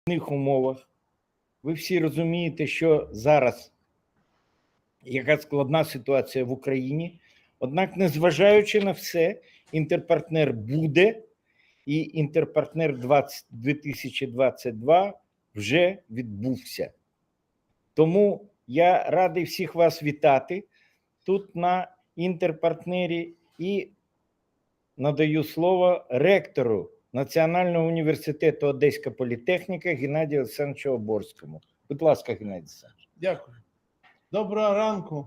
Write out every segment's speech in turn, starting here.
умовах. Ви всі розумієте, що зараз яка складна ситуація в Україні. Однак, незважаючи на все, інтерпартнер буде, і інтерпартнер 2022 вже відбувся. Тому я радий всіх вас вітати тут на інтерпартнері і надаю слово ректору Національного університету Одеська політехніка Геннадію Олександровичу Оборському. Будь ласка, Геннадій Олександрович. Дякую. Доброго ранку,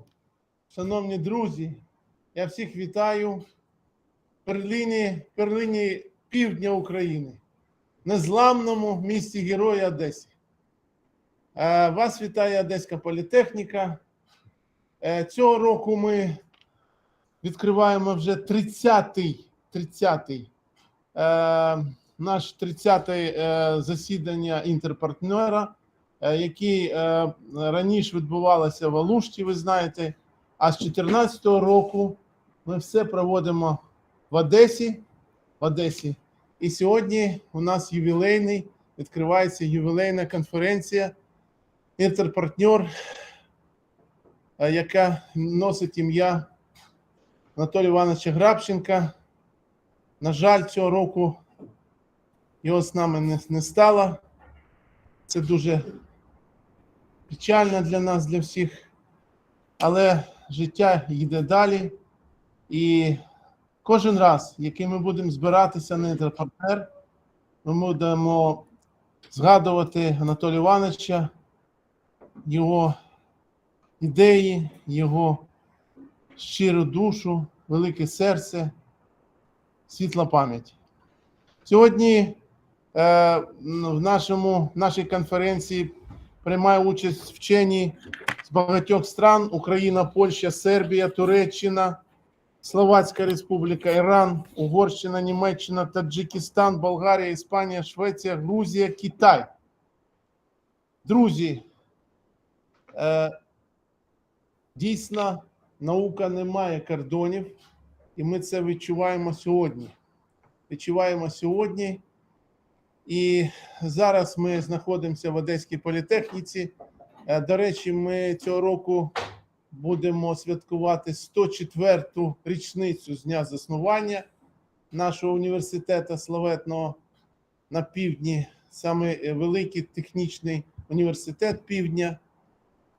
шановні друзі. Я всіх вітаю в перлині півдня України, незламному місті Герої Одесі. Вас вітає Одеська політехніка. Цього року ми відкриваємо вже 30-й наш 30-те засідання інтерпартнера, які раніше відбувалися в Алушті, ви знаєте, а з 2014 року ми все проводимо в Одесі. І сьогодні у нас відкривається ювілейна конференція «Інтерпартнер», яка носить ім'я Анатолія Івановича Грабченка. На жаль, цього року його з нами не стало. Це дуже печально для нас, для всіх. Але життя йде далі. І кожен раз, який ми будемо збиратися на інтерпартнер, ми будемо згадувати Анатолія Івановича, його ідеї, його щиру душу, велике серце, світла пам'ять. Сьогодні в нашій конференції приймає участь вчені з багатьох стран: Україна, Польща, Сербія, Туреччина, Словацька Республіка, Іран, Угорщина, Німеччина, Таджикистан, Болгарія, Іспанія, Швеція, Грузія, Китай. Друзі, дійсно, наука не має кордонів, і ми це відчуваємо сьогодні. І зараз ми знаходимося в Одеській політехніці. До речі, ми цього року будемо святкувати 104-ту річницю з дня заснування нашого університету славетного на півдні. Саме великий технічний університет півдня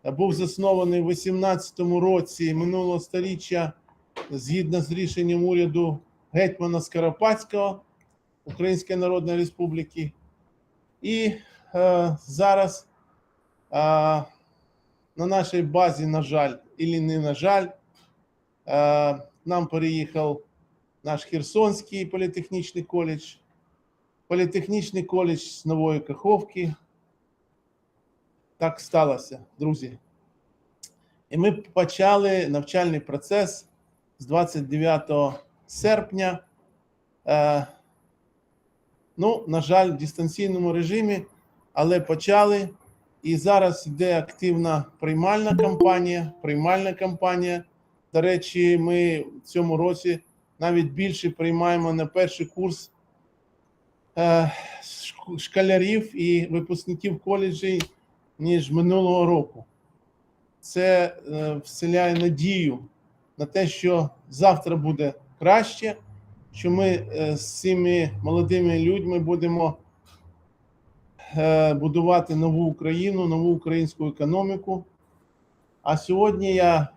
був заснований в 18-му році минулого сторіччя згідно з рішенням уряду гетьмана Скоропадського Української Народної Республіки. І зараз на нашій базі, на жаль, і не на жаль, нам переїхав наш Херсонський політехнічний коледж з Нової Каховки. Так сталося, друзі. І ми почали навчальний процес з 29 серпня. На жаль, в дистанційному режимі, але почали. І зараз йде активна приймальна кампанія. До речі, ми в цьому році навіть більше приймаємо на перший курс школярів і випускників коледжів, ніж минулого року. Це вселяє надію на те, що завтра буде краще, що ми з цими молодими людьми будемо будувати нову Україну, нову українську економіку. А сьогодні я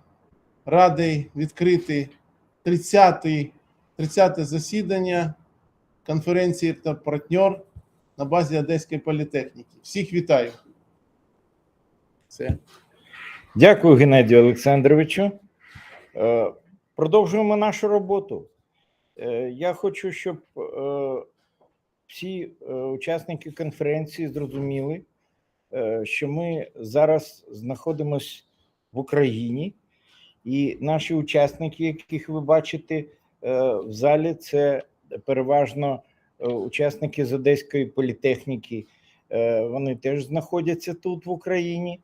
радий відкрити 30-те засідання конференції «ІнтерПартнер» на базі Одеської політехніки. Всіх вітаю. Все. Дякую, Геннадію Олександровичу. Продовжуємо нашу роботу. Я хочу, щоб всі учасники конференції зрозуміли, що ми зараз знаходимося в Україні, і наші учасники, яких ви бачите в залі, це переважно учасники з Одеської політехніки. Вони теж знаходяться тут в Україні,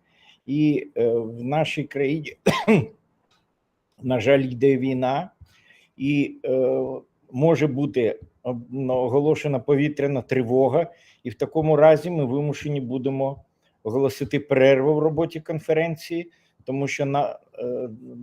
і в нашій країні, на жаль, йде війна, і може бути оголошена повітряна тривога, і в такому разі ми вимушені будемо оголосити перерву в роботі конференції, тому що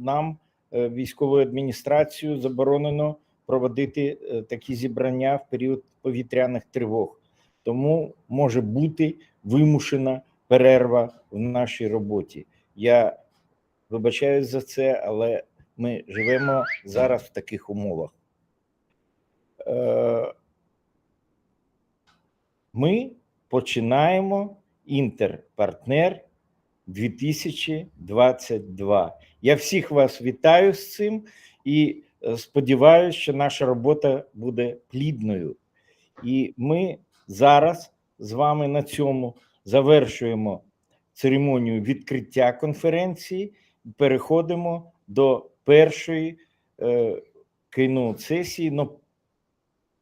нам, військовою адміністрацією, заборонено проводити такі зібрання в період повітряних тривог. Тому може бути вимушена перерва в нашій роботі. Я вибачаюсь за це, але ми живемо зараз в таких умовах. Ми починаємо InterPartner 2022. Я всіх вас вітаю з цим і сподіваюся, що наша робота буде плідною. І ми зараз з вами на цьому завершуємо церемонію відкриття конференції і переходимо до першої Keynote сесії. Но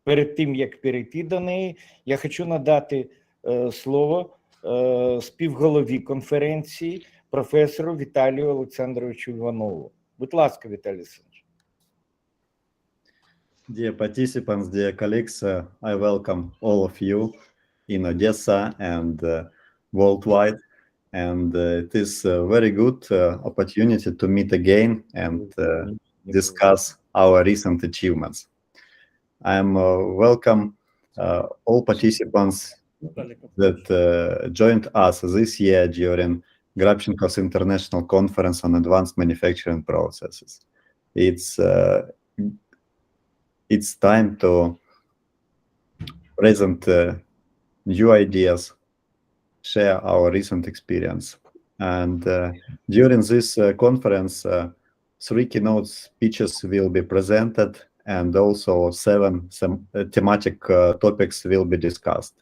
перед тим, як перейти до неї, я хочу надати слово співголові конференції, професору Віталію Олександровичу Іванову. Будь ласка, Віталій Олександрович. Dear participants, dear colleagues, I welcome all of you in Odessa and worldwide. And it is a very good opportunity to meet again and discuss our recent achievements. I am welcome all participants that joined us this year during Grabchenko's International Conference on Advanced Manufacturing Processes. It's time to present new ideas, share our recent experience. And during this conference, 3 keynote speeches will be presented, and also 7 thematic topics will be discussed.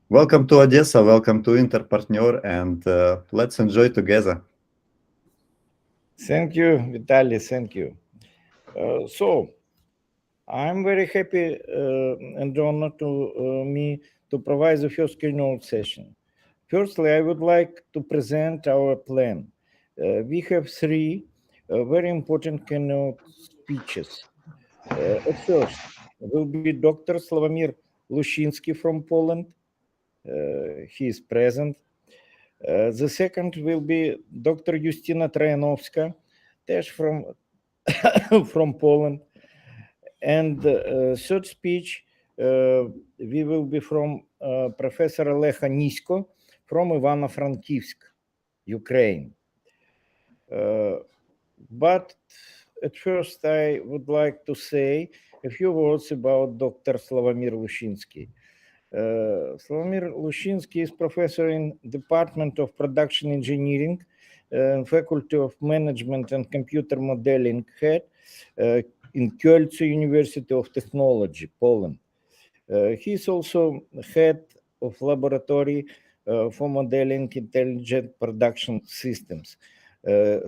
Welcome to Odessa, welcome to InterPartner, and let's enjoy together. Thank you, Vitaly, thank you. So, I'm very happy and honored to me to provide the first keynote session. Firstly, I would like to present our plan. We have 3 very important keynote speeches. At first, will be Dr. Sławomir Lushinsky from Poland. He is present. The second will be Dr. Justyna Trojanowska, from Poland. And third speech, we will be from Professor Olecha Nisko from Ivano-Frankivsk, Ukraine. But at first, I would like to say a few words about Dr. Sławomir Lushinsky. Sławomir Lushinsky is professor in Department of Production Engineering, Faculty of Management and Computer Modeling head in Kielce University of Technology, Poland. He is also head of Laboratory for Modeling Intelligent Production Systems,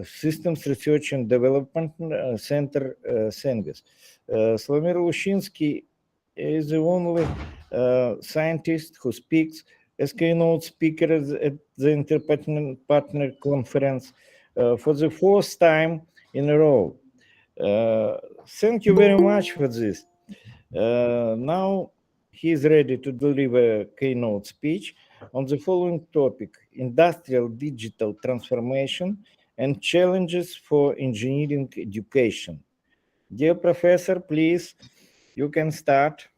Systems Research and Development Center, Senvis. Sławomir Lushinsky is the only scientist who speaks as keynote speaker at the InterPartner conference for the 4th time in a row. Thank you very much for this. Now he is ready to deliver a keynote speech on the following topic: industrial digital transformation and challenges for engineering education. Dear professor, please, you can start.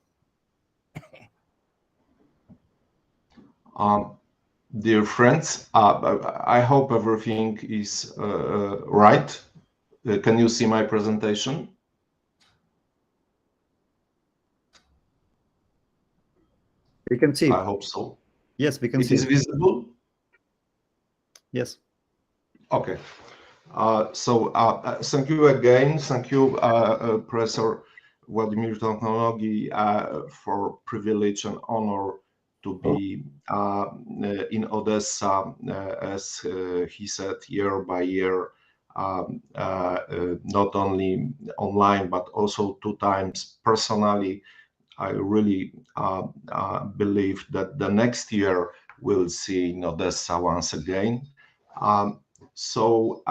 Dear friends, I hope everything is right. Can you see my presentation? We can see. I hope so. Yes, we can see. It is visible? Yes. Okay. So thank you again. Thank you, Professor Vladimir Technology, for privilege and honor to be in Odessa, as he said, year by year, not only online, but also 2 times personally. I really believe that the next year we'll see in Odessa once again. So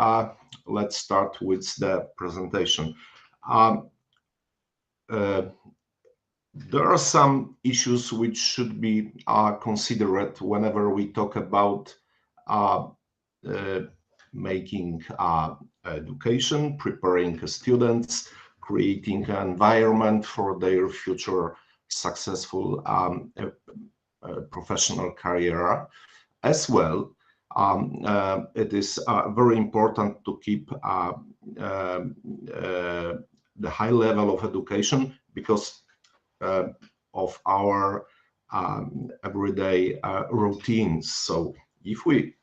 let's start with the presentation. There are some issues which should be considered whenever we talk about making education, preparing students, creating an environment for their future successful professional career. As well, it is very important to keep the high level of education because of our everyday routines. So if we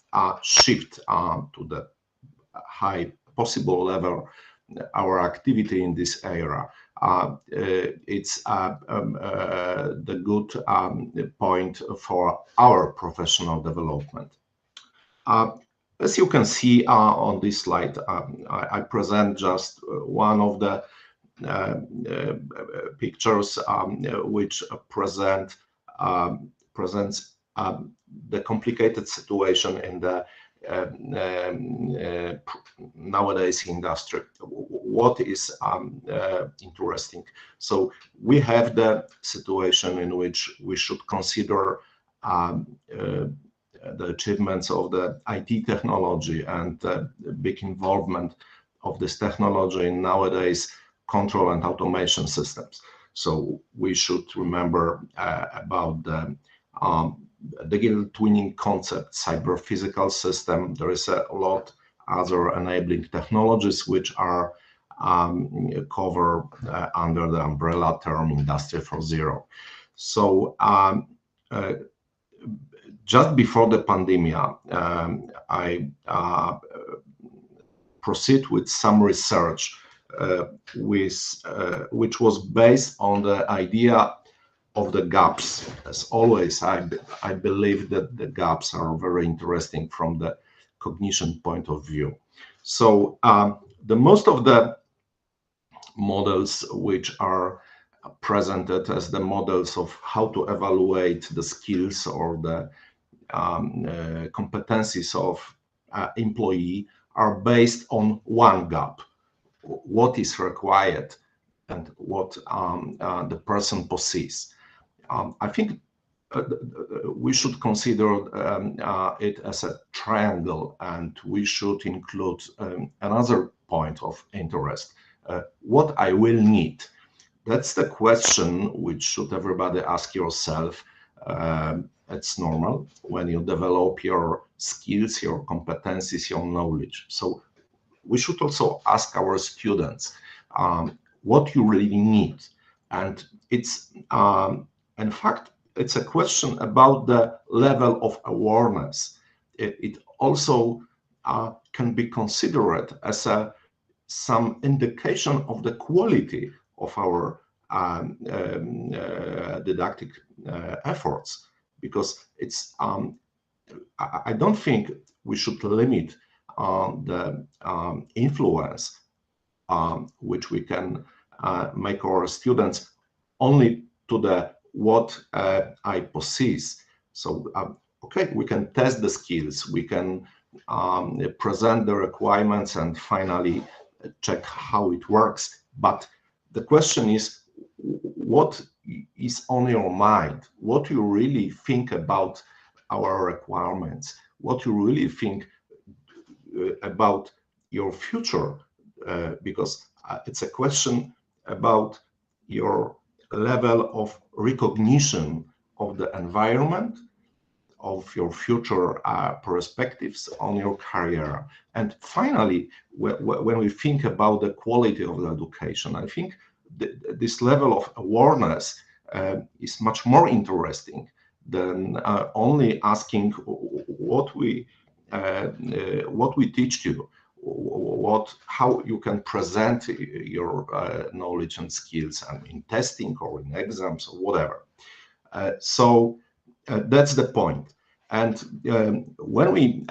shift to the high possible level our activity in this area, it's the good point for our professional development. As you can see on this slide, I present just one of the pictures which presents the complicated situation in the nowadays industry. What is interesting? So we have the situation in which we should consider the achievements of the IT technology and the big involvement of this technology in nowadays control and automation systems. So we should remember about the digital twinning concept, cyber physical system. There is a lot other enabling technologies which are covered under the umbrella term Industry 4.0. So just before the pandemic, I proceed with some research which was based on the idea of the gaps. As always, I believe that the gaps are very interesting from the cognition point of view. So the most of the models which are presented as the models of how to evaluate the skills or the competencies of employee are based on one gap: what is required and what the person possesses. I think we should consider it as a triangle, and we should include another point of interest: what I will need. That's the question which should everybody ask yourself. It's normal when you develop your skills, your competencies, your knowledge. So we should also ask our students what you really need. And it's, in fact, it's a question about the level of awareness. It also can be considered as some indication of the quality of our didactic efforts, because it's I don't think we should limit the influence which we can make our students only to the what I possess. So okay, we can test the skills, we can present the requirements and finally check how it works. But the question is, what is on your mind? What you really think about our requirements? What you really think about your future? Because it's a question about your level of recognition of the environment, of your future perspectives on your career. And finally, when we think about the quality of the education, I think this level of awareness is much more interesting than only asking what we teach you, how you can present your knowledge and skills, and in testing or in exams or whatever. So that's the point. And when we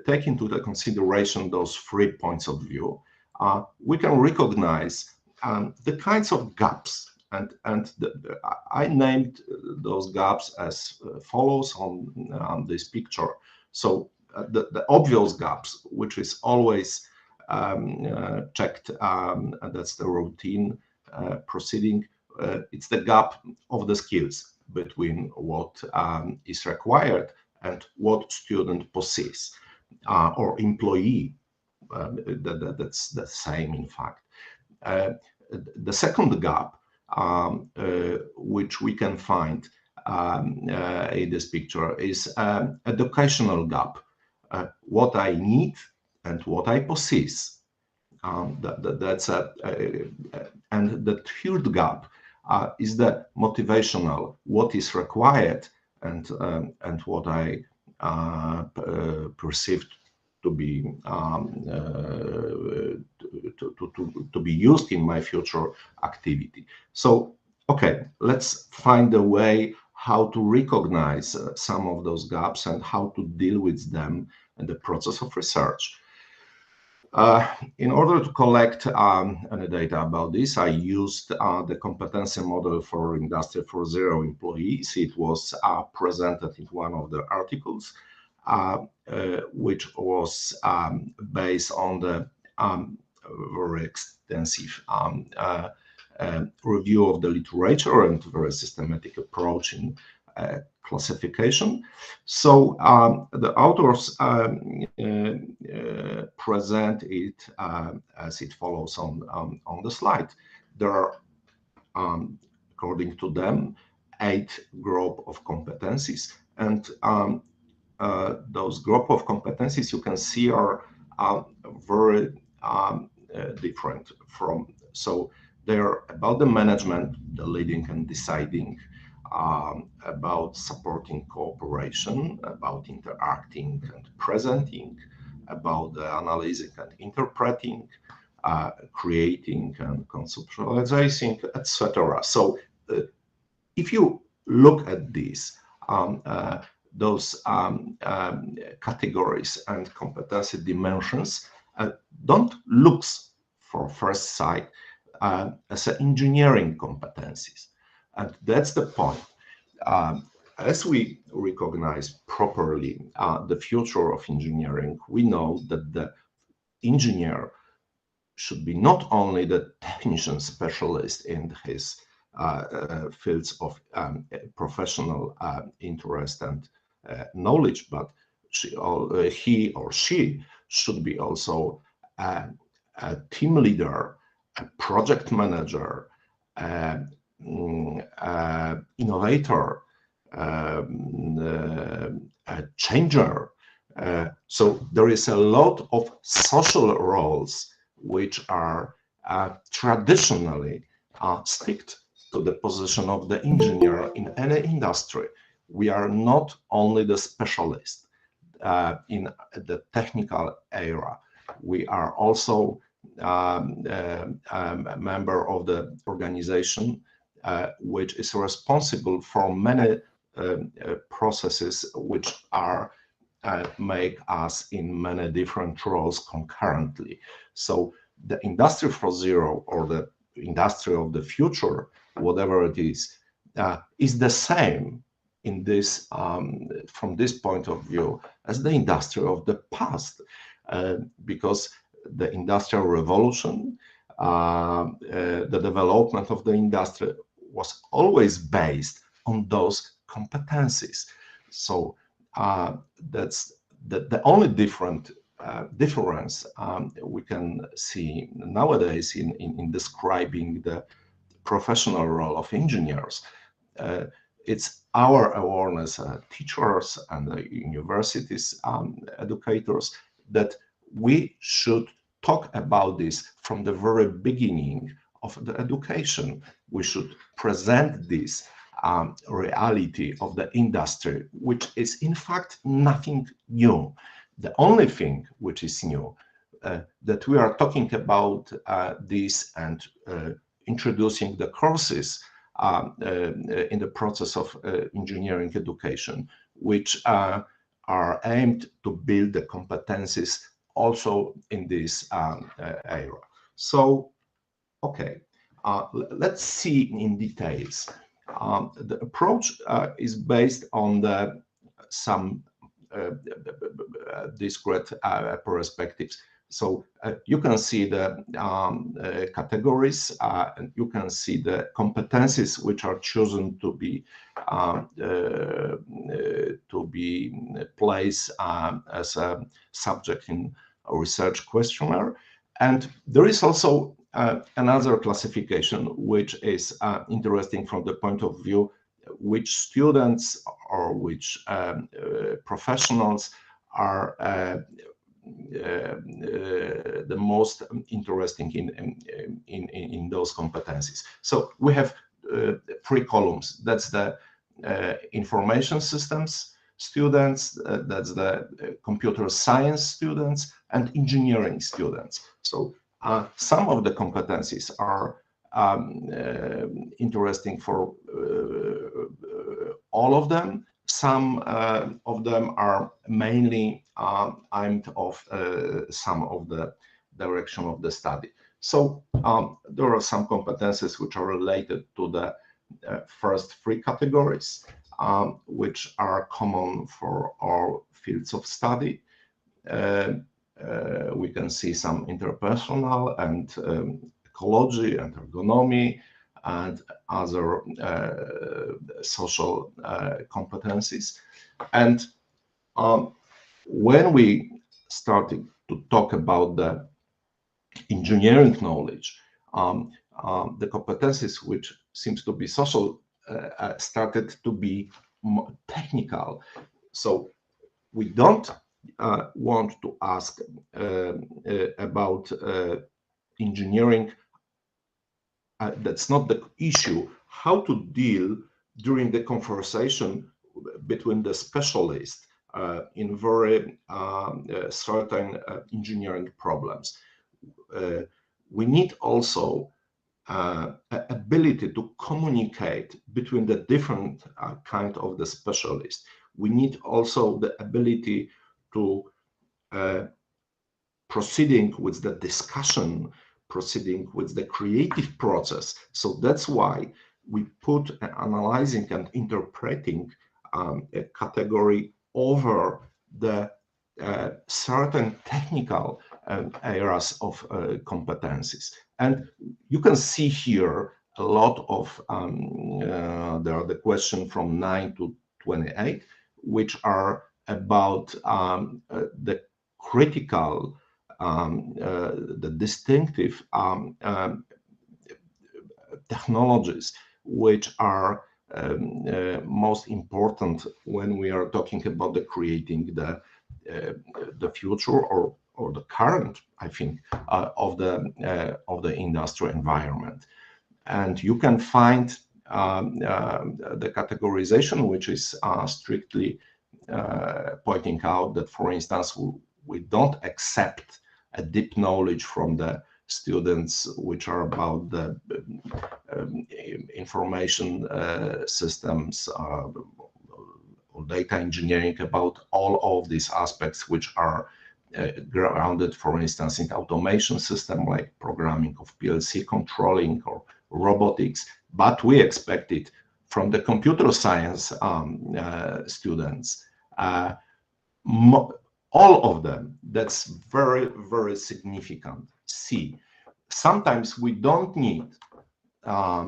take into the consideration those 3 points of view, we can recognize the kinds of gaps. And I named those gaps as follows on this picture. So the obvious gaps, which is always checked, and that's the routine proceeding. It's the gap of the skills between what is required and what student possesses, or employee. That's the same, in fact. The second gap, which we can find in this picture, is educational gap. What I need and what I possess. And the third gap is the motivational, what is required and what I perceived to be to be used in my future activity. So, okay, let's find a way how to recognize some of those gaps and how to deal with them in the process of research. In order to collect any data about this, I used the competency model for Industry 4.0 employees. It was presented in one of the articles, which was based on the very extensive review of the literature and very systematic approach in classification. So the authors present it as it follows on the slide. There are, according to them, 8 groups of competencies, and those group of competencies you can see are very different from. So they're about the management, the leading and deciding, about supporting cooperation, about interacting and presenting, about the analyzing and interpreting, creating and conceptualizing, etc. So if you look at these, those categories and competency dimensions don't look for first sight as engineering competencies. And that's the point. As we recognize properly the future of engineering, we know that the engineer should be not only the technician specialist in his fields of professional interest and knowledge, but he or she should be also a team leader, a project manager, innovator, a changer. So there is a lot of social roles which are traditionally stick to the position of the engineer in any industry. We are not only the specialist in the technical area. We are also a member of the organization which is responsible for many processes which are make us in many different roles concurrently. So the Industry 4.0 or the industry of the future, whatever it is the same in this from this point of view as the industry of the past, because the industrial revolution, the development of the industry was always based on those competencies. So that's the only difference we can see nowadays in describing the professional role of engineers. It's our awareness, teachers and universities, educators, that we should talk about this from the very beginning of the education. We should present this reality of the industry, which is in fact nothing new. The only thing which is new, that we are talking about this and introducing the courses in the process of engineering education, which are aimed to build the competencies also in this area. So, okay, let's see in details. The approach is based on some discrete perspectives. So you can see the categories, and you can see the competencies which are chosen to be placed as a subject in a research questionnaire. And there is also another classification which is interesting from the point of view which students or which professionals are the most interesting in those competencies. So we have 3 columns. That's the information systems students, that's the computer science students, and engineering students. So some of the competencies are interesting for all of them. Some of them are mainly aimed of some of the direction of the study. So there are some competencies which are related to the first 3 categories, which are common for all fields of study. We can see some interpersonal and ecology and ergonomy and other social competencies. And when we started to talk about the engineering knowledge, the competencies which seems to be social started to be more technical. So we don't want to ask about engineering. That's not the issue. How to deal during the conversation between the specialists in very certain engineering problems. We need also ability to communicate between the different kind of the specialists. We need also the ability to proceeding with the discussion, proceeding with the creative process. So that's why we put analyzing and interpreting a category over the certain technical areas of competencies. And you can see here a lot of, there are the question from 9 to 28, which are about the critical, the distinctive technologies which are most important when we are talking about the creating the future or the current, I think, of the industrial environment. And you can find the categorization, which is strictly pointing out that, for instance, we don't accept a deep knowledge from the students which are about the information systems or data engineering, about all of these aspects which are grounded, for instance, in automation system like programming of PLC controlling or robotics. But we expect it from the computer science students. All of them, that's very, very significant. See, sometimes we don't need or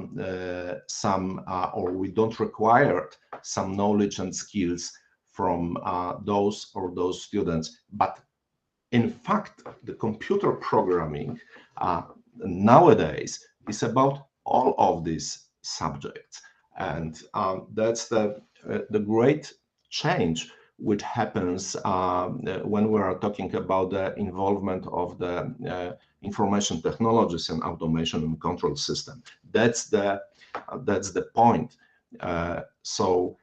we don't require some knowledge and skills from those students. But in fact, the computer programming nowadays is about all of these subjects. And that's the great change which happens when we are talking about the involvement of the information technologies and automation and control system. That's the point. So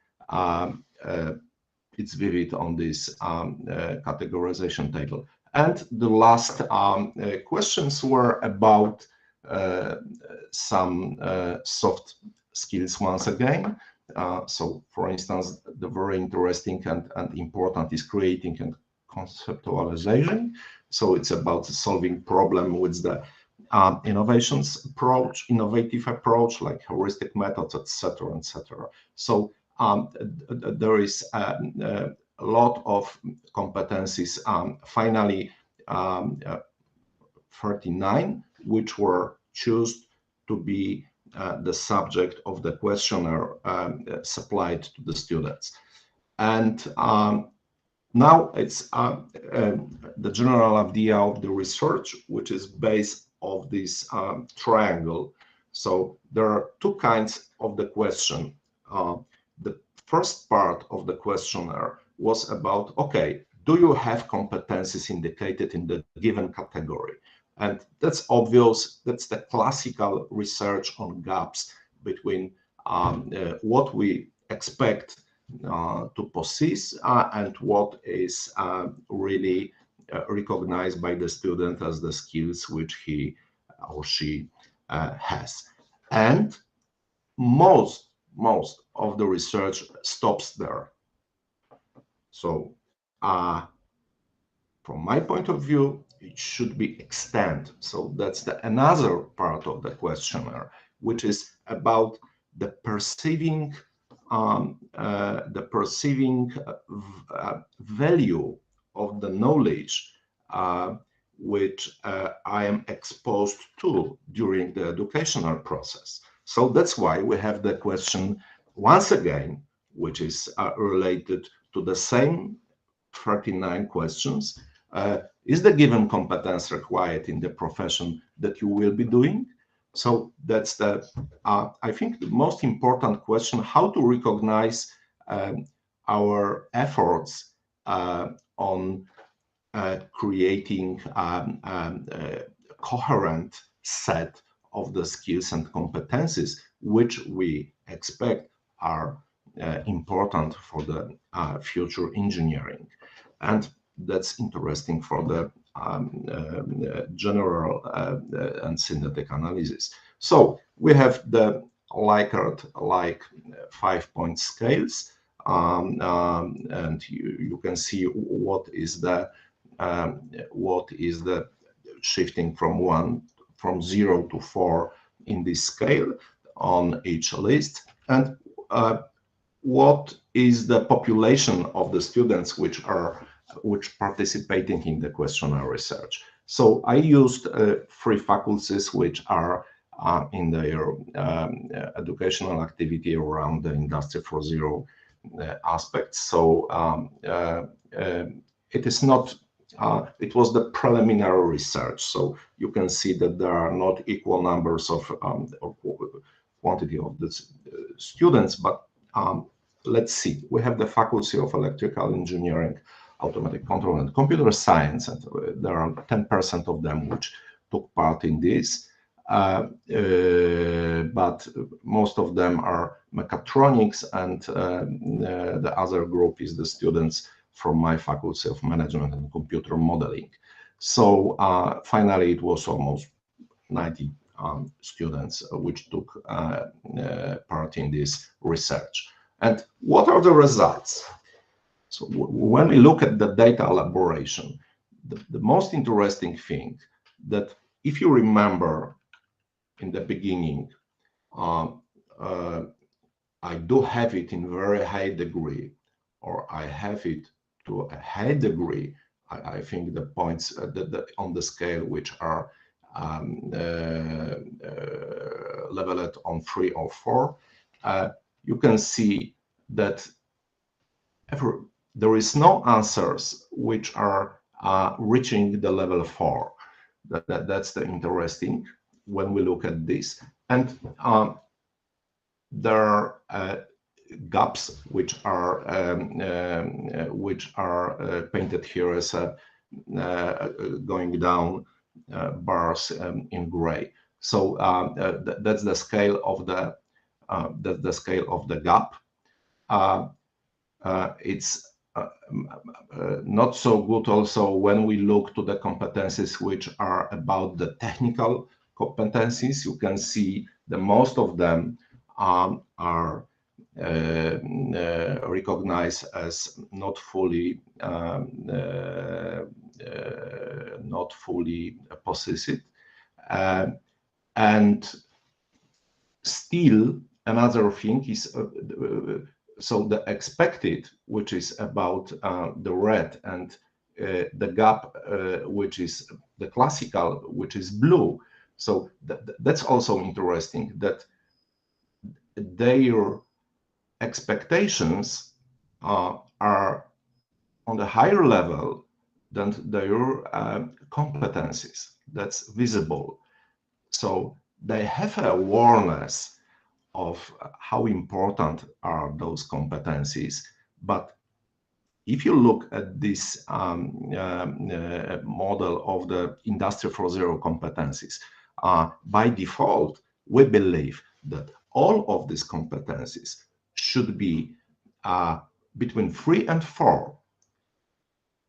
it's vivid on this categorization table. And the last questions were about some soft skills once again. So, for instance, the very interesting and important is creating and conceptualization. So it's about solving problem with the innovative approach, like heuristic methods, etc., etc. So there is a lot of competencies, finally 39, which were chosen to be the subject of the questionnaire supplied to the students. And now it's the general idea of the research, which is based on this triangle. So there are two kinds of the question. The first part of the questionnaire was about, okay, do you have competencies indicated in the given category? And that's obvious. That's the classical research on gaps between what we expect to possess and what is really recognized by the student as the skills which he or she has. And most of the research stops there. So from my point of view, it should be extended. So that's another part of the questionnaire, which is about the perceiving value of the knowledge which I am exposed to during the educational process. So that's why we have the question once again, which is related to the same 39 questions. Is the given competence required in the profession that you will be doing? So that's the, I think, the most important question, how to recognize our efforts on creating a coherent set of the skills and competencies which we expect are important for the future engineering. And that's interesting for the general and synthetic analysis. So we have the Likert 5-point scales, and you can see what is the shifting from 0 to 4 in this scale on each list, and what is the population of the students which participating in the questionnaire research. So I used 3 faculties which are in their educational activity around the Industry 4.0 aspects. So it is not, it was the preliminary research. So you can see that there are not equal numbers of quantity of the students, but let's see. We have the Faculty of Electrical Engineering, Automatic Control and Computer Science, and there are 10% of them which took part in this. But most of them are mechatronics, and the other group is the students from my Faculty of Management and Computer Modeling. So finally, it was almost 90 students which took part in this research. And what are the results? So when we look at the data elaboration, the most interesting thing that, if you remember in the beginning, I do have it in very high degree, or I have it to a high degree. I think the points on the scale which are leveled on 3 or 4, you can see that there is no answers which are reaching the level 4. That's the interesting when we look at this. And there are gaps which are painted here as going down bars in gray. So that's the scale of the gap. It's not so good also when we look to the competencies which are about the technical competencies. You can see that most of them are recognized as not fully possessed, and still another thing is so the expected, which is about the red, and the gap, which is the classical, which is blue. So that's also interesting, that their expectations are on the higher level than their competencies. That's visible. So they have an awareness of how important are those competencies. But if you look at this model of the Industry 4.0 competencies, by default, we believe that all of these competencies should be between 3 and 4.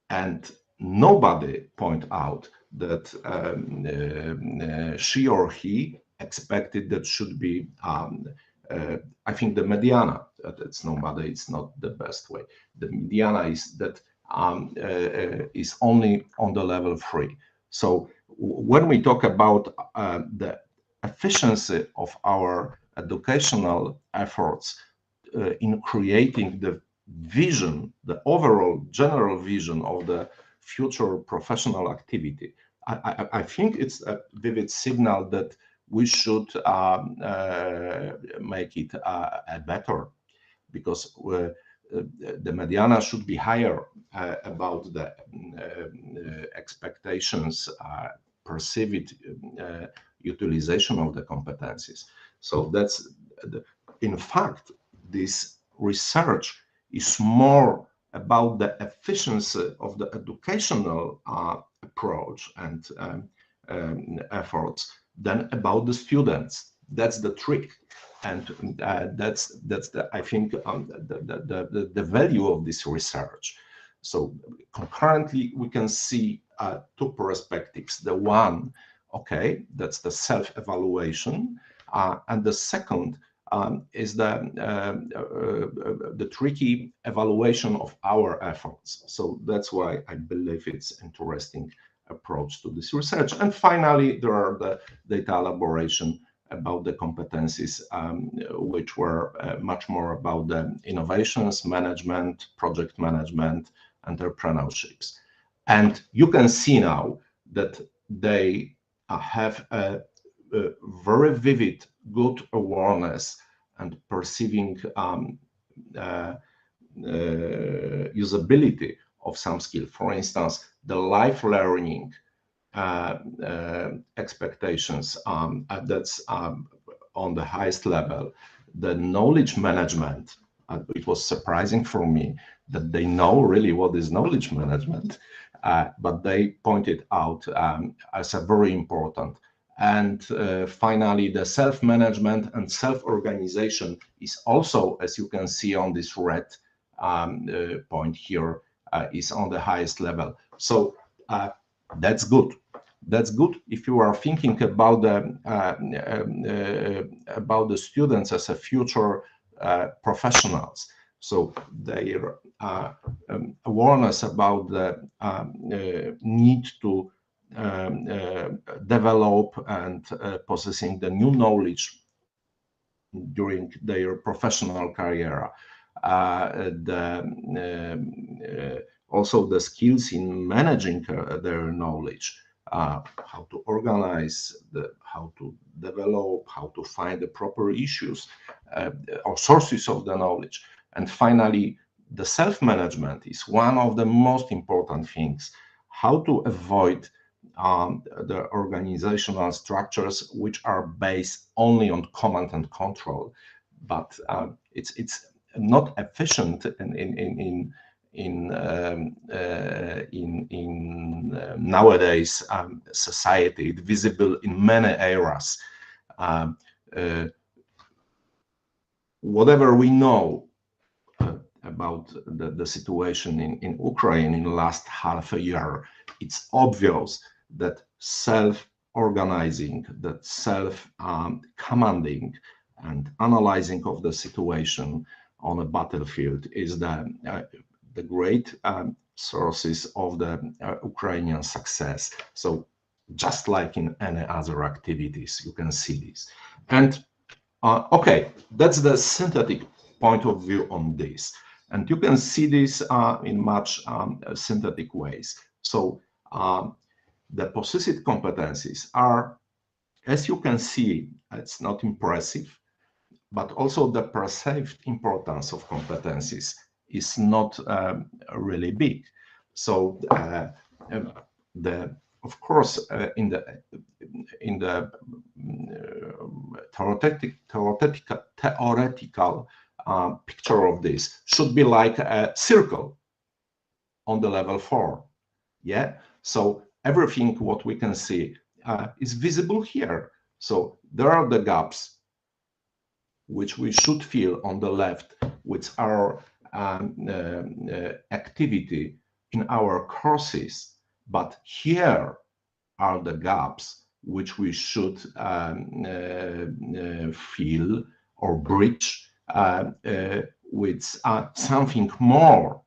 And nobody point out that she or he expected that should be, I think the mediana, that's nobody, it's not the best way. The mediana is that is only on the level 3. So when we talk about the efficiency of our educational efforts in creating the vision, the overall general vision of the future professional activity, I think it's a vivid signal that we should make it better, because the mediana should be higher about the expectations, perceived utilization of the competencies. So that's, in fact, this research is more about the efficiency of the educational approach and efforts than about the students. That's the trick, and that's the, I think, the value of this research. So concurrently, we can see two perspectives. The one, okay, that's the self-evaluation, and the second is the tricky evaluation of our efforts. So that's why I believe it's interesting approach to this research. And finally, there are the data elaboration about the competencies, which were much more about the innovations, management, project management, entrepreneurships. And you can see now that they have a very vivid, good awareness and perceiving usability of some skill. For instance, the life learning expectations, that's on the highest level. The knowledge management, it was surprising for me that they know really what is knowledge management, but they pointed out as a very important. And finally, the self-management and self-organization is also, as you can see on this red point here, is on the highest level. So that's good. That's good if you are thinking about the students as a future professionals. So their awareness about the need to develop and possessing the new knowledge during their professional career, also the skills in managing their knowledge, how to organize, how to develop, how to find the proper issues or sources of the knowledge. And finally, the self-management is one of the most important things, how to avoid the organizational structures which are based only on command and control, but it's not efficient in nowadays society. It's visible in many areas. Whatever we know about the situation in Ukraine in the last half a year, it's obvious that self-organizing, that self-commanding and analyzing of the situation on a battlefield is the great sources of the Ukrainian success. So just like in any other activities, you can see this. And okay, that's the synthetic point of view on this. And you can see this in much synthetic ways. So the possessive competencies are, as you can see, it's not impressive, but also the perceived importance of competencies is not really big. So of course, in the theoretical picture of this should be like a circle on the level 4. Yeah. So everything what we can see is visible here. So there are the gaps which we should fill on the left with our activity in our courses, but here are the gaps which we should fill or bridge with something more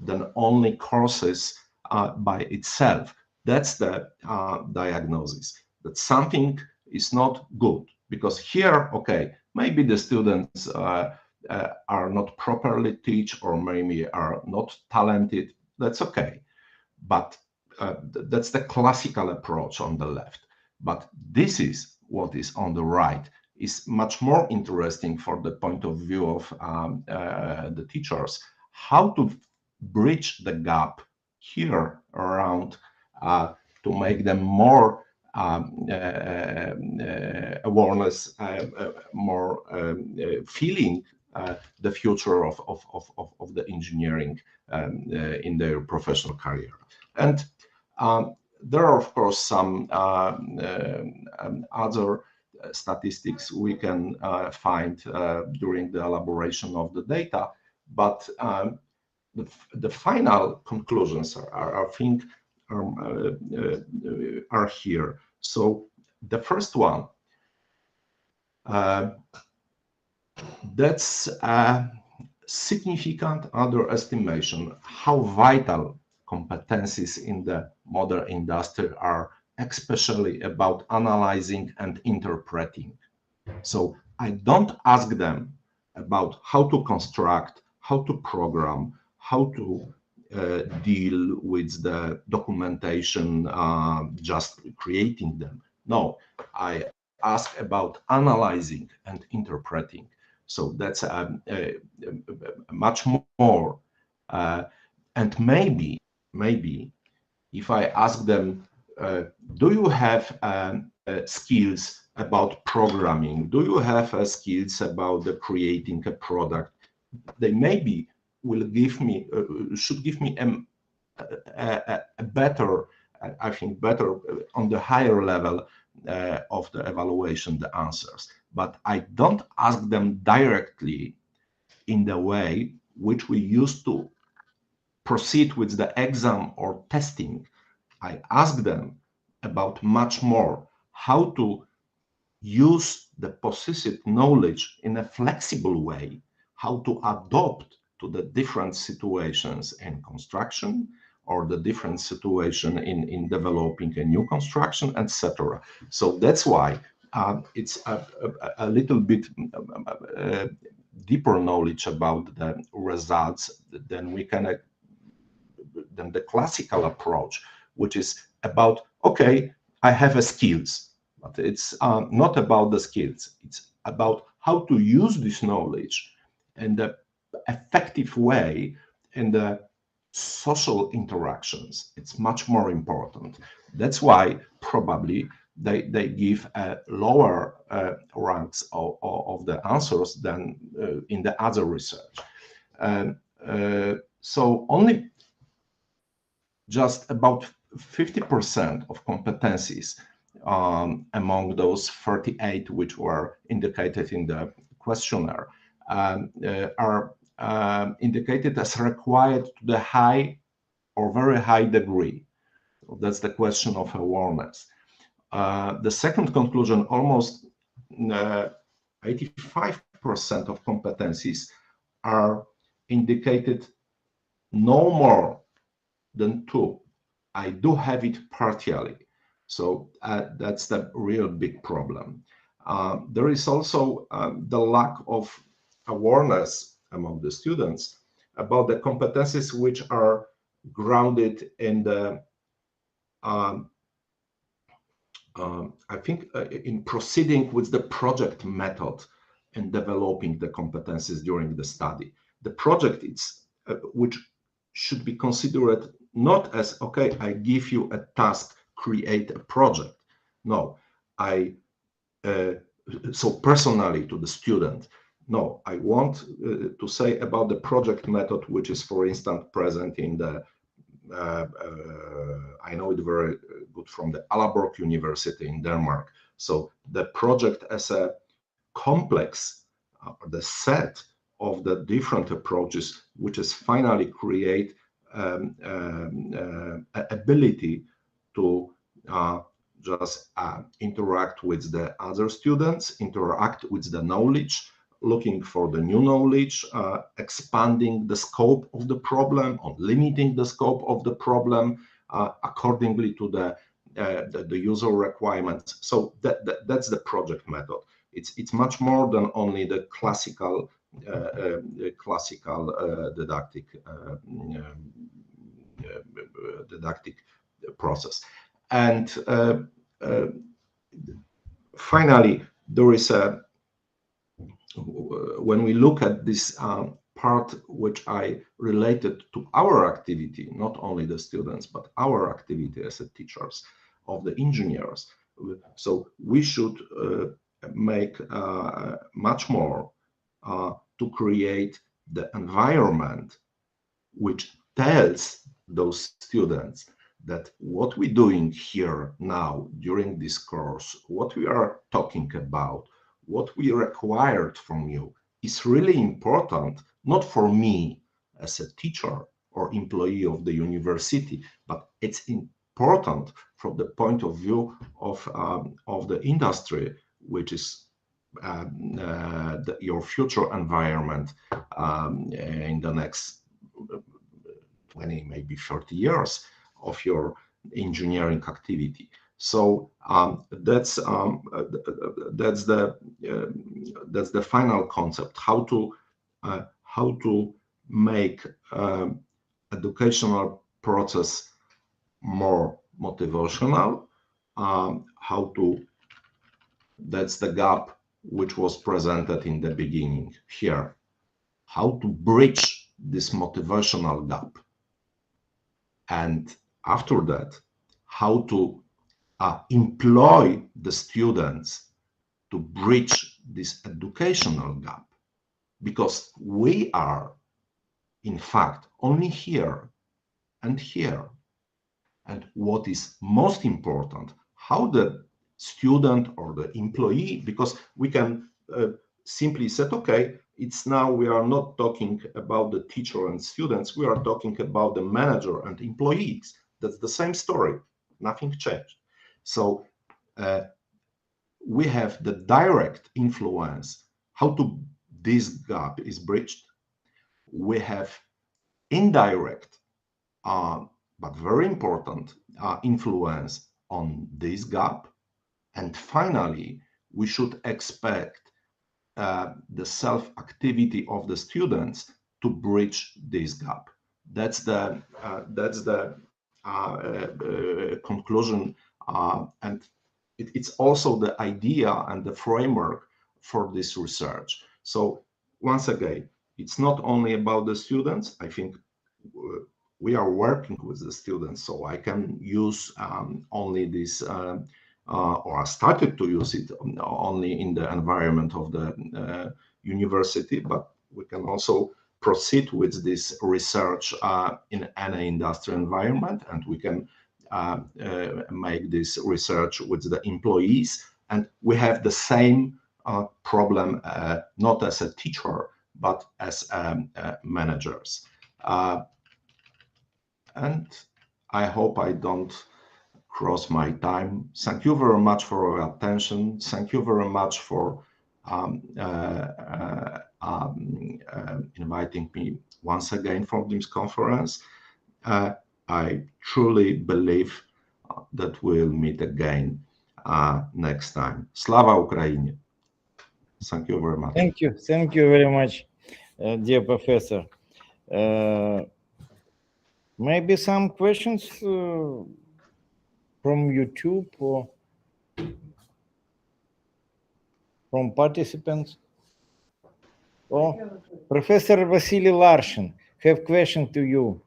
than only courses by itself. That's the diagnosis, that something is not good. Because here, okay, maybe the students are not properly taught, or maybe are not talented. That's okay, but that's the classical approach on the left. But this is what is on the right is much more interesting for the point of view of the teachers. How to bridge the gap here around to make them more awareness, more feeling the future of the engineering in their professional career. And there are, of course, some other statistics we can find during the elaboration of the data, but the final conclusions I think are here. So the first one, that's a significant underestimation how vital competencies in the modern industry are, especially about analyzing and interpreting. So I don't ask them about how to construct, how to program, how to deal with the documentation, just creating them. No, I ask about analyzing and interpreting. So that's much more. And maybe if I ask them, do you have skills about programming? Do you have skills about the creating a product? They maybe will give me, should give me a better, I think better on the higher level of the evaluation, the answers. But I don't ask them directly in the way which we used to proceed with the exam or testing. I ask them about much more, how to use the possessive knowledge in a flexible way, how to adopt to the different situations in construction or the different situation in developing a new construction, etc. So that's why it's a little bit deeper knowledge about the results than we can than the classical approach, which is about, okay, I have a skills, but it's not about the skills. It's about how to use this knowledge in the effective way in the social interactions. It's much more important. That's why probably they give lower ranks of the answers than in the other research. So only just about 50% of competencies among those 38 which were indicated in the questionnaire are indicated as required to the high or very high degree. So that's the question of awareness. The second conclusion, almost 85% of competencies are indicated no more than 2. I do have it partially. So that's the real big problem. There is also the lack of awareness among the students about the competencies which are grounded in the I think in proceeding with the project method and developing the competencies during the study. The project is which should be considered not as, okay, I give you a task, create a project. No, so personally to the student, no, I want to say about the project method, which is, for instance, present in the I know it very good from the Aalborg University in Denmark. So the project as a complex, the set of the different approaches, which is finally create ability to just interact with the other students, interact with the knowledge, looking for the new knowledge, expanding the scope of the problem, or limiting the scope of the problem accordingly to the user requirements. So that's the project method. It's much more than only the classical didactic process. And finally, there is a when we look at this part which I related to our activity, not only the students, but our activity as a teachers of the engineers. So we should make much more to create the environment which tells those students that what we're doing here now during this course, what we are talking about, what we required from you is really important, not for me as a teacher or employee of the university, but it's important from the point of view of the industry, which is your future environment in the next 20, maybe 30 years of your engineering activity. So that's the final concept: how to make educational process more motivational. That's the gap which was presented in the beginning here. How to bridge this motivational gap, and after that, how to employ the students to bridge this educational gap, because we are in fact only here and here. And what is most important, how the student or the employee, because we can simply say, okay, it's now we are not talking about the teacher and students, we are talking about the manager and employees. That's the same story, nothing changed. So we have the direct influence, how to this gap is bridged. We have indirect, but very important influence on this gap. And finally, we should expect the self-activity of the students to bridge this gap. That's the conclusion, and it's also the idea and the framework for this research. So once again, it's not only about the students. I think we are working with the students, so I can use only this, or I started to use it only in the environment of the university, but we can also proceed with this research in any industrial environment, and we can make this research with the employees. And we have the same problem, not as a teacher, but as managers. And I hope I don't cross my time. Thank you very much for your attention. Thank you very much for inviting me once again for this conference. I truly believe that we'll meet again next time. Slava Ukraini! Thank you very much. Thank you very much, dear professor. Maybe some questions from YouTube or from participants. Oh, Professor Vasily Larshin, have question to you.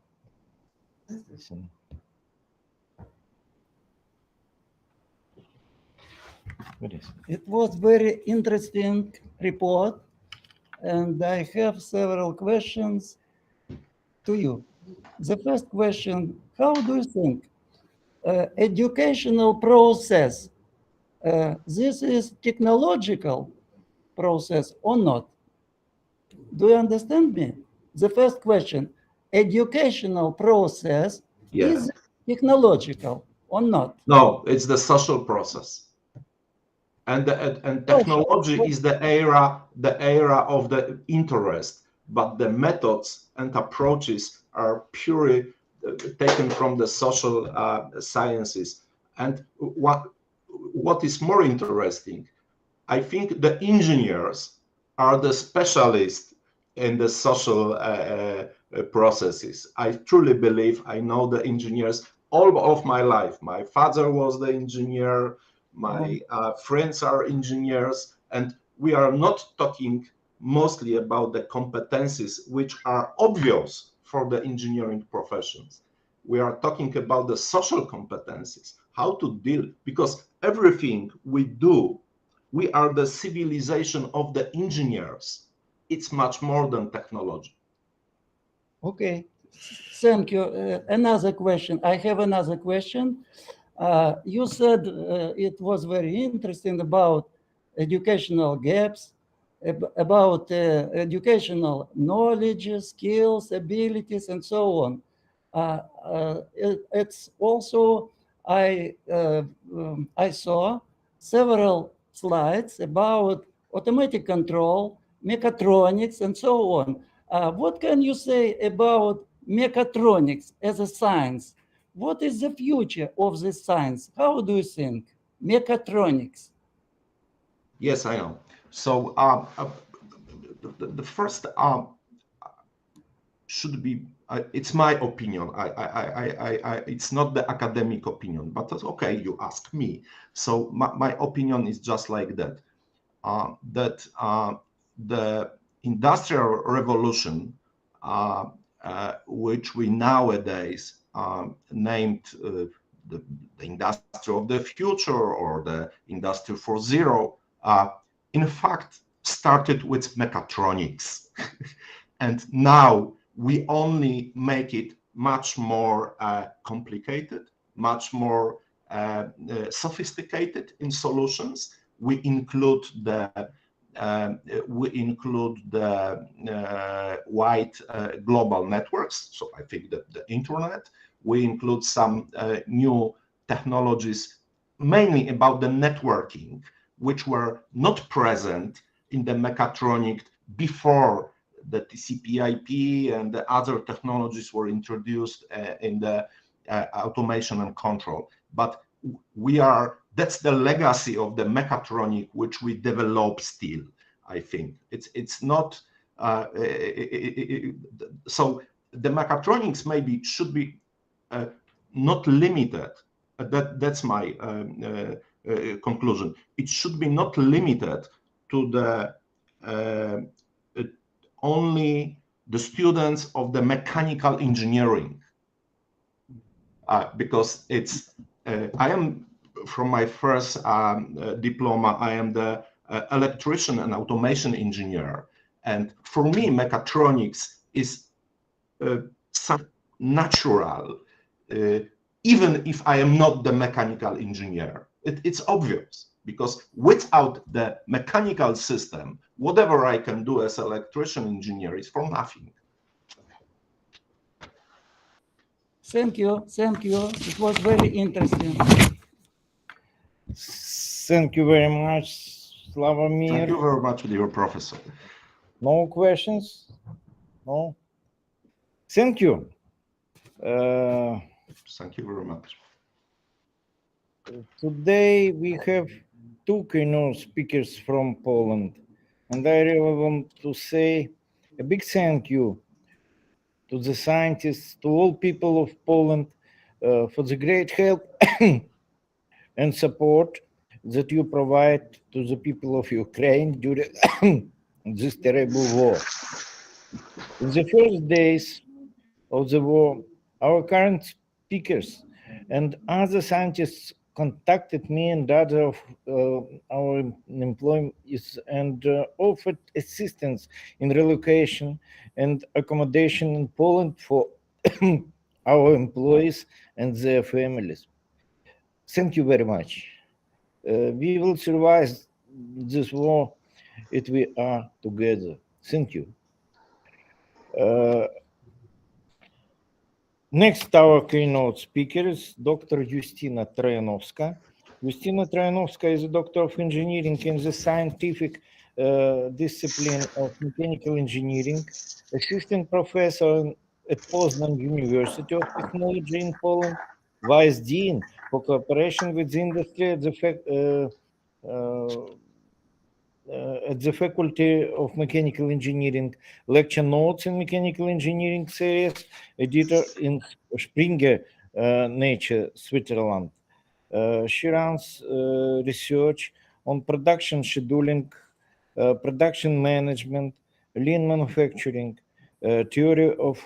What is it? It was very interesting report, and I have several questions to you. The first question, how do you think educational process, this is technological process or not? Do you understand me? The first question, educational process is technological or not? No, it's the social process. And technology is the era of the interest, but the methods and approaches are purely taken from the social sciences. And what is more interesting, I think the engineers are the specialists in the social processes. I truly believe I know the engineers all of my life. My father was the engineer. My friends are engineers, and we are not talking mostly about the competencies which are obvious for the engineering professions. We are talking about the social competencies, how to deal, because everything we do, we are the civilization of the engineers. It's much more than technology. Okay, thank you. Another question. I have another question. You said it was very interesting about educational gaps, about educational knowledge, skills, abilities, and so on. It's also, I saw several slides about automatic control, mechatronics, and so on. What can you say about mechatronics as a science? What is the future of this science? How do you think? Mechatronics. Yes, I know. So the first should be, it's my opinion. It's not the academic opinion, but that's okay, you ask me. So my opinion is just like that. The Industrial Revolution, which we nowadays named the industry of the future or the industry 4.0, in fact started with mechatronics. And now we only make it much more complicated, much more sophisticated in solutions. We include the wide global networks. So I think that the internet. We include some new technologies, mainly about the networking, which were not present in the mechatronics before the TCP/IP and the other technologies were introduced in the automation and control. But that's the legacy of the mechatronics which we develop still. I think it's not so the mechatronics maybe should be not limited. That's my conclusion. It should be not limited to the only the students of the mechanical engineering, because it's I am from my first diploma, I am the electrician and automation engineer, and for me mechatronics is some natural, even if I am not the mechanical engineer. It's obvious, because without the mechanical system, whatever I can do as electrician engineer is for nothing. Thank you. It was very interesting. Thank you very much, Slavomir. Thank you very much, dear professor. No questions? No? Thank you. Thank you very much. Today we have two keynote speakers from Poland. And I really want to say a big thank you to the scientists, to all people of Poland for the great help and support that you provide to the people of Ukraine during this terrible war. In the first days of the war, our current speakers and other scientists contacted me and other of our employees and offered assistance in relocation and accommodation in Poland for our employees and their families. Thank you very much. We will survive this war if we are together. Thank you. Next, our keynote speaker is Dr. Justina Trojanovska. Justina Trojanovska is a doctor of engineering in the scientific discipline of mechanical engineering, assistant professor at Poznan University of Technology in Poland, vice dean for cooperation with the industry at the Faculty of Mechanical Engineering, lecture notes in mechanical engineering series, editor in Springer Nature, Switzerland. She runs research on production scheduling, production management, lean manufacturing, theory of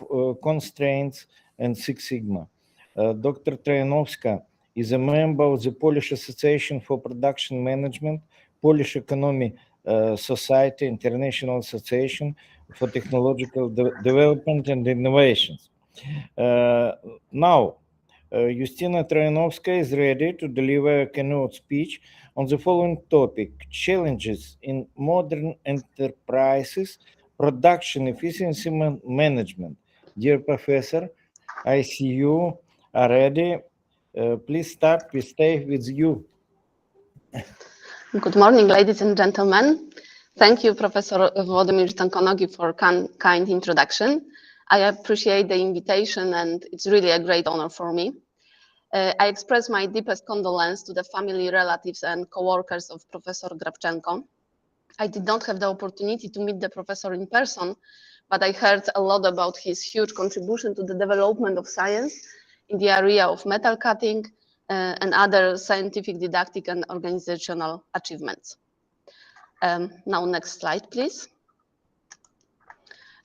constraints, and Six Sigma. Dr. Trojanovska is a member of the Polish Association for Production Management, Polish Economy Society, International Association for Technological Development and Innovations. Now, Justina Trojanovska is ready to deliver a keynote speech on the following topic: challenges in modern enterprises, production efficiency management. Dear Professor, I see you are ready. Please start. We stay with you. Good morning, ladies and gentlemen. Thank you, Professor Władimir Stankonogi, for kind introduction. I appreciate the invitation, and it's really a great honor for me. I express my deepest condolence to the family, relatives, and co-workers of Professor Grabchenko. I did not have the opportunity to meet the professor in person, but I heard a lot about his huge contribution to the development of science in the area of metal cutting, and other scientific, didactic, and organizational achievements. Now, next slide, please.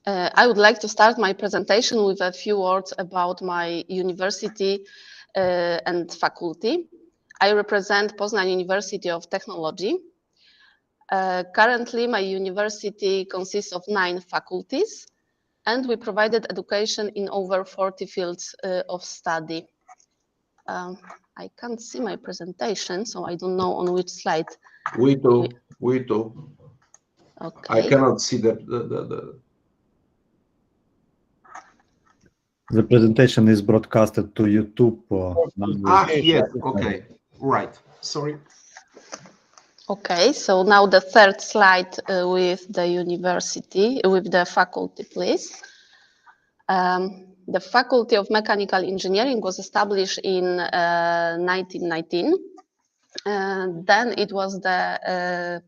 I would like to start my presentation with a few words about my university and faculty. I represent Poznan University of Technology. Currently, my university consists of 9 faculties, and we provided education in over 40 fields of study. I can't see my presentation, so I don't know on which slide. We do. Okay. I cannot see the presentation is broadcasted to YouTube. yes, okay, right. Sorry. Okay, so now the third slide with the university, with the faculty, please. The Faculty of Mechanical Engineering was established in 1919. Then it was the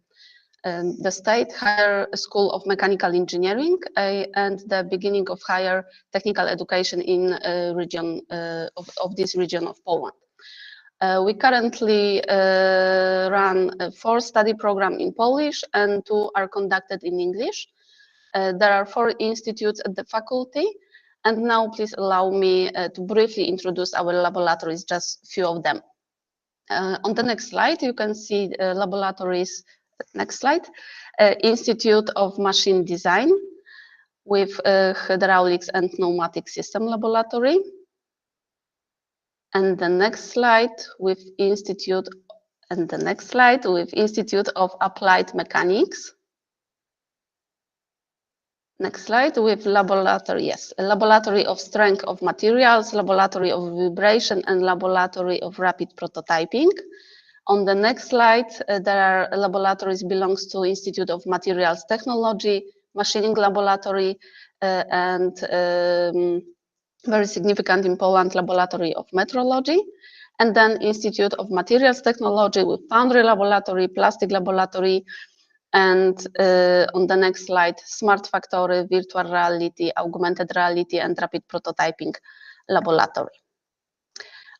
State Higher School of Mechanical Engineering and the beginning of higher technical education in region of this region of Poland. We currently run 4 study programs in Polish and 2 are conducted in English. There are 4 institutes at the faculty. And now please allow me to briefly introduce our laboratories, just a few of them. On the next slide, you can see laboratories. Next slide. Institute of Machine Design with Hydraulics and Pneumatic System Laboratory. And the next slide with Institute of Applied Mechanics. Next slide with laboratory, yes, a laboratory of strength of materials, laboratory of vibration, and laboratory of rapid prototyping. On the next slide, there are laboratories belongs to Institute of Materials Technology, Machining Laboratory, and very significant in Poland, Laboratory of Metrology. And then Institute of Materials Technology with Foundry Laboratory, Plastic Laboratory, And on the next slide, smart factory, virtual reality, augmented reality, and rapid prototyping laboratory.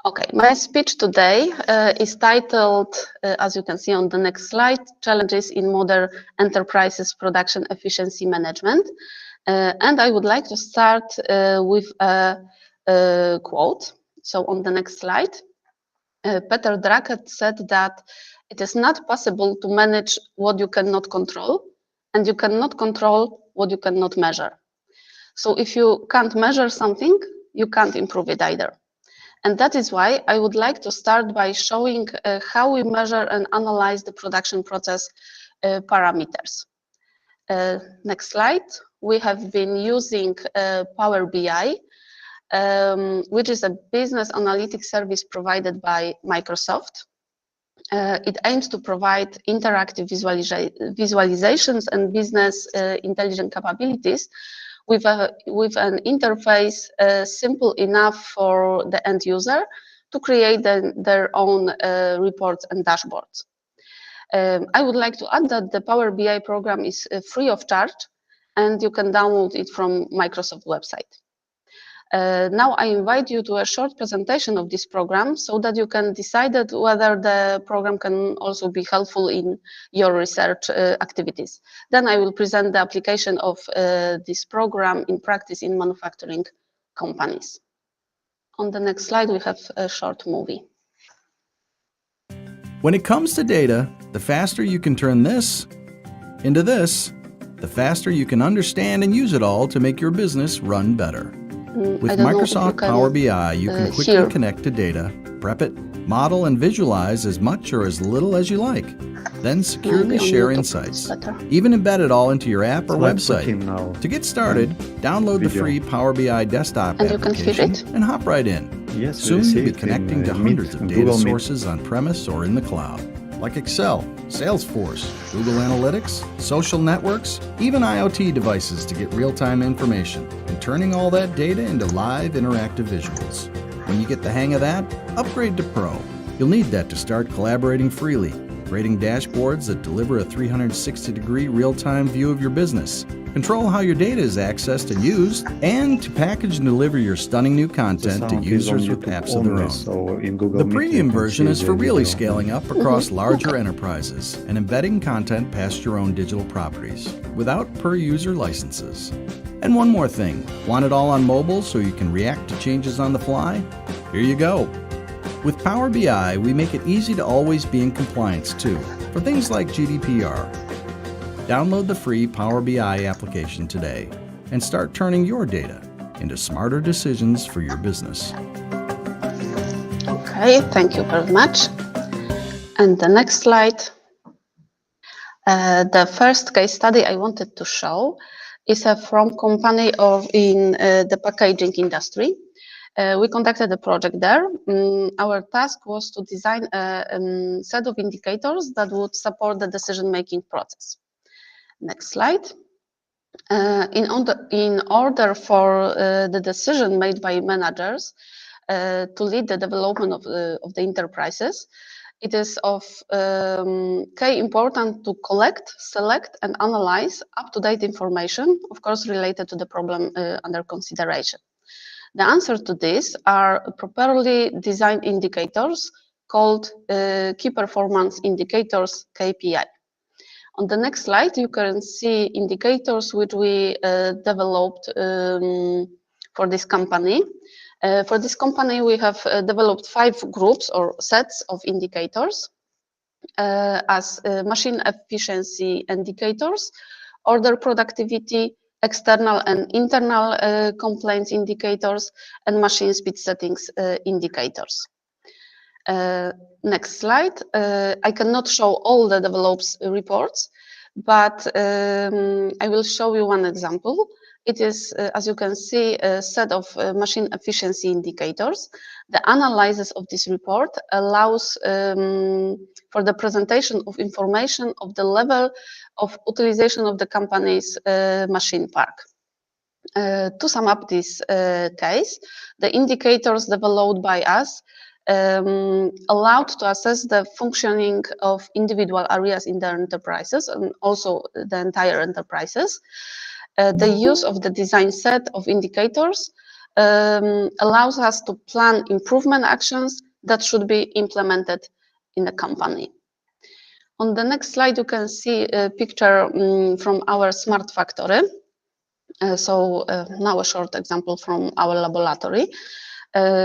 Okay, my speech today is titled, as you can see on the next slide, Challenges in Modern Enterprises Production Efficiency Management. And I would like to start with a quote. So on the next slide, Peter Drucker said that it is not possible to manage what you cannot control, and you cannot control what you cannot measure. So if you can't measure something, you can't improve it either. And that is why I would like to start by showing how we measure and analyze the production process parameters. Next slide. We have been using Power BI, which is a business analytics service provided by Microsoft. It aims to provide interactive visualizations and business intelligence capabilities with an interface simple enough for the end user to create their own reports and dashboards. I would like to add that the Power BI program is free of charge, and you can download it from Microsoft website. Now I invite you to a short presentation of this program so that you can decide whether the program can also be helpful in your research activities. Then I will present the application of this program in practice in manufacturing companies. On the next slide, we have a short movie. When it comes to data, the faster you can turn this into this, the faster you can understand and use it all to make your business run better. With Microsoft Power BI, you can quickly connect to data, prep it, model and visualize as much or as little as you like. Then securely share insights. Even embed it all into your app or website. To get started, download the free Power BI desktop application and hop right in. Soon you'll be connecting to hundreds of data sources on-premise or in the cloud, like Excel, Salesforce, Google Analytics, social networks, even IoT devices to get real-time information, and turning all that data into live interactive visuals. When you get the hang of that, upgrade to Pro. You'll need that to start collaborating freely, creating dashboards that deliver a 360-degree real-time view of your business, control how your data is accessed and used, and to package and deliver your stunning new content to users with apps of their own. The premium version is for really scaling up across larger enterprises and embedding content past your own digital properties without per-user licenses. And one more thing, want it all on mobile so you can react to changes on the fly? Here you go. With Power BI, we make it easy to always be in compliance too, for things like GDPR. Download the free Power BI application today and start turning your data into smarter decisions for your business. Okay, thank you very much. And the next slide. The first case study I wanted to show is from company in the packaging industry. We conducted a project there. Our task was to design a set of indicators that would support the decision-making process. Next slide. In order for the decision made by managers to lead the development of the enterprises, it is of key importance to collect, select, and analyze up-to-date information, of course, related to the problem under consideration. The answer to this are properly designed indicators called key performance indicators, KPI. On the next slide, you can see indicators which we developed for this company. For this company, we have developed 5 groups or sets of indicators as machine efficiency indicators, order productivity, external and internal complaints indicators, and machine speed settings indicators. Next slide. I cannot show all the developed reports, but I will show you one example. It is, as you can see, a set of machine efficiency indicators. The analysis of this report allows for the presentation of information of the level of utilization of the company's machine park. To sum up this case, the indicators developed by us allowed to assess the functioning of individual areas in their enterprises and also the entire enterprises. The use of the design set of indicators allows us to plan improvement actions that should be implemented in the company. On the next slide, you can see a picture from our smart factory. Now a short example from our laboratory.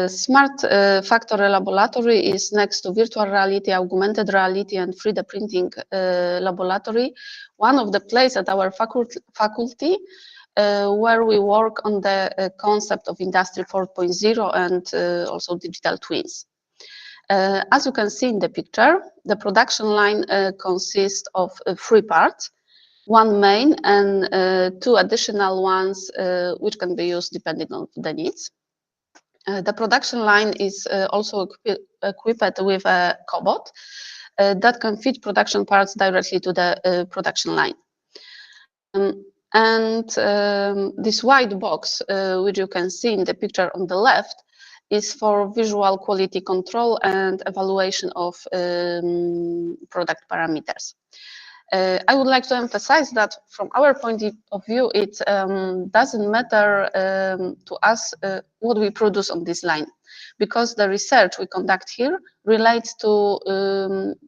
Smart Factory Laboratory is next to virtual reality, augmented reality, and 3D printing laboratory, one of the places at our faculty where we work on the concept of Industry 4.0 and also digital twins. As you can see in the picture, the production line consists of 3 parts, 1 main and 2 additional ones which can be used depending on the needs. The production line is also equipped with a cobot that can feed production parts directly to the production line. This white box, which you can see in the picture on the left, is for visual quality control and evaluation of product parameters. I would like to emphasize that from our point of view, it doesn't matter to us what we produce on this line, because the research we conduct here relates to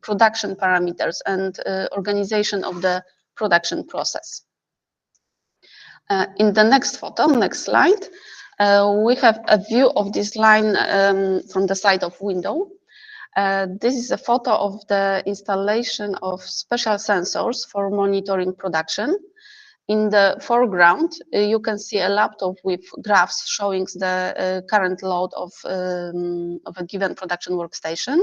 production parameters and organization of the production process. In the next photo, next slide, we have a view of this line from the side of window. This is a photo of the installation of special sensors for monitoring production. In the foreground, you can see a laptop with graphs showing the current load of a given production workstation.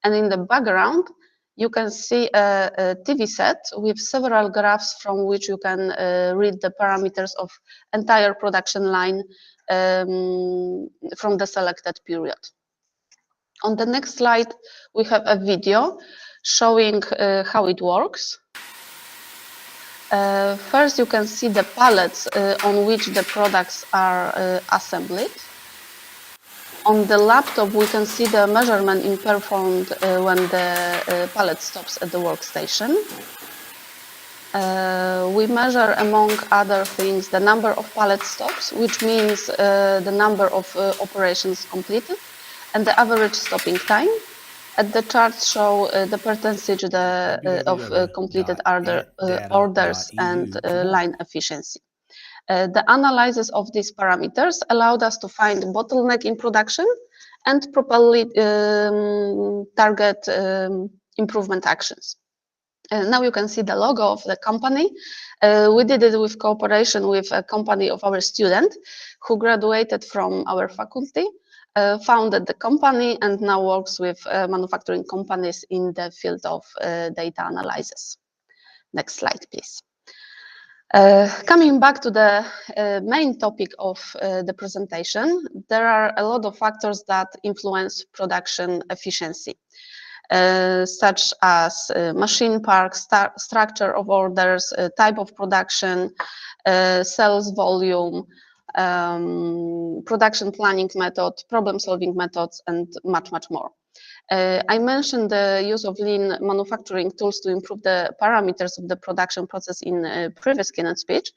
And in the background, you can see a TV set with several graphs from which you can read the parameters of entire production line from the selected period. On the next slide, we have a video showing how it works. First, you can see the pallets on which the products are assembled. On the laptop, we can see the measurement performed when the pallet stops at the workstation. We measure, among other things, the number of pallet stops, which means the number of operations completed, and the average stopping time. And the charts show the percentage of completed orders and line efficiency. The analysis of these parameters allowed us to find bottleneck in production and properly target improvement actions. Now you can see the logo of the company. We did it with cooperation with a company of our student who graduated from our faculty, founded the company, and now works with manufacturing companies in the field of data analysis. Next slide, please. Coming back to the main topic of the presentation, there are a lot of factors that influence production efficiency, such as machine park, structure of orders, type of production, sales volume, production planning method, problem-solving methods, and much, much more. I mentioned the use of lean manufacturing tools to improve the parameters of the production process in a previous keynote speech.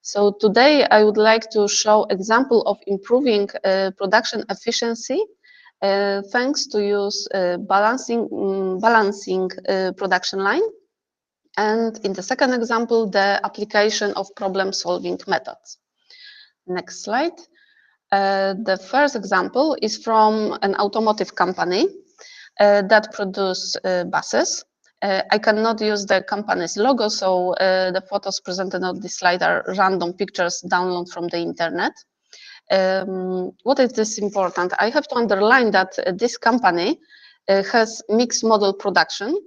So today I would like to show example of improving production efficiency thanks to use balancing production line. And in the second example, the application of problem-solving methods. Next slide. The first example is from an automotive company that produce buses. I cannot use the company's logo, so the photos presented on this slide are random pictures downloaded from the internet. What is this important? I have to underline that this company has mixed model production,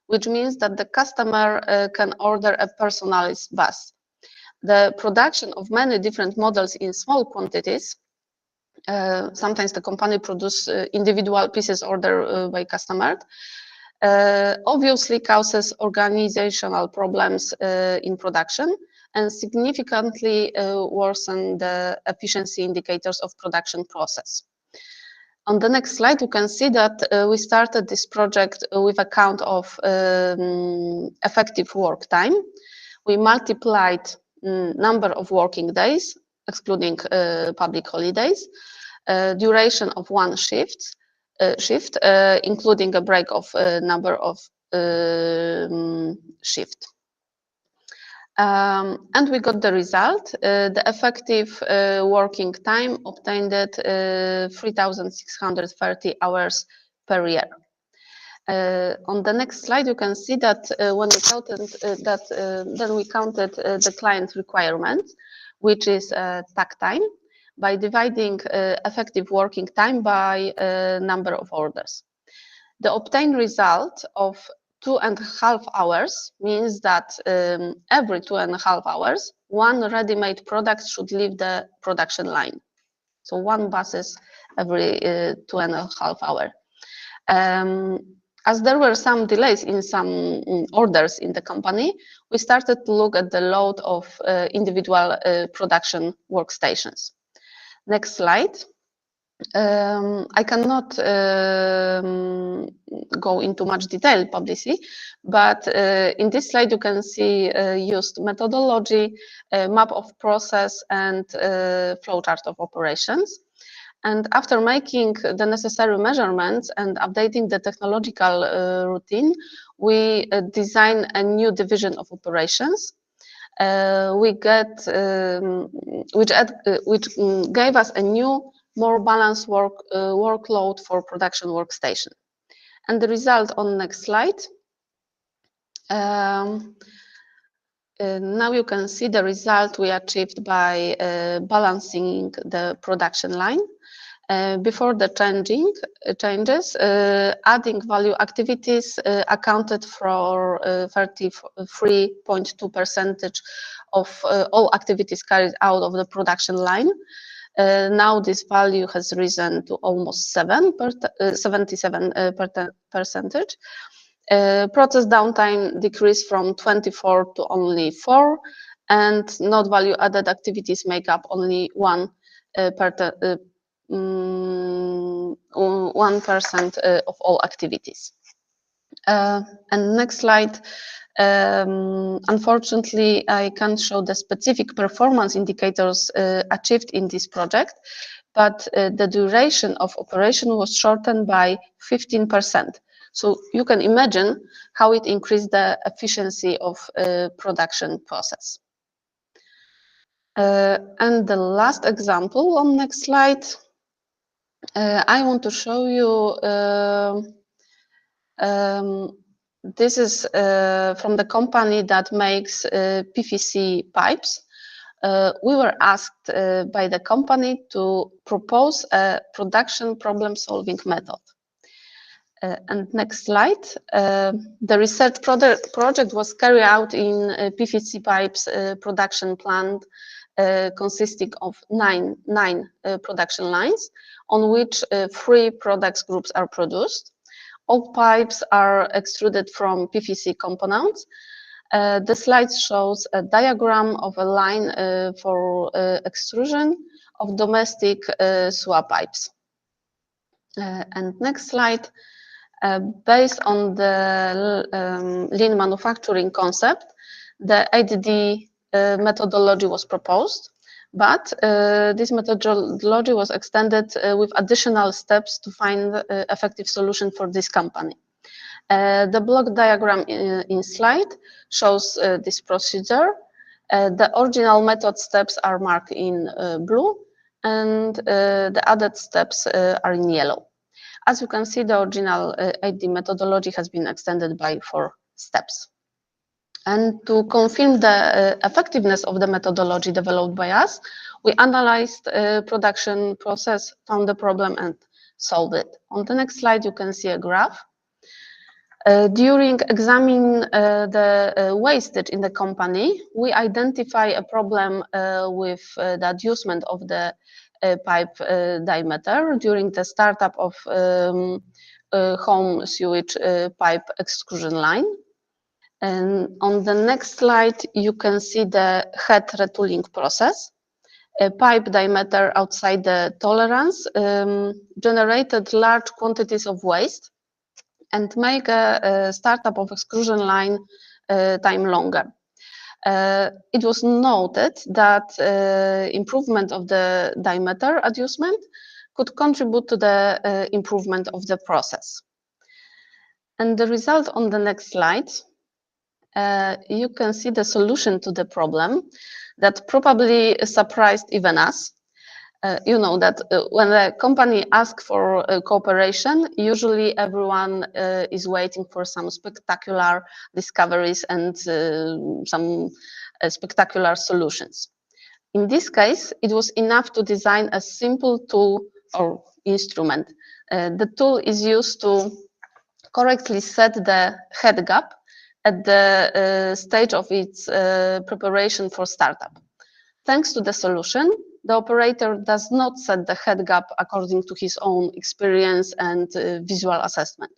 which means that the customer can order a personalized bus. The production of many different models in small quantities, sometimes the company produces individual pieces ordered by customer, obviously causes organizational problems in production and significantly worsen the efficiency indicators of production process. On the next slide, you can see that we started this project with a count of effective work time. We multiplied number of working days, excluding public holidays, duration of one shift, including a break of number of shift. And we got the result. The effective working time obtained at 3,630 hours per year. On the next slide, you can see that when we counted then we counted the client requirement, which is takt time, by dividing effective working time by number of orders. The obtained result of 2.5 hours means that every 2.5 hours, one ready-made product should leave the production line. So one buses every 2.5 hours. As there were some delays in some orders in the company, we started to look at the load of individual production workstations. Next slide. I cannot go into much detail publicly, but in this slide you can see used methodology, map of process, and flowchart of operations. And after making the necessary measurements and updating the technological routine, we design a new division of operations. Which gave us a new, more balanced workload for production workstation. And the result on next slide. Now you can see the result we achieved by balancing the production line. Before the changes, adding value activities accounted for 33.2% of all activities carried out of the production line. Now this value has risen to almost 77%. Process downtime decreased from 24 to only 4, and not value added activities make up only 1% of all activities. And next slide. Unfortunately, I can't show the specific performance indicators achieved in this project, but the duration of operation was shortened by 15%. So you can imagine how it increased the efficiency of production process. And the last example on next slide, I want to show you this is from the company that makes PVC pipes. We were asked by the company to propose a production problem-solving method. And next slide. The research project was carried out in PVC pipes production plant consisting of nine production lines, on which 3 products groups are produced. All pipes are extruded from PVC components. The slide shows a diagram of a line for extrusion of domestic sewer pipes. And next slide. Based on the lean manufacturing concept, the ADD methodology was proposed, but this methodology was extended with additional steps to find an effective solution for this company. The block diagram in slide shows this procedure. The original method steps are marked in blue, and the added steps are in yellow. As you can see, the original AD methodology has been extended by 4 steps. And to confirm the effectiveness of the methodology developed by us, we analyzed production process, found the problem, and solved it. On the next slide, you can see a graph. During examining the wastage in the company, we identify a problem with the adjustment of the pipe diameter during the startup of home sewage pipe extrusion line. And on the next slide, you can see the head retooling process. a pipe diameter outside the tolerance generated large quantities of waste and make a startup of extrusion line time longer. It was noted that improvement of the diameter adjustment could contribute to the improvement of the process. And the result on the next slide, you can see the solution to the problem that probably surprised even us. You know that when a company asks for cooperation, usually everyone is waiting for some spectacular discoveries and some spectacular solutions. In this case, it was enough to design a simple tool or instrument. The tool is used to correctly set the head gap at the stage of its preparation for startup. Thanks to the solution, the operator does not set the head gap according to his own experience and visual assessment.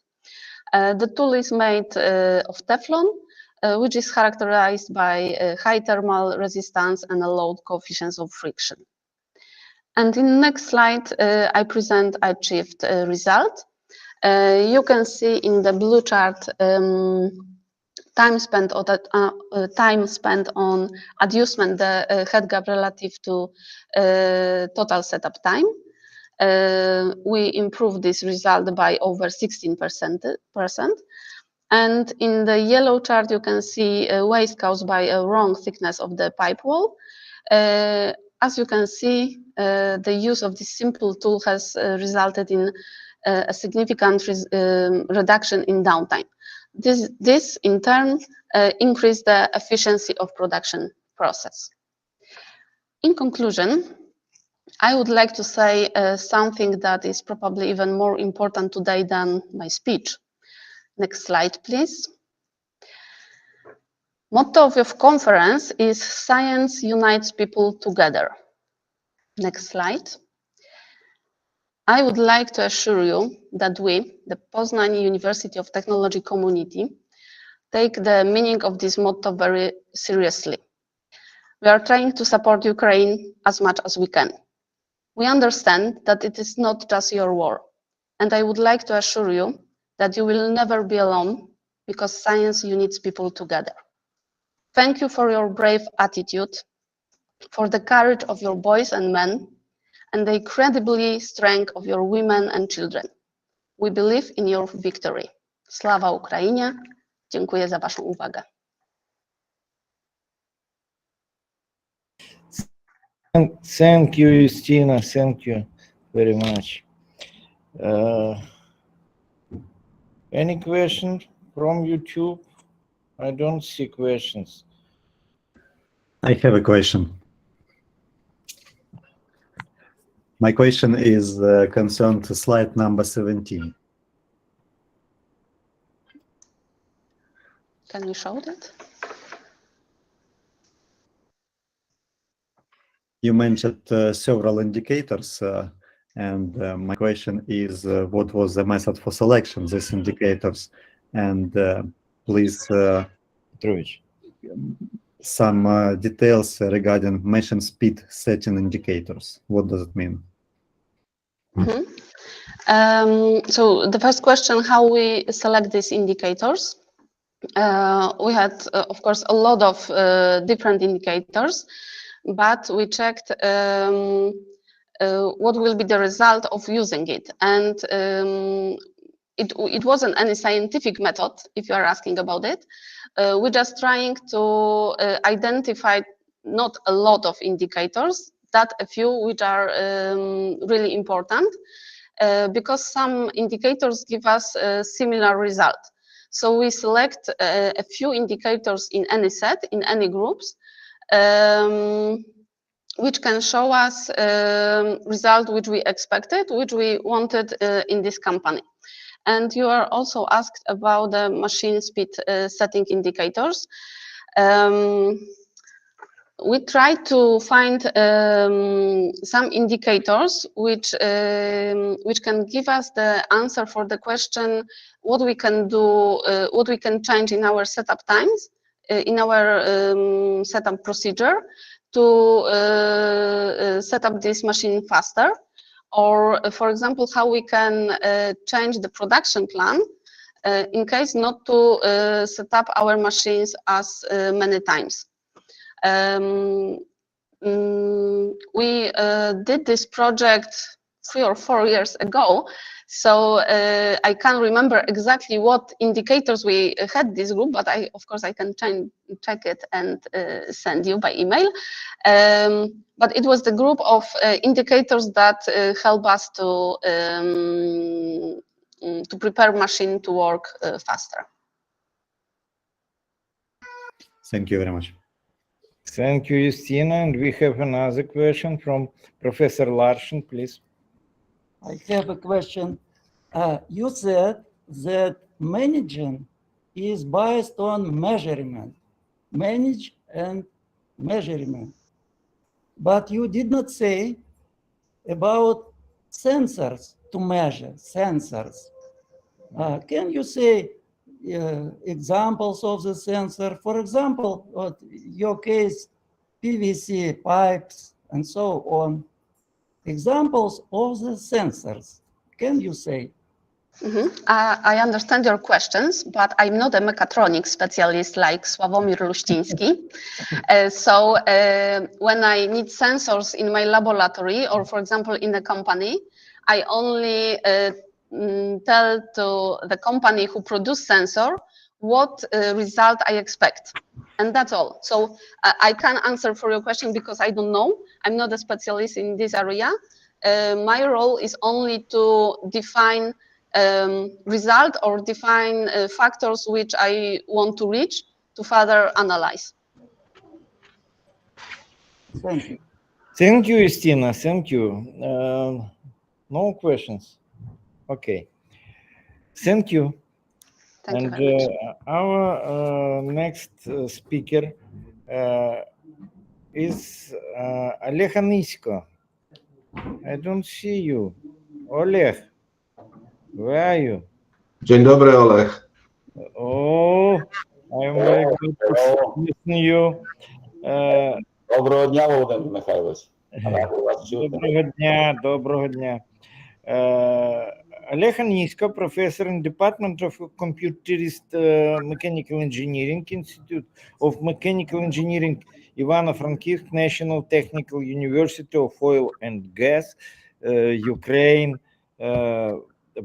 The tool is made of Teflon, which is characterized by high thermal resistance and a low coefficient of friction. And in the next slide, I present achieved result. You can see in the blue chart time spent on adjustment the head gap relative to total setup time. We improved this result by over 16%. And in the yellow chart, you can see waste caused by a wrong thickness of the pipe wall. As you can see, the use of this simple tool has resulted in a significant reduction in downtime. This in turn increased the efficiency of production process. In conclusion, I would like to say something that is probably even more important today than my speech. Next slide, please. Motto of your conference is "Science unites people together." Next slide. I would like to assure you that we, the Poznań University of Technology community, take the meaning of this motto very seriously. We are trying to support Ukraine as much as we can. We understand that it is not just your war, and I would like to assure you that you will never be alone because science unites people together. Thank you for your brave attitude, for the courage of your boys and men, and the incredible strength of your women and children. We believe in your victory. Sława Ukrainie. Dziękuję za waszą uwagę. Thank you, Justina. Thank you very much. Any question from YouTube? I don't see questions. I have a question. My question is concerned to slide number 17. Can you show that? You mentioned several indicators, and my question is, what was the method for selection of these indicators? And please, some details regarding machine speed setting indicators. What does it mean? Mm-hmm. So the first question, how we select these indicators. We had, of course, a lot of different indicators, but we checked what will be the result of using it. And it wasn't any scientific method, if you are asking about it. We're just trying to identify not a lot of indicators, that a few which are really important, because some indicators give us a similar result. So we select a few indicators in any set, in any groups, which can show us result which we expected, which we wanted in this company. And you are also asked about the machine speed setting indicators. We tried to find some indicators which can give us the answer for the question what we can do, what we can change in our setup times, in our setup procedure to set up this machine faster, or for example, how we can change the production plan in case not to set up our machines as many times. We did this project 3 or 4 years ago, so I can't remember exactly what indicators we had this group, but of course I can check it and send you by email. But it was the group of indicators that help us to prepare machine to work faster. Thank you very much. Thank you, Justina. And we have another question from Professor Larsen, please. I have a question. You said that managing is based on measurement, manage and measurement. But you did not say about sensors to measure, sensors. Can you say examples of the sensor? For example, your case, PVC pipes and so on. Examples of the sensors, can you say? I understand your questions, but I'm not a mechatronics specialist like Sławomir Luściński. So when I need sensors in my laboratory, or for example in a company, I only tell to the company who produce sensor what result I expect. And that's all. So I can't answer for your question because I don't know. I'm not a specialist in this area. My role is only to define result or define factors which I want to reach to further analyze. Thank you. Thank you, Justina. Thank you. No questions. Okay. Thank you. Thank you And very much. our next speaker is Oleg Anisko. I don't see you. Oleg, where are you? Dzień dobry, Oleg. Oh, I'm very good to listen to you. Доброго дня, Володимир Михайлович. Радий вас чути. Доброго дня. Oleg Anisko, professor in Department of Computerist Mechanical Engineering, Institute of Mechanical Engineering, Ivano-Frankivsk National Technical University of Oil and Gas, Ukraine.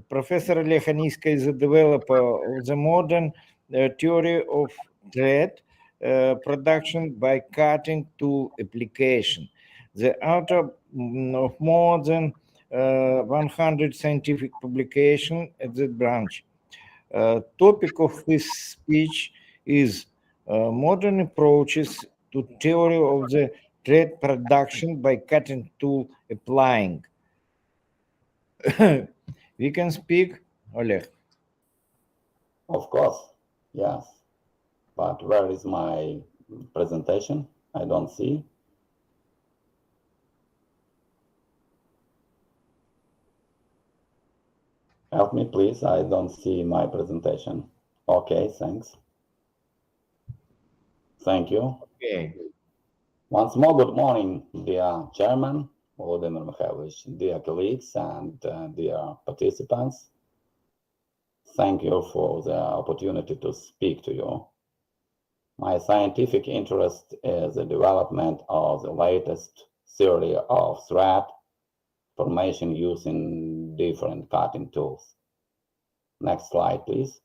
Professor Oleg Anisko is a developer of the modern theory of thread production by cutting tool application. The author of more than 100 scientific publications at that branch. Topic of his speech is modern approaches to theory of the thread production by cutting tool applying. We can speak, Oleg. Of course, yes. But where is my presentation? I don't see. Help me, please. I don't see my presentation. Okay, thanks. Thank you. Okay. Once more, good morning, dear Chairman, Volodymyr Mikhailovich, dear colleagues and dear participants. Thank you for the opportunity to speak to you. My scientific interest is the development of the latest theory of thread formation using different cutting tools. Next slide, please.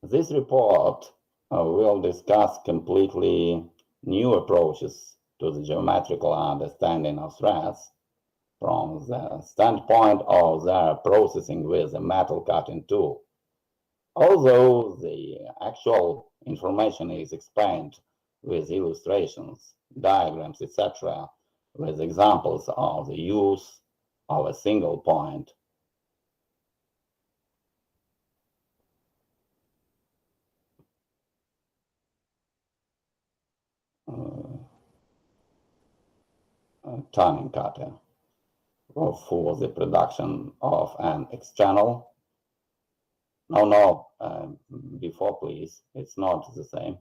This report will discuss completely new approaches to the geometrical understanding of threads from the standpoint of their processing with a metal cutting tool. Although the actual information is explained with illustrations, diagrams, etc., with examples of the use of a single point. Turning cutter for the production of an external. No, before please, it's not the same.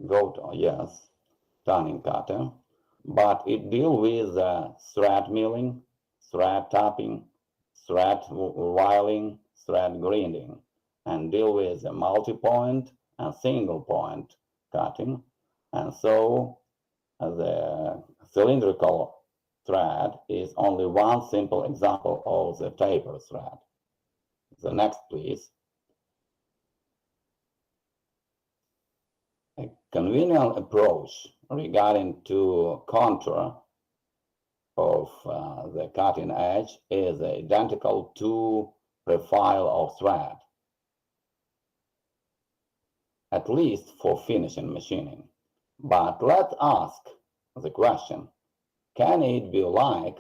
go to, yes, turning cutter, but it deals with thread milling, thread tapping, thread wiling, thread grinding, and deal with multi-point and single point cutting. And so the cylindrical thread is only one simple example of the taper thread. The next, please. A convenient approach regarding to contour of the cutting edge is identical to profile of thread, at least for finishing machining. But let's ask the question, can it be like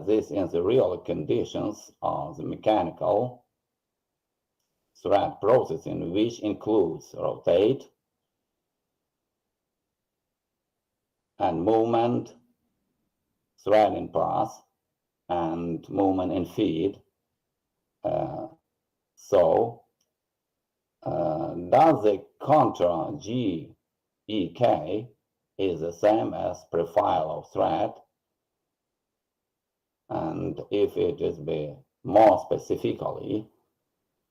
this in the real conditions of the mechanical thread processing, which includes rotate and movement, thread in pass, and movement in feed. Does the contour GEK is the same as profile of thread? And if it is be more specifically,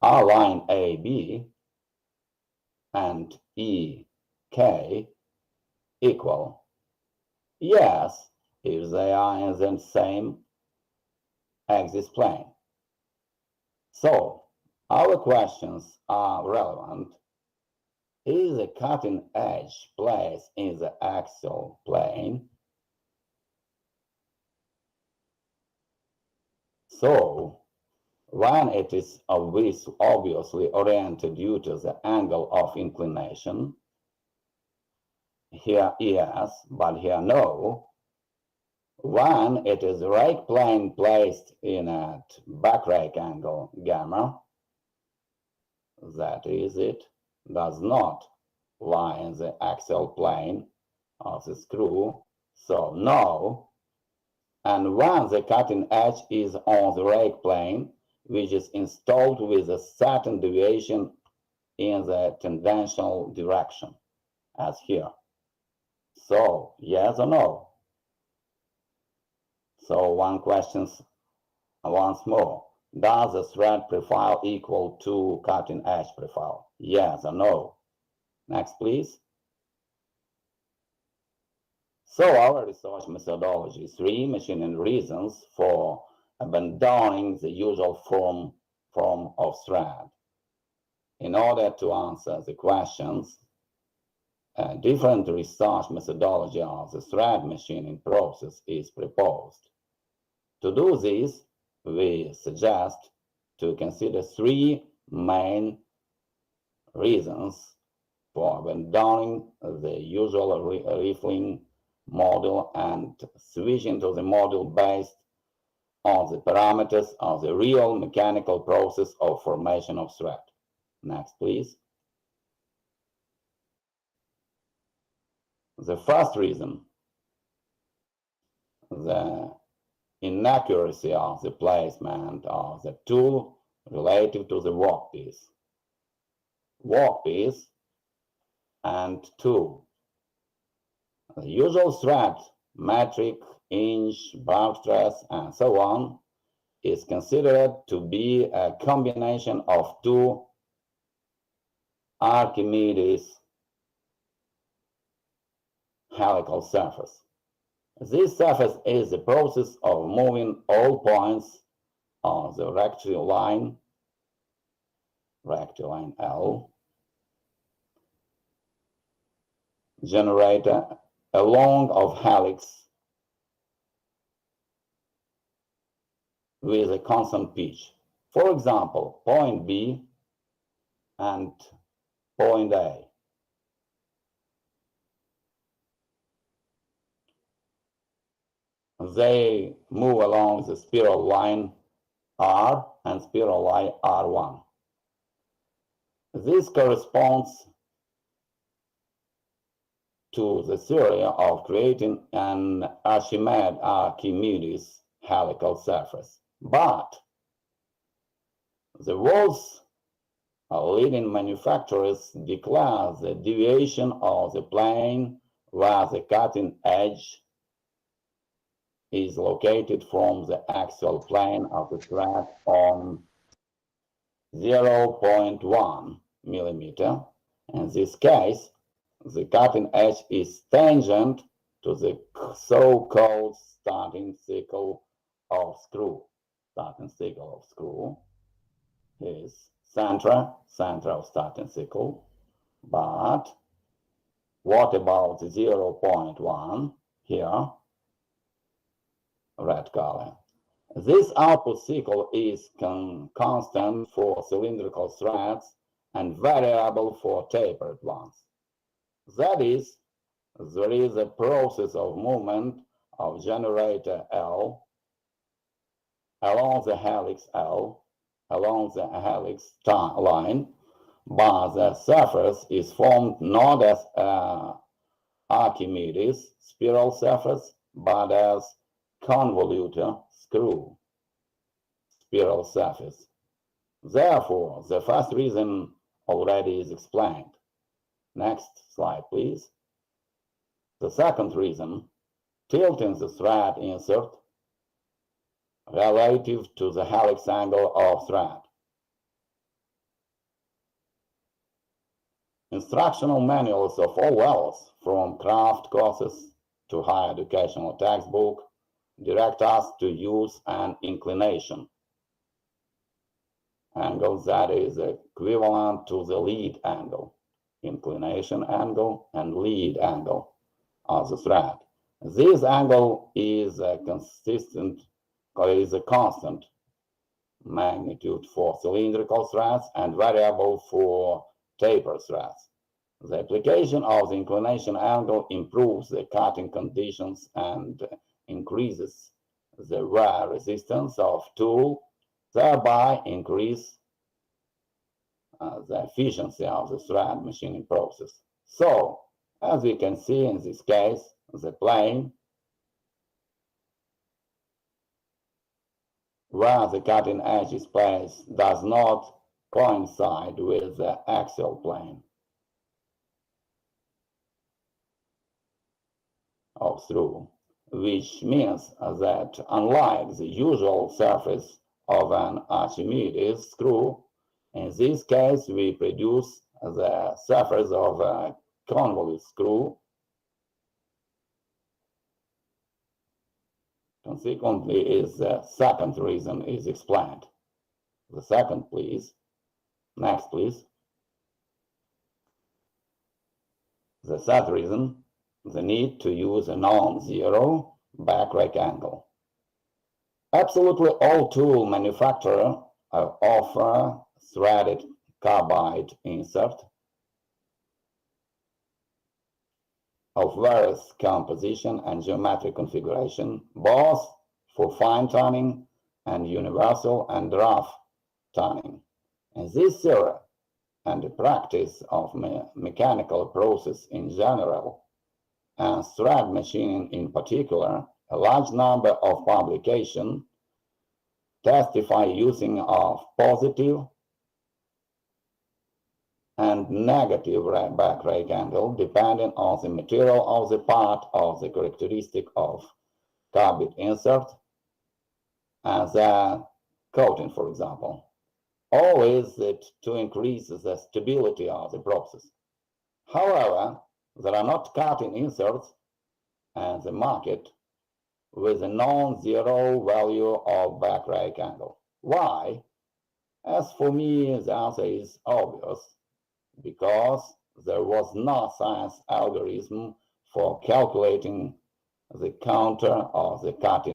are line AB and EK equal? Yes, if they are in the same axis plane. So our questions are relevant. Is the cutting edge placed in the axial plane? So when it is obviously oriented due to the angle of inclination, here yes, but here no. When it is rake plane placed in a back rake angle gamma, that is, it does not lie in the axial plane of the screw, so no. And when the cutting edge is on the rake plane, which is installed with a certain deviation in the tangential direction, as here. So yes or no? So one question once more. Does the thread profile equal to cutting edge profile? Yes or no? Next, please. So our research methodology, 3 machining reasons for abandoning the usual form of thread. In order to answer the questions, a different research methodology of the thread machining process is proposed. To do this, we suggest to consider 3 main reasons for abandoning the usual rifling model and switching to the model based on the parameters of the real mechanical process of formation of thread. Next, please. The first reason, the inaccuracy of the placement of the tool relative to the workpiece. Workpiece and tool. The usual thread, metric, inch, bar stress, and so on, is considered to be a combination of 2 Archimedes helical surface. This surface is the process of moving all points of the rectilinear L, generate a long of helix with a constant pitch. For example, point B and point A. They move along the spiral line R and spiral line R1. This corresponds to the theory of creating an Archimedes helical surface. But the walls leading manufacturers declare the deviation of the plane where the cutting edge is located from the axial plane of the thread on 0.1 millimeter. In this case, the cutting edge is tangent to the so-called starting sickle of screw. Starting sickle of screw is center of starting sickle. But what about 0.1 here? Red color. This output sickle is constant for cylindrical threads and variable for tapered ones. That is, there is a process of movement of generator L along the helix L, along the helix line, but the surface is formed not as Archimedes spiral surface, but as convolutor screw spiral surface. Therefore, the first reason already is explained. Next slide, please. The second reason, tilting the thread insert relative to the helix angle of thread. Instructional manuals of all levels, from craft courses to higher educational textbook, direct us to use an inclination angle that is equivalent to the lead angle, inclination angle and lead angle of the thread. This angle is a constant magnitude for cylindrical threads and variable for taper threads. The application of the inclination angle improves the cutting conditions and increases the wear resistance of tool, thereby increase the efficiency of the thread machining process. So, as we can see in this case, the plane where the cutting edge is placed does not coincide with the axial plane of screw, which means that unlike the usual surface of an Archimedes screw, in this case we produce the surface of a convolute screw. Consequently, is the second reason is explained. The second, please. Next, please. The third reason, the need to use a non-zero back rake angle. Absolutely all tool manufacturers offer threaded carbide insert of various composition and geometric configuration, both for fine tuning and universal and rough tuning. In this theory and the practice of mechanical process in general, and thread machining in particular, a large number of publications testify using of positive and negative back rake angle depending on the material of the part of the characteristic of carbide insert and the coating, for example. All is it to increase the stability of the process. However, there are not cutting inserts and the market with a non-zero value of back rake angle. Why? As for me, the answer is obvious. Because there was no science algorithm for calculating the counter of the cutting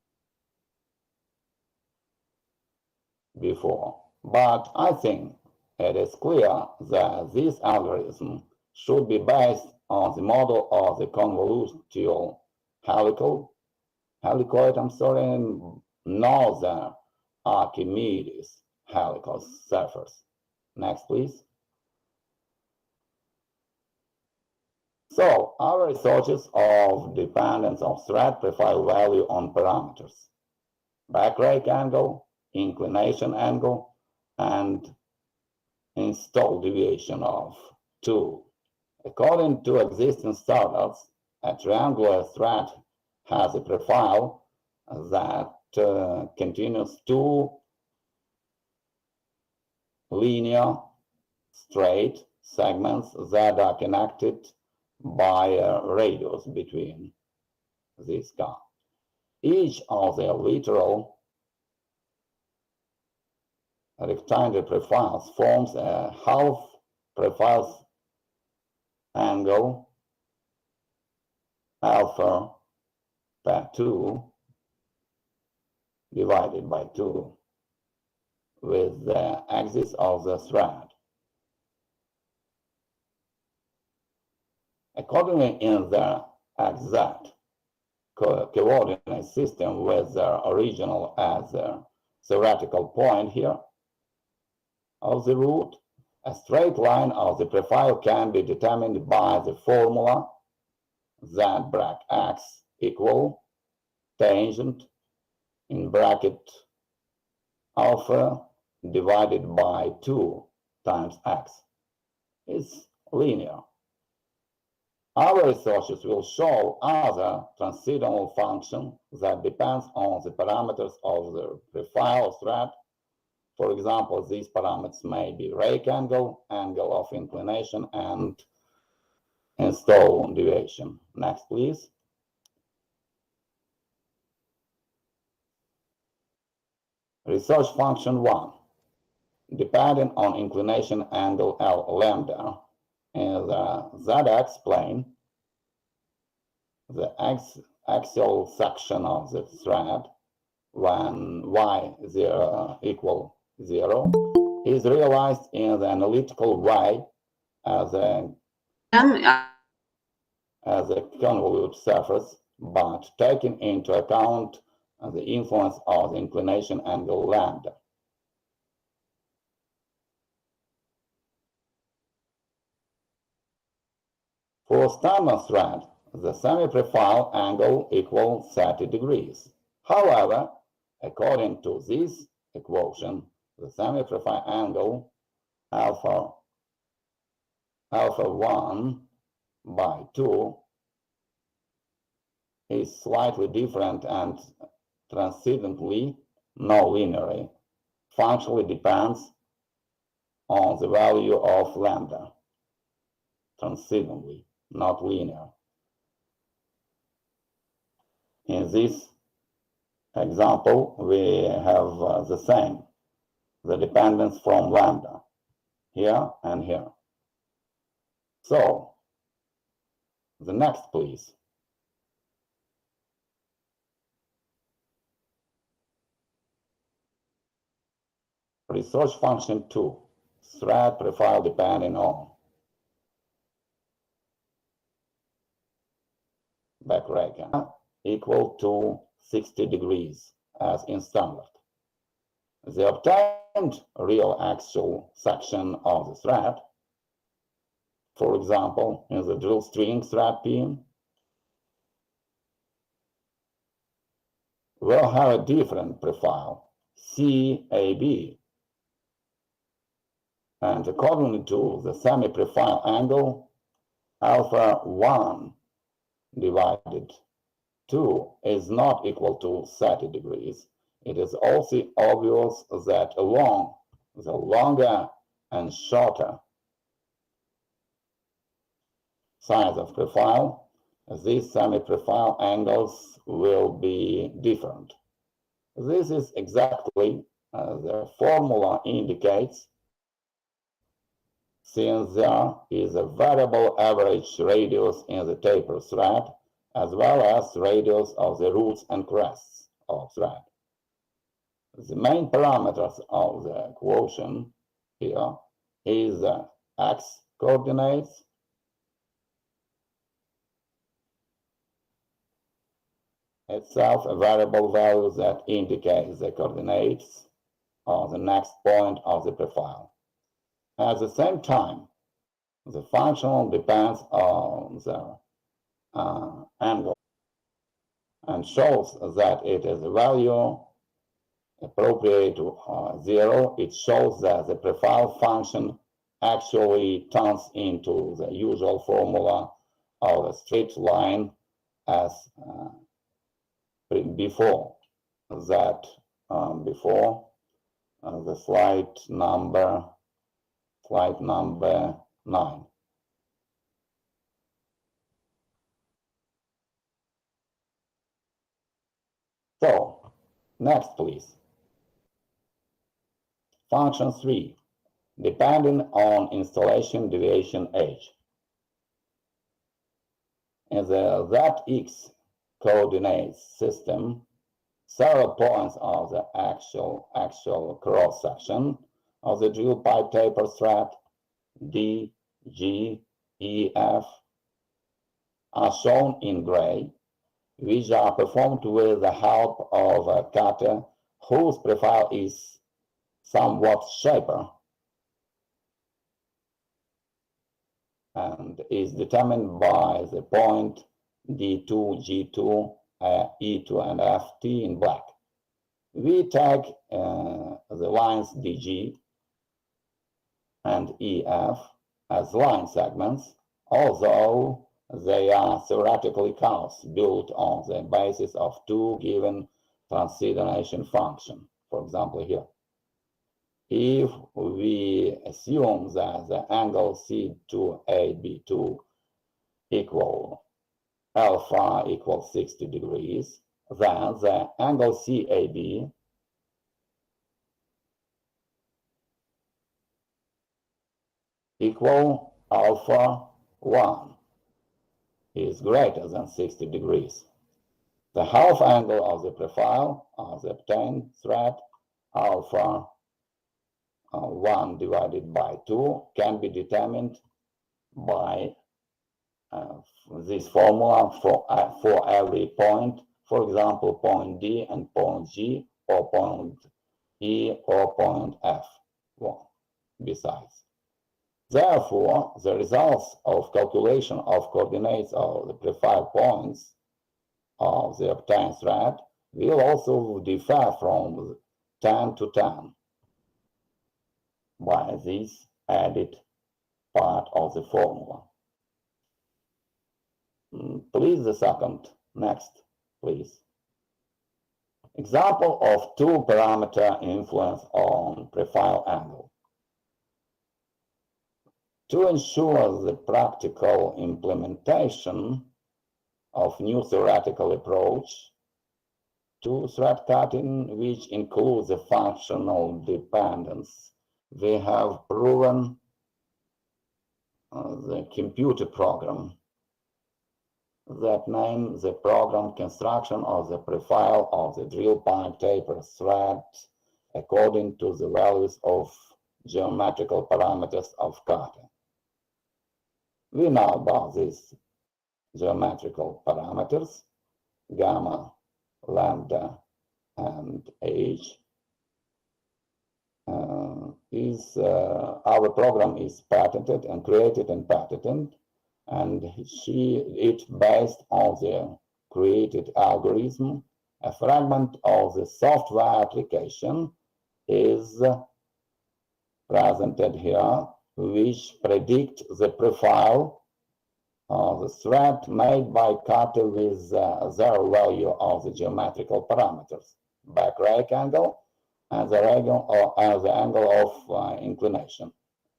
before. But I think it is clear that this algorithm should be based on the model of the convolutional helicoid, northern Archimedes helical surface. Next, please. So, our researches of dependence of thread profile value on parameters: back rake angle, inclination angle, and install deviation of 2. According to existing standards, a triangular thread has a profile that continues 2 linear straight segments that are connected by a radius between these guys. Each of the literal rectangular profiles forms a half profiles angle alpha per 2 divided by 2 with the axis of the thread. Accordingly, in the exact coordinate system with the original as the theoretical point here of the root, a straight line of the profile can be determined by the formula z bracket x equal tangent in bracket alpha divided by 2 times x. It's linear. Our researchers will show other transitional function that depends on the parameters of the profile thread. For example, these parameters may be rake angle, angle of inclination, and install deviation. Next, please. Research function 1. Depending on inclination angle L lambda in the zx plane, the axial section of the thread when y0 equal 0 is realized in the analytical way as a convolute surface, but taking into account the influence of the inclination angle lambda. For a standard thread, the semi-profile angle equals 30 degrees. However, according to this equation, the semi-profile angle alpha 1 by 2 is slightly different and transcendently non-linearly. Functionally depends on the value of lambda. Transcendently, not linear. In this example, we have the same, the dependence from lambda, here and here. So, the next, please. Research function 2, thread profile depending on backrake equal to 60 degrees as in standard. The obtained real axial section of the thread, for example, in the drill string thread pin, will have a different profile, CAB, and according to the semi-profile angle, alpha 1 divided 2 is not equal to 30 degrees. It is also obvious that along the longer and shorter sides of profile, these semi-profile angles will be different. This is exactly as the formula indicates, since there is a variable average radius in the taper thread, as well as radius of the roots and crests of thread. The main parameters of the equation here is the x coordinates, itself a variable value that indicates the coordinates of the next point of the profile. At the same time, the function depends on the angle and shows that it is a value appropriate 0, it shows that the profile function actually turns into the usual formula of a straight line as before that, the slide number 9. So, next please. Function 3, depending on installation deviation age. In the ZX coordinates system, several points of the actual cross-section of the drill pipe taper thread D, G, E, F are shown in gray, which are performed with the help of a cutter whose profile is somewhat sharper and is determined by the point D2, G2, E2, and FT in black. We tag the lines DG and EF as line segments, although they are theoretically curves built on the basis of two given transition functions. For example, here. If we assume that the angle C2AB2 equal alpha equals 60 degrees, then the angle CAB equal alpha 1 is greater than 60 degrees. The half angle of the profile of the obtained thread, alpha 1 divided by 2, can be determined by this formula for every point, for example, point D and point G, or point E or point F, well, besides. Therefore, the results of calculation of coordinates of the profile points of the obtained thread will also differ from 10 to 10 by this added part of the formula. Please, the second. Next, please. Example of two-parameter influence on profile angle. To ensure the practical implementation of new theoretical approach to thread cutting, which includes the functional dependence, we have proven the computer program that names the program construction of the profile of the drill pipe taper thread according to the values of geometrical parameters of cutting. We know about these geometrical parameters, gamma, lambda, and h. Our program is patented and created and patented, and it's based on the created algorithm. A fragment of the software application is presented here, which predict the profile of the thread made by cutter with zero value of the geometrical parameters, back rake angle, and the angle of inclination.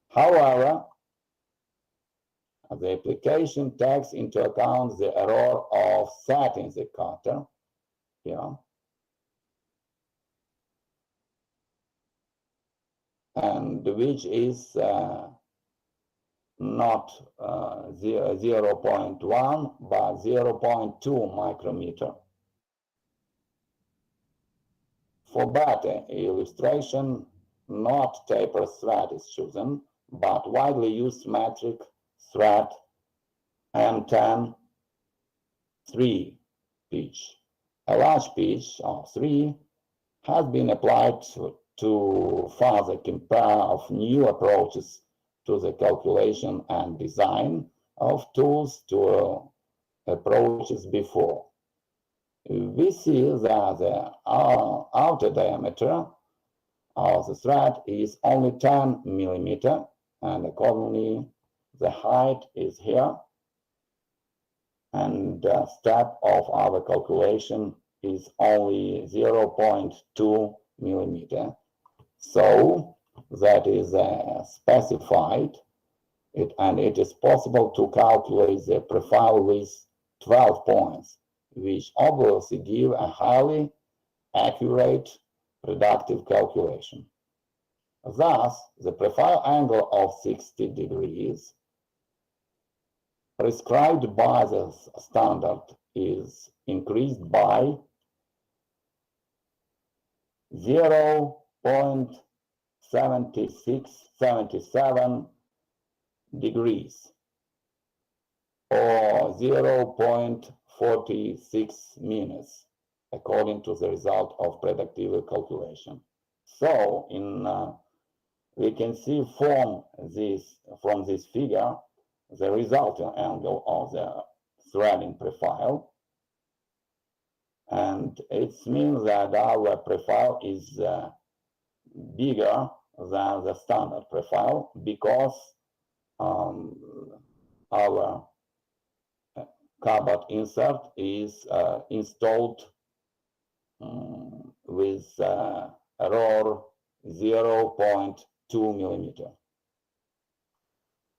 However, the application takes into account the error of setting the cutter here, and which is not 0.1 but 0.2 micrometer. For better illustration, not taper thread is chosen, but widely used metric thread M10 3 pitch. A large pitch of 3 has been applied to further compare of new approaches to the calculation and design of tools to approaches before. we see that the outer diameter of the thread is only 10 millimeter, and accordingly the height is here, and the step of our calculation is only 0.2 millimeter. So that is specified, and it is possible to calculate the profile with 12 points, which obviously give a highly accurate productive calculation. Thus, the profile angle of 60 degrees prescribed by the standard is increased by 0.7677 degrees, or 0.46 minutes, according to the result of productive calculation. So, we can see from this figure the resulting angle of the threading profile, and it means that our profile is bigger than the standard profile because our cupboard insert is installed with error 0.2 millimeter.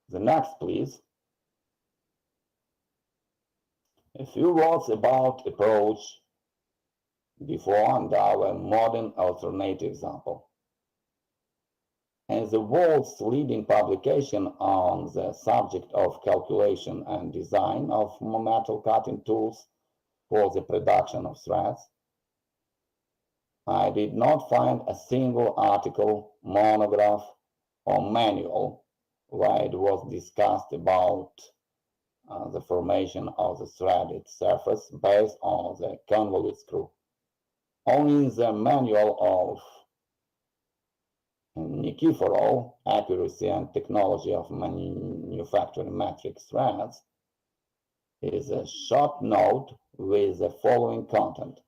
The next, please. A few words about approach before and our modern alternative example. As the world's leading publication on the subject of calculation and design of metal cutting tools for the production of threads, I did not find a single article, monograph, or manual where it was discussed about the formation of the threaded surface based on the convolute screw. Only in the manual of Nikiforov, Accuracy and Technology of Manufacturing Matrix Threads, is a short note with the following content.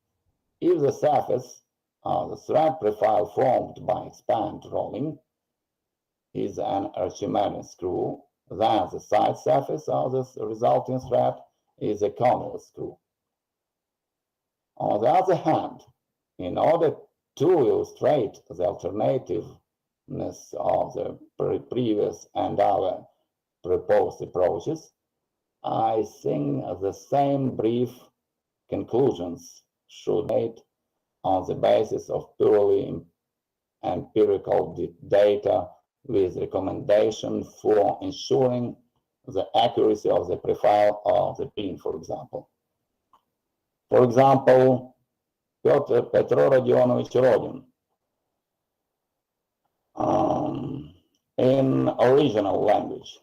If the surface of the thread profile formed by expand rolling is an Archimedean screw, then the side surface of the resulting thread is a convolute screw. On the other hand, in order to illustrate the alternativeness of the previous and our proposed approaches, I think the same brief conclusions should be made on the basis of purely empirical data with recommendation for ensuring the accuracy of the profile of the pin, for example. For example, Petro Rodionovich Rodin, in original language,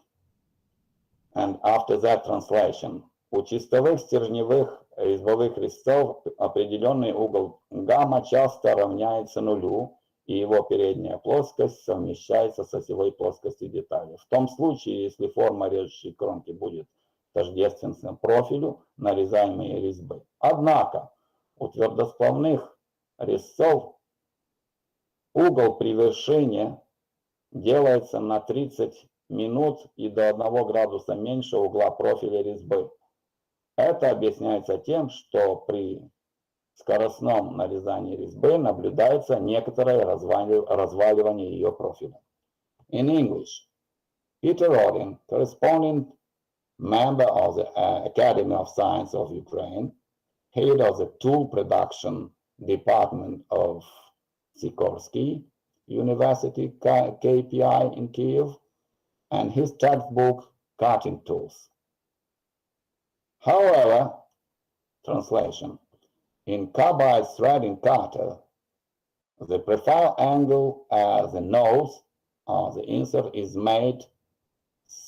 and after that translation, у чистовых стержневых резьбовых резцов определенный угол гамма часто равняется нулю, и его передняя плоскость совмещается с осевой плоскостью детали. В том случае, если форма режущей кромки будет тождественна профилю нарезаемой резьбы. Однако у твердосплавных резцов угол при вершине делается на 30 минут и до 1 градуса меньше угла профиля резьбы. Это объясняется тем, что при скоростном нарезании резьбы наблюдается некоторое разваливание ее профиля. In English, Peter Rodin, corresponding member of the Academy of Science of Ukraine, head of the tool production department of Sikorsky University KPI in Kyiv, and his textbook Cutting Tools. However, translation, in carbide threading cutter, the profile angle at the nose of the insert is made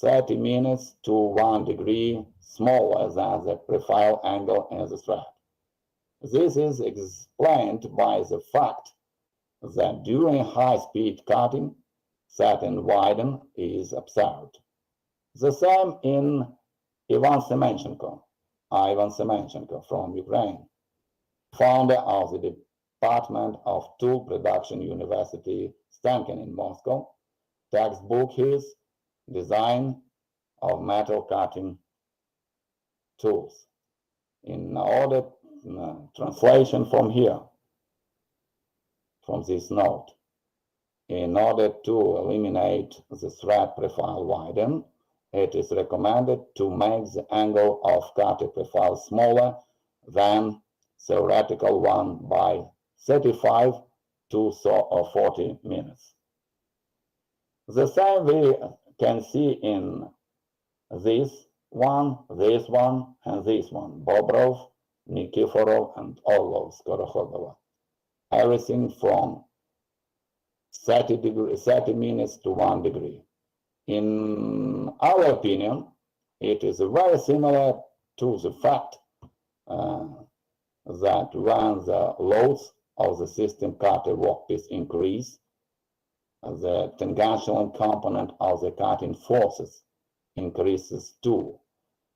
30 minutes to 1 degree smaller than the profile angle in the thread. This is explained by the fact that during high-speed cutting, satin widen is observed. The same in Ivan Semenchenko from Ukraine, founder of the Department of Tool Production, University Stankin in Moscow. Textbook is Design of Metal Cutting Tools. In order, translation from here, from this note, in order to eliminate the thread profile widen, it is recommended to make the angle of cutting profile smaller than theoretical one by 35 to 40 minutes. The same we can see in this one, and this one, Bobrov, Nikiforov, and Orlov, Skorohodova. Everything from 30 minutes to 1 degree. In our opinion, it is very similar to the fact that when the loads of the system cutter workpiece increase, the tangential component of the cutting forces increases too.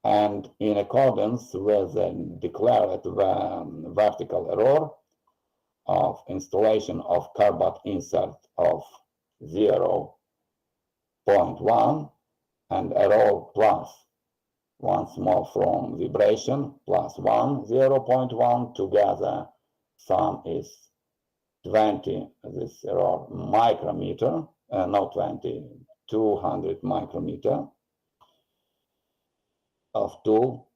And in accordance with the declared vertical error of installation of carbide insert of 0.1 and error plus, once more from vibration, plus 1, 0.1, together sum is 20, this error micrometer, not 20, 200 micrometer of tool.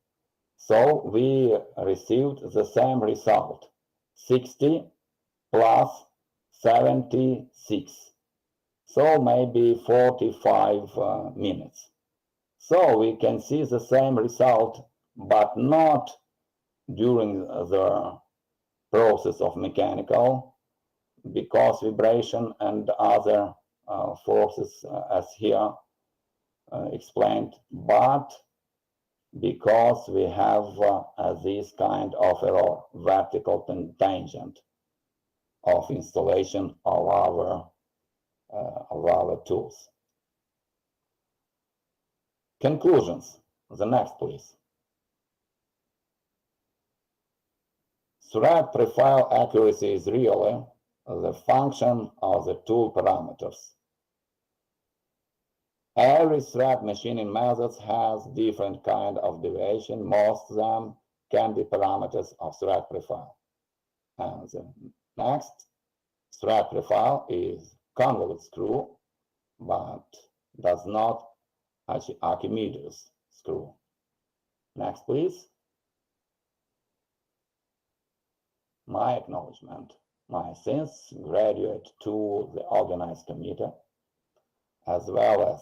So we received the same result, 60 plus 76. So maybe 45 minutes. So we can see the same result, but not during the process of mechanical, because vibration and other forces, as here explained, but because we have this kind of error, vertical tangent of installation of our tools. Conclusions. The next, please. Thread profile accuracy is really the function of the tool parameters. Every thread machining methods has different kind of deviation. Most of them can be parameters of thread profile. And the next, thread profile is convolute screw, but does not Archimedes screw. Next, please. My acknowledgement. My thanks graduate to the organized committee, as well as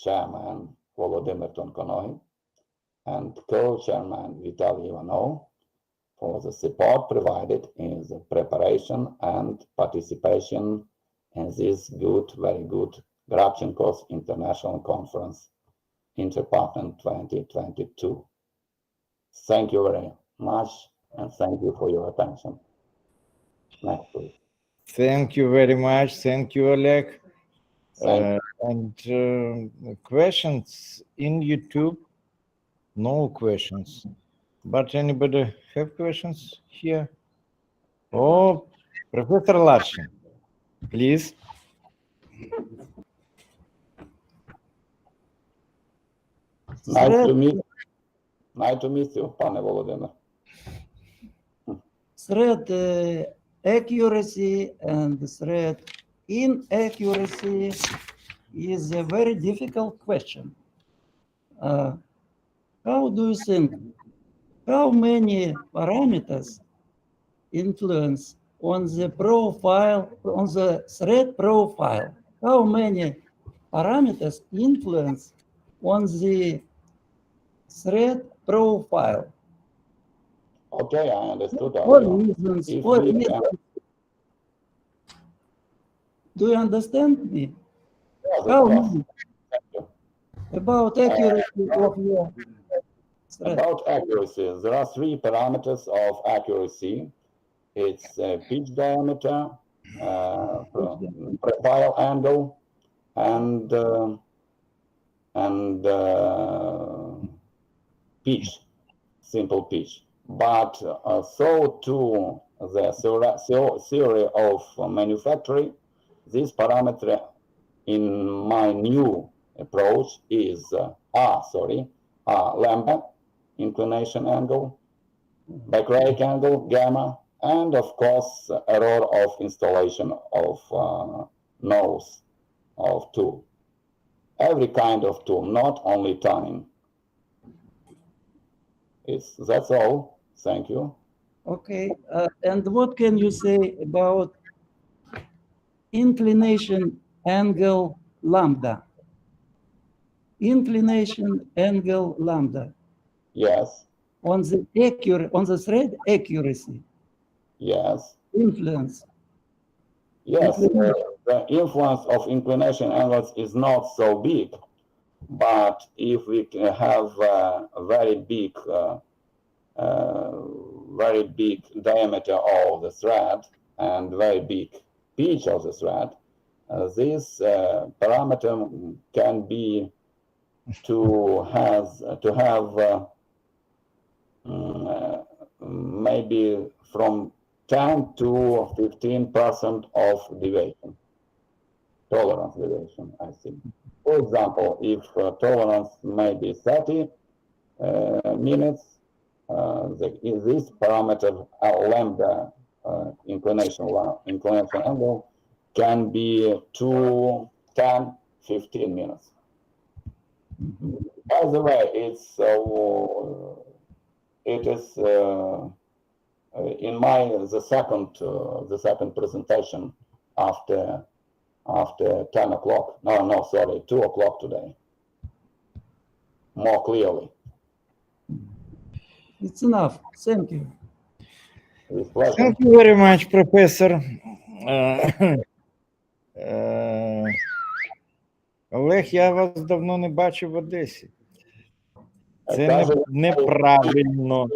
Chairman Volodymyr Tonkonoy and Co-Chairman Vitaly Ivanov for the support provided in the preparation and participation in this good, very good Grabchenko's International Conference, InterPartner-2022. Thank you very much, and thank you for your attention. Next, please. Thank you very much. Thank you, Oleg. Thank Questions in YouTube? No questions. But anybody have questions here? Oh, Professor Larshin, please. Nice to meet you, Pane Volodymyr. Thread accuracy and thread inaccuracy is a very difficult question. How do you think? How many parameters influence on the profile, on the thread profile? How many parameters influence on the thread profile? Okay, I understood. What reasons? Do you understand me? Yes, How yes. many? About accuracy of your thread. About accuracy, there are 3 parameters of accuracy. It's pitch diameter, profile angle, and pitch, simple pitch. but so too the theory of manufacturing, this parameter in my new approach is lambda, inclination angle, backrake angle, gamma, and of course error of installation of nose of tool. Every kind of tool, not only turning. That's all. Thank you. Okay. And what can you say about inclination angle lambda? Inclination angle lambda. Yes. On the thread accuracy. Yes. Influence. Yes. The influence of inclination angles is not so big, but if we can have a very big diameter of the thread and very big pitch of the thread, this parameter can be to have maybe from 10 to 15% of deviation, tolerance deviation, I think. For example, if tolerance may be 30 minutes, this parameter lambda inclination angle can be 2, 10, 15 minutes. By the way, it is in the second presentation after 10 o'clock. No, sorry, 2 o'clock today. More clearly. It's enough. Thank you. With pleasure. Thank you very much, Professor. Олег, я вас давно не бачив в Одесі. Це неправильно.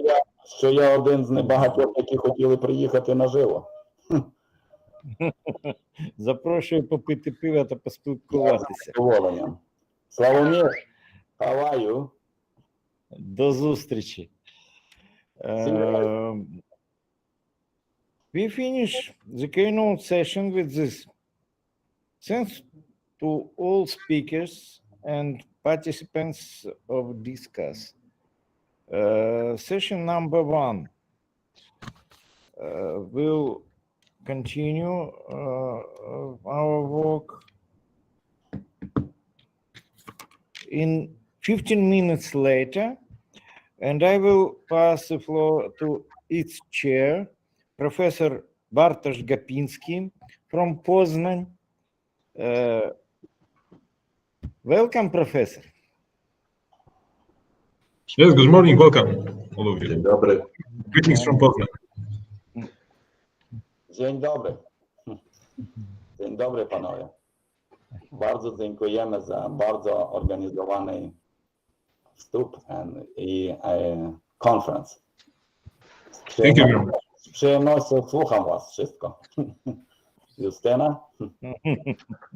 Що я один з небагатьох, які хотіли приїхати наживо. Запрошую попити пива та поспілкуватися. Задоволенням. Славомір, how are you? До зустрічі. We finish the keynote session with this. Thanks to all speakers and participants of discuss. Session number 1 will continue our work in 15 minutes later, and I will pass the floor to its chair, Professor Bartosz Gapinski from Poznan. Welcome, Professor. Yes, good morning, welcome, all of you. Dzień dobry. Greetings from Poznan. Dzień dobry. Dzień dobry, panowie. Bardzo dziękujemy za bardzo organizowany wstęp i conference. Thank you very much. Z przyjemnością słucham was wszystko. Justyna,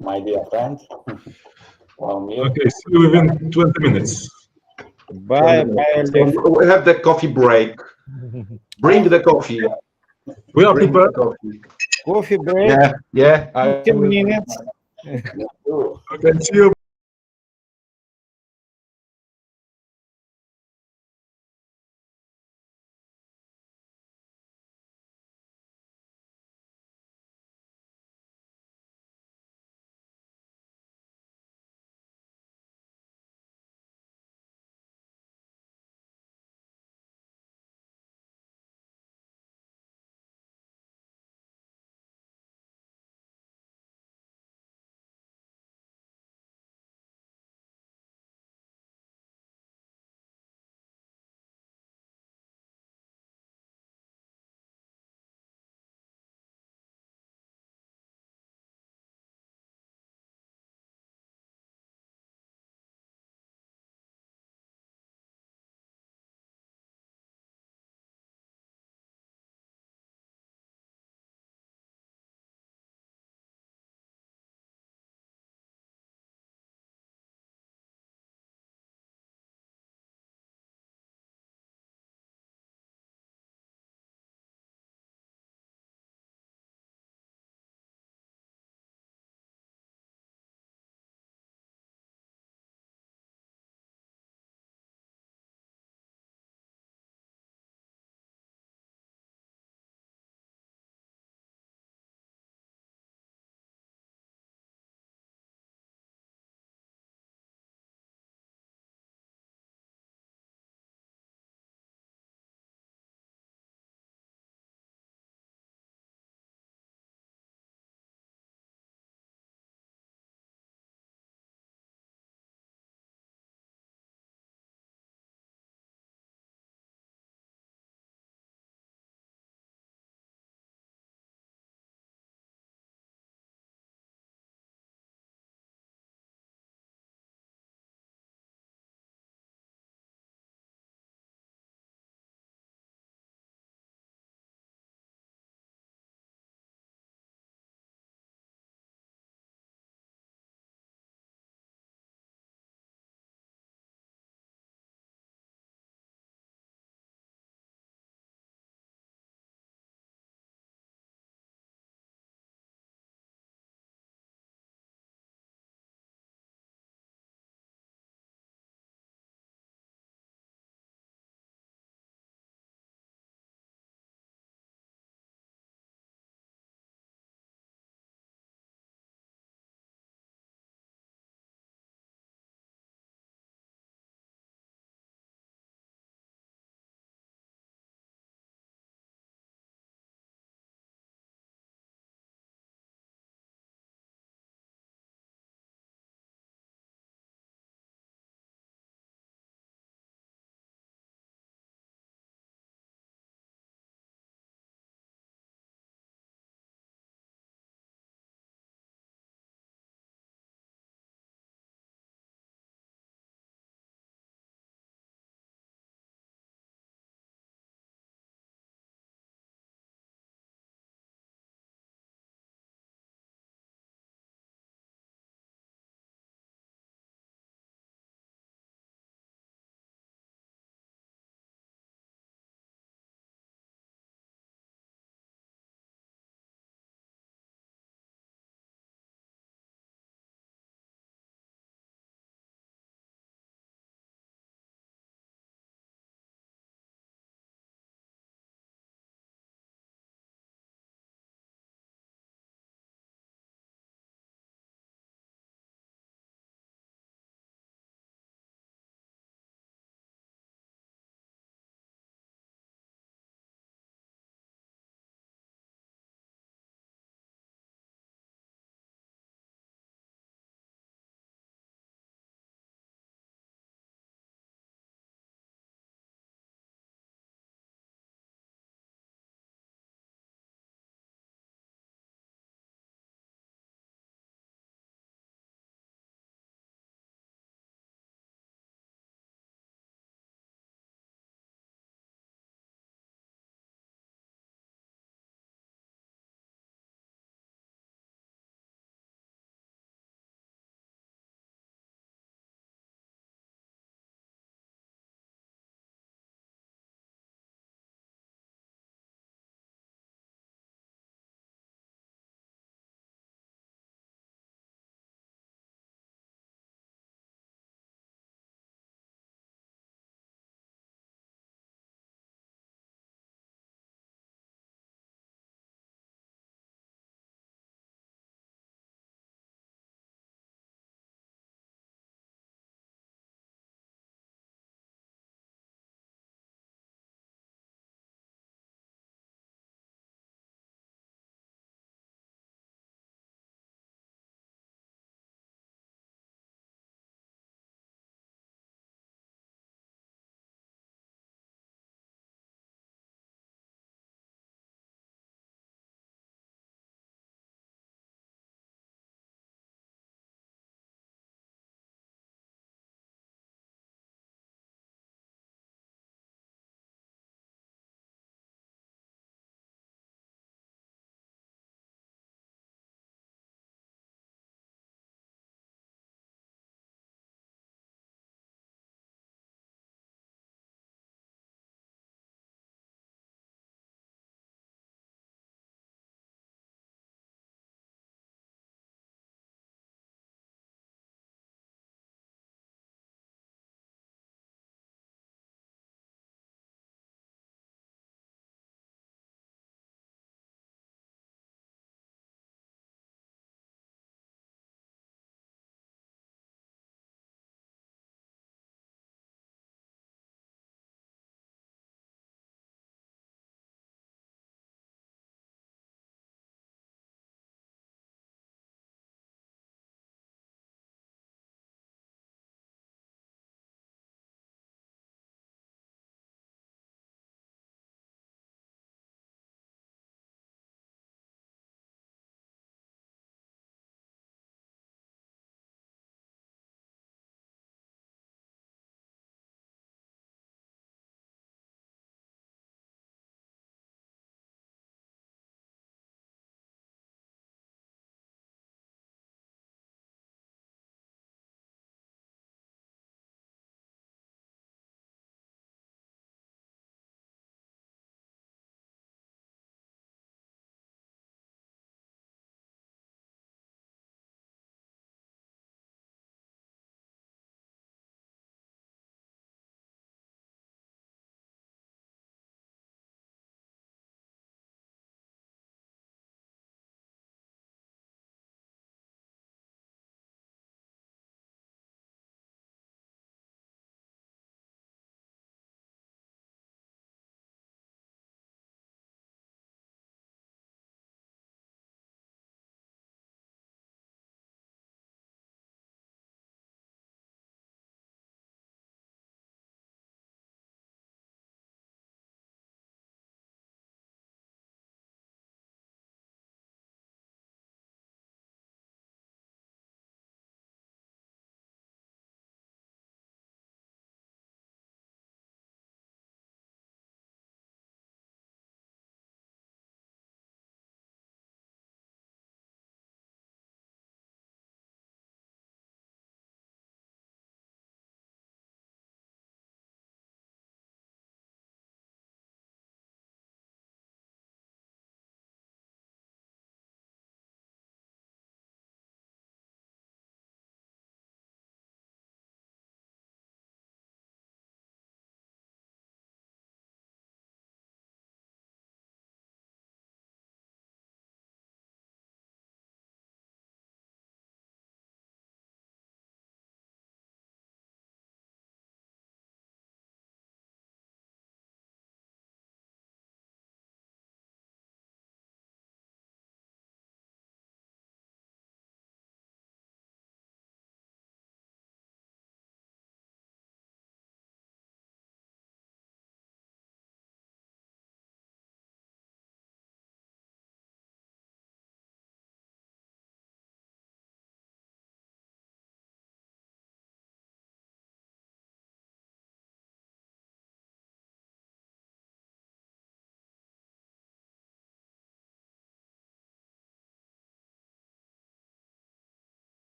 my dear friend. Okay, see you within 20 minutes. Bye. We have the coffee break. Bring the coffee. We are prepared. Coffee break. Yeah. 15 minutes. Okay, see you.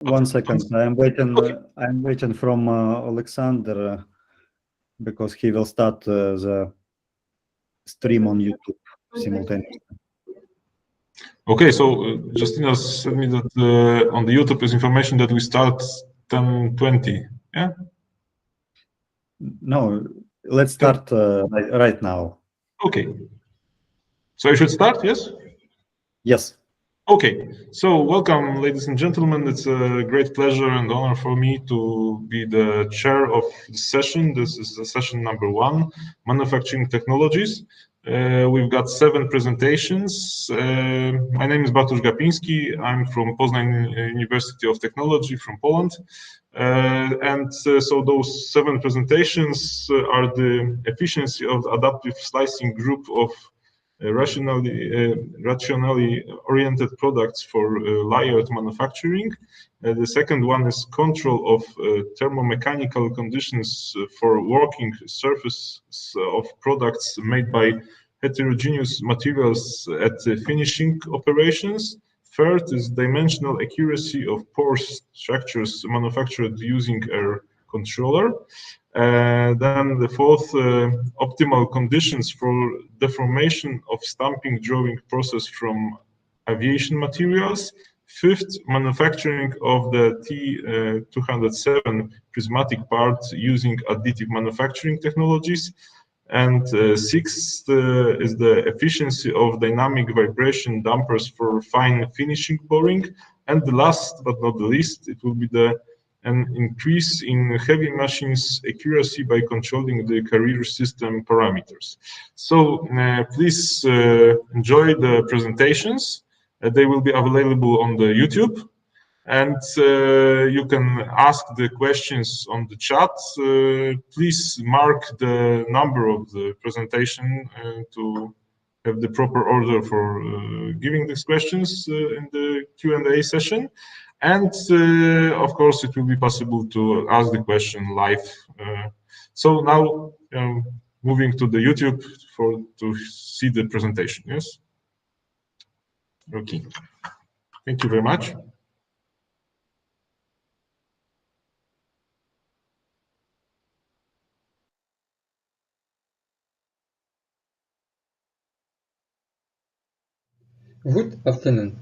1 second. I'm waiting from Alexander because he will start the stream on YouTube simultaneously. Okay, so Justina sent me that on the YouTube is information that we start 10:20. Yeah. No, let's start right now. Okay. So I should start, yes? Yes. Okay, so welcome, ladies and gentlemen. It's a great pleasure and honor for me to be the chair of the session. This is session number 1, Manufacturing Technologies. We've got 7 presentations. My name is Bartosz Gapiński. I'm from Poznań University of Technology from Poland. So those 7 presentations are the efficiency of the adaptive slicing group of rationally oriented products for layered manufacturing. The second one is control of thermomechanical conditions for working surfaces of products made by heterogeneous materials at finishing operations. Third is dimensional accuracy of pore structures manufactured using a controller. Then the fourth, optimal conditions for deformation of stamping drawing process from aviation materials. Fifth, manufacturing of the T207 prismatic part using additive manufacturing technologies. And sixth is the efficiency of dynamic vibration dampers for fine finishing boring. And the last but not the least, it will be an increase in heavy machines accuracy by controlling the carrier system parameters. So please enjoy the presentations. They will be available on the YouTube, and you can ask the questions on the chat. Please mark the number of the presentation to have the proper order for giving these questions in the Q&A session. And of course, it will be possible to ask the question live. So now moving to the YouTube to see the presentation. Yes. Okay. Thank you very much. Good afternoon.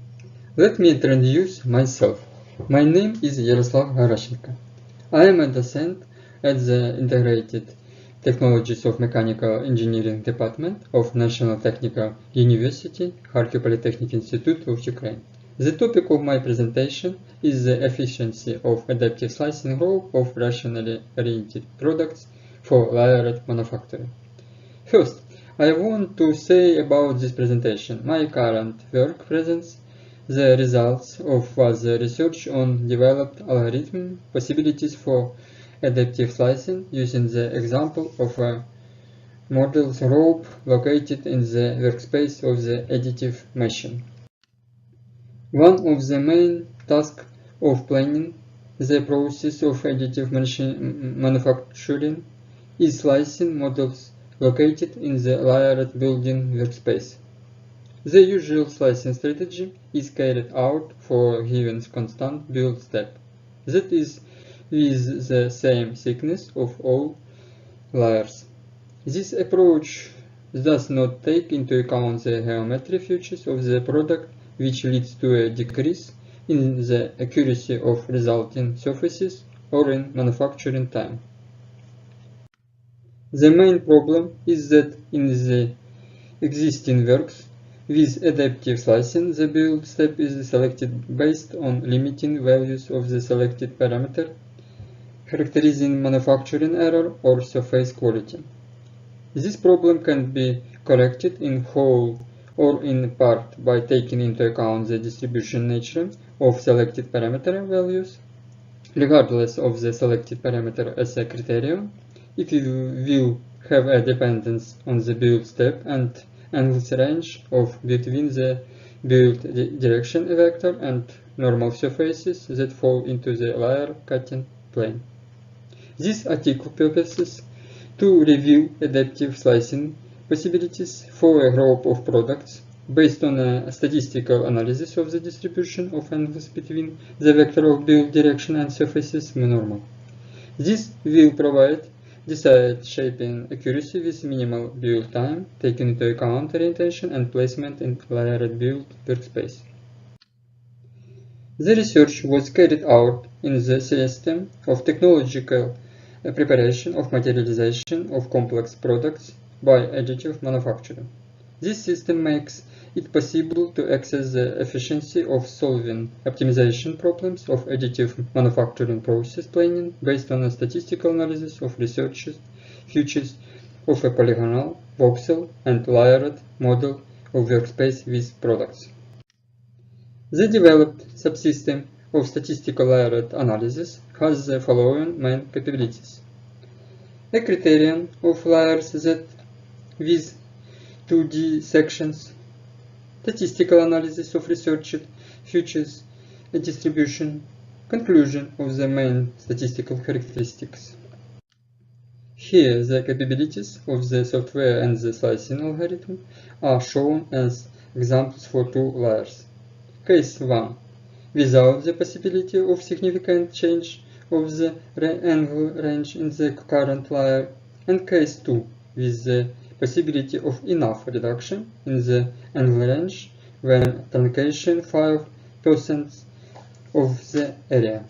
Let me introduce myself. My name is Yaroslav Harashenko. I am a docent at the Integrated Technologies of Mechanical Engineering Department of National Technical University, Kharkiv Polytechnic Institute of Ukraine. The topic of my presentation is the efficiency of adaptive slicing rope of rationally oriented products for layered manufacturing. First, I want to say about this presentation. My current work presents the results of the research on developed algorithm possibilities for adaptive slicing using the example of a model's rope located in the workspace of the additive machine. One of the main tasks of planning the process of additive machine manufacturing is slicing models located in the layered building workspace. The usual slicing strategy is carried out for a given constant build step, that is, with the same thickness of all layers. This approach does not take into account the geometry features of the product, which leads to a decrease in the accuracy of resulting surfaces or in manufacturing time. The main problem is that in the existing works with adaptive slicing, the build step is selected based on limiting values of the selected parameter, characterizing manufacturing error or surface quality. This problem can be corrected in whole or in part by taking into account the distribution nature of selected parameter values, regardless of the selected parameter as a criterion. It will have a dependence on the build step and angles range of between the build direction vector and normal surfaces that fall into the layer cutting plane. This article purposes to review adaptive slicing possibilities for a group of products based on a statistical analysis of the distribution of angles between the vector of build direction and surfaces normal. This will provide desired shaping accuracy with minimal build time, taking into account orientation and placement in layered build workspace. The research was carried out in the system of technological preparation of materialization of complex products by additive manufacturing. This system makes it possible to access the efficiency of solving optimization problems of additive manufacturing process planning based on a statistical analysis of research features of a polygonal, voxel, and layered model of workspace with products. The developed subsystem of statistical layered analysis has the following main capabilities. A criterion of layers that with 2D sections, statistical analysis of researched features, a distribution, conclusion of the main statistical characteristics. Here, the capabilities of the software and the slicing algorithm are shown as examples for two layers. Case 1. Without the possibility of significant change of the angle range in the current layer, and Case 2. With the possibility of enough reduction in the angle range when truncation 5% of the area.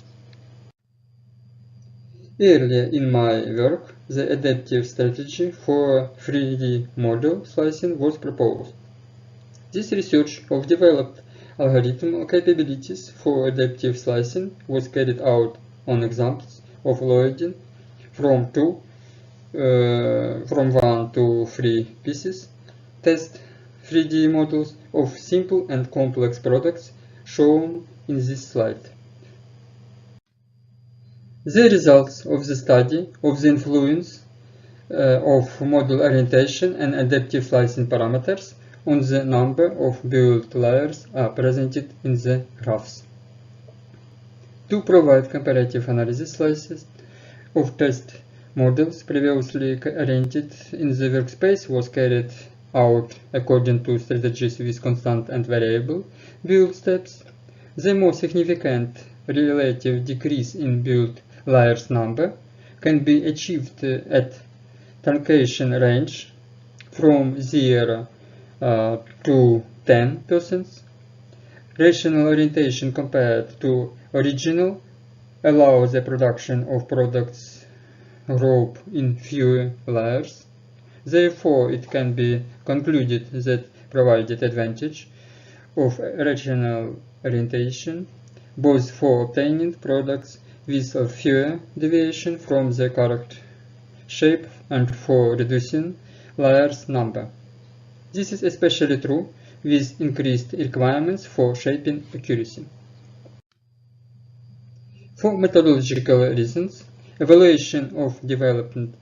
Earlier in my work, the adaptive strategy for 3D model slicing was proposed. This research of developed algorithmic capabilities for adaptive slicing was carried out on examples of loading from 1 to 3 pieces, test 3D models of simple and complex products shown in this slide. The results of the study of the influence of model orientation and adaptive slicing parameters on the number of build layers are presented in the graphs. To provide comparative analysis slices of test models previously oriented in the workspace was carried out according to strategies with constant and variable build steps. The most significant relative decrease in build layers number can be achieved at truncation range from 0 to 10%. Rational orientation compared to original allows the production of products group in fewer layers. Therefore, it can be concluded that provided advantage of rational orientation, both for obtaining products with fewer deviation from the correct shape and for reducing layers number. This is especially true with increased requirements for shaping accuracy. For methodological reasons, evaluation of development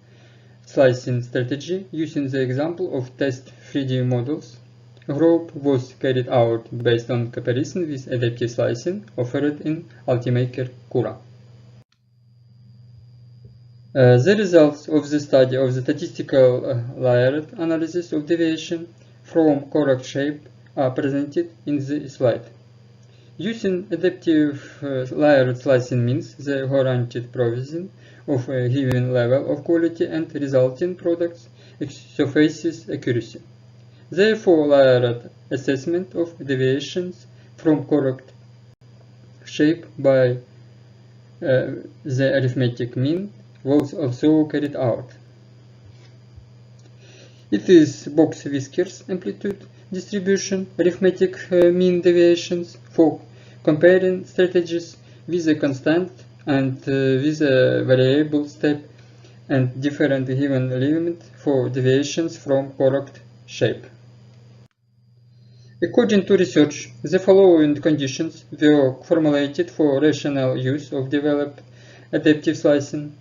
slicing strategy using the example of test 3D models group was carried out based on comparison with adaptive slicing offered in Ultimaker Cura. The results of the study of the statistical layered analysis of deviation from correct shape are presented in the slide. Using adaptive layered slicing means the guaranteed provision of a given level of quality and resulting products surfaces accuracy. Therefore, layered assessment of deviations from correct shape by the arithmetic mean was also carried out. It is box whiskers amplitude distribution arithmetic mean deviations for comparing strategies with a constant and with a variable step and different given limit for deviations from correct shape. According to research, the following conditions were formulated for rational use of developed adaptive slicing.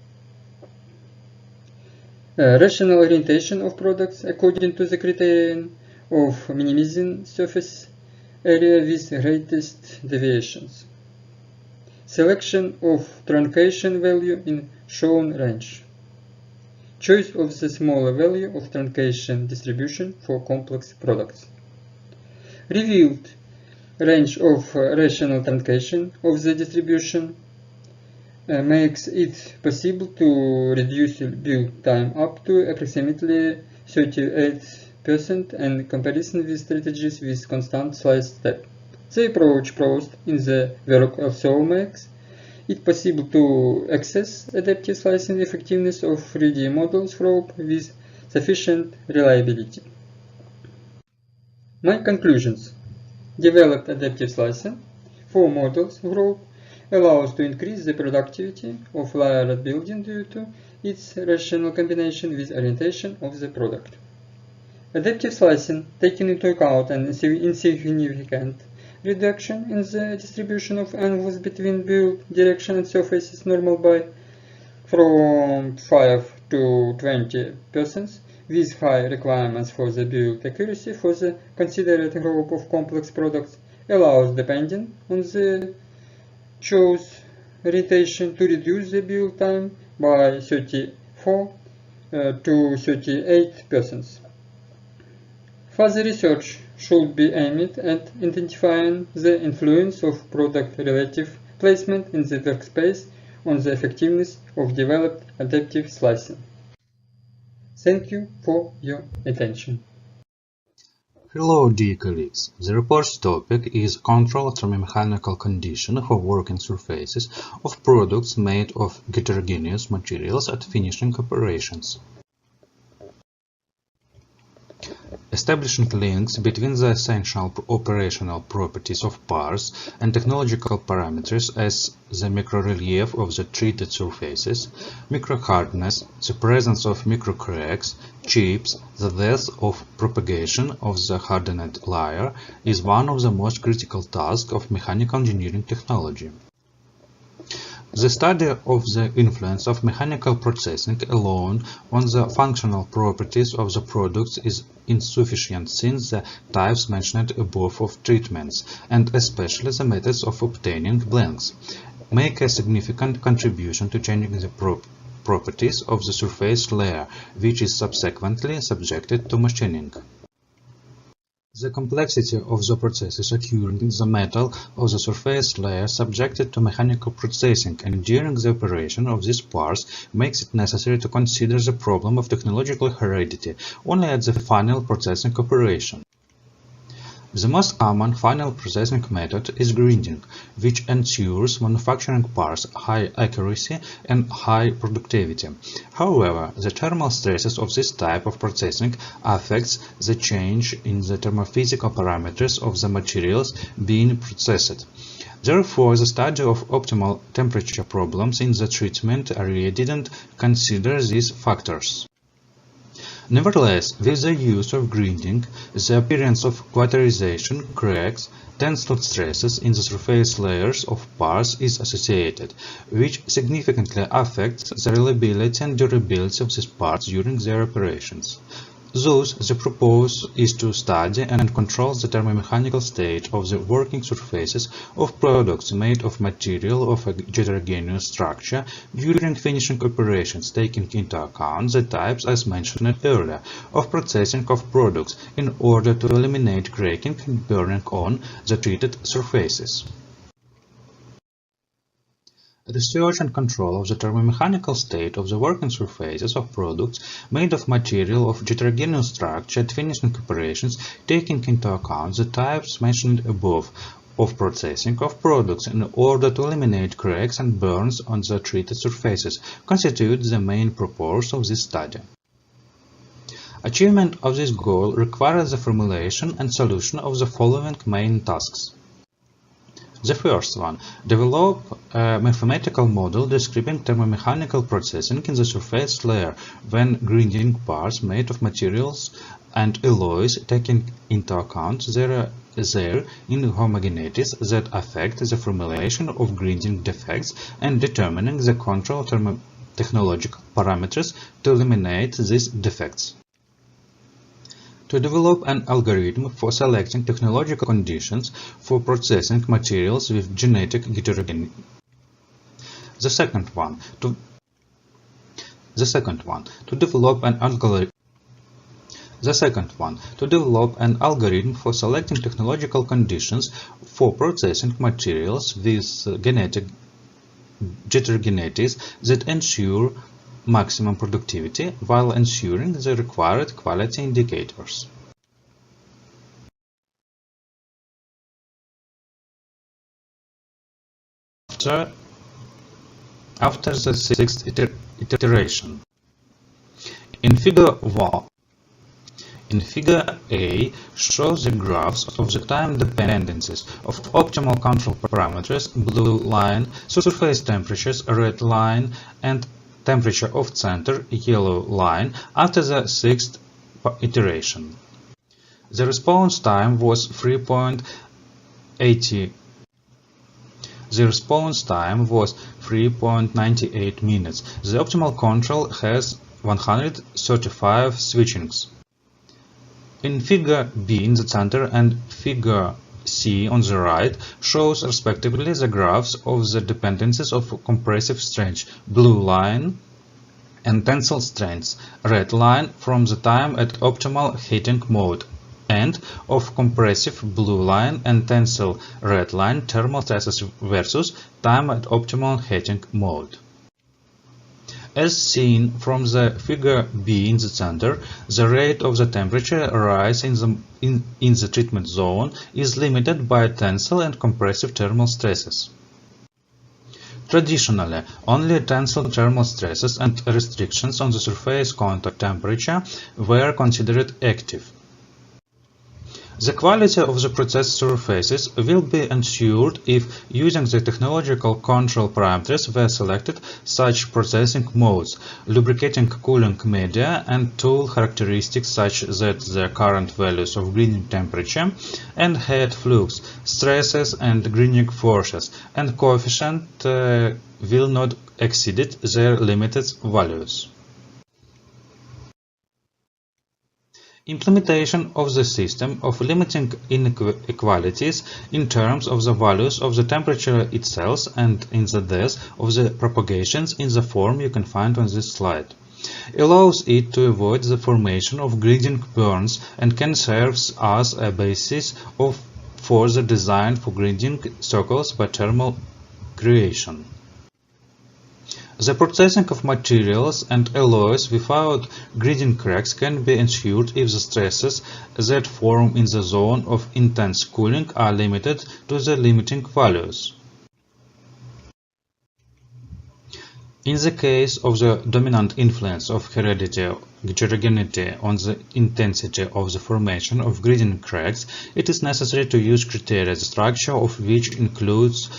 Rational orientation of products according to the criterion of minimizing surface area with greatest deviations. Selection of truncation value in shown range. Choice of the smaller value of truncation distribution for complex products. revealed range of rational truncation of the distribution, makes it possible to reduce build time up to approximately 38% in comparison with strategies with constant slice step. The approach proposed in the work also makes it possible to access adaptive slicing effectiveness of 3D models group with sufficient reliability. My conclusions. Developed adaptive slicing for models group allows to increase the productivity of layered building due to its rational combination with orientation of the product. Adaptive slicing, taking into account an insignificant reduction in the distribution of angles between build direction and surfaces normal by from 5 to 20%, with high requirements for the build accuracy for the considered group of complex products, allows, depending on the chosen orientation, to reduce the build time by 34 to 38%. Further research should be aimed at identifying the influence of product relative placement in the workspace on the effectiveness of developed adaptive slicing. Thank you for your attention. Hello, dear colleagues. The report's topic is control thermomechanical condition for working surfaces of products made of heterogeneous materials at finishing operations. Establishing links between the essential operational properties of parts and technological parameters as the microrelief of the treated surfaces, microhardness, the presence of microcracks, chips, the depth of propagation of the hardened layer is one of the most critical tasks of mechanical engineering technology. The study of the influence of mechanical processing alone on the functional properties of the products is insufficient, since the types mentioned above of treatments, and especially the methods of obtaining blanks, make a significant contribution to changing the properties of the surface layer, which is subsequently subjected to machining. The complexity of the processes occurring in the metal of the surface layer subjected to mechanical processing and during the operation of these parts makes it necessary to consider the problem of technological heredity only at the final processing operation. The most common final processing method is grinding, which ensures manufacturing parts high accuracy and high productivity. However, the thermal stresses of this type of processing affects the change in the thermophysical parameters of the materials being processed. Therefore, the study of optimal temperature problems in the treatment area didn't consider these factors. Nevertheless, with the use of grinding, the appearance of quaterization, cracks, tensile stresses in the surface layers of parts is associated, which significantly affects the reliability and durability of these parts during their operations. Thus, the proposal is to study and control the thermomechanical state of the working surfaces of products made of material of a heterogeneous structure during finishing operations, taking into account the types, as mentioned earlier, of processing of products in order to eliminate cracking and burning on the treated surfaces. Research and control of the thermomechanical state of the working surfaces of products made of material of heterogeneous structure at finishing operations, taking into account the types mentioned above of processing of products in order to eliminate cracks and burns on the treated surfaces, constitutes the main purpose of this study. Achievement of this goal requires the formulation and solution of the following main tasks. The first one, develop a mathematical model describing thermomechanical processing in the surface layer when grinding parts made of materials and alloys, taking into account their inhomogeneities that affect the formulation of grinding defects and determining the control technological parameters to eliminate these defects. To develop an algorithm for selecting technological conditions for processing materials with genetic heterogeneity. The second one, to develop an algorithm. The second one, to develop an algorithm for selecting technological conditions for processing materials with genetic heterogeneities that ensure maximum productivity while ensuring the required quality indicators. After the sixth iteration. In Figure A shows the graphs of the time dependencies of optimal control parameters, blue line, surface temperatures, red line, and temperature of center, yellow line, after the sixth iteration. The response time was 3.98 minutes. The optimal control has 135 switchings. In Figure B in the center and Figure C on the right shows respectively the graphs of the dependencies of compressive strength, blue line, and tensile strengths, red line, from the time at optimal heating mode, and of compressive blue line and tensile red line thermal stresses versus time at optimal heating mode. As seen from the Figure B in the center, the rate of the temperature rise in the treatment zone is limited by tensile and compressive thermal stresses. Traditionally, only tensile thermal stresses and restrictions on the surface contact temperature were considered active. The quality of the processed surfaces will be ensured if, using the technological control parameters, were selected such processing modes, lubricating cooling media, and tool characteristics such that the current values of grinding temperature and head flux, stresses and grinding forces, and coefficient will not exceed their limited values. Implementation of the system of limiting inequalities in terms of the values of the temperature itself and in the depth of the propagations in the form you can find on this slide allows it to avoid the formation of grinding burns and can serve as a basis for the design for grinding circles by thermal creation. The processing of materials and alloys without grinding cracks can be ensured if the stresses that form in the zone of intense cooling are limited to the limiting values. In the case of the dominant influence of heterogeneity on the intensity of the formation of grinding cracks, it is necessary to use criteria, the structure of which includes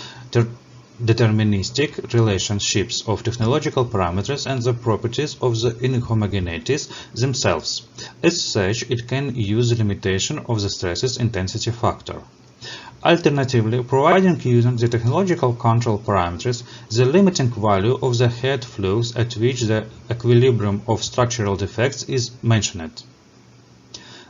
deterministic relationships of technological parameters and the properties of the inhomogeneities themselves. As such, it can use the limitation of the stresses intensity factor. Alternatively, providing using the technological control parameters the limiting value of the head flux at which the equilibrium of structural defects is mentioned.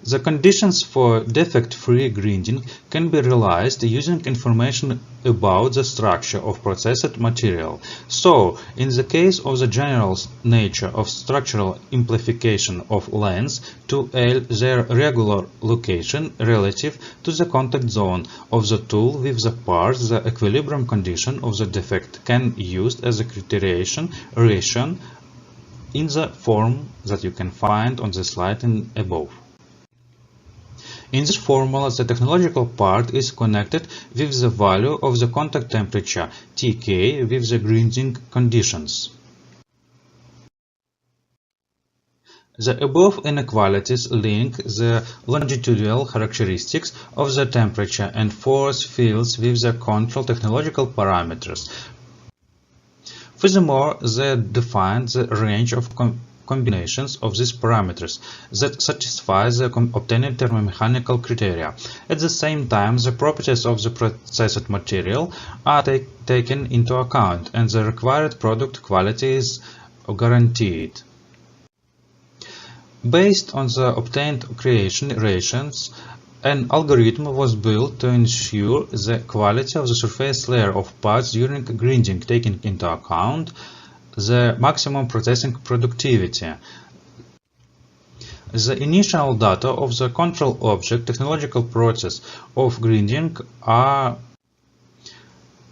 The conditions for defect-free grinding can be realized using information about the structure of processed material. So, in the case of the general nature of structural amplification of lengths to L, their regular location relative to the contact zone of the tool with the part, the equilibrium condition of the defect can be used as a criterion relation in the form that you can find on the slide above. In this formula, the technological part is connected with the value of the contact temperature Tk with the grinding conditions. The above inequalities link the longitudinal characteristics of the temperature and force fields with the control technological parameters. Furthermore, they define the range of combinations of these parameters that satisfy the obtained thermomechanical criteria. At the same time, the properties of the processed material are taken into account and the required product quality is guaranteed. Based on the obtained creation rations, an algorithm was built to ensure the quality of the surface layer of parts during grinding, taking into account the maximum processing productivity. The initial data of the control object technological process of grinding are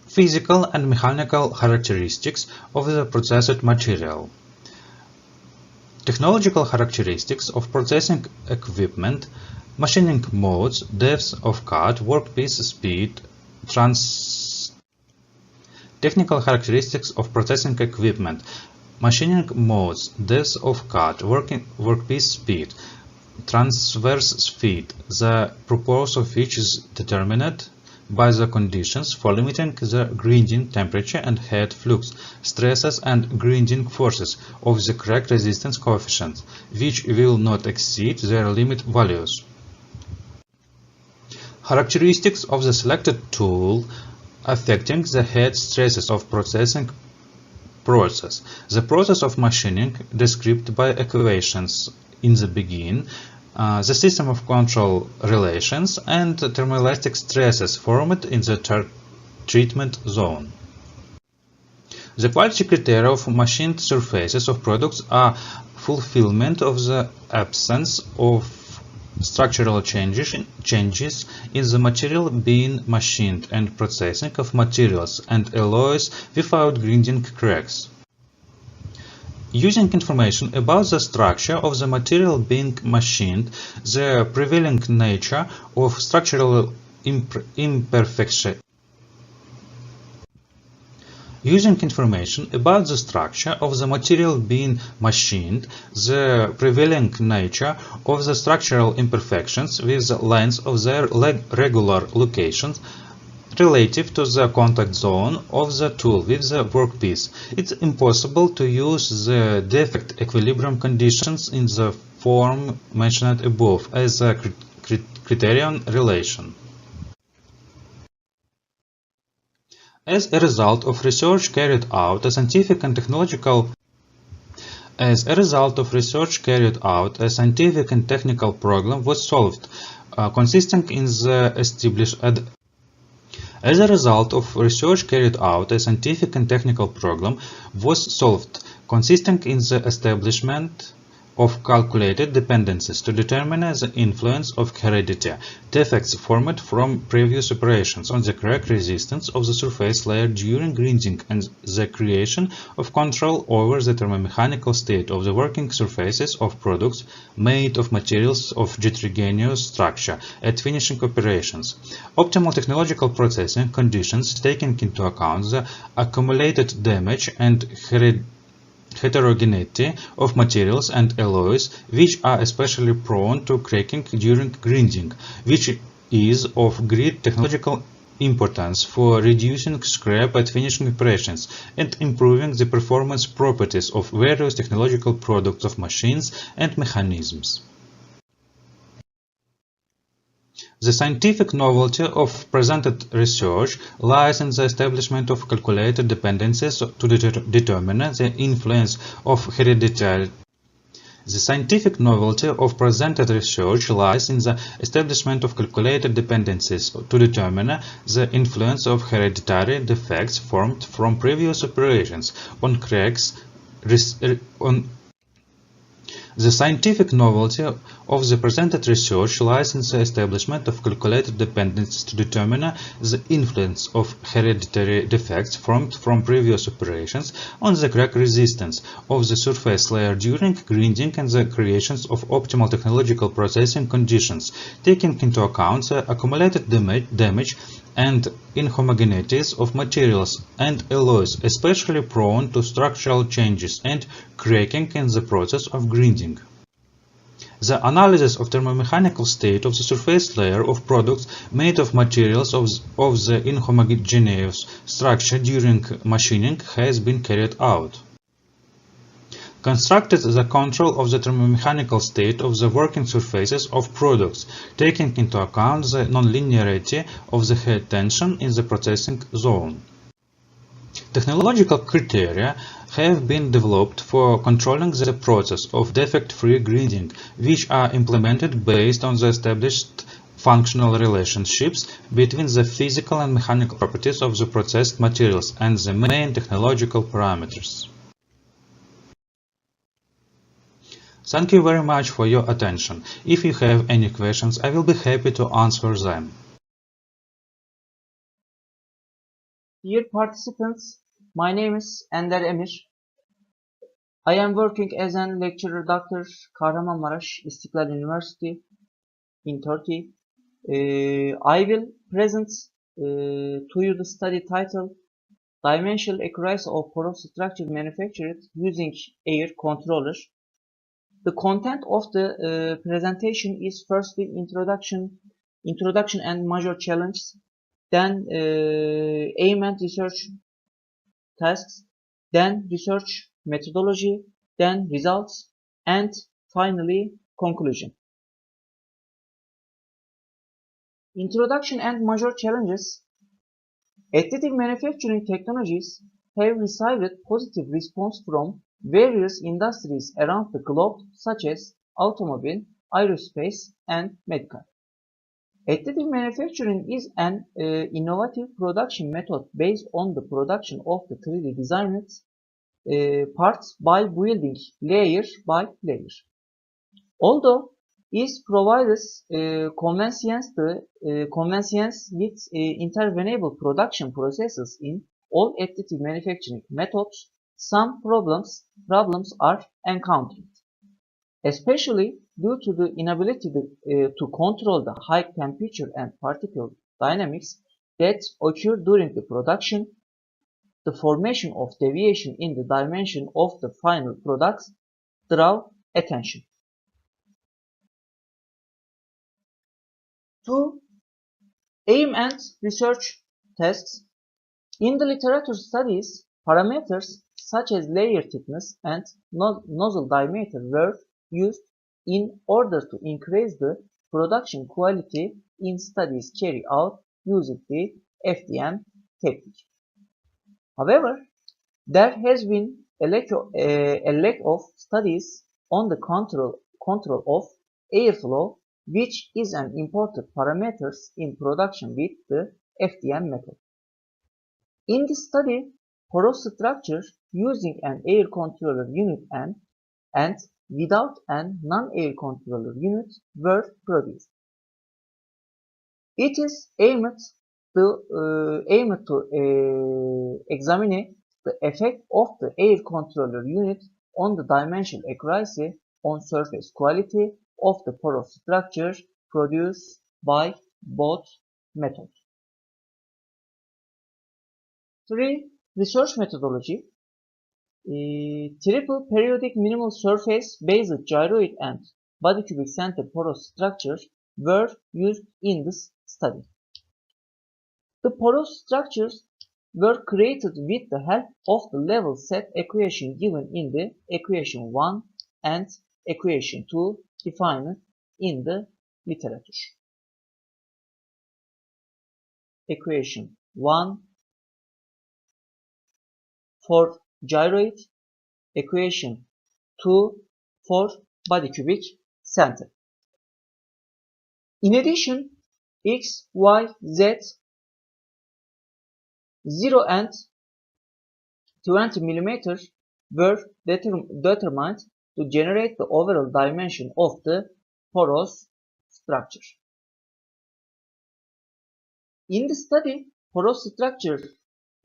physical and mechanical characteristics of the processed material. Technological characteristics of processing equipment, machining modes, depth of cut, workpiece speed, Technical characteristics of processing equipment, machining modes, depth of cut, workpiece speed, transverse speed, the purpose of which is determined by the conditions for limiting the grinding temperature and head flux, stresses and grinding forces of the crack resistance coefficients, which will not exceed their limit values. Characteristics of the selected tool affecting the head stresses of processing process. The process of machining described by equations in the beginning, the system of control relations and thermoelastic stresses formed in the treatment zone. The quality criteria of machined surfaces of products are fulfillment of the absence of structural changes in the material being machined and processing of materials and alloys without grinding cracks. Using information about the structure of the material being machined, the prevailing nature of structural imperfection. Using information about the structure of the material being machined, the prevailing nature of the structural imperfections with the length of their regular locations relative to the contact zone of the tool with the workpiece, it's impossible to use the defect equilibrium conditions in the form mentioned above as a criterion relation. As a result of research carried out, a scientific and technical problem was solved, consisting in the establishment of calculated dependencies to determine the influence of heredity, defects formed from previous operations on the crack resistance of the surface layer during grinding, and the creation of control over the thermomechanical state of the working surfaces of products made of materials of heterogeneous structure at finishing operations. Optimal technological processing conditions taking into account the accumulated damage and heterogeneity of materials and alloys, which are especially prone to cracking during grinding, which is of great technological importance for reducing scrap at finishing operations and improving the performance properties of various technological products of machines and mechanisms. The scientific novelty of presented research lies in the establishment of calculated dependencies to determine the influence of hereditary. The scientific novelty of presented research lies in the establishment of calculated dependencies to determine the influence of hereditary defects formed from previous operations on cracks. The scientific novelty of the presented research lies in the establishment of calculated dependencies to determine the influence of hereditary defects formed from previous operations on the crack resistance of the surface layer during grinding and the creations of optimal technological processing conditions, taking into account the accumulated damage and inhomogeneities of materials and alloys, especially prone to structural changes and cracking in the process of grinding. The analysis of thermomechanical state of the surface layer of products made of materials of the inhomogeneous structure during machining has been carried out. Constructed the control of the thermomechanical state of the working surfaces of products, taking into account the nonlinearity of the head tension in the processing zone. Technological criteria have been developed for controlling the process of defect-free grinding, which are implemented based on the established functional relationships between the physical and mechanical properties of the processed materials and the main technological parameters. Thank you very much for your attention. If you have any questions, I will be happy to answer them. Dear participants, my name is Ender Emir. I am working as a lecturer Dr. Kahramanmaraş İstiklal University in Turkey. I will present to you the study title Dimensional Accuracy of Porous Structure Manufactured Using Air Controller. The content of the presentation is firstly introduction and major challenges, then aim and research tasks, then research methodology, then results, and finally conclusion. Introduction and major challenges. Additive manufacturing technologies have received positive response from various industries around the globe, such as automobile, aerospace, and medical. Additive manufacturing is an innovative production method based on the production of the 3D designed parts by building layer by layer. Although it provides convenience with intervenable production processes in all additive manufacturing methods, some problems are encountered, especially due to the inability to control the high temperature and particle dynamics that occur during the production. The formation of deviation in the dimension of the final products draw attention. To aim and research tasks. In the literature studies, parameters such as layer thickness and nozzle diameter were used in order to increase the production quality in studies carried out using the FDM technique. However, there has been a lack of studies on the control of airflow, which is an important parameter in production with the FDM method. In this study, porous structure using an air controller unit and without a non-air controller unit were produced. It is aimed to examine the effect of the air controller unit on the dimensional accuracy on surface quality of the porous structure produced by both methods. 3. Research methodology. Triple periodic minimal surface based gyroid and body cubic center porous structures were used in this study. The porous structures were created with the help of the level set equation given in the equation 1 and equation 2 defined in the literature. Equation 1 for gyroid, equation 2 for body cubic center. In addition, X, Y, Z, 0 and 20 mm were determined to generate the overall dimension of the porous structure. In the study, porous structures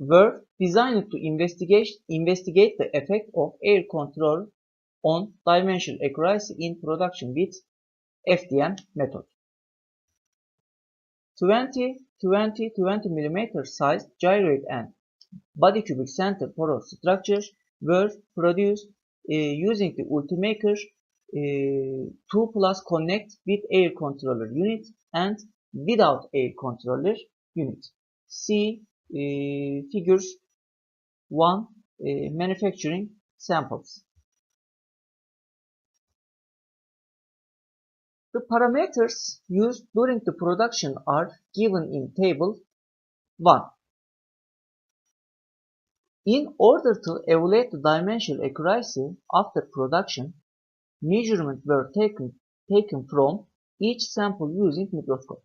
were designed to investigate the effect of air control on dimensional accuracy in production with FDM method. 20 mm sized gyroid and body cubic center porous structures were produced using the Ultimaker 2+ Connect with air controller unit and without air controller unit. See figures 1 manufacturing samples. The parameters used during the production are given in table 1. In order to evaluate the dimensional accuracy after production, measurements were taken from each sample using microscope.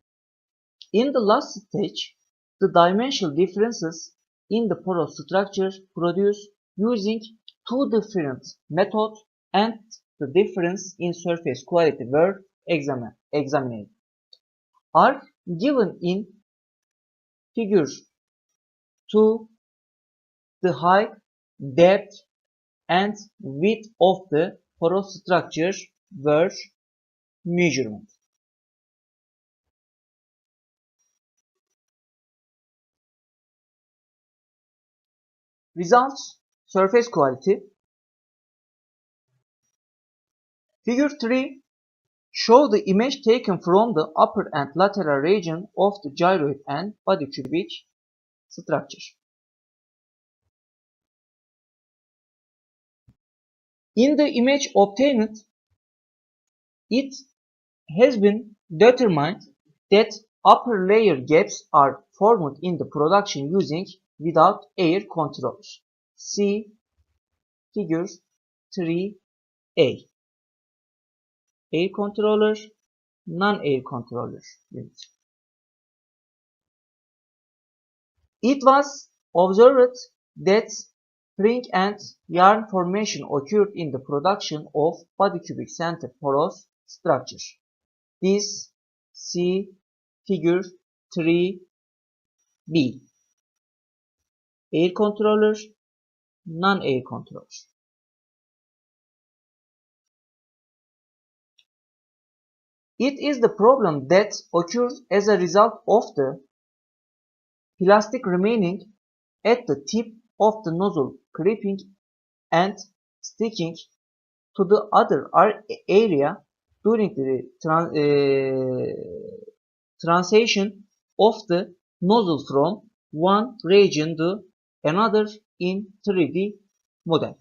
In the last stage, the dimensional differences in the porous structure produced using two different methods and the difference in surface quality were examined are given in Figure 2. The height, depth, and width of the porous structure were measurement. Results: surface quality. Figure 3 show the image taken from the upper and lateral region of the gyroid and body cubic structure. In the image obtained, it has been determined that upper layer gaps are formed in the production using without air controllers. See Figure 3a. Air controller, non-air controller unit. It was observed that spring and yarn formation occurred in the production of body cubic center porous structure. This see Figure 3b. Air controller, non-air controller. It is the problem that occurs as a result of the plastic remaining at the tip of the nozzle creeping and sticking to the other area during the transition of the nozzle from one region to another in 3D model.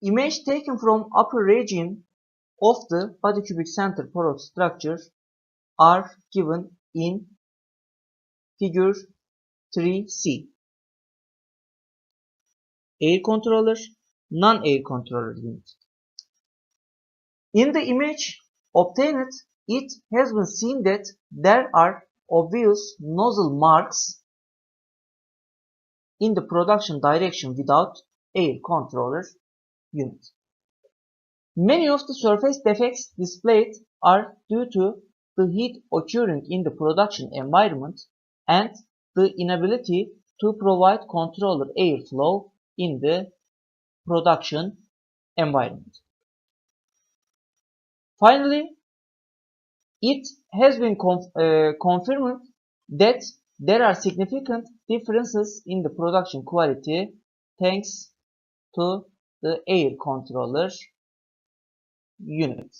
Image taken from upper region of the body cubic center porous structure are given in Figure 3c. Air controller, non-air controller unit. In the image obtained, it has been seen that there are obvious nozzle marks in the production direction without air controller unit. Many of the surface defects displayed are due to the heat occurring in the production environment and the inability to provide controller airflow in the production environment. Finally, it has been confirmed that there are significant differences in the production quality thanks to the air controller unit.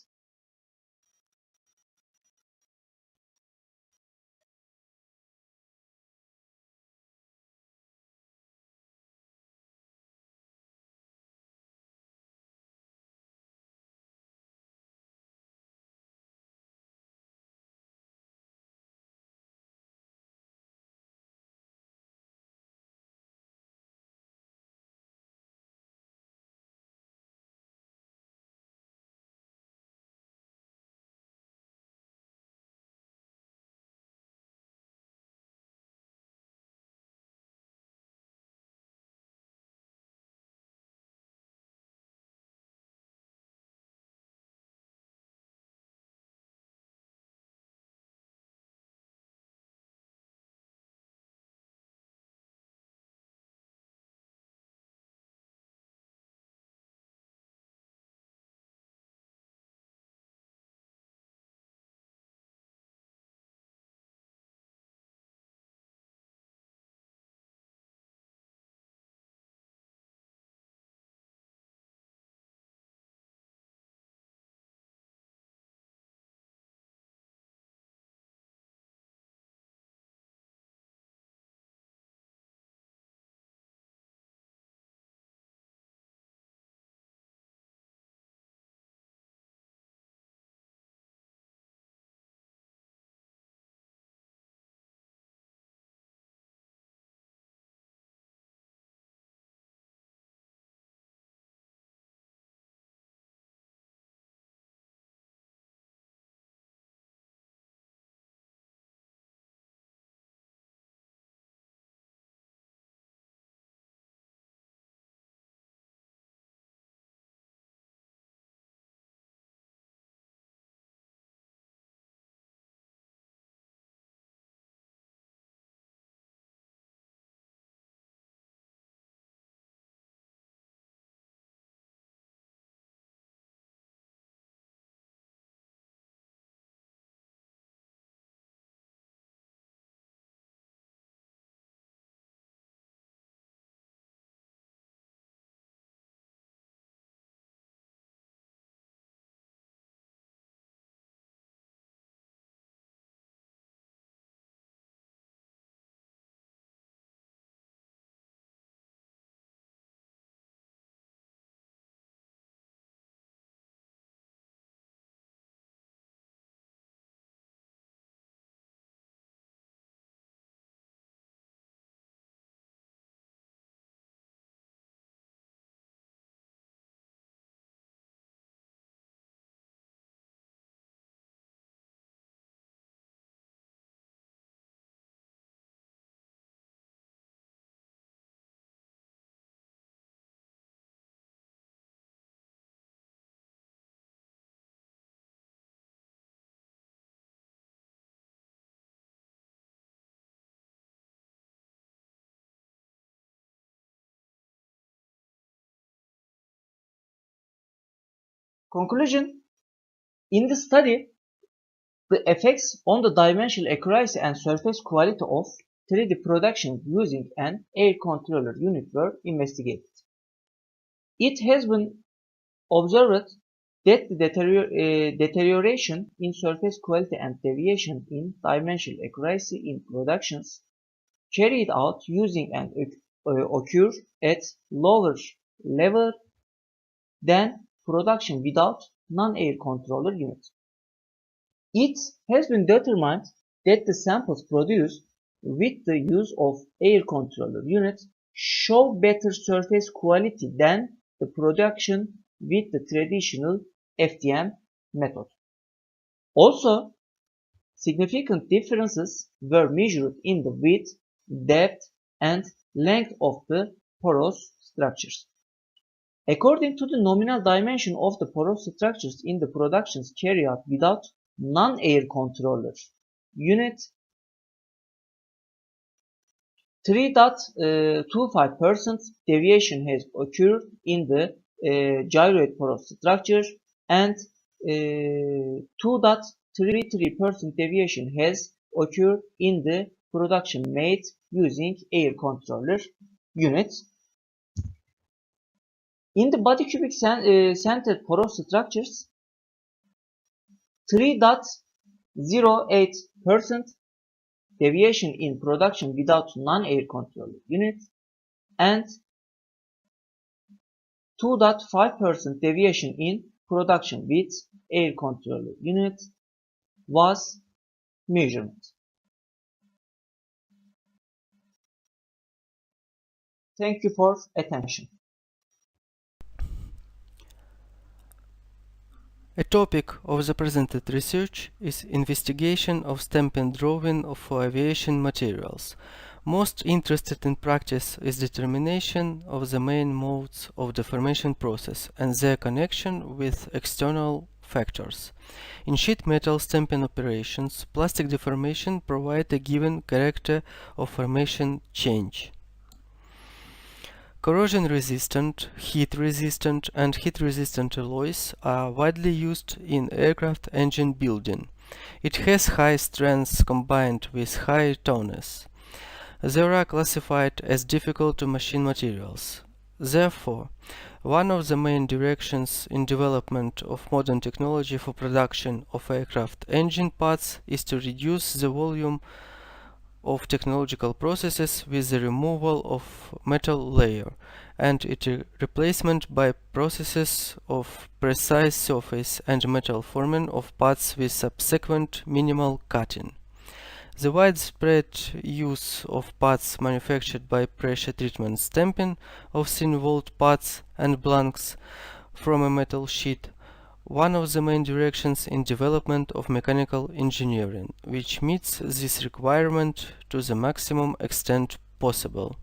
Conclusion. In the study, the effects on the dimensional accuracy and surface quality of 3D production using an air controller unit were investigated. It has been observed that the deterioration in surface quality and deviation in dimensional accuracy in productions carried out using an occur at lower level than production without non-air controller unit. It has been determined that the samples produced with the use of air controller units show better surface quality than the production with the traditional FDM method. Also, significant differences were measured in the width, depth, and length of the porous structures. According to the nominal dimension of the porous structures in the productions carried out without non-air controller unit, 3.25% deviation has occurred in the gyroid porous structure and 2.33% deviation has occurred in the production made using air controller units. In the body cubic centered porous structures, 3.08% deviation in production without non-air controller unit and 2.5% deviation in production with air controller unit was measured. Thank you for attention. A topic of the presented research is investigation of stamping drawing for aviation materials. Most interested in practice is determination of the main modes of deformation process and their connection with external factors. In sheet metal stamping operations, plastic deformation provides a given character of formation change. Corrosion-resistant, heat-resistant, and heat-resistant alloys are widely used in aircraft engine building. It has high strength combined with high toughness. They are classified as difficult-to-machine materials. Therefore, one of the main directions in development of modern technology for production of aircraft engine parts is to reduce the volume of technological processes with the removal of metal layer and its replacement by processes of precise surface and metal forming of parts with subsequent minimal cutting. The widespread use of parts manufactured by pressure treatment stamping of thin-walled parts and blanks from a metal sheet, one of the main directions in development of mechanical engineering, which meets this requirement to the maximum extent possible.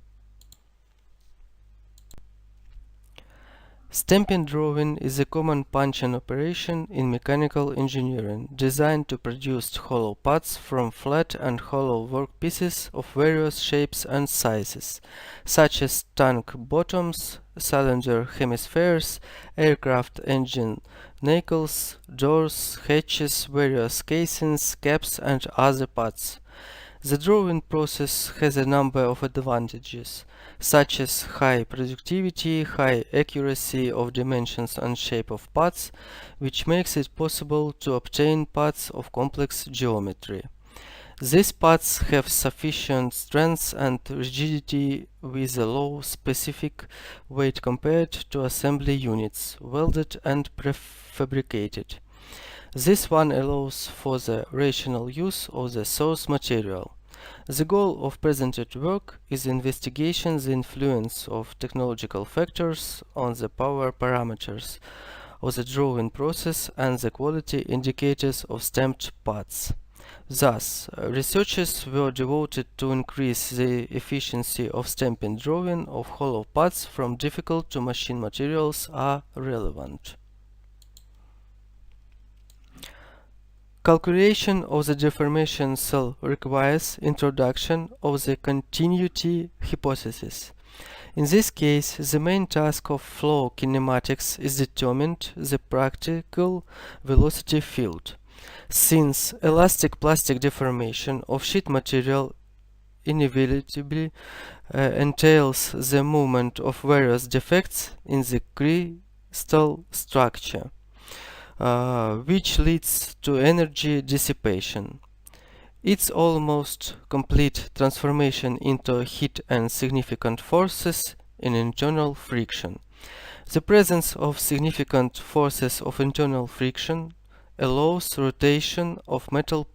Stamping drawing is a common punching operation in mechanical engineering, designed to produce hollow parts from flat and hollow workpieces of various shapes and sizes, such as tank bottoms, cylinder hemispheres, aircraft engine nacelles, doors, hatches, various casings, caps, and other parts. The drawing process has a number of advantages, such as high productivity, high accuracy of dimensions and shape of parts, which makes it possible to obtain parts of complex geometry. These parts have sufficient strength and rigidity with a low specific weight compared to assembly units, welded and prefabricated. This one allows for the rational use of the source material. The goal of presented work is investigation the influence of technological factors on the power parameters of the drawing process and the quality indicators of stamped parts. Thus, researchers were devoted to increase the efficiency of stamping drawing of hollow parts from difficult-to-machine materials are relevant. Calculation of the deformation cell requires introduction of the continuity hypothesis. In this case, the main task of flow kinematics is determined the practical velocity field. Since elastic plastic deformation of sheet material inevitably entails the movement of various defects in the crystal structure, which leads to energy dissipation. Its almost complete transformation into heat and significant forces in internal friction. The presence of significant forces of internal friction allows rotation of metal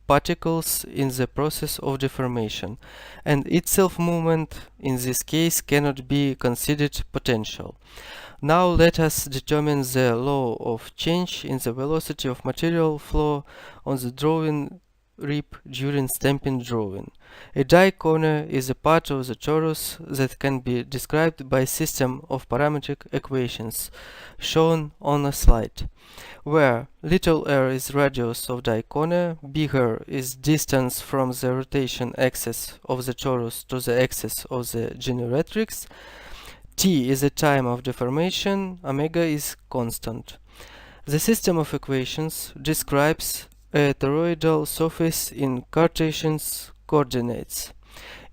particles in the process of deformation, and its self-movement in this case cannot be considered potential. Now let us determine the law of change in the velocity of material flow on the drawing rib during stamping drawing. A die corner is a part of the torus that can be described by a system of parametric equations shown on a slide, where little r is radius of die corner, big R is distance from the rotation axis of the torus to the axis of the generatrix, t is the time of deformation, omega is constant. The system of equations describes a toroidal surface in Cartesian coordinates.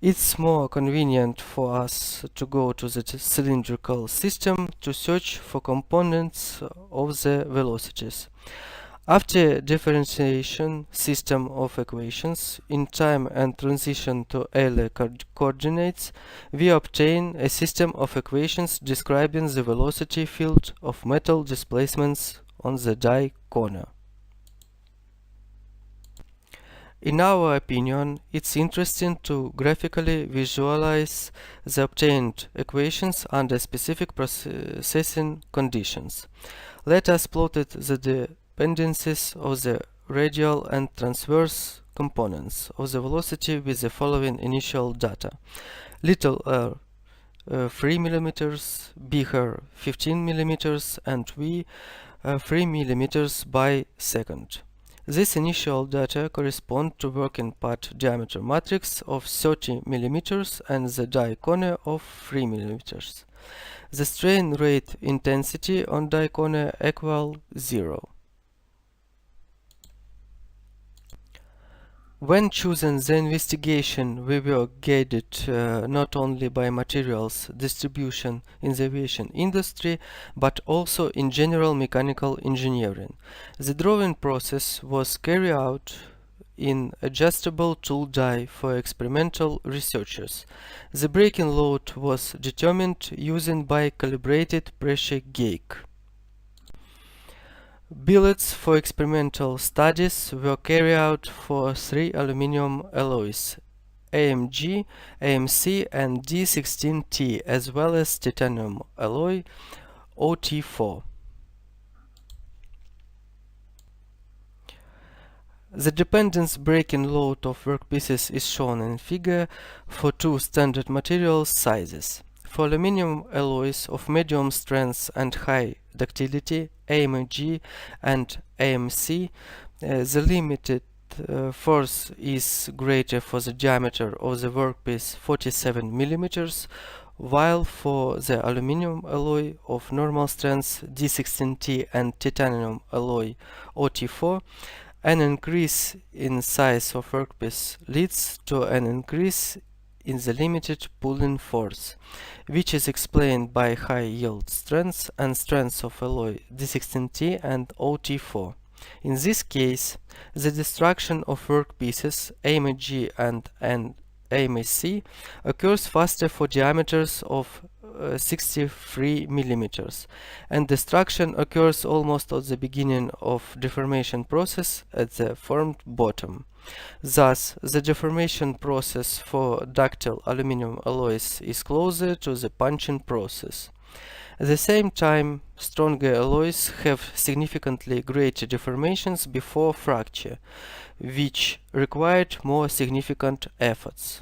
It's more convenient for us to go to the cylindrical system to search for components of the velocities. After differentiation system of equations in time and transition to Euler coordinates, we obtain a system of equations describing the velocity field of metal displacements on the die corner. In our opinion, it's interesting to graphically visualize the obtained equations under specific processing conditions. Let us plot the dependencies of the radial and transverse components of the velocity with the following initial data. Little r 3 mm, big R 15 mm, and v 3 mm by second. This initial data correspond to working part diameter matrix of 30 mm and the die corner of 3 mm. The strain rate intensity on die corner equal 0. When choosing the investigation, we were guided not only by materials distribution in the aviation industry, but also in general mechanical engineering. The drawing process was carried out in adjustable tool die for experimental researchers. The breaking load was determined using by calibrated pressure gauge. Billets for experimental studies were carried out for 3 aluminum alloys, AMG, AMC and D16T, as well as titanium alloy OT4. The dependence breaking load of workpieces is shown in figure for 2 standard material sizes. For aluminum alloys of medium strength and high ductility, AMG and AMC, the limited force is greater for the diameter of the workpiece 47 mm, while for the aluminum alloy of normal strength D16T and titanium alloy OT4, an increase in size of workpiece leads to an increase in the limited pulling force, which is explained by high yield strength and strength of alloy D16T and OT4. In this case, the destruction of workpieces AMG and AMC occurs faster for diameters of 63 mm, and destruction occurs almost at the beginning of deformation process at the formed bottom. Thus, the deformation process for ductile aluminum alloys is closer to the punching process. At the same time, stronger alloys have significantly greater deformations before fracture, which required more significant efforts.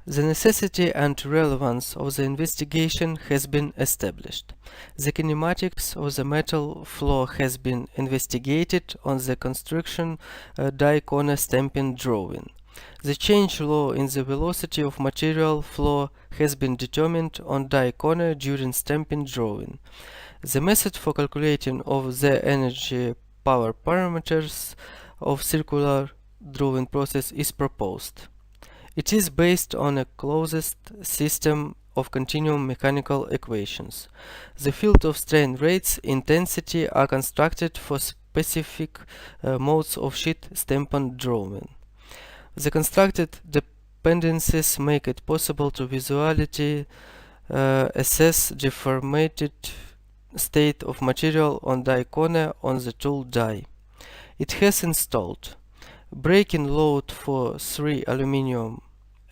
The necessity and relevance of the investigation has been established. The kinematics of the metal flow has been investigated on the construction die corner stamping drawing. The change law in the velocity of material flow has been determined on die corner during stamping drawing. The method for calculating of the energy power parameters of circular drawing process is proposed. It is based on a closed system of continuum mechanical equations. The field of strain rates intensity are constructed for specific modes of sheet stamping drawing. The constructed dependencies make it possible to visually assess deformated state of material on die corner on the tool die. It has installed breaking load for 3 aluminum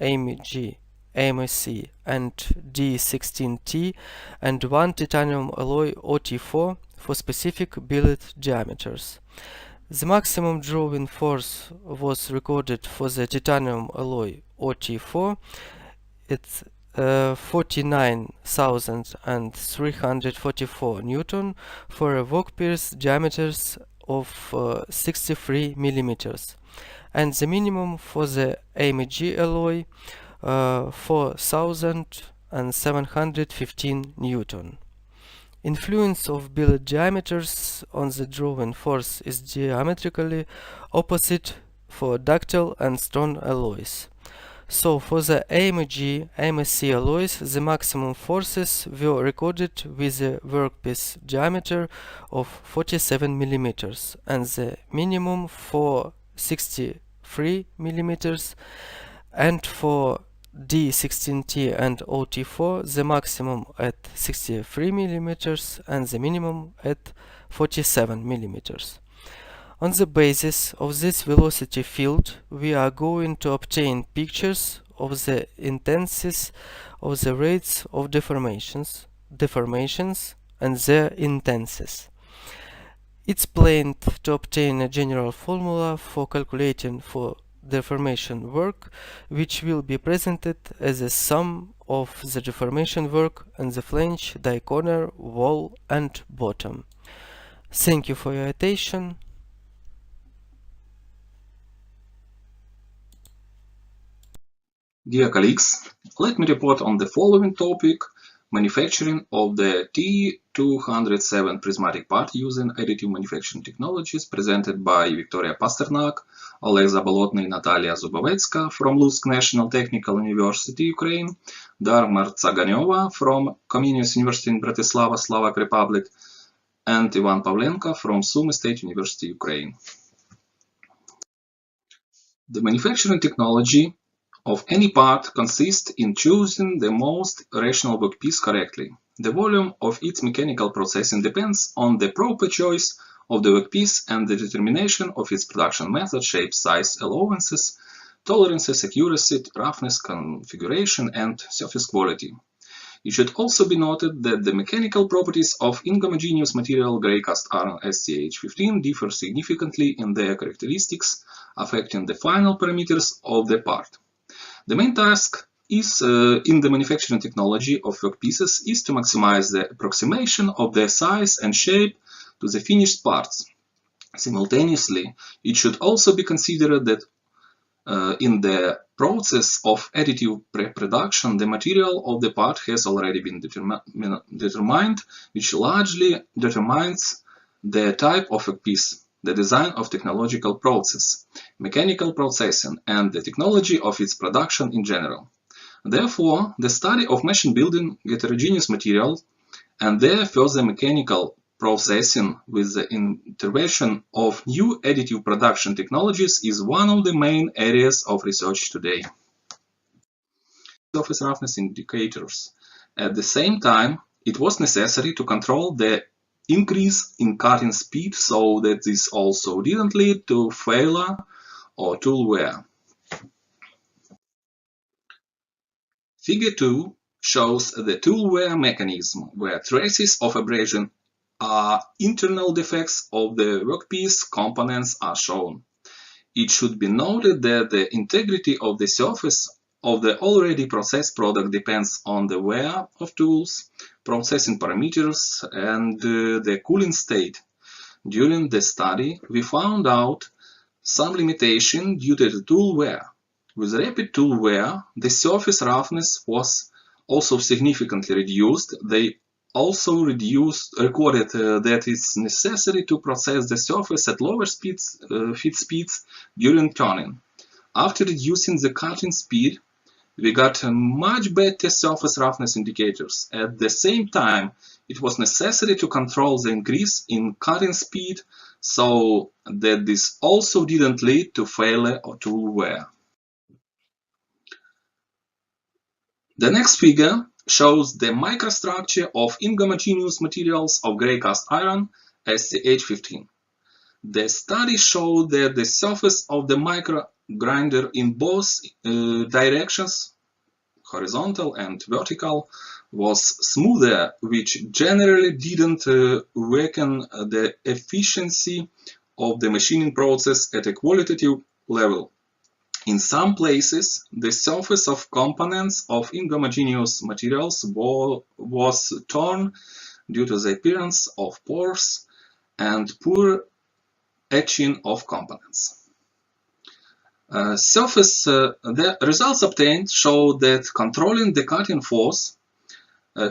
AMG, AMSC and D16T and 1 titanium alloy OT4 for specific billet diameters. The maximum drawing force was recorded for the titanium alloy OT4 at 49,344 Newton for a workpiece diameters of 63 millimeters, and the minimum for the AMG alloy 4,715 Newton. Influence of billet diameters on the drawing force is diametrically opposite for ductile and stone alloys. So for the AMG, AMSC alloys, the maximum forces were recorded with a workpiece diameter of 47 millimeters and the minimum for 63 millimeters, and for D16T and OT4 the maximum at 63 millimeters and the minimum at 47 millimeters. On the basis of this velocity field, we are going to obtain pictures of the intensities of the rates of deformations and their intensities. It's planned to obtain a general formula for calculating for deformation work, which will be presented as a sum of the deformation work on the flange, die corner, wall and bottom. Thank you for your attention. Dear colleagues, let me report on the following topic: manufacturing of the T207 prismatic part using additive manufacturing technologies, presented by Victoria Pasternak, Oleg Zabolotny, Natalia Zubovecka from Lutsk National Technical University, Ukraine, Darmar Tsaganova from Comenius University in Bratislava, Slovak Republic, and Ivan Pavlenko from Sumy State University, Ukraine. The manufacturing technology of any part consists in choosing the most rational workpiece correctly. The volume of its mechanical processing depends on the proper choice of the workpiece and the determination of its production method, shape, size, allowances, tolerances, accuracy, roughness, configuration, and surface quality. It should also be noted that the mechanical properties of inhomogeneous material gray cast iron SCH15 differ significantly in their characteristics, affecting the final parameters of the part. The main task is in the manufacturing technology of workpieces is to maximize the approximation of their size and shape to the finished parts. Simultaneously, it should also be considered that in the process of additive pre-production, the material of the part has already been determined, which largely determines the type of workpiece, the design of technological process, mechanical processing, and the technology of its production in general. Therefore, the study of machine building heterogeneous materials and their further mechanical processing with the intervention of new additive production technologies is one of the main areas of research today. Surface roughness indicators. At the same time, it was necessary to control the increase in cutting speed so that this also didn't lead to failure or tool wear. Figure 2 shows the tool wear mechanism, where traces of abrasion are internal defects of the workpiece components are shown. It should be noted that the integrity of the surface of the already processed product depends on the wear of tools, processing parameters, and the cooling state. During the study, we found out some limitation due to the tool wear. With rapid tool wear, the surface roughness was also significantly reduced. They also recorded that it's necessary to process the surface at lower feed speeds during turning. After reducing the cutting speed, we got much better surface roughness indicators. At the same time, it was necessary to control the increase in cutting speed so that this also didn't lead to failure or tool wear. The next figure shows the microstructure of inhomogeneous materials of gray cast iron SCH15. The study showed that the surface of the micro grinder in both directions, horizontal and vertical, was smoother, which generally didn't weaken the efficiency of the machining process at a qualitative level. In some places, the surface of components of inhomogeneous materials was torn due to the appearance of pores and poor etching of components. The results obtained show that controlling the cutting force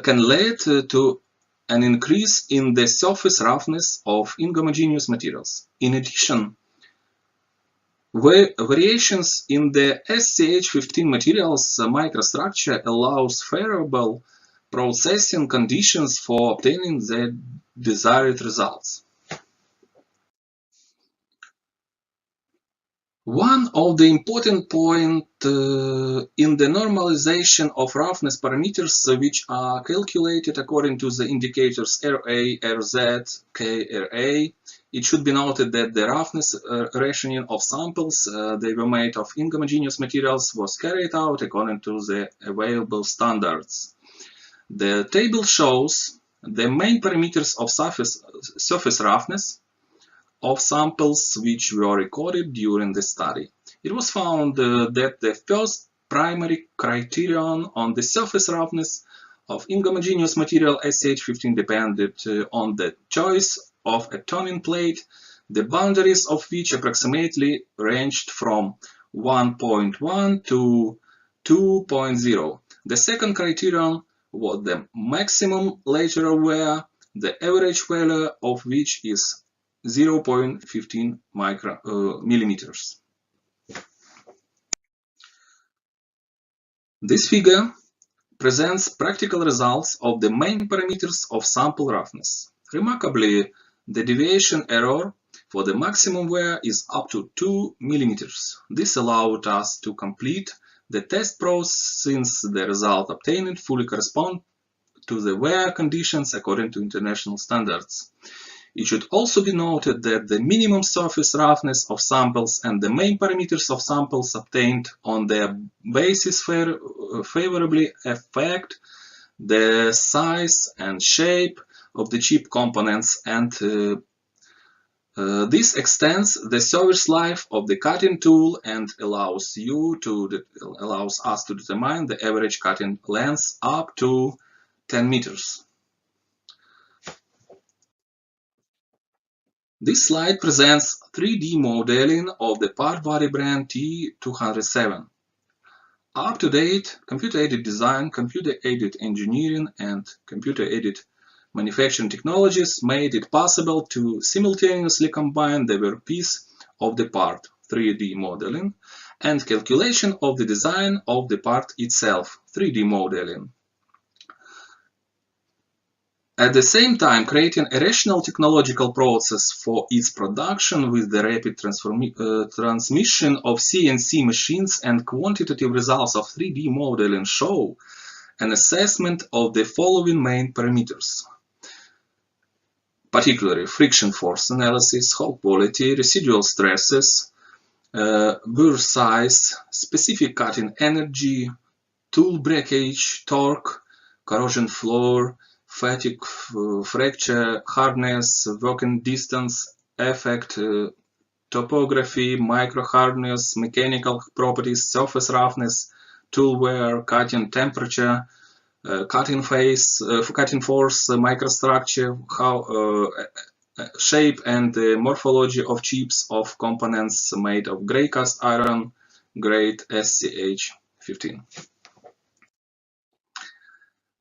can lead to an increase in the surface roughness of inhomogeneous materials. In addition, variations in the SCH15 materials microstructure allows favorable processing conditions for obtaining the desired results. One of the important points in the normalization of roughness parameters, which are calculated according to the indicators RA, RZ, K, RA, it should be noted that the roughness rationing of samples they were made of inhomogeneous materials was carried out according to the available standards. The table shows the main parameters of surface roughness of samples which were recorded during the study. It was found that the first primary criterion on the surface roughness of inhomogeneous material SCH15 depended on the choice of a turning plate, the boundaries of which approximately ranged from 1.1 to 2.0. The second criterion was the maximum lateral wear, the average value of which is 0.15 millimeters. This figure presents practical results of the main parameters of sample roughness. Remarkably, the deviation error for the maximum wear is up to 2 millimeters. This allowed us to complete the test process since the result obtained fully corresponds to the wear conditions according to international standards. It should also be noted that the minimum surface roughness of samples and the main parameters of samples obtained on their basis favorably affect the size and shape of the chip components, and this extends the service life of the cutting tool and allows us to determine the average cutting length up to 10 meters. This slide presents 3D modeling of the part body brand T207. Up-to-date computer-aided design, computer-aided engineering, and computer-aided manufacturing technologies made it possible to simultaneously combine the workpiece of the part, 3D modeling, and calculation of the design of the part itself, 3D modeling. At the same time, creating a rational technological process for its production with the rapid transmission of CNC machines and quantitative results of 3D modeling show an assessment of the following main parameters, particularly friction force analysis, hole quality, residual stresses, burr size, specific cutting energy, tool breakage, torque, corrosion floor, fatigue, fracture, hardness, working distance, effect, topography, micro hardness, mechanical properties, surface roughness, tool wear, cutting temperature, cutting phase, cutting force, microstructure, shape and morphology of chips of components made of gray cast iron, grade SCH15.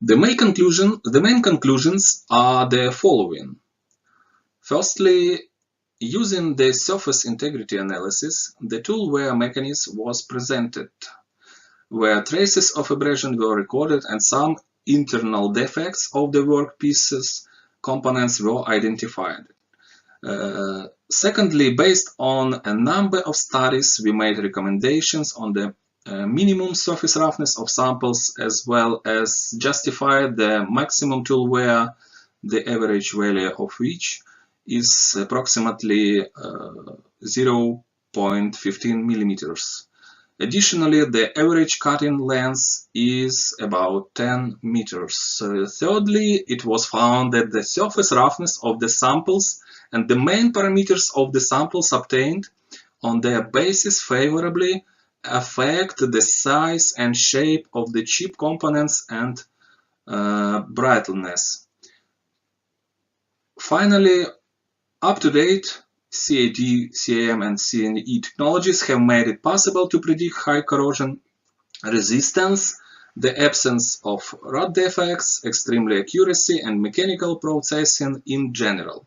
The main conclusions are the following. Firstly, using the surface integrity analysis, the tool wear mechanism was presented, where traces of abrasion were recorded and some internal defects of the workpieces components were identified. Secondly, based on a number of studies, we made recommendations on the minimum surface roughness of samples, as well as justified the maximum tool wear, the average value of which is approximately 0.15 millimeters. Additionally, the average cutting length is about 10 meters. Thirdly, it was found that the surface roughness of the samples and the main parameters of the samples obtained on their basis favorably affect the size and shape of the chip components and brightness. Finally, up-to-date CAD, CAM, and CNE technologies have made it possible to predict high corrosion resistance, the absence of rot defects, extremely accuracy, and mechanical processing in general.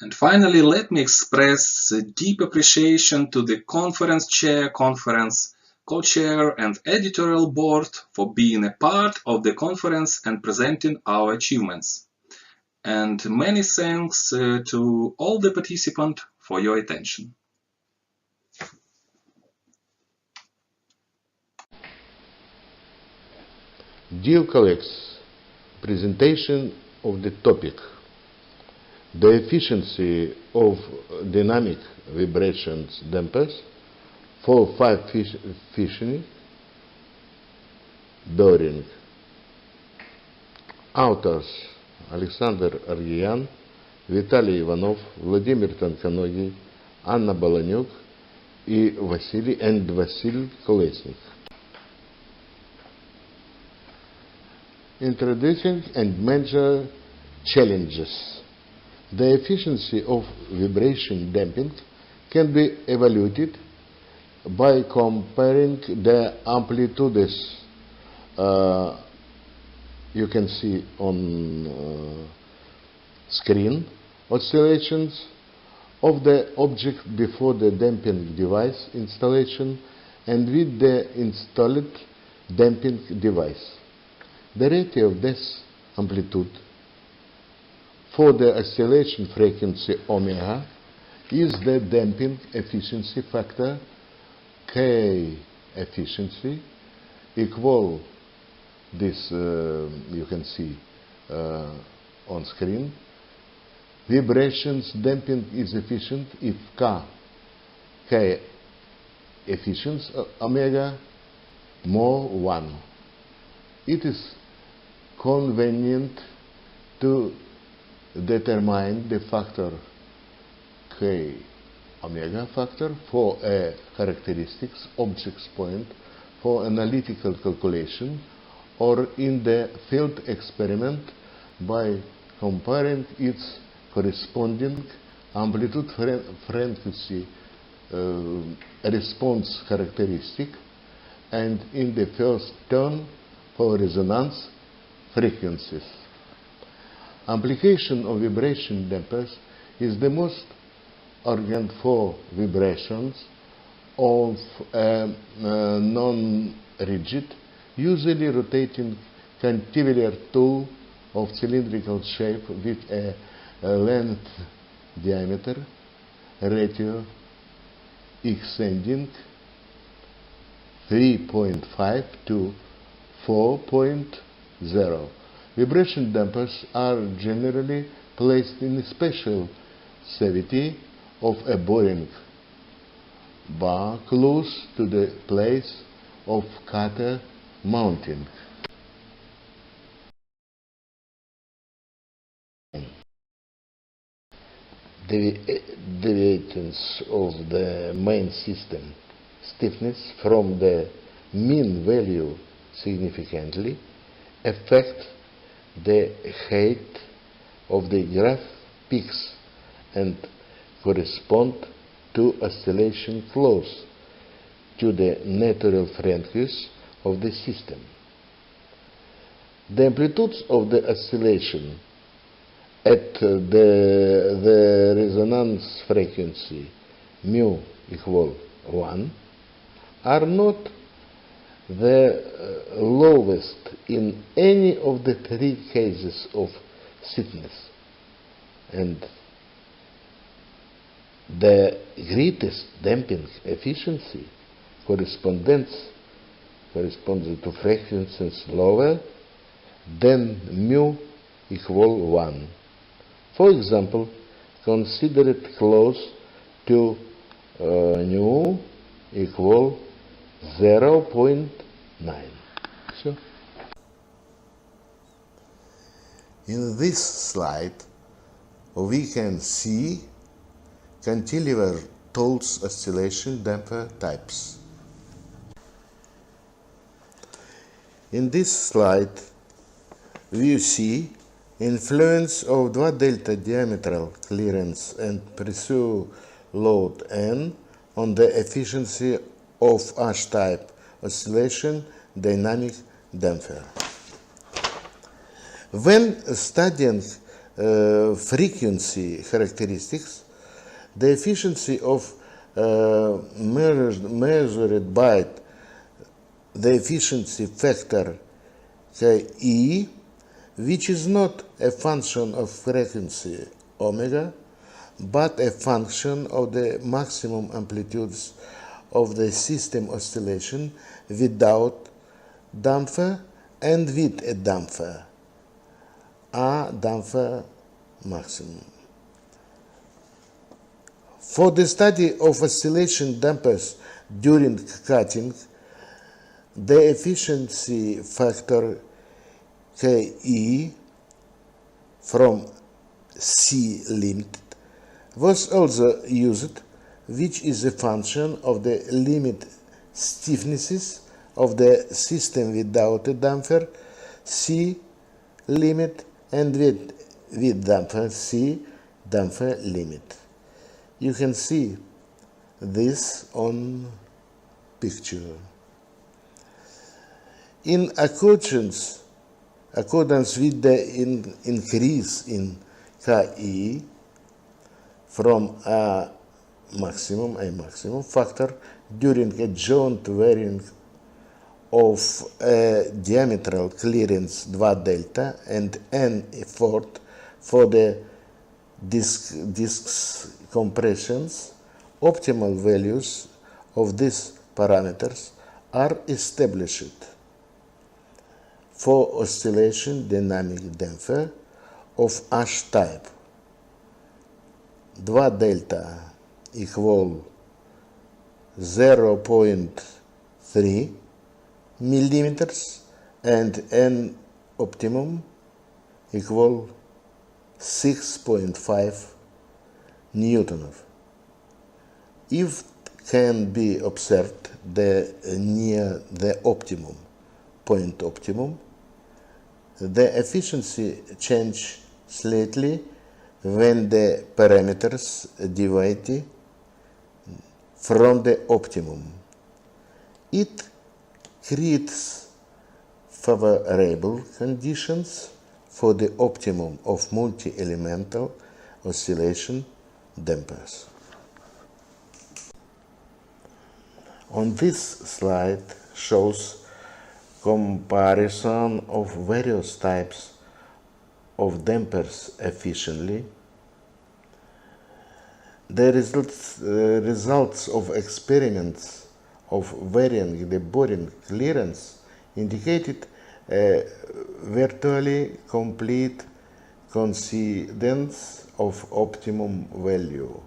And finally, let me express a deep appreciation to the conference chair, conference co-chair, and editorial board for being a part of the conference and presenting our achievements. And many thanks to all the participants for your attention. Dear colleagues, presentation of the topic: the efficiency of dynamic vibrations dampers for 5 fishing during. Authors: Alexander Argyan, Vitaly Ivanov, Vladimir Tонконогий, Anna Balanyuk and Vasil Kolesnik. Introducing and major challenges. The efficiency of vibration damping can be evaluated by comparing the amplitudes you can see on screen oscillations of the object before the damping device installation and with the installed damping device. The ratio of this amplitude for the oscillation frequency omega is the damping efficiency factor K efficiency equal this you can see on screen. Vibrations damping is efficient if K efficiency omega more 1. It is convenient to determine the factor K omega factor for a characteristics object's point for analytical calculation or in the field experiment by comparing its corresponding amplitude frequency response characteristic and in the first turn for resonance frequencies. Application of vibration dampers is the most organ for vibrations of a non-rigid, usually rotating cantilever tool of cylindrical shape with a length diameter ratio extending 3.5 to 4.0. Vibration dampers are generally placed in a special cavity of a boring bar close to the place of cutter mounting. Deviations of the main system stiffness from the mean value significantly affect the height of the graph peaks and correspond to oscillation close to the natural frequencies of the system. The amplitudes of the oscillation at the resonance frequency mu equal 1 are not the lowest in any of the three cases of thickness, and the greatest damping efficiency corresponds to frequencies lower than mu equal 1. For example, consider it close to nu equal 0.9. So, in this slide, we can see cantilever Toll's oscillation damper types. In this slide, we see influence of 2 delta diametral clearance and pressure load N on the efficiency of H-type oscillation dynamic damper. When studying frequency characteristics, the efficiency of measured by the efficiency factor Ke, which is not a function of frequency omega, but a function of the maximum amplitudes of the system oscillation without damper and with a damper, A damper maximum. For the study of oscillation dampers during cutting, the efficiency factor Ke from C limited was also used, which is a function of the limit stiffnesses of the system without a damper, C limit, and with damper, C damper limit. You can see this on picture. In accordance with the increase in Ke from A maximum factor during a joint varying of a diametral clearance 2 delta and N effort for the disks compressions, optimal values of these parameters are established for oscillation dynamic damper of H-type. 2 delta equal 0.3 millimeters and N optimum equal 6.5 Newtonov. If can be observed near the optimum, point optimum, the efficiency change slightly when the parameters deviate from the optimum. It creates favorable conditions for the optimum of multi-elemental oscillation dampers. On this slide shows comparison of various types of dampers efficiently. The results of experiments of varying the boring clearance indicated a virtually complete coincidence of optimum value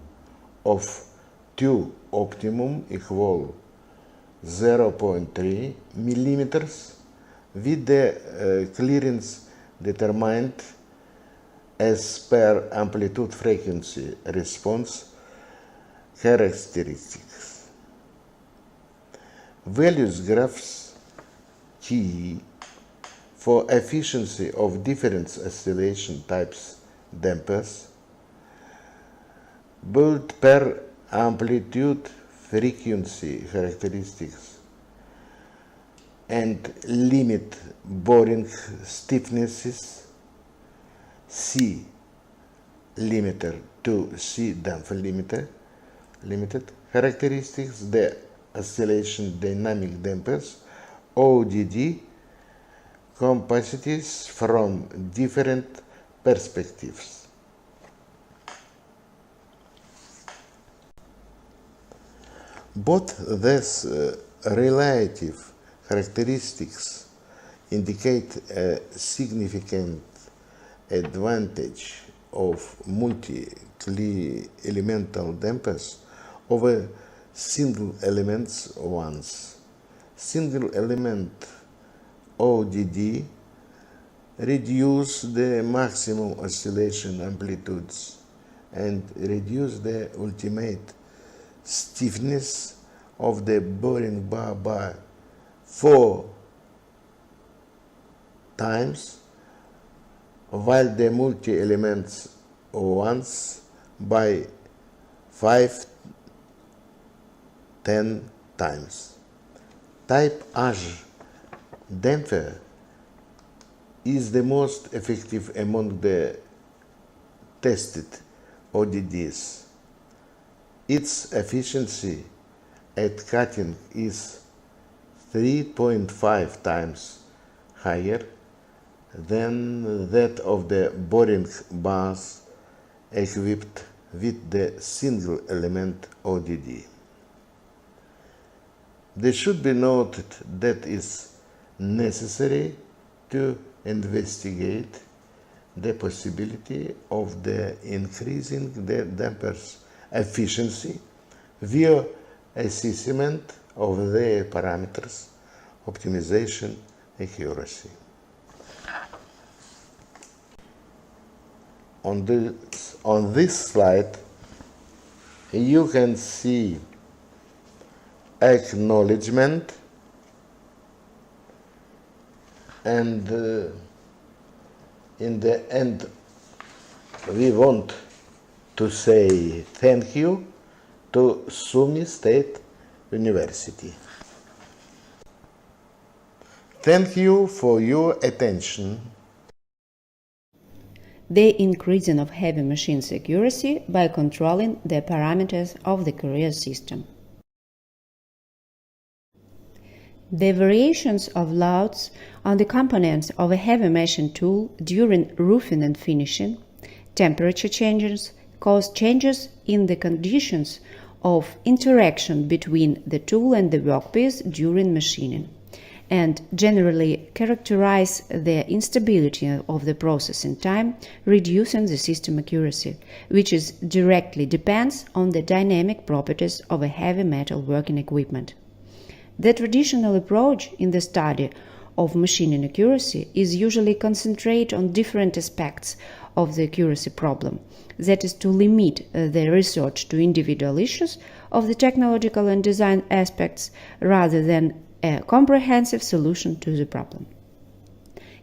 of 2 optimum equal 0.3 millimeters with the clearance determined as per amplitude frequency response characteristics. Values graphs T for efficiency of different oscillation types dampers, both per amplitude frequency characteristics and limit boring stiffnesses C limiter to C damper limited characteristics, the oscillation dynamic dampers, ODD capacities from different perspectives. Both these relative characteristics indicate a significant advantage of multi-elemental dampers over single elements ones. Single element ODD reduce the maximum oscillation amplitudes and reduce the ultimate stiffness of the boring bar by 4 times, while the multi-elements ones by 5-10 times. Type H damper is the most effective among the tested ODDs. Its efficiency at cutting is 3.5 times higher than that of the boring bars equipped with the single element ODD. It should be noted that it is necessary to investigate the possibility of the increasing the damper's efficiency via assessment of their parameters, optimization, accuracy. On this slide, you can see acknowledgement and in the end we want to say thank you to Sumy State University. Thank you for your attention. The increasing of heavy machines' accuracy by controlling the parameters of the carrier system. The variations of loads on the components of a heavy machine tool during roofing and finishing, temperature changes, cause changes in the conditions of interaction between the tool and the workpiece during machining, and generally characterize the instability of the processing time, reducing the system accuracy, which is directly depends on the dynamic properties of a heavy metal working equipment. The traditional approach in the study of machining accuracy is usually concentrate on different aspects of the accuracy problem, that is to limit the research to individual issues of the technological and design aspects rather than a comprehensive solution to the problem.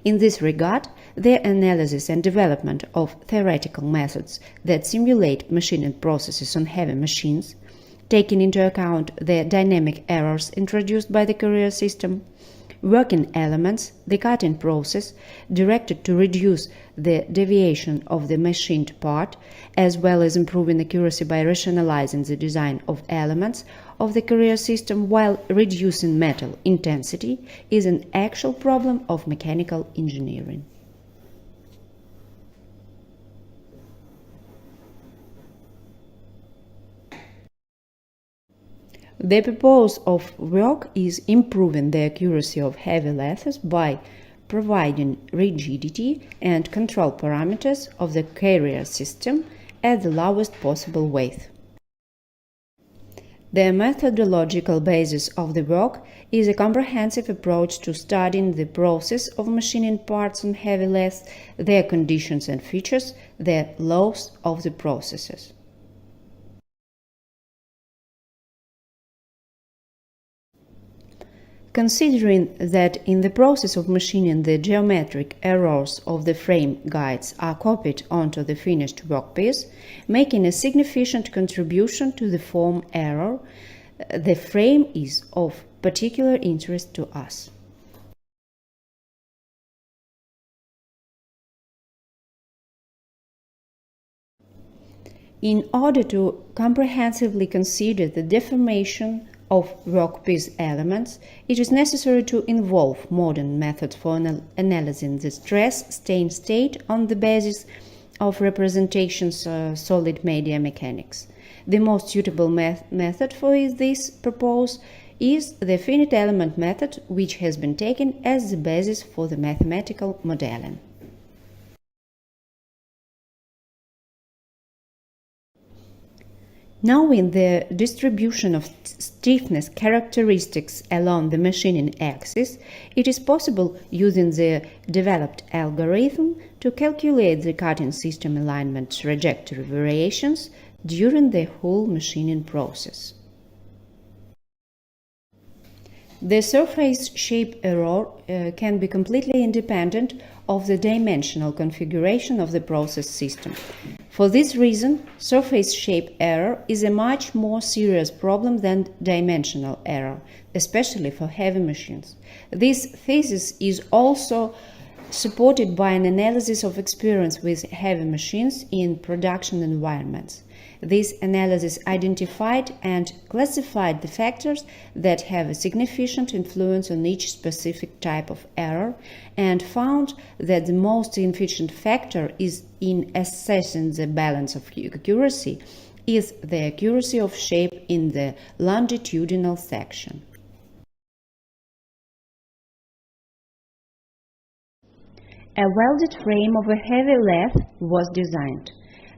In this regard, the analysis and development of theoretical methods that simulate machining processes on heavy machines, taking into account the dynamic errors introduced by the carrier system, working elements, the cutting process, directed to reduce the deviation of the machined part, as well as improving accuracy by rationalizing the design of elements of the carrier system while reducing metal intensity, is an actual problem of mechanical engineering. The purpose of work is improving the accuracy of heavy lathes by providing rigidity and control parameters of the carrier system at the lowest possible weight. The methodological basis of the work is a comprehensive approach to studying the process of machining parts on heavy lathes, their conditions and features, the laws of the processes. Considering that in the process of machining the geometric errors of the frame guides are copied onto the finished workpiece, making a significant contribution to the form error, the frame is of particular interest to us. In order to comprehensively consider the deformation of workpiece elements, it is necessary to involve modern methods for analyzing the stress-strain state on the basis of representations solid media mechanics. The most suitable method for this purpose is the finite element method, which has been taken as the basis for the mathematical modeling. Knowing the distribution of stiffness characteristics along the machining axis, it is possible, using the developed algorithm, to calculate the cutting system alignment trajectory variations during the whole machining process. The surface shape error can be completely independent of the dimensional configuration of the process system. For this reason, surface shape error is a much more serious problem than dimensional error, especially for heavy machines. This thesis is also supported by an analysis of experience with heavy machines in production environments. This analysis identified and classified the factors that have a significant influence on each specific type of error and found that the most efficient factor in assessing the balance of accuracy is the accuracy of shape in the longitudinal section. A welded frame of a heavy lathe was designed.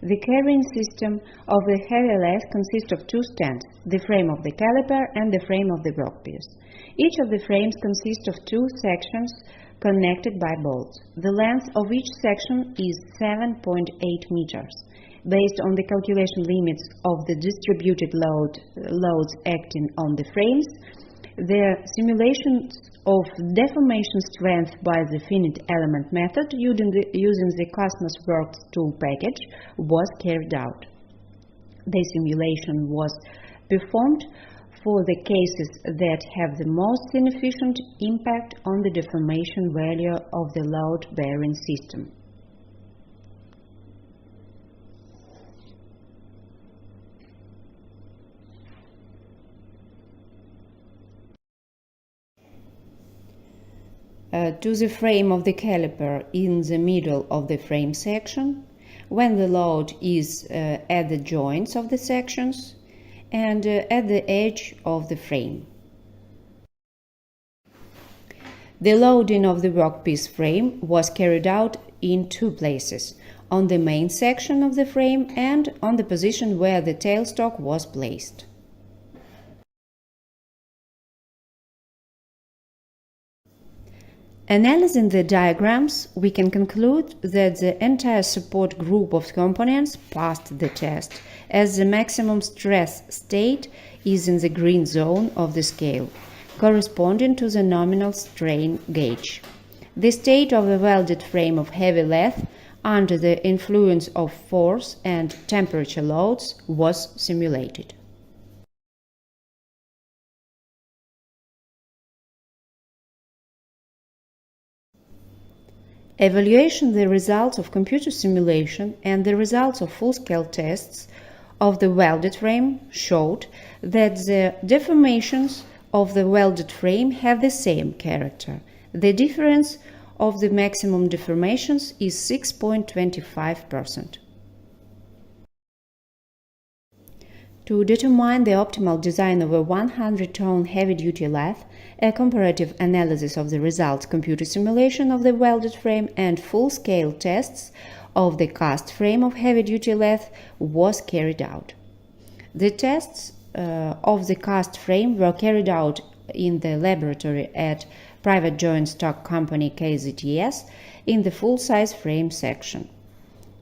The carrying system of the heavy lathe consists of two stands, the frame of the caliper and the frame of the workpiece. Each of the frames consists of two sections connected by bolts. The length of each section is 7.8 meters. Based on the calculation limits of the distributed loads acting on the frames, the simulations of deformation strength by the finite element method using the Cosmos Works tool package was carried out. The simulation was performed for the cases that have the most significant impact on the deformation value of the load-bearing system. To the frame of the caliper in the middle of the frame section, when the load is at the joints of the sections and at the edge of the frame. The loading of the workpiece frame was carried out in two places, on the main section of the frame and on the position where the tailstock was placed. Analyzing the diagrams, we can conclude that the entire support group of components passed the test, as the maximum stress state is in the green zone of the scale, corresponding to the nominal strain gauge. The state of the welded frame of heavy lathe under the influence of force and temperature loads was simulated. Evaluation the results of computer simulation and the results of full-scale tests of the welded frame showed that the deformations of the welded frame have the same character. The difference of the maximum deformations is 6.25%. To determine the optimal design of a 100-ton heavy-duty lathe, a comparative analysis of the results, computer simulation of the welded frame, and full-scale tests of the cast frame of heavy-duty lathe was carried out. The tests of the cast frame were carried out in the laboratory at private joint stock company KZTS in the full-size frame section.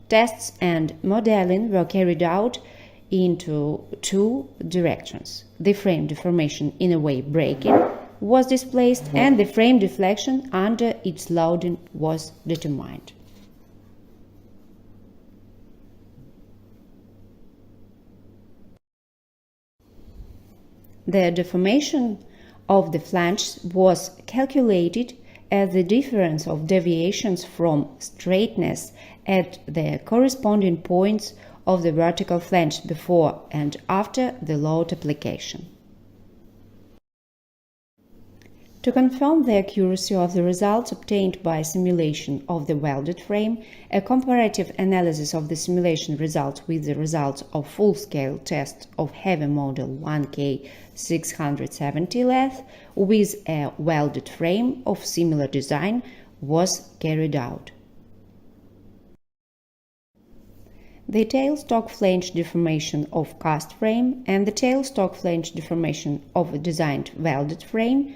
Tests and modeling were carried out into two directions: the frame deformation in a way breaking was displaced and the frame deflection under its loading was determined. The deformation of the flange was calculated as the difference of deviations from straightness at the corresponding points of the vertical flange before and after the load application. To confirm the accuracy of the results obtained by simulation of the welded frame, a comparative analysis of the simulation results with the results of full-scale test of heavy model 1K670 lathe with a welded frame of similar design was carried out. The tailstock flange deformation of cast frame and the tailstock flange deformation of a designed welded frame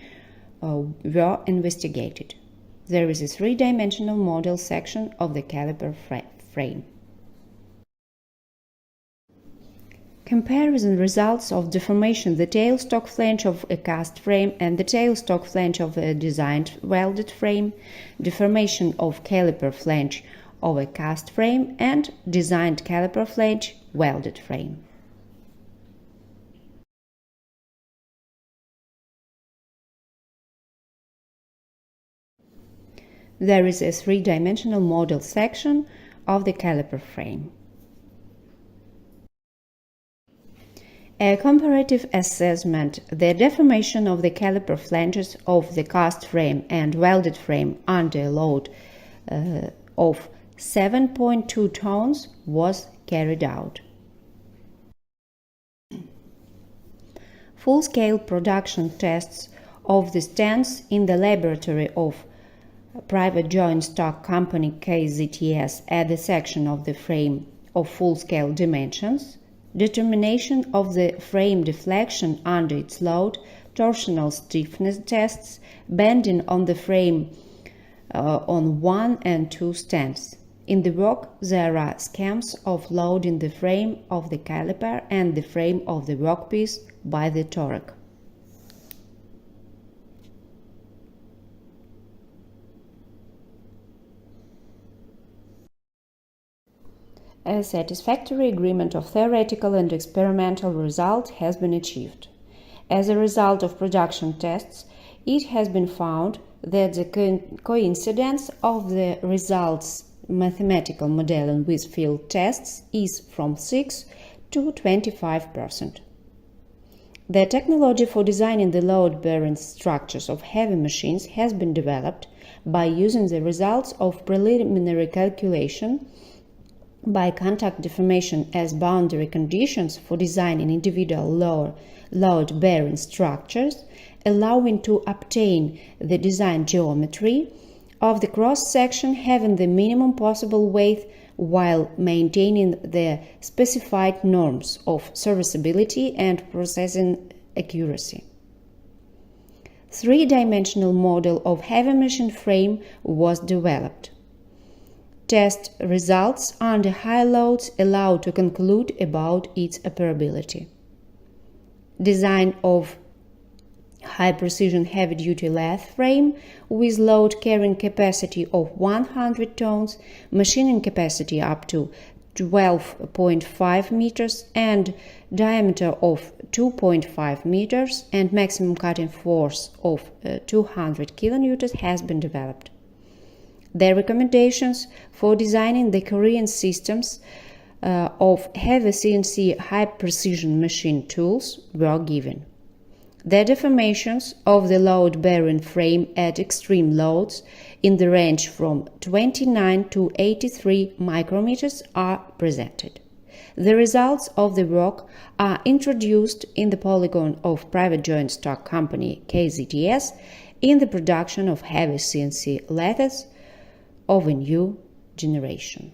were investigated. There is a three-dimensional model section of the caliper frame. Comparison results of deformation the tailstock flange of a cast frame and the tailstock flange of a designed welded frame, deformation of caliper flange of a cast frame and designed caliper flange welded frame. There is a three-dimensional model section of the caliper frame. A comparative assessment, the deformation of the caliper flanges of the cast frame and welded frame under a load of 7.2 tons was carried out. Full-scale production tests of the stands in the laboratory of private joint stock company KZTS at the section of the frame of full-scale dimensions, determination of the frame deflection under its load, torsional stiffness tests, bending on the frame on 1 and 2 stands. In the work, there are schemes of loading the frame of the caliper and the frame of the workpiece by the torque. A satisfactory agreement of theoretical and experimental result has been achieved. As a result of production tests, it has been found that the coincidence of the results mathematical modeling with field tests is from 6 to 25%. The technology for designing the load-bearing structures of heavy machines has been developed by using the results of preliminary calculation by contact deformation as boundary conditions for designing individual load-bearing structures, allowing to obtain the design geometry of the cross-section having the minimum possible weight while maintaining the specified norms of serviceability and processing accuracy. Three-dimensional model of heavy machine frame was developed. Test results under high loads allow to conclude about its operability. Design of high-precision heavy-duty lathe frame with load carrying capacity of 100 tons, machining capacity up to 12.5 meters and diameter of 2.5 meters and maximum cutting force of 200 kilonewtons has been developed. The recommendations for designing the Korean systems of heavy CNC high-precision machine tools were given. The deformations of the load-bearing frame at extreme loads in the range from 29 to 83 micrometers are presented. The results of the work are introduced in the polygon of private joint stock company KZTS in the production of heavy CNC lathes of a new generation.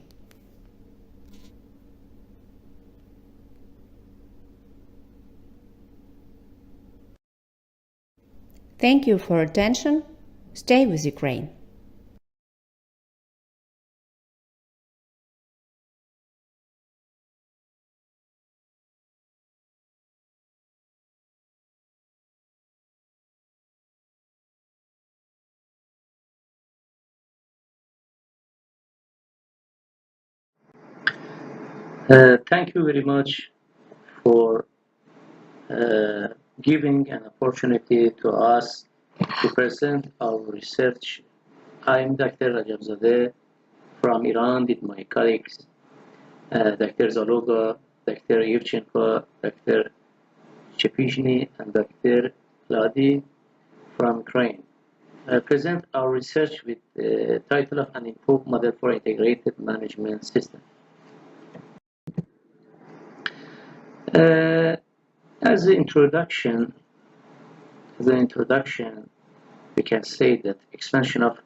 Thank you for attention. Stay with Ukraine. Thank you very much for giving an opportunity to us to present our research. I'm Dr. Rajabzadeh from Iran with my colleagues, Dr. Zaloga, Dr. Yevchenko, Dr. Chepizhny, and Dr. Ladi from Ukraine. Present our research with the title of An Improved Model for Integrated Management System. As an introduction, we can say that expansion of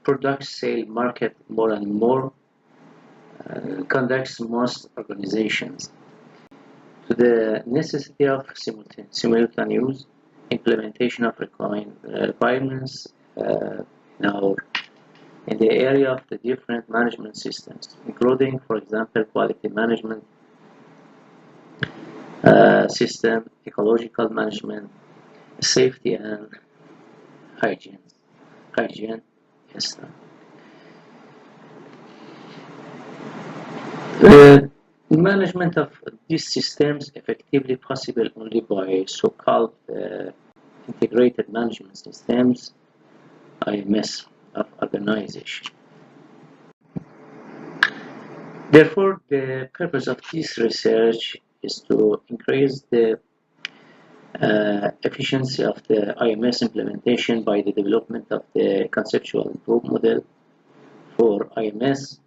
product sale market more and more conducts most organizations to the necessity of simultaneous implementation of requirements in the area of the different management systems, including, for example, quality management system, ecological management, safety and hygiene, etc. Management of these systems effectively possible only by so-called integrated management systems, IMS, of organization. Therefore, the purpose of this research is to increase the efficiency of the IMS implementation by the development of the conceptual improved model for IMS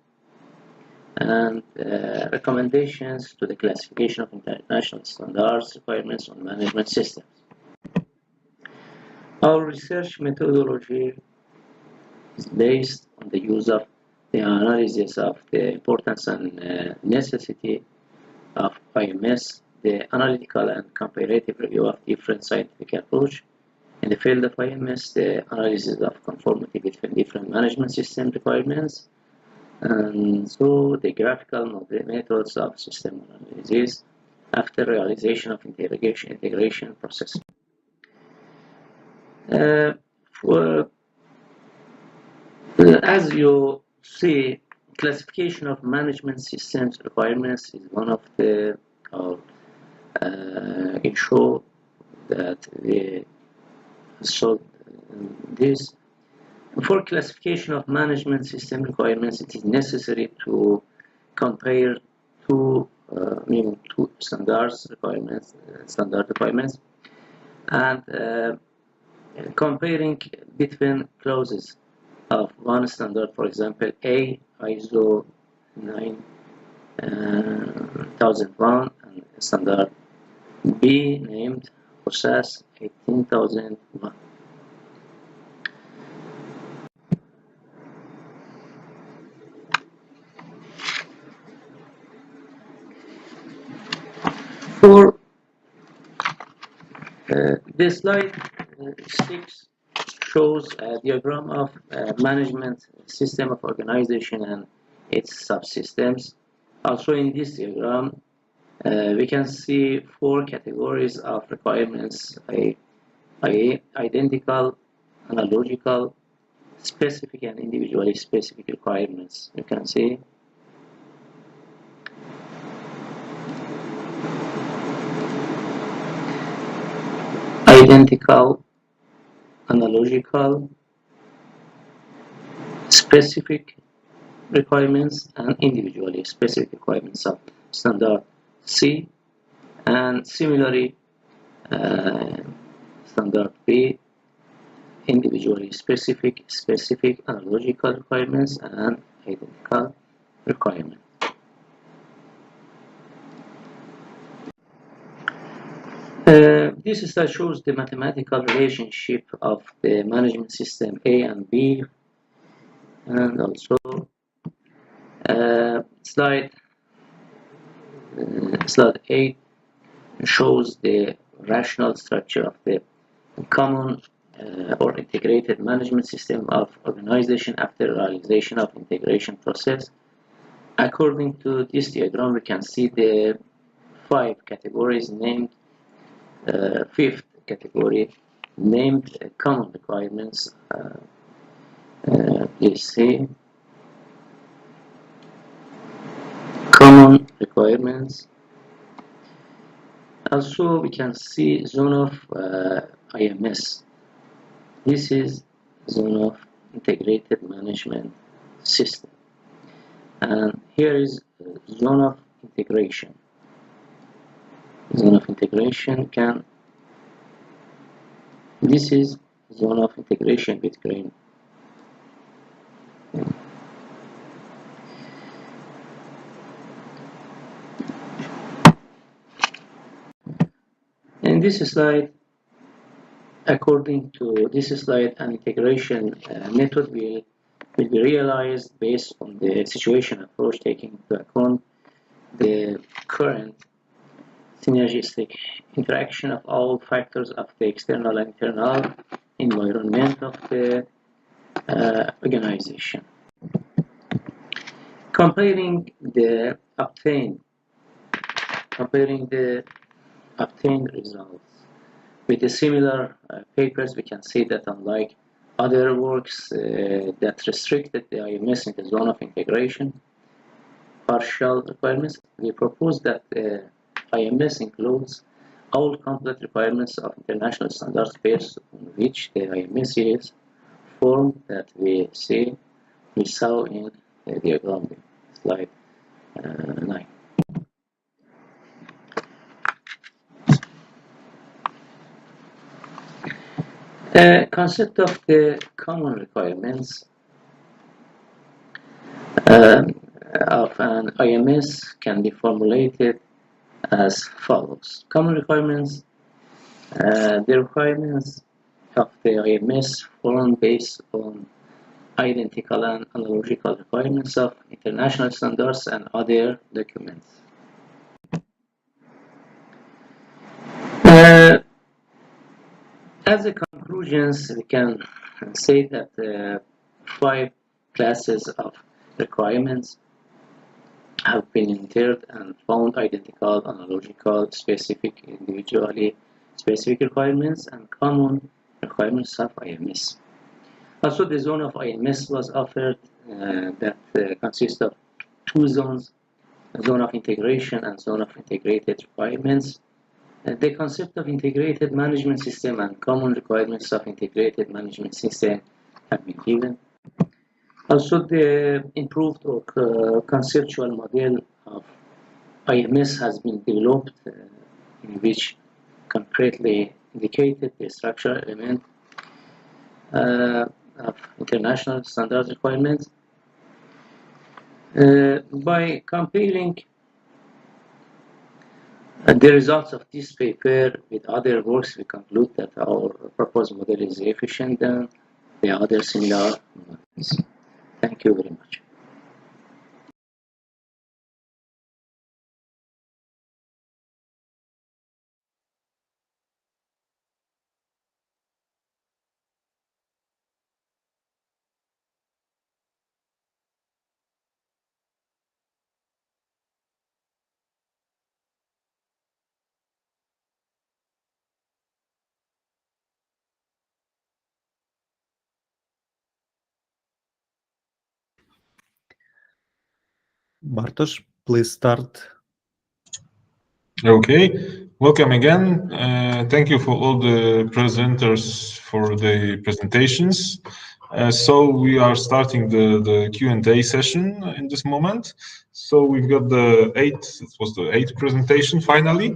and recommendations to the classification of international standards requirements on management systems. Our research methodology is based on the use of the analysis of the importance and necessity of IMS, the analytical and comparative review of different scientific approach in the field of IMS, the analysis of conformity between different management system requirements, and so the graphical methods of system analysis after realization of integration process. As you see, classification of management systems requirements is one of the issue that we solved this. For classification of management system requirements, it is necessary to compare two standard requirements, and comparing between clauses of one standard, for example, A, ISO 9001, and standard B, named process 18001. For this slide 6 shows a diagram of management system of organization and its subsystems. Also in this diagram, we can see 4 categories of requirements: identical, analogical, specific, and individually specific requirements. You can see identical, analogical, specific requirements, and individually specific requirements of standard C, and similarly standard B, individually specific, analogical requirements, and identical requirements. This slide shows the mathematical relationship of the management system A and B, and also slide 8 shows the rational structure of the common or integrated management system of organization after realization of integration process. According to this diagram, we can see the 5 categories named. 5th category named common requirements. Please see common requirements. Also, we can see zone of IMS. This is zone of integrated management system. And here is zone of integration. Zone of integration this is zone of integration between in this slide. According to this slide, an integration method will be realized based on the situation approach, taking into account the current synergistic interaction of all factors of the external and internal environment of the organization. Comparing the obtained results with the similar papers, we can see that unlike other works that restricted the IMS in the zone of integration partial requirements, we propose that IMS includes all complete requirements of international standards based on which the IMS is formed that we saw in the diagram, slide 9. The concept of the common requirements of an IMS can be formulated as follows. Common requirements, the requirements of the IMS form based on identical and analogical requirements of international standards and other documents. As a conclusions, we can say that 5 classes of requirements have been entered and found identical, analogical, specific, individually specific requirements, and common requirements of IMS. Also, the zone of IMS was offered that consists of 2 zones, zone of integration and zone of integrated requirements. The concept of integrated management system and common requirements of integrated management system have been given. Also, the improved or conceptual model of IMS has been developed, in which concretely indicated the structural element of international standard requirements. By comparing the results of this paper with other works, we conclude that our proposed model is efficient than the other similar models. Thank you very much. Bartosz, please start. Okay, welcome again. Thank you for all the presenters for the presentations. So we are starting the Q&A session in this moment. So we've got it was the 8th presentation finally.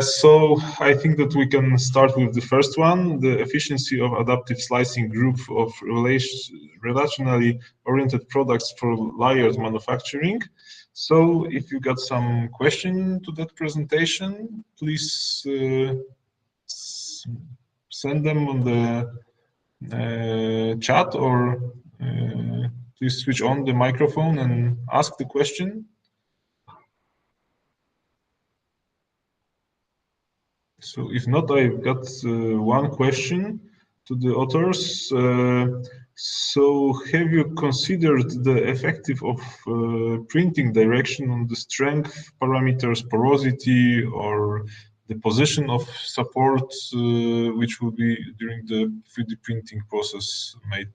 So I think that we can start with the first one, the efficiency of adaptive slicing group of relationally oriented products for layered manufacturing. So if you got some question to that presentation, please send them on the chat, or please switch on the microphone and ask the question. So if not, I've got one question to the authors. So have you considered the effective of printing direction on the strength parameters, porosity, or the position of support, which will be during the 3D printing process made?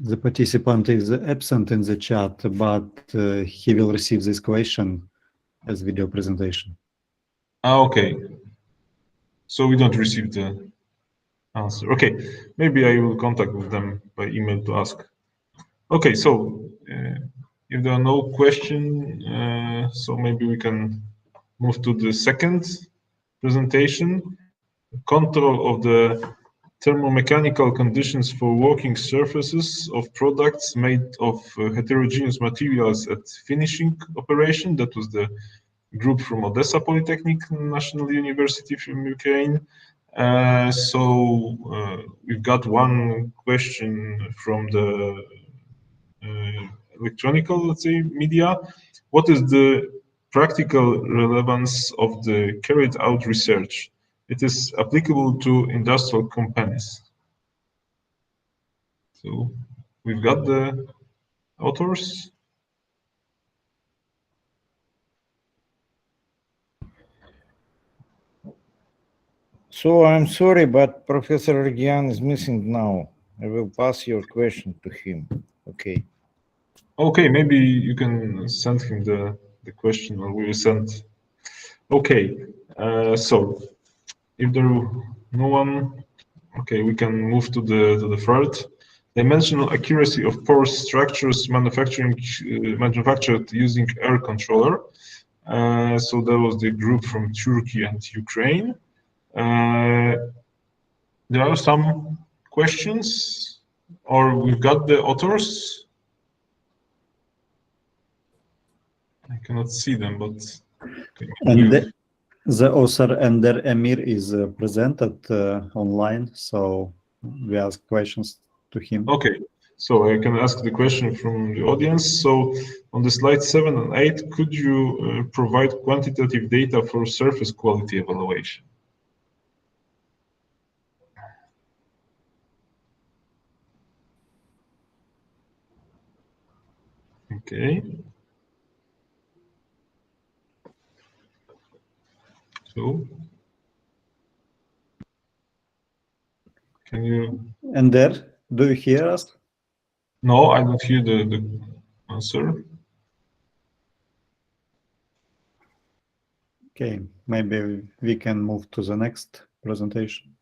The participant is absent in the chat, but he will receive this question as video presentation. Okay. So we don't receive the answer. Okay, maybe I will contact with them by email to ask. Okay, so if there are no questions, so maybe we can move to the second presentation. Control of the thermomechanical conditions for working surfaces of products made of heterogeneous materials at finishing operation. That was the group from Odessa Polytechnic National University from Ukraine. We've got one question from the electronical, let's say, media. What is the practical relevance of the carried out research? It is applicable to industrial companies. So we've got the authors. So I'm sorry, but Professor Ergian is missing now. I will pass your question to him. Okay. Okay, maybe you can send him the question, or we will send. Okay, so if there is no one, okay, we can move to the third. Dimensional accuracy of porous structures manufactured using air controller. So that was the group from Turkey and Ukraine. There are some questions, or we've got the authors. I cannot see them, but okay. And the author Ender Emir is presented online, so we ask questions to him. Okay, so I can ask the question from the audience. So on the slide 7 and 8, could you provide quantitative data for surface quality evaluation? Okay. So, can you? Ender, do you hear us? No, I don't hear the answer. Okay, maybe we can move to the next presentation.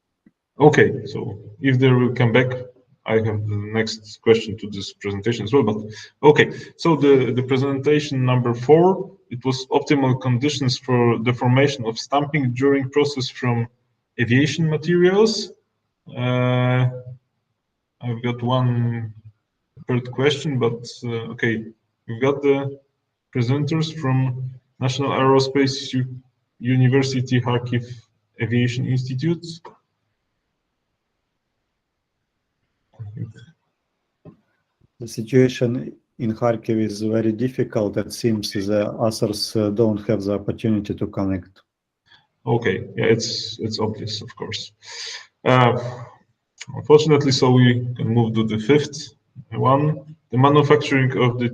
Okay, so if they will come back, I have the next question to this presentation as well. But okay, so the presentation number 4, it was optimal conditions for the formation of stamping during process from aviation materials. I've got one third question, but okay, we've got the presenters from National Aerospace University Kharkiv Aviation Institute. The situation in Kharkiv is very difficult. It seems the authors don't have the opportunity to connect. Okay, yeah, it's obvious, of course. Unfortunately, so we can move to the 5th one, the manufacturing of the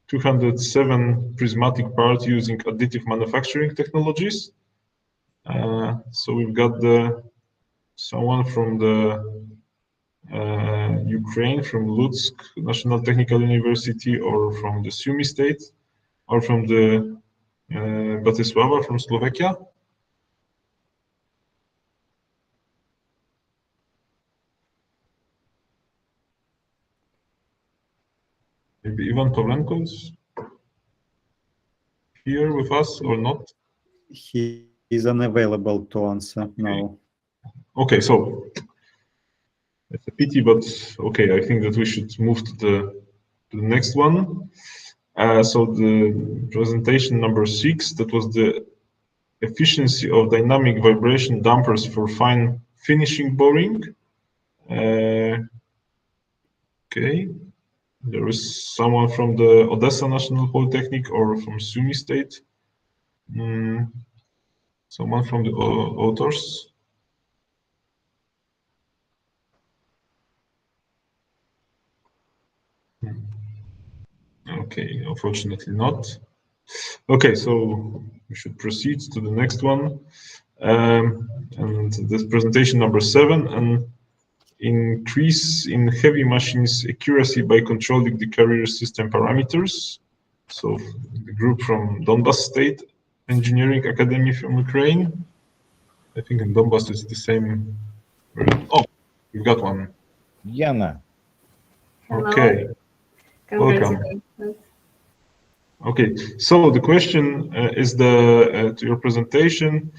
T207 prismatic part using additive manufacturing technologies. So we've got someone from the Ukraine, from Lutsk National Technical University, or from the Sumy State, or from the Bratislava from Slovakia. Maybe Ivan Pavlenko is here with us or not? He is unavailable to answer now. Okay, so it's a pity, but okay, I think that we should move to the next one. So the presentation number 6, that was the efficiency of dynamic vibration dampers for fine finishing boring. Okay, there is someone from the Odessa National Polytechnic or from Sumy State. Someone from the authors. Okay, unfortunately not. Okay, so we should proceed to the next one. And this presentation number 7, and increase in heavy machines accuracy by controlling the carrier system parameters. So the group from Donbas State Engineering Academy from Ukraine. I think in Donbas it's the same. Oh, we've got one. Yana. Okay. Welcome. Okay, so the question is to your presentation.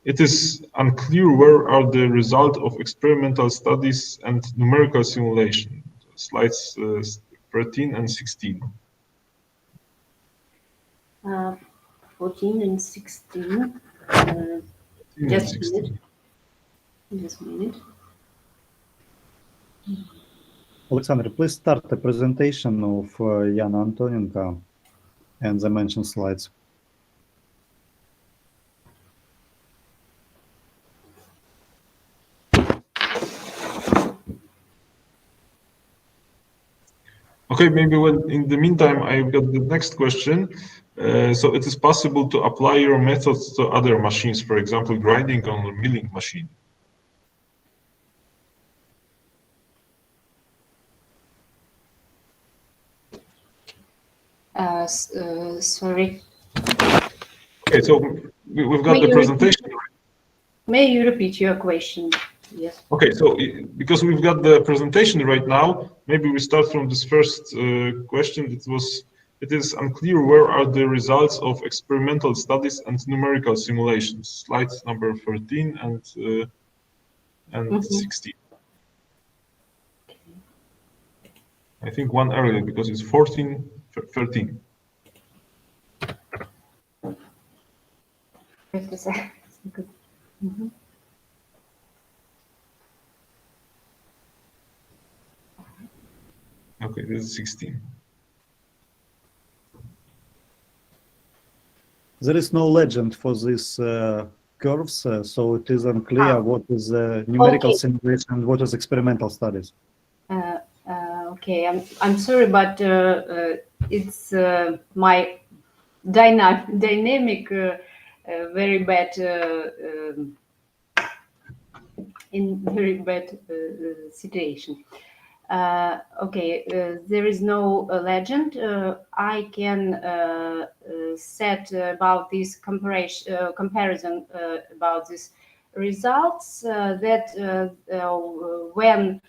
It is unclear where are the result of experimental studies and numerical simulation. Slides 13 and 16. 14 and 16. Just a minute. Just a minute. Alexander, please start the presentation of Yana Antonenko and the mentioned slides. Okay, maybe in the meantime, I've got the next question. So it is possible to apply your methods to other machines, for example, grinding or milling machine. Sorry. Okay, so we've got the presentation. May you repeat your question? Yes. Okay, so because we've got the presentation right now, maybe we start from this first question. It is unclear where are the results of experimental studies and numerical simulations. Slides number 13 and 16. I think one earlier because it's 13. Okay, this is 16. There is no legend for these curves, so it is unclear what is numerical simulation and what is experimental studies. Okay, I'm sorry, but it's my dynamic very bad in very bad situation. Okay, there is no legend. I can set about this comparison about these results that when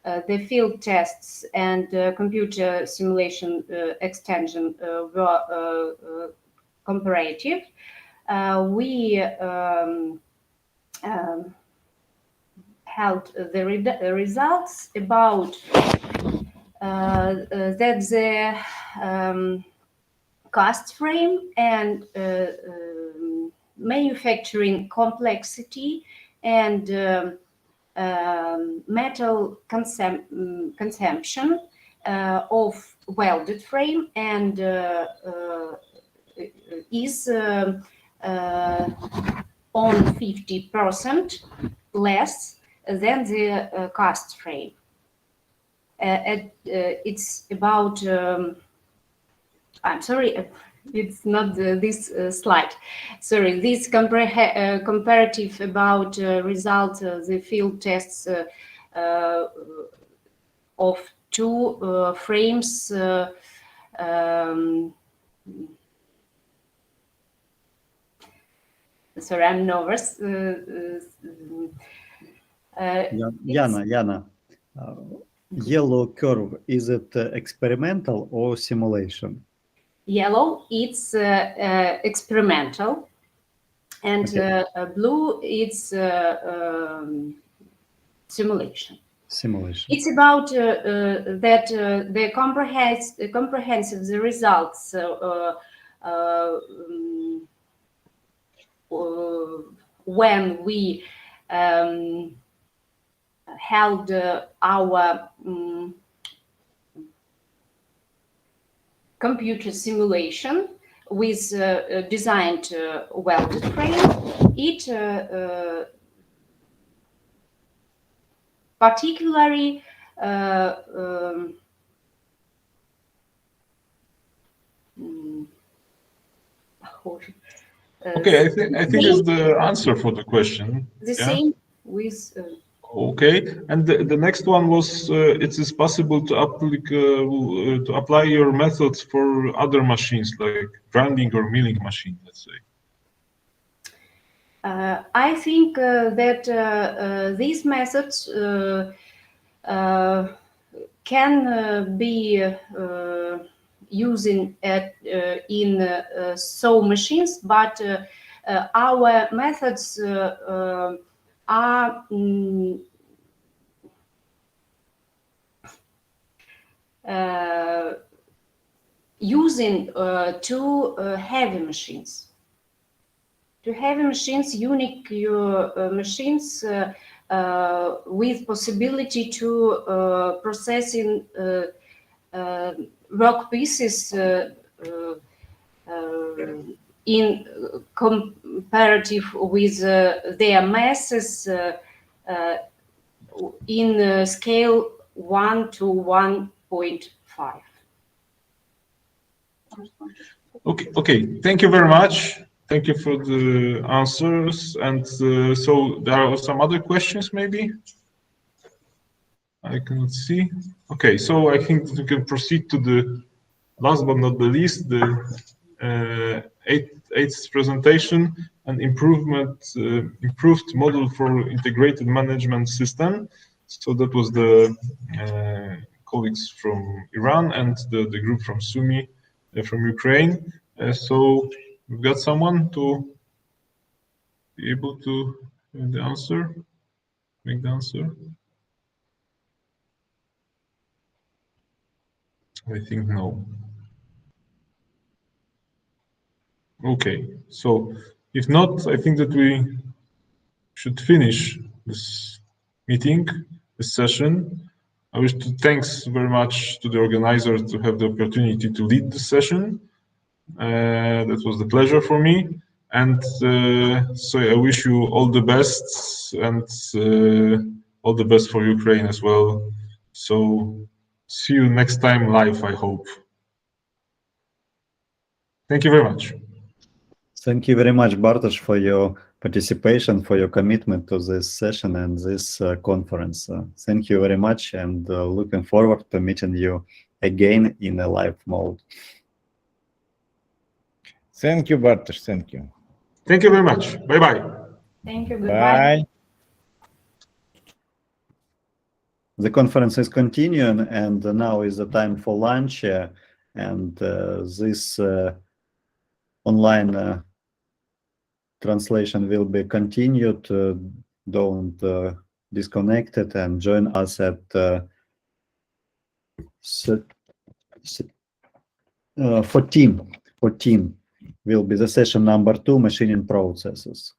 the field tests and computer simulation extension were comparative, we held the results about that the cast frame and manufacturing complexity and metal consumption of welded frame and is on 50% less than the cast frame. It's about, I'm sorry, it's not this slide. Sorry, this comparative about result, the field tests of two frames sorry, I'm nervous. Yana, yellow curve, is it experimental or simulation? Yellow, it's experimental, and blue, it's simulation. Simulation. It's about that the comprehensive the results when we held our computer simulation with designed welded frame. It particularly okay, I think it's the answer for the question. The same with Okay, and the next one was it is possible to apply your methods for other machines like grinding or milling machine, let's say. I think that these methods can be using in sew machines, but our methods are using two heavy machines. Two heavy machines, unique machines with possibility to processing rock pieces in comparative with their masses in scale 1 to 1.5. Okay. Thank you very much. Thank you for the answers. And so there are some other questions, maybe? I cannot see. Okay, so I think that we can proceed to the last but not the least, the eighth presentation, an improved model for integrated management system. So that was the colleagues from Iran and the group from SUMI from Ukraine. So we've got someone to be able to make the answer. I think no. Okay, so if not, I think that we should finish this meeting, this session. I wish to thanks very much to the organizer to have the opportunity to lead this session. That was the pleasure for me. And so I wish you all the best and all the best for Ukraine as well. So see you next time live, I hope. Thank you very much. Thank you very much, Bartosz, for your participation, for your commitment to this session and this conference. Thank you very much, and looking forward to meeting you again in a live mode. Thank you, Bartosz. Thank you. Thank you very much. Bye-bye. Thank you. Goodbye. Bye. The conference is continuing, and now is the time for lunch, and this online translation will be continued. Don't disconnect it and join us at 14 will be the session number 2, machining processes.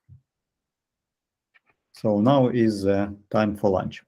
So now is time for lunch.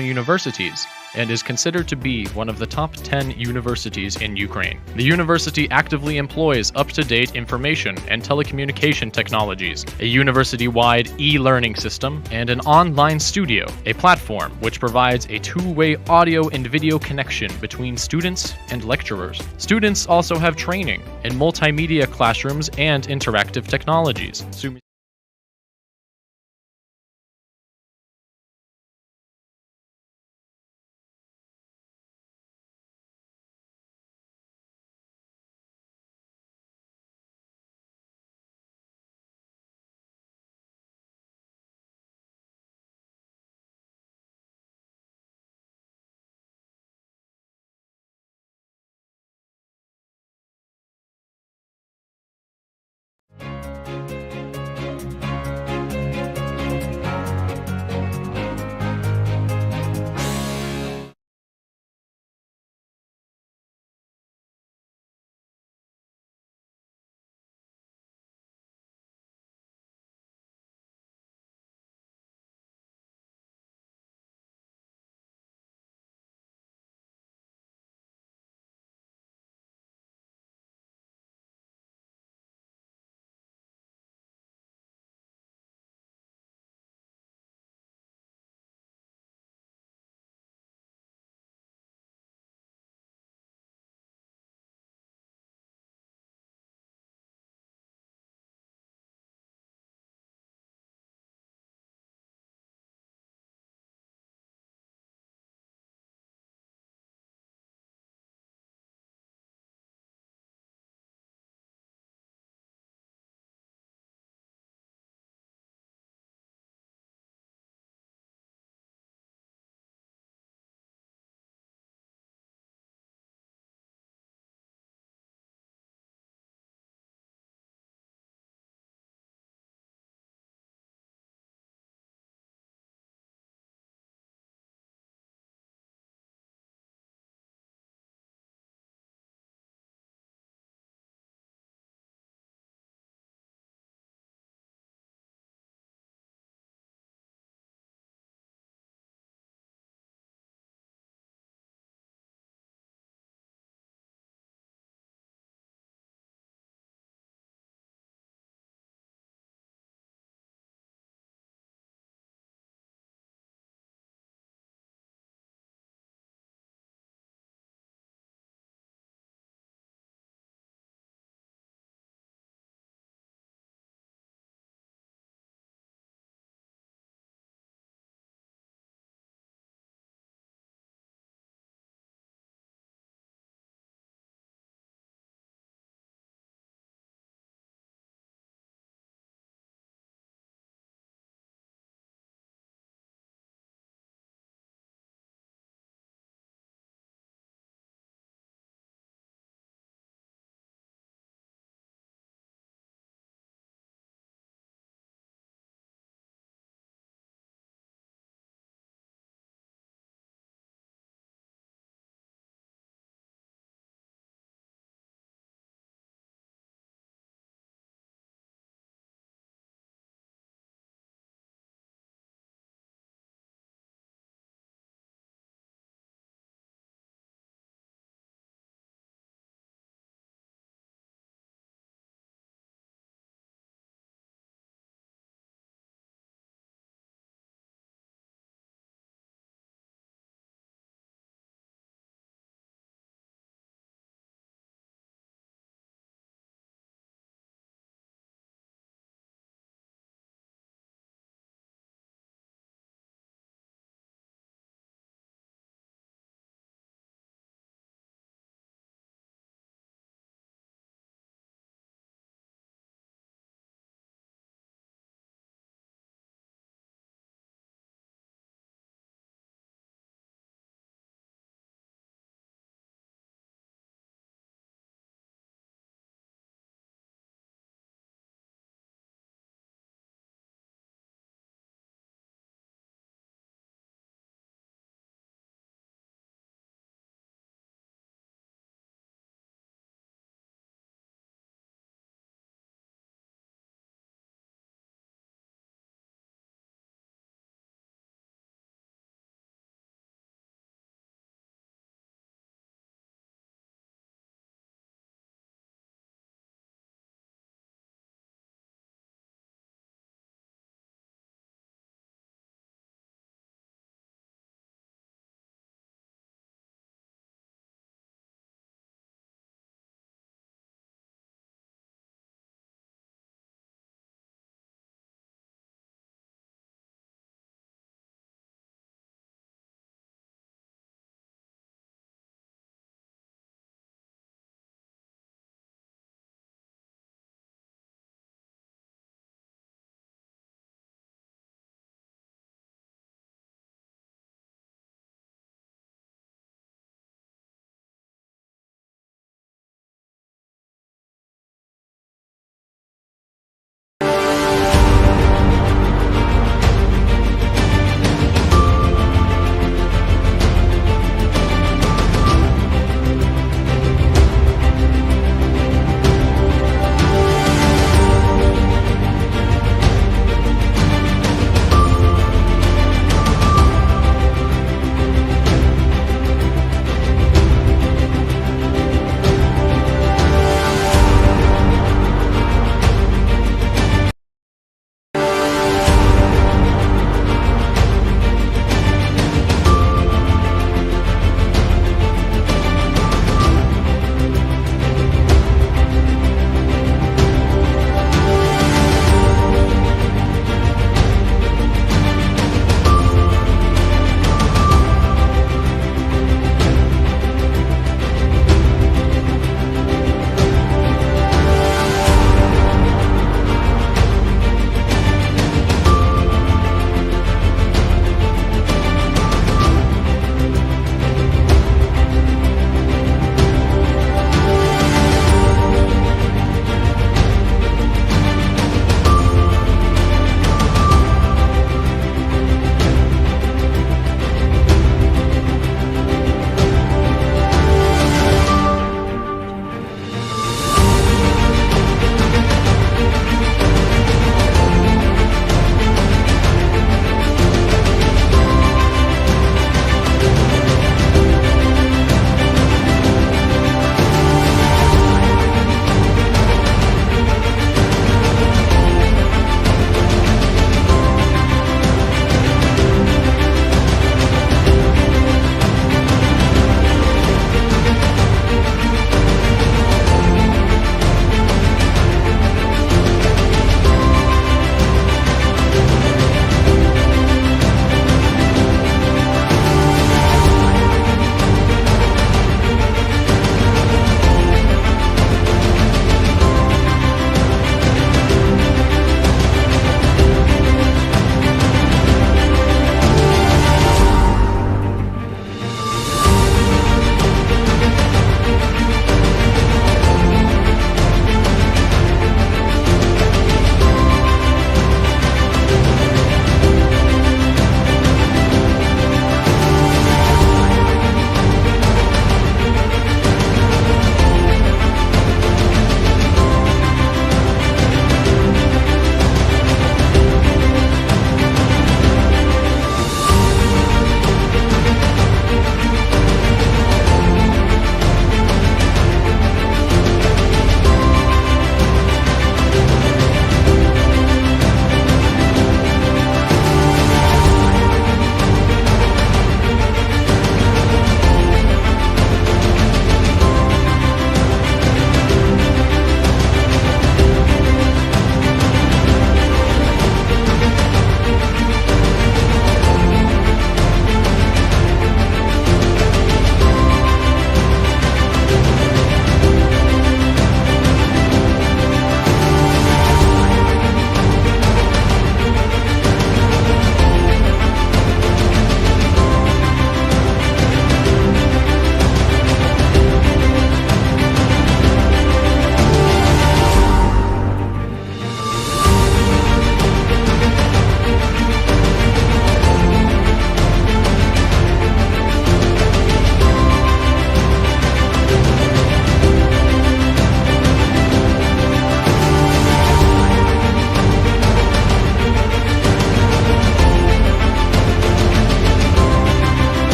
universities and is considered to be one of the top 10 universities in Ukraine. The university actively employs up-to-date information and telecommunication technologies, a university-wide e-learning system, and an online studio, a platform which provides a two-way audio and video connection between students and lecturers. Students also have training in multimedia classrooms and interactive technologies.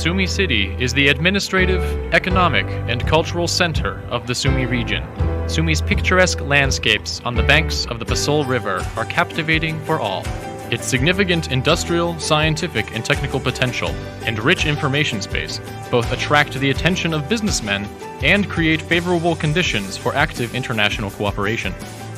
Sumy City is the administrative, economic, and cultural center of the Sumy region. Sumy's picturesque landscapes on the banks of the Pasol River are captivating for all. Its significant industrial, scientific, and technical potential and rich information space both attract the attention of businessmen and create favorable conditions for active international cooperation.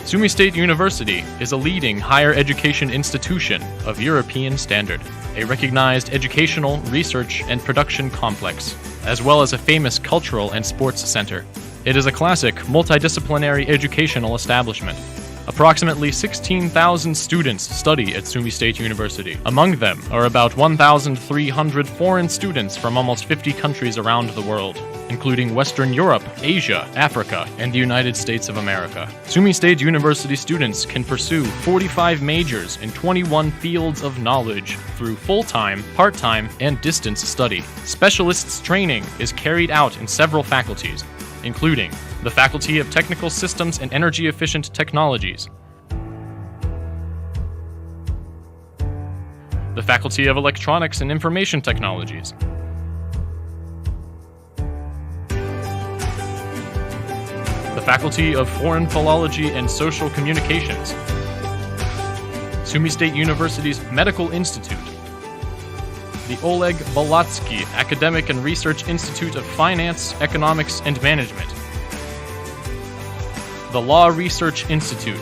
Sumy State University is a leading higher education institution of European standard, a recognized educational, research, and production complex, as well as a famous cultural and sports center. It is a classic, multidisciplinary educational establishment. Approximately 16,000 students study at Sumy State University. Among them are about 1,300 foreign students from almost 50 countries around the world, including Western Europe, Asia, Africa, and the United States of America. Sumy State University students can pursue 45 majors in 21 fields of knowledge through full-time, part-time, and distance study. Specialists training is carried out in several faculties, including the Faculty of Technical Systems and Energy-Efficient Technologies, the Faculty of Electronics and Information Technologies, the Faculty of Foreign Philology and Social Communications, Sumy State University's Medical Institute, the Oleg Balatsky Academic and Research Institute of Finance, Economics, and Management, the Law Research Institute,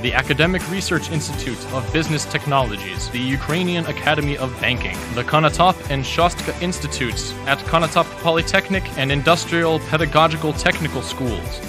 the Academic Research Institute of Business Technologies, the Ukrainian Academy of Banking, the Konotop and Shostka Institutes at Konotop Polytechnic and Industrial Pedagogical Technical Schools,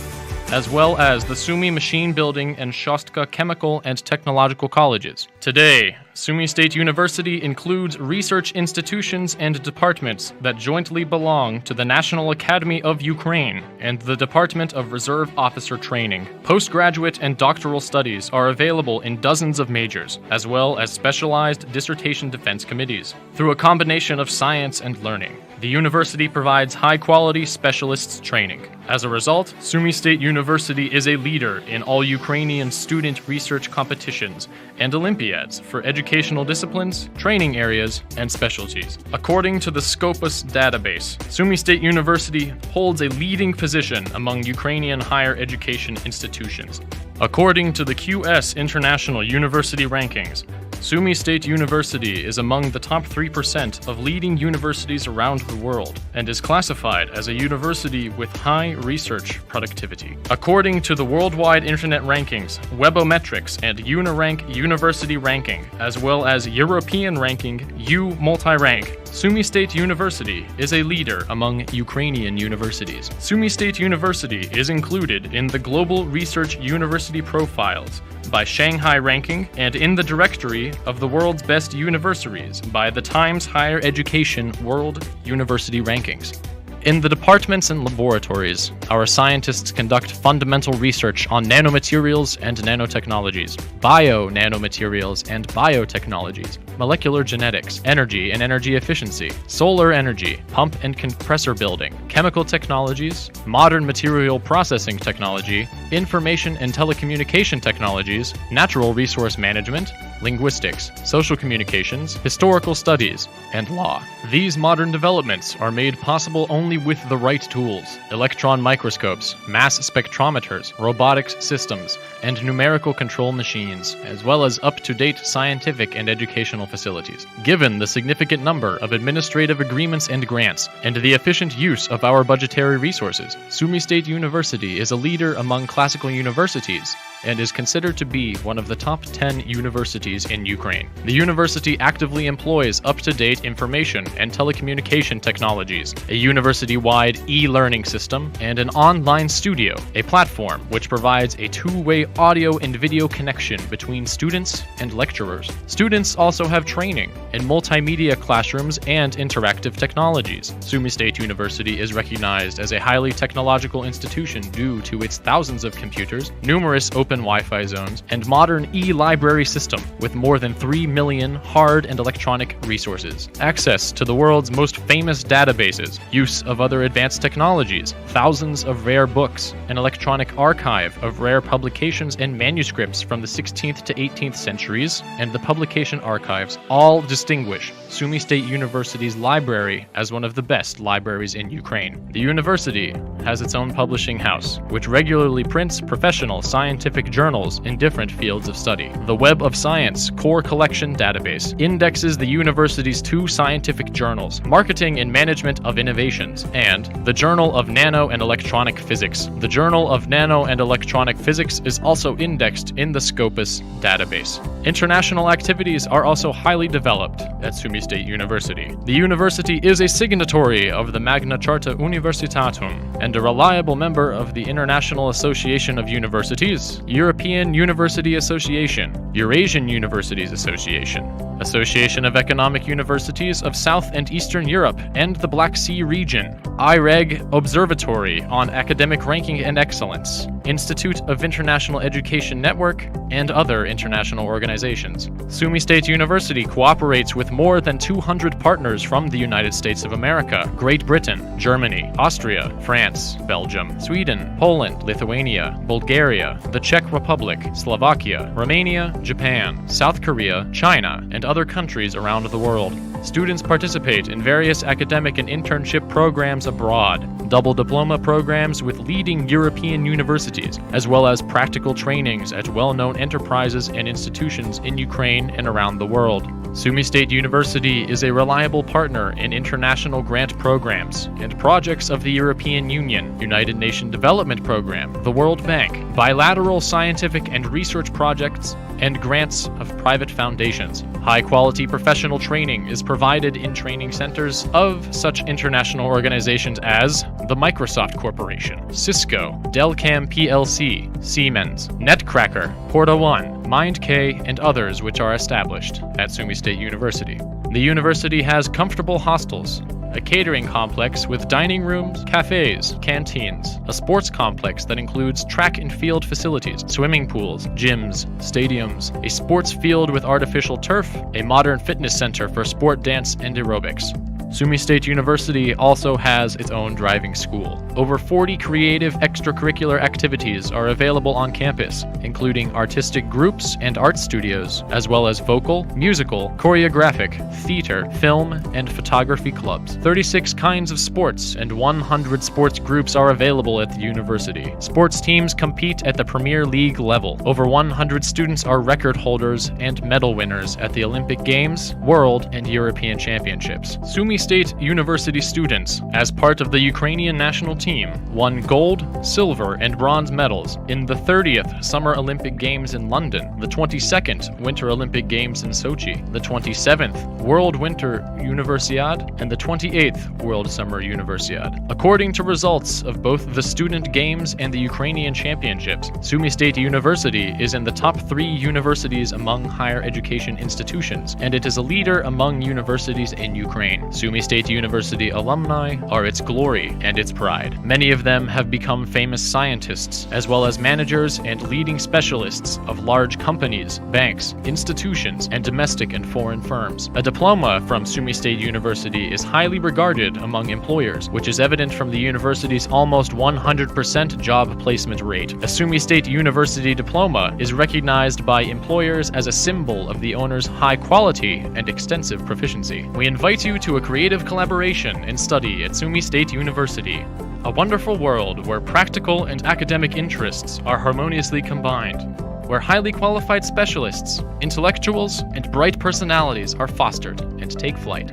as well as the Sumy Machine Building and Shostka Chemical and Technological Colleges. Today, Sumy State University includes research institutions and departments that jointly belong to the National Academy of Ukraine and the Department of Reserve Officer Training. Postgraduate and doctoral studies are available in dozens of majors, as well as specialized dissertation defense committees. Through a combination of science and learning, the university provides high-quality specialists training. As a result, Sumy State University is a leader in all Ukrainian student research competitions and Olympiads for educational disciplines, training areas, and specialties. According to the Scopus database, Sumy State University holds a leading position among Ukrainian higher education institutions. According to the QS International University Rankings, Sumy State University is among the top 3% of leading universities around the world and is classified as a university with high research productivity. According to the Worldwide Internet Rankings, Webometrics, and Unirank University Ranking, as well as European Ranking U Multirank, Sumy State University is a leader among Ukrainian universities. Sumy State University is included in the Global Research University Profiles by Shanghai Ranking and in the directory of the world's best universities by the Times Higher Education World University Rankings. In the departments and laboratories, our scientists conduct fundamental research on nanomaterials and nanotechnologies, bio-nanomaterials and biotechnologies, molecular genetics, energy and energy efficiency, solar energy, pump and compressor building, chemical technologies, modern material processing technology, information and telecommunication technologies, natural resource management, linguistics, social communications, historical studies, and law. These modern developments are made possible only with the right tools: electron microscopes, mass spectrometers, robotics systems, and numerical control machines, as well as up-to-date scientific and educational facilities. Given the significant number of administrative agreements and grants, and the efficient use of our budgetary resources, Sumy State University is a leader among classical universities and is considered to be one of the top 10 universities in Ukraine. The university actively employs up-to-date information and telecommunication technologies, a university-wide e-learning system, and an online studio, a platform which provides a two-way audio and video connection between students and lecturers. Students also have training in multimedia classrooms and interactive technologies. Sumy State University is recognized as a highly technological institution due to its thousands of computers, numerous open Wi-Fi zones, and modern e-library system. with more than 3 million hard and electronic resources, access to the world's most famous databases, use of other advanced technologies, thousands of rare books, an electronic archive of rare publications and manuscripts from the 16th to 18th centuries, and the publication archives all distinguish Sumy State University's library as one of the best libraries in Ukraine. The university has its own publishing house, which regularly prints professional scientific journals in different fields of study. The Web of Science Core Collection Database indexes the university's 2 scientific journals, Marketing and Management of Innovations, and the Journal of Nano and Electronic Physics. The Journal of Nano and Electronic Physics is also indexed in the Scopus database. International activities are also highly developed at Sumy State University. The university is a signatory of the Magna Charta Universitatum and a reliable member of the International Association of Universities, European University Association, Eurasian Universities Association, Association of Economic Universities of South and Eastern Europe and the Black Sea region, IREG Observatory on Academic Ranking and Excellence, Institute of International Education Network, and other international organizations. Sumy State University cooperates with more than 200 partners from the United States of America, Great Britain, Germany, Austria, France, Belgium, Sweden, Poland, Lithuania, Bulgaria, the Czech Republic, Slovakia, Romania, Japan, South Korea, China, and other countries around the world. Students participate in various academic and internship programs abroad, double diploma programs with leading European universities, as well as practical trainings at well-known enterprises and institutions in Ukraine and around the world. Sumy State University is a reliable partner in international grant programs and projects of the European Union, United Nations Development Program, the World Bank, bilateral scientific and research projects, and grants of private foundations. High-quality professional training is provided in training centers of such international organizations as the Microsoft Corporation, Cisco, Delcam plc, Siemens, Netcracker, Porta One, MindK, and others which are established at Sumy State University. The university has comfortable hostels, a catering complex with dining rooms, cafes, canteens, a sports complex that includes track and field facilities, swimming pools, gyms, stadiums, a sports field with artificial turf, a modern fitness center for sport, dance, and aerobics. Sumy State University also has its own driving school. Over 40 creative extracurricular activities are available on campus, including artistic groups and art studios, as well as vocal, musical, choreographic, theater, film, and photography clubs. 36 kinds of sports and 100 sports groups are available at the university. Sports teams compete at the Premier League level. Over 100 students are record holders and medal winners at the Olympic Games, World, and European Championships. Sumy State University students, as part of the Ukrainian national team, won gold, silver, and bronze medals in the 30th Summer Olympic Games in London, the 22nd Winter Olympic Games in Sochi, the 27th World Winter Universiade, and the 28th World Summer Universiade. According to results of both the Student Games and the Ukrainian Championships, Sumy State University is in the top 3 universities among higher education institutions, and it is a leader among universities in Ukraine. Sumy State University alumni are its glory and its pride. Many of them have become famous scientists, as well as managers and leading specialists of large companies, banks, institutions, and domestic and foreign firms. A diploma from Sumy State University is highly regarded among employers, which is evident from the university's almost 100% job placement rate. A Sumy State University diploma is recognized by employers as a symbol of the owner's high quality and extensive proficiency. We invite you to a creative collaboration and study at Sumy State University, a wonderful world where practical and academic interests are harmoniously combined, where highly qualified specialists, intellectuals, and bright personalities are fostered and take flight.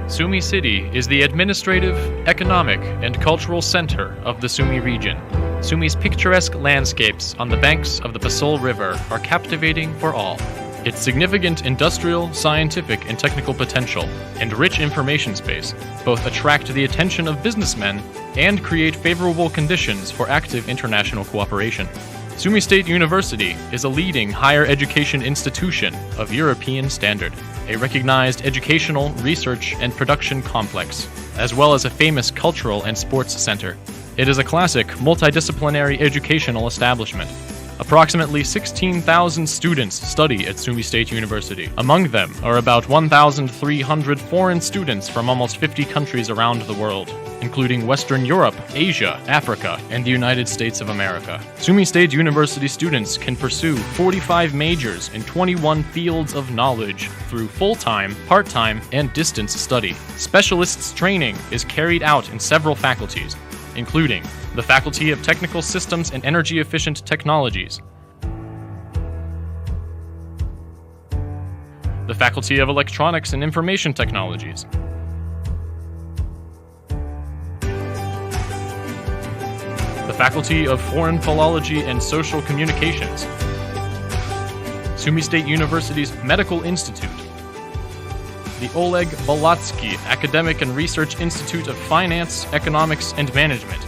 Sumy City is the administrative, economic, and cultural center of the Sumy region. Sumy's picturesque landscapes on the banks of the Pasol River are captivating for all. Its significant industrial, scientific, and technical potential and rich information space both attract the attention of businessmen and create favorable conditions for active international cooperation. Sumy State University is a leading higher education institution of European standard, a recognized educational, research, and production complex, as well as a famous cultural and sports center. It is a classic, multidisciplinary educational establishment. Approximately 16,000 students study at Sumy State University. Among them are about 1,300 foreign students from almost 50 countries around the world, including Western Europe, Asia, Africa, and the United States of America. Sumy State University students can pursue 45 majors in 21 fields of knowledge through full-time, part-time, and distance study. Specialists training is carried out in several faculties, including the Faculty of Technical Systems and Energy-Efficient Technologies, the Faculty of Electronics and Information Technologies, the Faculty of Foreign Philology and Social Communications, Sumy State University's Medical Institute, the Oleg Balatsky Academic and Research Institute of Finance, Economics, and Management,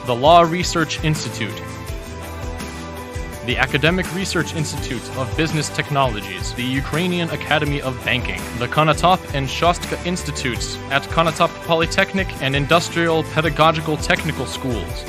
the Law Research Institute, the Academic Research Institute of Business Technologies, the Ukrainian Academy of Banking, the Konotop and Shostka Institutes at Konotop Polytechnic and Industrial Pedagogical Technical Schools,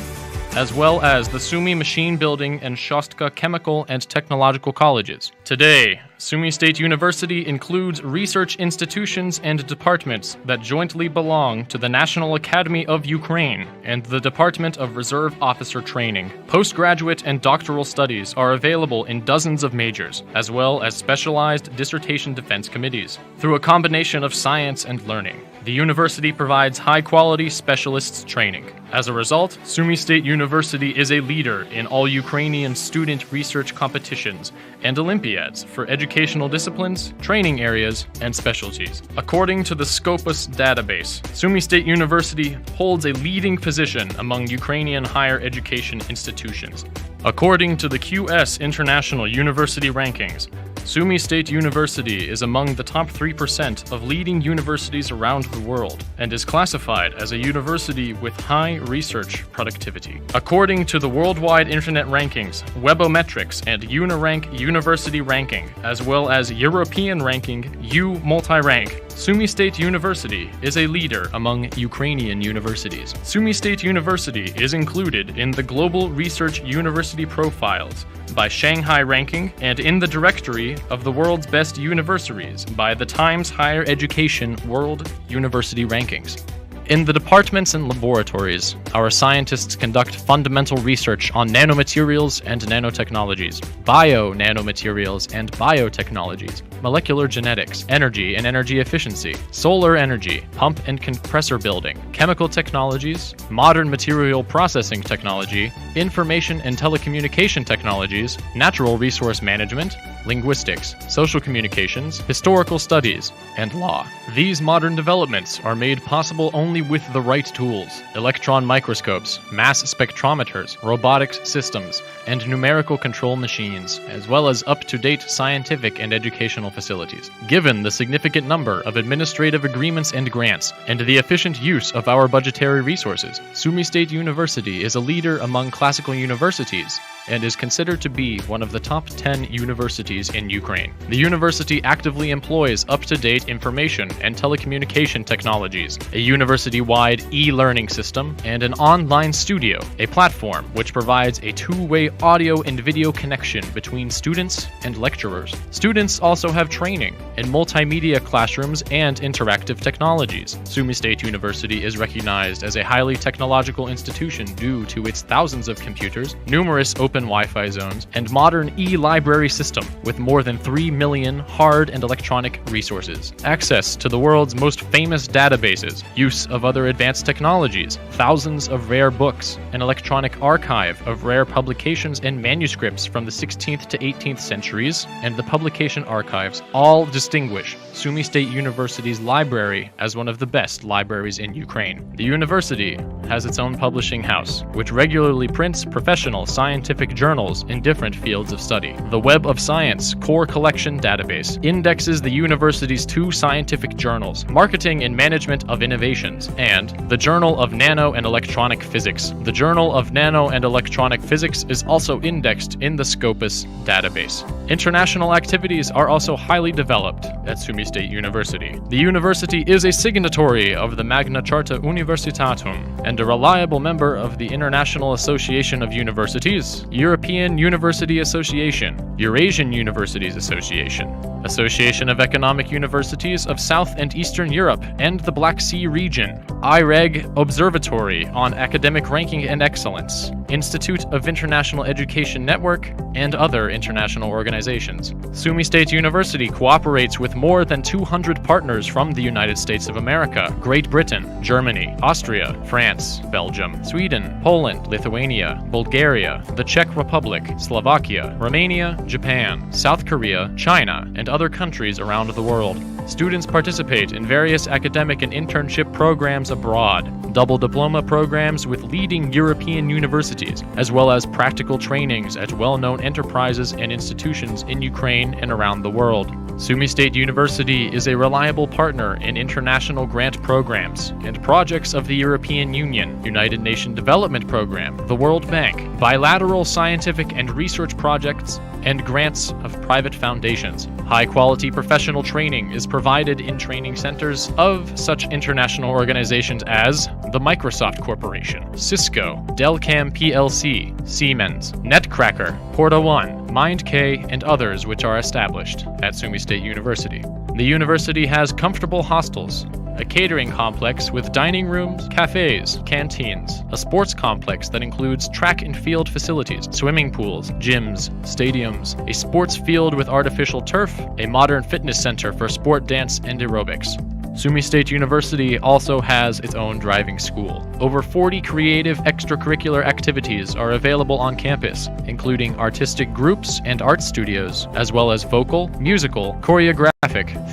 as well as the Sumy Machine Building and Shostka Chemical and Technological Colleges. Today, Sumy State University includes research institutions and departments that jointly belong to the National Academy of Ukraine and the Department of Reserve Officer Training. Postgraduate and doctoral studies are available in dozens of majors, as well as specialized dissertation defense committees. Through a combination of science and learning, the university provides high-quality specialists training. As a result, Sumy State University is a leader in all Ukrainian student research competitions and Olympiads for educational disciplines, training areas, and specialties. According to the Scopus database, Sumy State University holds a leading position among Ukrainian higher education institutions. According to the QS International University Rankings, Sumy State University is among the top 3% of leading universities around the world and is classified as a university with high research productivity. According to the Worldwide Internet Rankings, Webometrics, and Unirank University Ranking, as well as European Ranking U Multirank, Sumy State University is a leader among Ukrainian universities. Sumy State University is included in the Global Research University Profiles by Shanghai Ranking and in the directory of the world's best universities by the Times Higher Education World University Rankings. In the departments and laboratories, our scientists conduct fundamental research on nanomaterials and nanotechnologies, bio-nanomaterials and biotechnologies, molecular genetics, energy and energy efficiency, solar energy, pump and compressor building, chemical technologies, modern material processing technology, information and telecommunication technologies, natural resource management, linguistics, social communications, historical studies, and law. These modern developments are made possible only with the right tools: electron microscopes, mass spectrometers, robotics systems, and numerical control machines, as well as up-to-date scientific and educational facilities. Given the significant number of administrative agreements and grants, and the efficient use of our budgetary resources, Sumy State University is a leader among classical universities and is considered to be one of the top 10 universities in Ukraine. The university actively employs up-to-date information and telecommunication technologies, a university-wide e-learning system, and an online studio, a platform which provides a two-way audio and video connection between students and lecturers. Students also have training in multimedia classrooms and interactive technologies. Sumy State University is recognized as a highly technological institution due to its thousands of computers, numerous open open Wi-Fi zones, and modern e-library system with more than 3 million hard and electronic resources. Access to the world's most famous databases, use of other advanced technologies, thousands of rare books, an electronic archive of rare publications and manuscripts from the 16th to 18th centuries, and the publication archives all distinguish Sumy State University's library as one of the best libraries in Ukraine. The university has its own publishing house, which regularly prints professional scientific journals in different fields of study. The Web of Science Core Collection Database indexes the university's 2 scientific journals, Marketing and Management of Innovations, and the Journal of Nano and Electronic Physics. The Journal of Nano and Electronic Physics is also indexed in the Scopus database. International activities are also highly developed at Sumy State University. The university is a signatory of the Magna Charta Universitatum and a reliable member of the International Association of Universities, European University Association, Eurasian Universities Association, Association of Economic Universities of South and Eastern Europe and the Black Sea region, IREG Observatory on Academic Ranking and Excellence, Institute of International Education Network, and other international organizations. Sumy State University cooperates with more than 200 partners from the United States of America, Great Britain, Germany, Austria, France, Belgium, Sweden, Poland, Lithuania, Bulgaria, the Czech Republic, Slovakia, Romania, Japan, South Korea, China, and other countries around the world. Students participate in various academic and internship programs abroad, double diploma programs with leading European universities, as well as practical trainings at well-known enterprises and institutions in Ukraine and around the world. Sumy State University is a reliable partner in international grant programs and projects of the European Union, United Nations Development Program, the World Bank, bilateral scientific and research projects, and grants of private foundations. High-quality professional training is provided in training centers of such international organizations as the Microsoft Corporation, Cisco, Delcam plc, Siemens, Netcracker, Porta One, MindK, and others which are established at Sumy State University. The university has comfortable hostels, a catering complex with dining rooms, cafes, canteens, a sports complex that includes track and field facilities, swimming pools, gyms, stadiums, a sports field with artificial turf, a modern fitness center for sport, dance, and aerobics. Sumy State University also has its own driving school. Over 40 creative extracurricular activities are available on campus, including artistic groups and art studios, as well as vocal, musical, choreographic,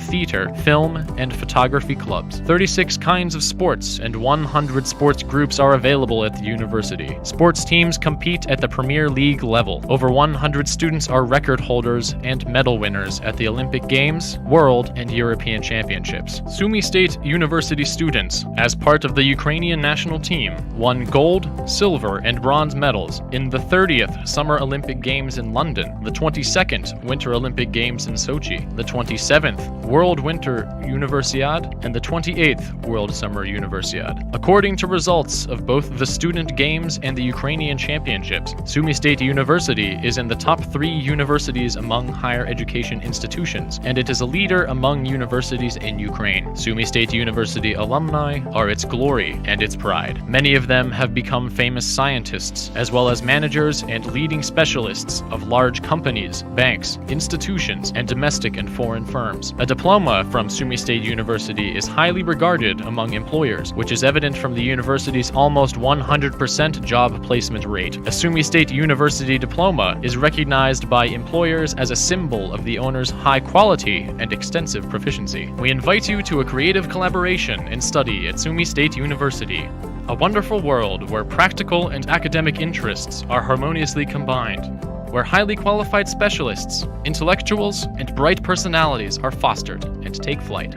theater, film, and photography clubs. 36 kinds of sports and 100 sports groups are available at the university. Sports teams compete at the Premier League level. Over 100 students are record holders and medal winners at the Olympic Games, World, and European Championships. Sumy State University students, as part of the Ukrainian national team, won gold, silver, and bronze medals in the 30th Summer Olympic Games in London, the 22nd Winter Olympic Games in Sochi, the 27th World Winter Universiade, and the 28th World Summer Universiade. According to results of both the Student Games and the Ukrainian Championships, Sumy State University is in the top 3 universities among higher education institutions, and it is a leader among universities in Ukraine. Sumy State University alumni are its glory and its pride. Many of them have become famous scientists, as well as managers and leading specialists of large companies, banks, institutions, and domestic and foreign firms. A diploma from Sumy State University is highly regarded among employers, which is evident from the university's almost 100% job placement rate. A Sumy State University diploma is recognized by employers as a symbol of the owner's high quality and extensive proficiency. We invite you to a creative collaboration and study at Sumy State University, a wonderful world where practical and academic interests are harmoniously combined, where highly qualified specialists, intellectuals, and bright personalities are fostered and take flight.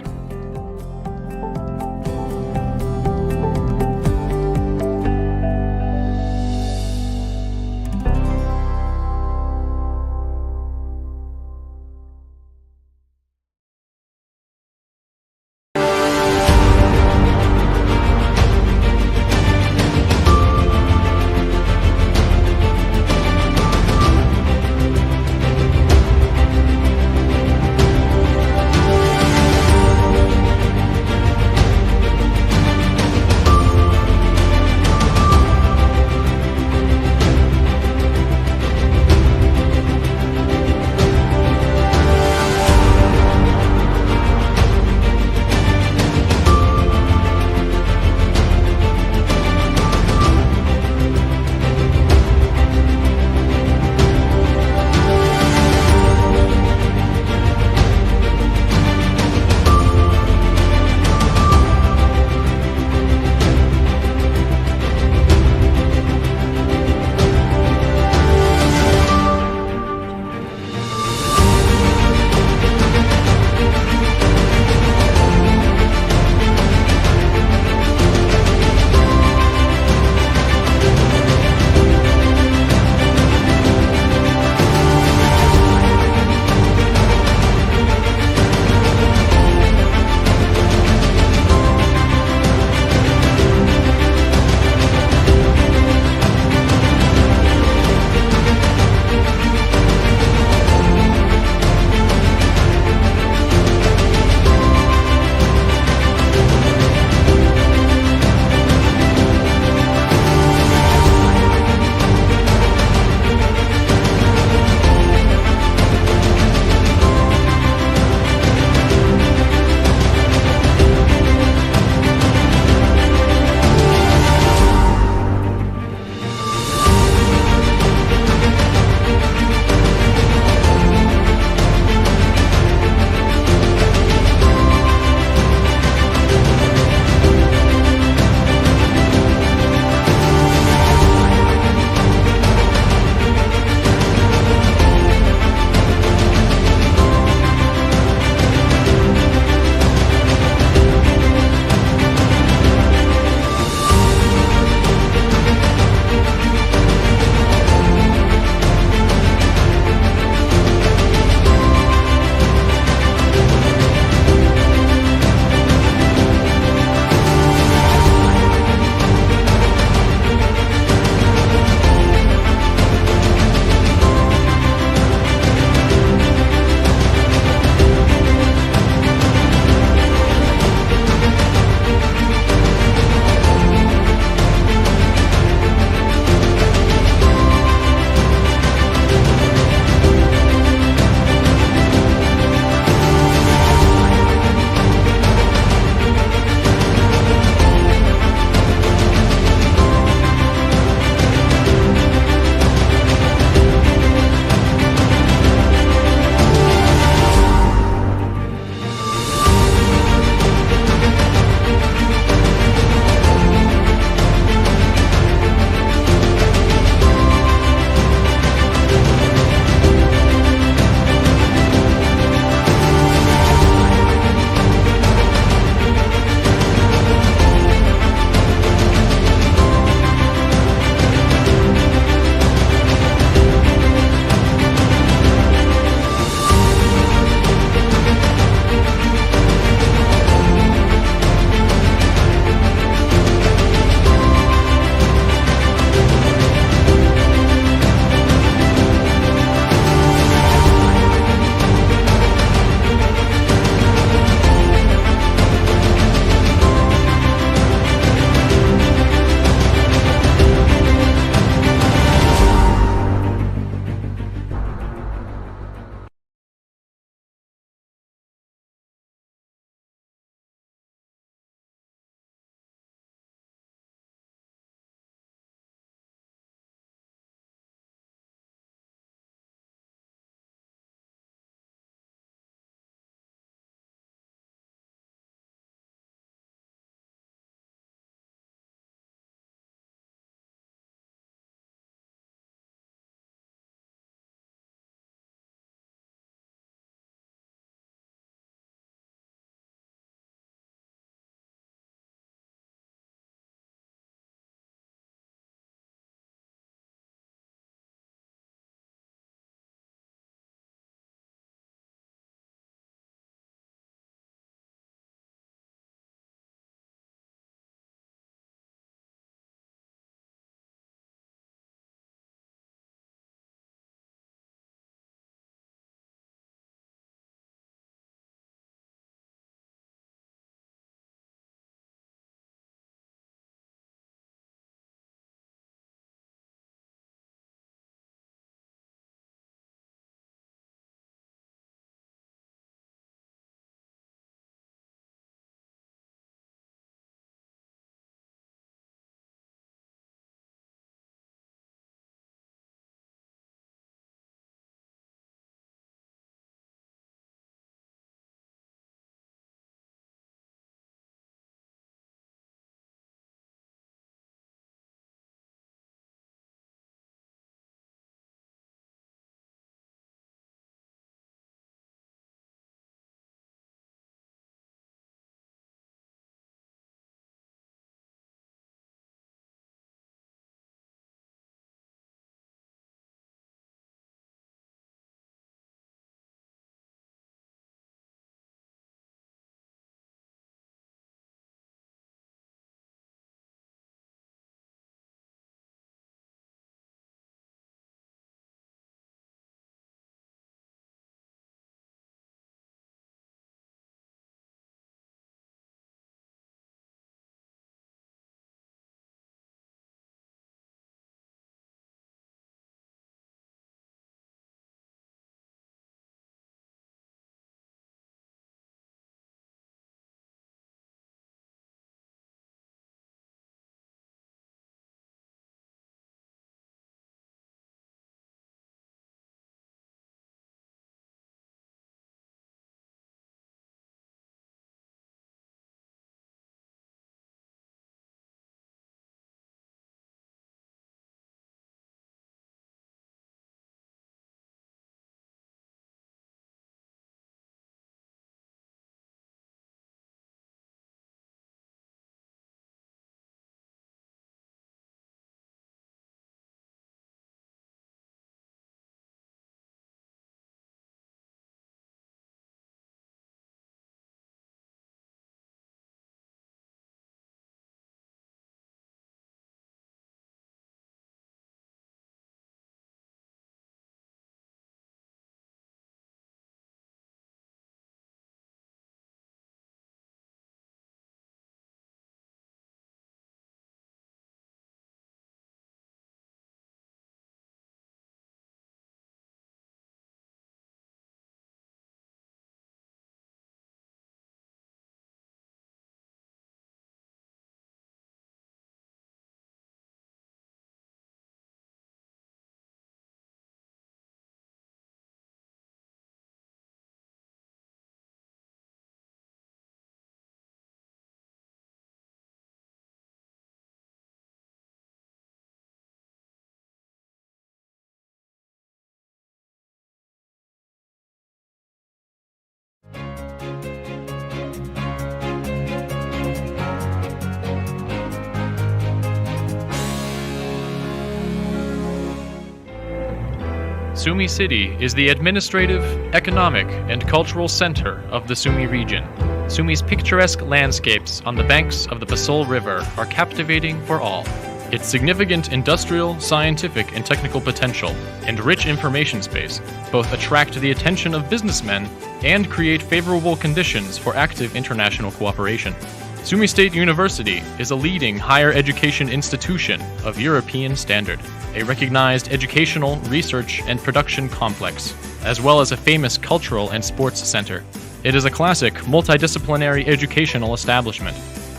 Sumy City is the administrative, economic, and cultural center of the Sumy region. Sumy's picturesque landscapes on the banks of the Pasol River are captivating for all. Its significant industrial, scientific, and technical potential and rich information space both attract the attention of businessmen and create favorable conditions for active international cooperation. Sumy State University is a leading higher education institution of European standard, a recognized educational, research, and production complex, as well as a famous cultural and sports center. It is a classic, multidisciplinary educational establishment.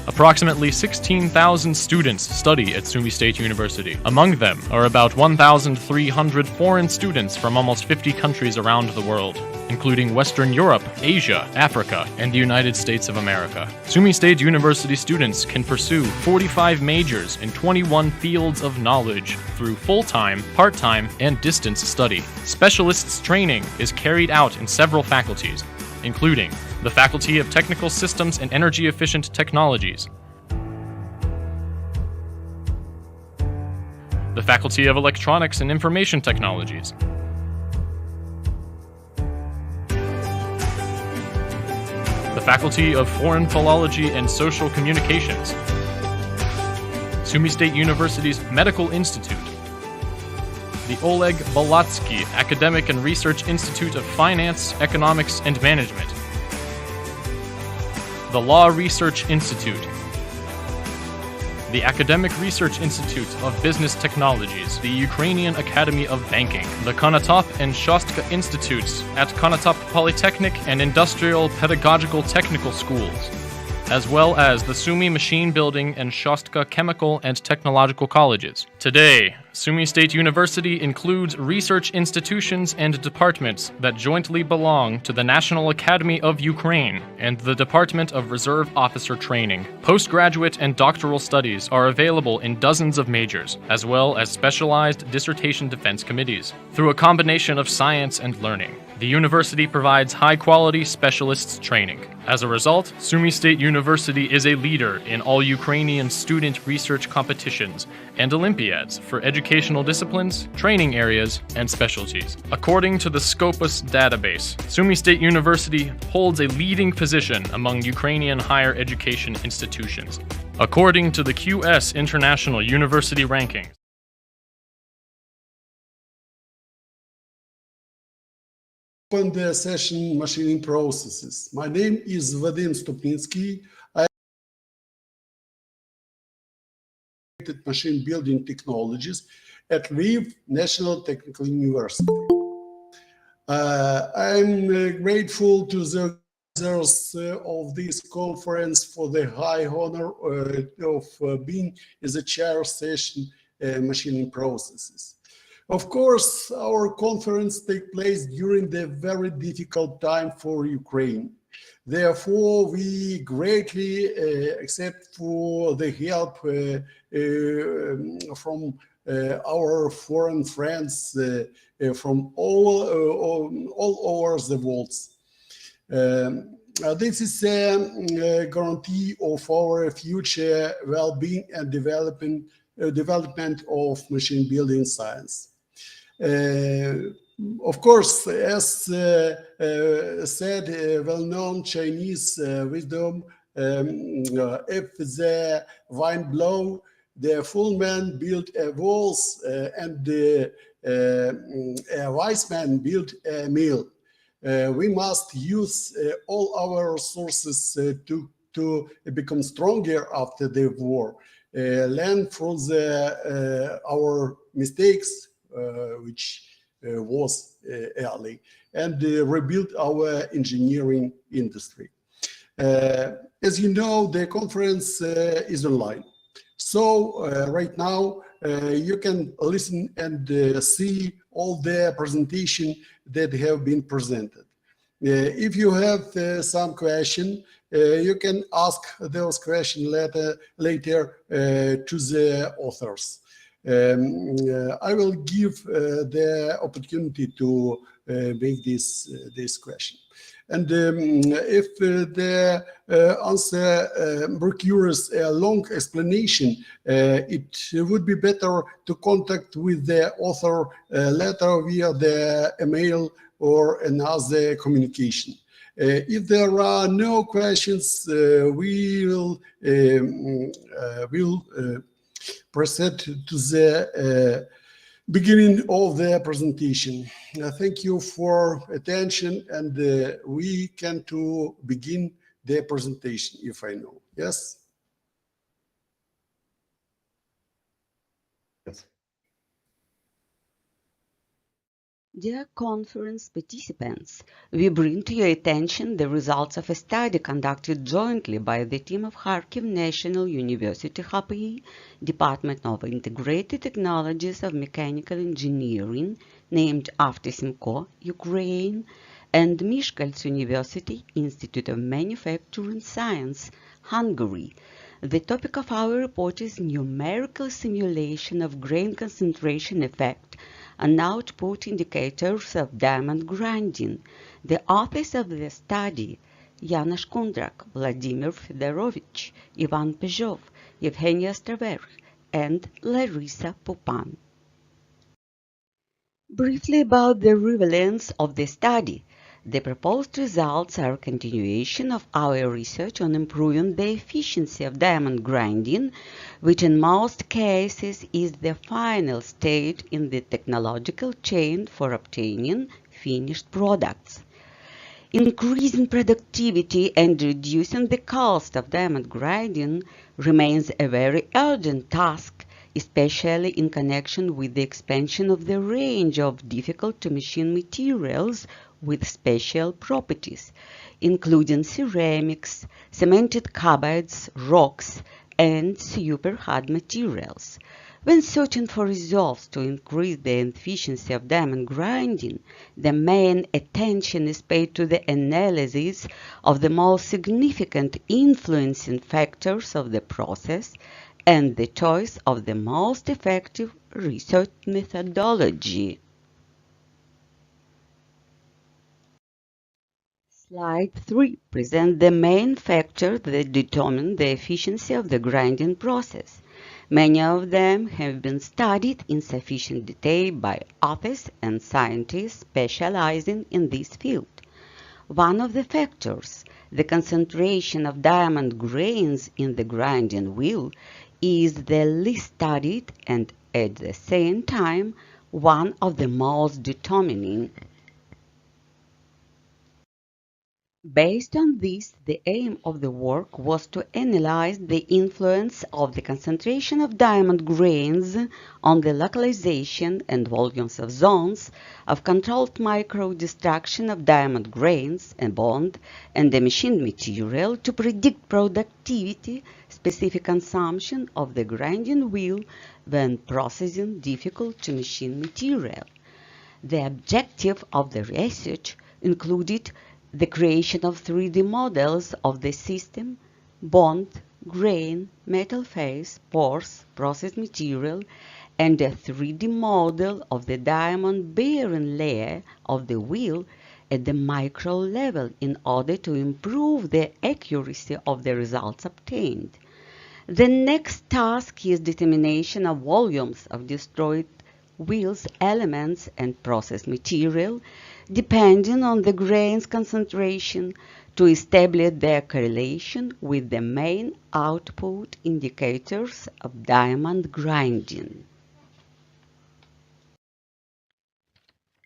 Approximately 16,000 students study at Sumy State University. Among them are about 1,300 foreign students from almost 50 countries around the world, including Western Europe, Asia, Africa, and the United States of America. Sumy State University students can pursue 45 majors in 21 fields of knowledge through full-time, part-time, and distance study. Specialists training is carried out in several faculties, including the Faculty of Technical Systems and Energy Efficient Technologies, the Faculty of Electronics and Information Technologies, the Faculty of Foreign Philology and Social Communications, Sumy State University's Medical Institute, the Oleg Balatsky Academic and Research Institute of Finance, Economics, and Management, the Law Research Institute, the Academic Research Institute of Business Technologies, the Ukrainian Academy of Banking, the Konotop and Shostka Institutes at Konotop Polytechnic and Industrial Pedagogical Technical Schools, as well as the Sumy Machine Building and Shostka Chemical and Technological Colleges. Today, Sumy State University includes research institutions and departments that jointly belong to the National Academy of Ukraine and the Department of Reserve Officer Training. Postgraduate and doctoral studies are available in dozens of majors, as well as specialized dissertation defense committees. Through a combination of science and learning, the university provides high-quality specialists training. As a result, Sumy State University is a leader in all Ukrainian student research competitions and Olympiads for educational disciplines, training areas, and specialties. According to the Scopus database, Sumy State University holds a leading position among Ukrainian higher education institutions. According to the QS International University Rankings, Open the session machining processes. My name is Vadim Stupnitsky. I machine building technologies at Lviv National Technical University. I'm grateful to the organizers of this conference for the high honor of being as a chair session machining processes. Of course, our conference takes place during the very difficult time for Ukraine. Therefore, we greatly accept for the help from our foreign friends from all over the world. This is a guarantee of our future well-being and development of machine building science. Of course, as said, well-known Chinese wisdom, if the wind blow, the fool man built a walls and a wise man built a mill. We must use all our resources to become stronger after the war, learn from our mistakes, which was early, and rebuild our engineering industry. As you know, the conference is online. So right now, you can listen and see all the presentation that have been presented. If you have some question, you can ask those questions later to the authors. I will give the opportunity to make this question. And if the answer requires a long explanation, it would be better to contact with the author later via the email or another communication. If there are no questions, we will proceed to the beginning of the presentation. Thank you for attention, and we can to begin the presentation, if I know. Yes? Yes. Dear conference participants, we bring to your attention the results of a study conducted jointly by the team of Kharkiv National University HAPI, Department of Integrated Technologies of Mechanical Engineering, named after Simco, Ukraine, and Miskolc University Institute of Manufacturing Science, Hungary. The topic of our report is numerical simulation of grain concentration effect and output indicators of diamond grinding. The authors of the study, Janusz Kundrak, Vladimir Fedorovich, Ivan Pezhov, Evgeny Ostroverkh, and Larissa Pupan. Briefly about the relevance of the study. The proposed results are a continuation of our research on improving the efficiency of diamond grinding, which in most cases is the final stage in the technological chain for obtaining finished products. Increasing productivity and reducing the cost of diamond grinding remains a very urgent task, especially in connection with the expansion of the range of difficult-to-machine materials with special properties, including ceramics, cemented carbides, rocks, and super hard materials. When searching for results to increase the efficiency of diamond grinding, the main attention is paid to the analysis of the most significant influencing factors of the process and the choice of the most effective research methodology. Slide 3 presents the main factors that determine the efficiency of the grinding process. Many of them have been studied in sufficient detail by authors and scientists specializing in this field. One of the factors, the concentration of diamond grains in the grinding wheel, is the least studied and at the same time one of the most determining. Based on this, the aim of the work was to analyze the influence of the concentration of diamond grains on the localization and volumes of zones of controlled micro-destruction of diamond grains and bond and the machined material to predict productivity, specific consumption of the grinding wheel when processing difficult-to-machine material. The objective of the research included the creation of 3D models of the system, bond, grain, metal phase, pores, processed material, and a 3D model of the diamond bearing layer of the wheel at the micro level in order to improve the accuracy of the results obtained. The next task is determination of volumes of destroyed wheels, elements, and processed material, depending on the grain's concentration, to establish their correlation with the main output indicators of diamond grinding.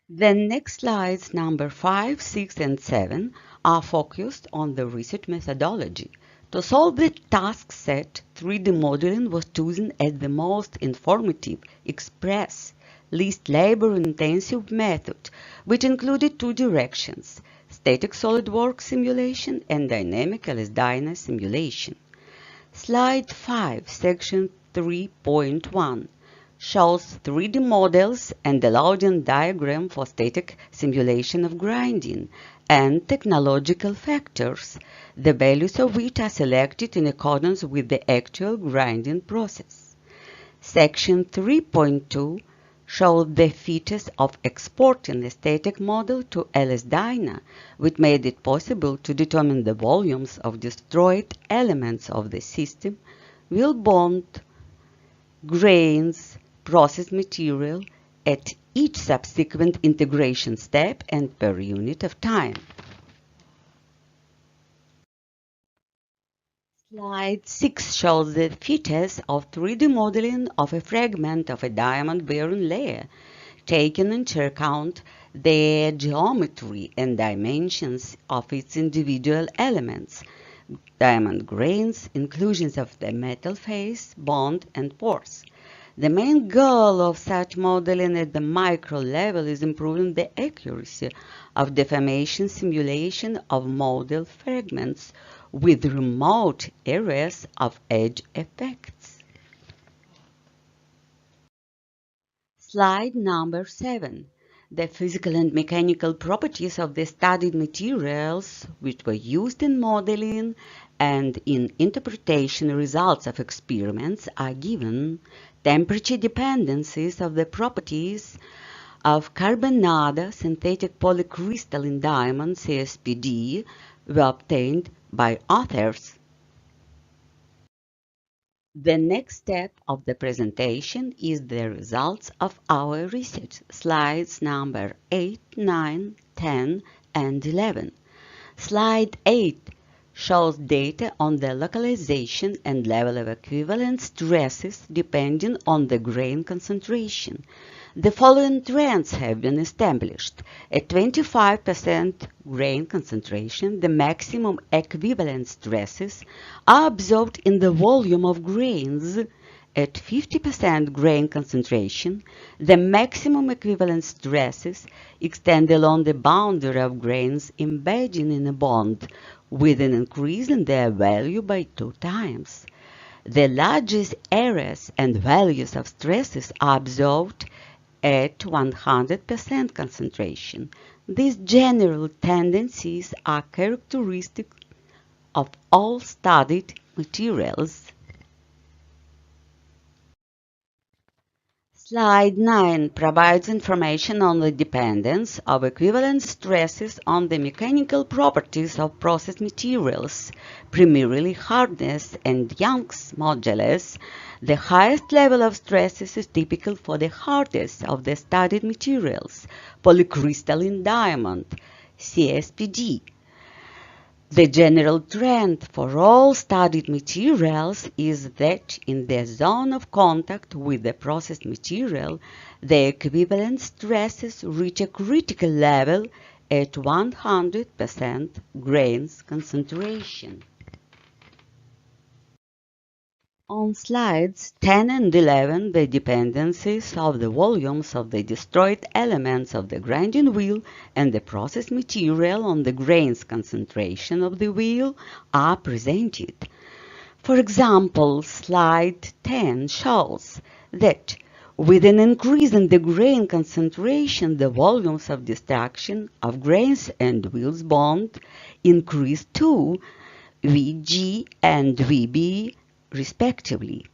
The next slides, number 5, 6, and 7, are focused on the research methodology. To solve the task set, 3D modeling was chosen as the most informative, express, least labor-intensive method, which included two directions: static SolidWorks simulation and dynamic LS-DYNA simulation. Slide 5, section 3.1, shows 3D models and a loading diagram for static simulation of grinding and technological factors, the values of which are selected in accordance with the actual grinding process. Section 3.2 showed the features of exporting the static model to LS-DYNA, which made it possible to determine the volumes of destroyed elements of the system, will bond, grains, process material at each subsequent integration step and per unit of time. Slide 6 shows the features of 3D modeling of a fragment of a diamond-bearing layer, taking into account the geometry and dimensions of its individual elements, diamond grains, inclusions of the metal face, bond, and pores. The main goal of such modeling at the micro level is improving the accuracy of deformation simulation of model fragments with remote areas of edge effects. Slide number 7. The physical and mechanical properties of the studied materials which were used in modeling and in interpretation results of experiments are given. Temperature dependencies of the properties of carbonada synthetic polycrystalline diamond CSPD were obtained by authors. The next step of the presentation is the results of our research. Slides number 8, 9, 10, and 11. Slide 8 shows data on the localization and level of equivalent stresses depending on the grain concentration. The following trends have been established. At 25% grain concentration, the maximum equivalent stresses are absorbed in the volume of grains. At 50% grain concentration, the maximum equivalent stresses extend along the boundary of grains embedding in a bond, with an increase in their value by 2 times. The largest areas and values of stresses are observed at 100% concentration. These general tendencies are characteristic of all studied materials. Slide 9 provides information on the dependence of equivalent stresses on the mechanical properties of process materials, primarily hardness and Young's modulus. The highest level of stresses is typical for the hardest of the studied materials, polycrystalline diamond, CSPD. The general trend for all studied materials is that in the zone of contact with the processed material, the equivalent stresses reach a critical level at 100% grains concentration. On slides 10 and 11, the dependencies of the volumes of the destroyed elements of the grinding wheel and the processed material on the grains concentration of the wheel are presented. For example, slide 10 shows that with an increase in the grain concentration, the volumes of destruction of grains and wheels bond increase to Vg and Vb respectively.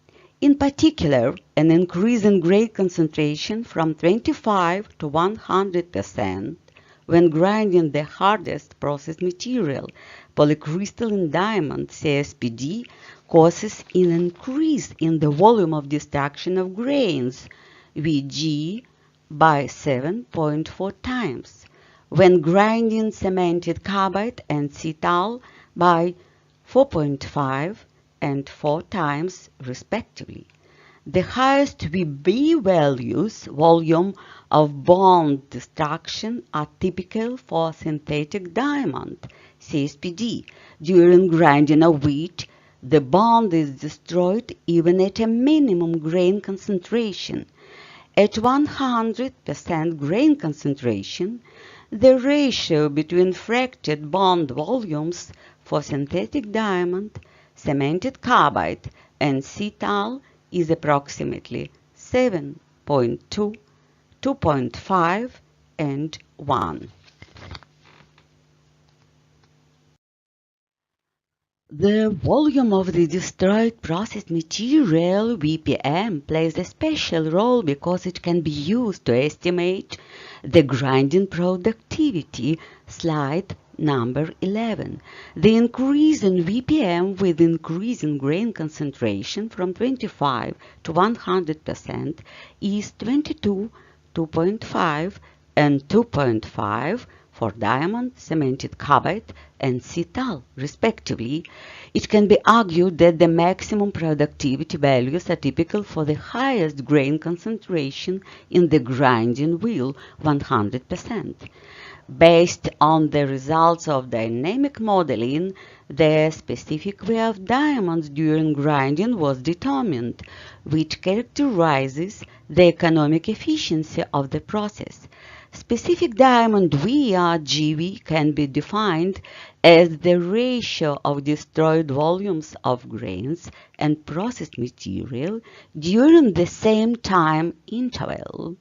In particular, an increase in grain concentration from 25 to 100% when grinding the hardest processed material, polycrystalline diamond CSPD, causes an increase in the volume of destruction of grains, Vg, by 7.4 times, when grinding cemented carbide and cetal by 4.5 and 4 times respectively. The highest VB values, volume of bond destruction, are typical for synthetic diamond, CSPD. During grinding of wheat, the bond is destroyed even at a minimum grain concentration. At 100% grain concentration, the ratio between fractured bond volumes for synthetic diamond, cemented carbide, and cetal is approximately 7.2, 2.5, and 1. The volume of the destroyed processed material, VPM, plays a special role because it can be used to estimate the grinding productivity, slide number 11. The increase in VPM with increase in grain concentration from 25 to 100% is 22, 2.5, and 2.5 for diamond, cemented carbide, and CTAL, respectively. It can be argued that the maximum productivity values are typical for the highest grain concentration in the grinding wheel, 100%. Based on the results of dynamic modeling, the specific weight of diamonds during grinding was determined, which characterizes the economic efficiency of the process. Specific diamond wear, GV, can be defined as the ratio of destroyed volumes of grains and processed material during the same time interval.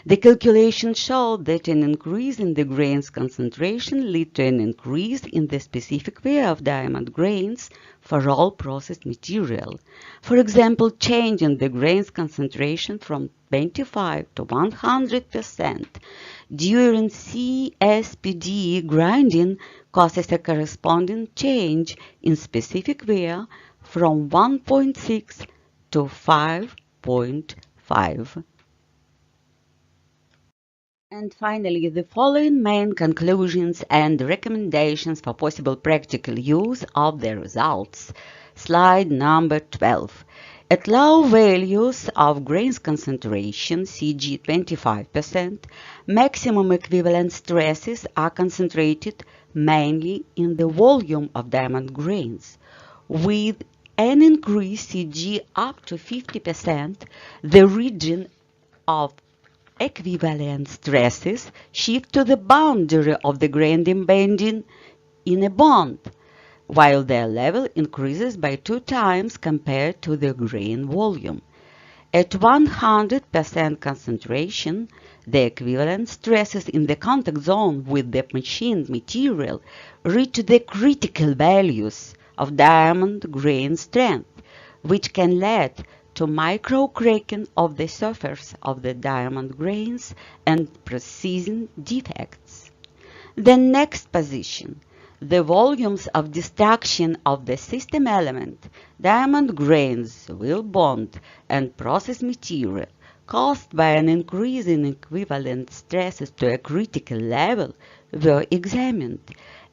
The calculation showed that an increase in the grains concentration led to an increase in the specific weight of diamond grains for all processed material. For example, change in the grains concentration from 25 to 100% during CSPD grinding causes a corresponding change in specific weight from 1.6 to 5.5. And finally, the following main conclusions and recommendations for possible practical use of the results. Slide number 12. At low values of grains concentration, CG 25%, maximum equivalent stresses are concentrated mainly in the volume of diamond grains. With an increase CG up to 50%, the region of equivalent stresses shift to the boundary of the grinding bending in a bond, while their level increases by 2 times compared to the grain volume. At 100% concentration, the equivalent stresses in the contact zone with the machined material reach the critical values of diamond grain strength, which can lead to micro-cracking of the surface of the diamond grains and processing defects. The next position, the volumes of destruction of the system element, diamond grains, wheel bond, and process material caused by an increase in equivalent stresses to a critical level were examined.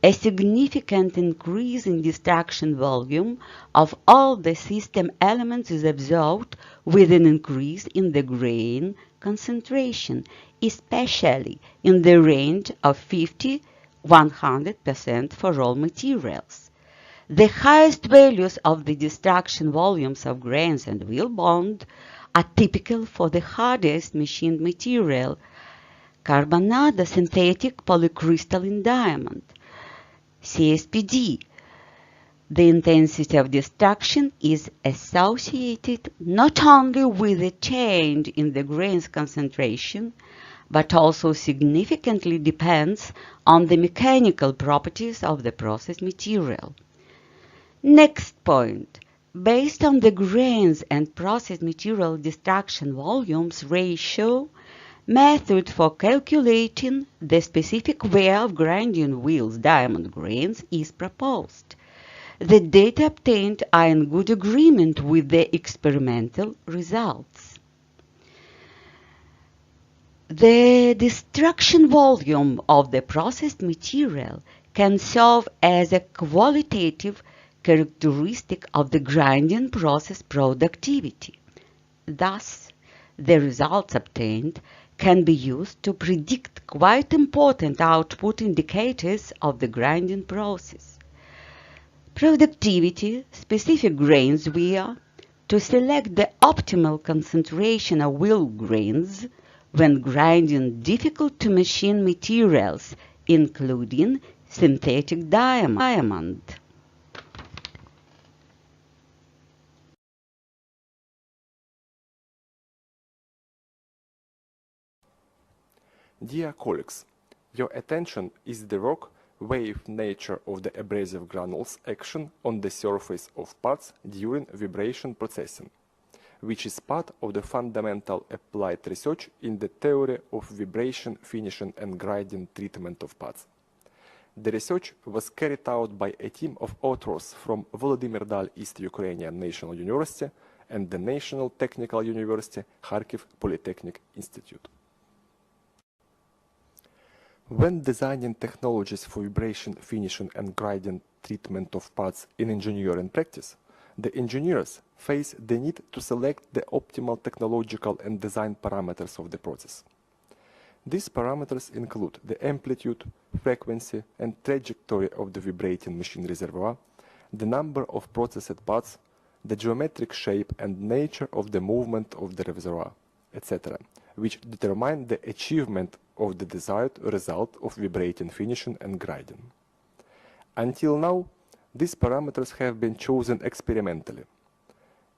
A significant increase in destruction volume of all the system elements is observed with an increase in the grain concentration, especially in the range of 50–100% for all materials. The highest values of the destruction volumes of grains and wheel bond are typical for the hardest machined material, carbonado synthetic polycrystalline diamond, CSPD. The intensity of destruction is associated not only with a change in the grain's concentration, but also significantly depends on the mechanical properties of the processed material. Next point. Based on the grains and processed material destruction volumes ratio, method for calculating the specific weight of grinding wheels diamond grains is proposed. The data obtained are in good agreement with the experimental results. The destruction volume of the processed material can serve as a qualitative characteristic of the grinding process productivity. Thus, the results obtained can be used to predict quite important output indicators of the grinding process. Productivity, specific grains wear, to select the optimal concentration of wheel grains when grinding difficult to machine materials, including synthetic diamond. Dear colleagues, your attention is the work wave nature of the abrasive granules action on the surface of parts during vibration processing, which is part of the fundamental applied research in the theory of vibration finishing and grinding treatment of parts. The research was carried out by a team of authors from Volodymyr Dal East Ukrainian National University and the National Technical University Kharkiv Polytechnic Institute. When designing technologies for vibration finishing and grinding treatment of parts in engineering practice, the engineers face the need to select the optimal technological and design parameters of the process. These parameters include the amplitude, frequency, and trajectory of the vibrating machine reservoir, the number of processed parts, the geometric shape and nature of the movement of the reservoir, etc., which determine the achievement of the desired result of vibrating finishing and grinding. Until now, these parameters have been chosen experimentally.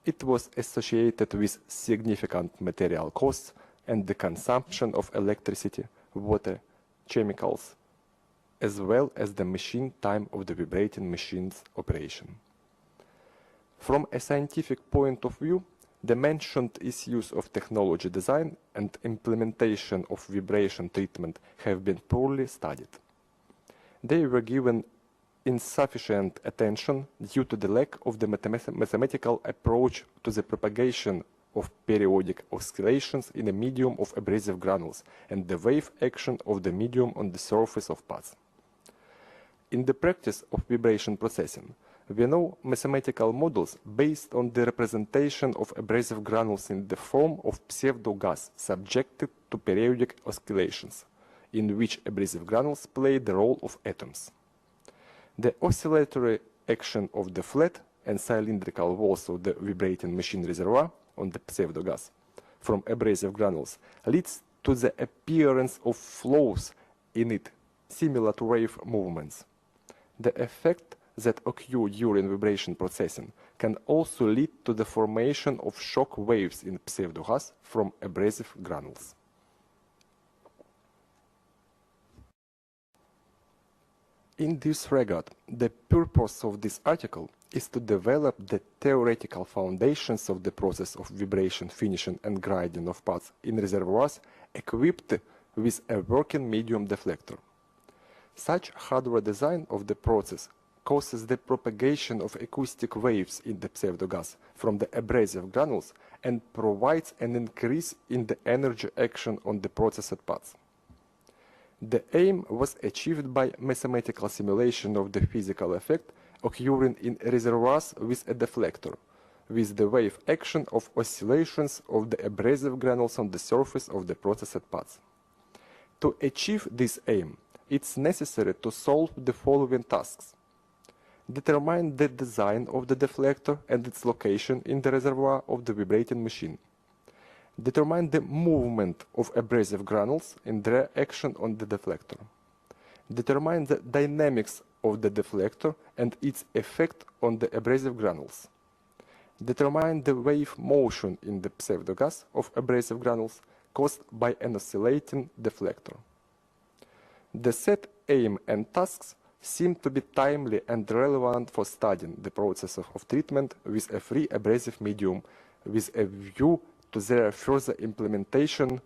It was associated with significant material costs and the consumption of electricity, water, chemicals, as well as the machine time of the vibrating machine's operation. From a scientific point of view, the mentioned issues of technology design and implementation of vibration treatment have been poorly studied. They were given insufficient attention due to the lack of the mathematical approach to the propagation of periodic oscillations in a medium of abrasive granules and the wave action of the medium on the surface of parts. In the practice of vibration processing, we know mathematical models based on the representation of abrasive granules in the form of pseudo-gas subjected to periodic oscillations, in which abrasive granules play the role of atoms. The oscillatory action of the flat and cylindrical walls of the vibrating machine reservoir on the pseudo-gas from abrasive granules leads to the appearance of flows in it, similar to wave movements. The effect that occur during vibration processing can also lead to the formation of shock waves in pseudo-gas from abrasive granules. In this regard, the purpose of this article is to develop the theoretical foundations of the process of vibration finishing and grinding of parts in reservoirs equipped with a working medium deflector. Such hardware design of the process causes the propagation of acoustic waves in the pseudo-gas from the abrasive granules and provides an increase in the energy action on the processed parts. The aim was achieved by mathematical simulation of the physical effect occurring in reservoirs with a deflector, with the wave action of oscillations of the abrasive granules on the surface of the processed parts. To achieve this aim, it's necessary to solve the following tasks. Determine the design of the deflector and its location in the reservoir of the vibrating machine. Determine the movement of abrasive granules and their action on the deflector. Determine the dynamics of the deflector and its effect on the abrasive granules. Determine the wave motion in the pseudo-gas of abrasive granules caused by an oscillating deflector. The set aim and tasks seem to be timely and relevant for studying the process of treatment with a free abrasive medium with a view to their further implementation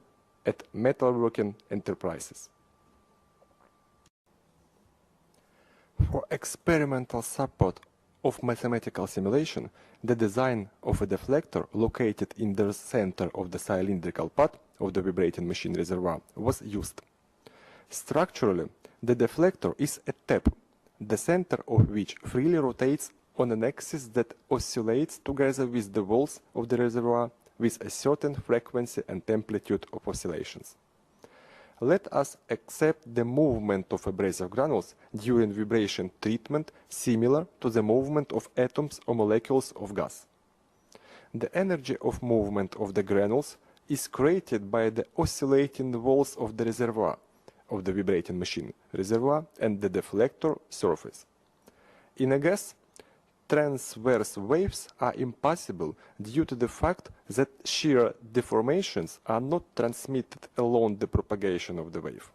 at metalworking enterprises. For experimental support of mathematical simulation, the design of a deflector located in the center of the cylindrical part of the vibrating machine reservoir was used. Structurally, the deflector is a tap, the center of which freely rotates on an axis that oscillates together with the walls of the reservoir with a certain frequency and amplitude of oscillations. Let us accept the movement of abrasive granules during vibration treatment similar to the movement of atoms or molecules of gas. The energy of movement of the granules is created by the oscillating walls of the reservoir, of the vibrating machine reservoir and the deflector surface. In a gas, transverse waves are impossible due to the fact that shear deformations are not transmitted along the propagation of the wave.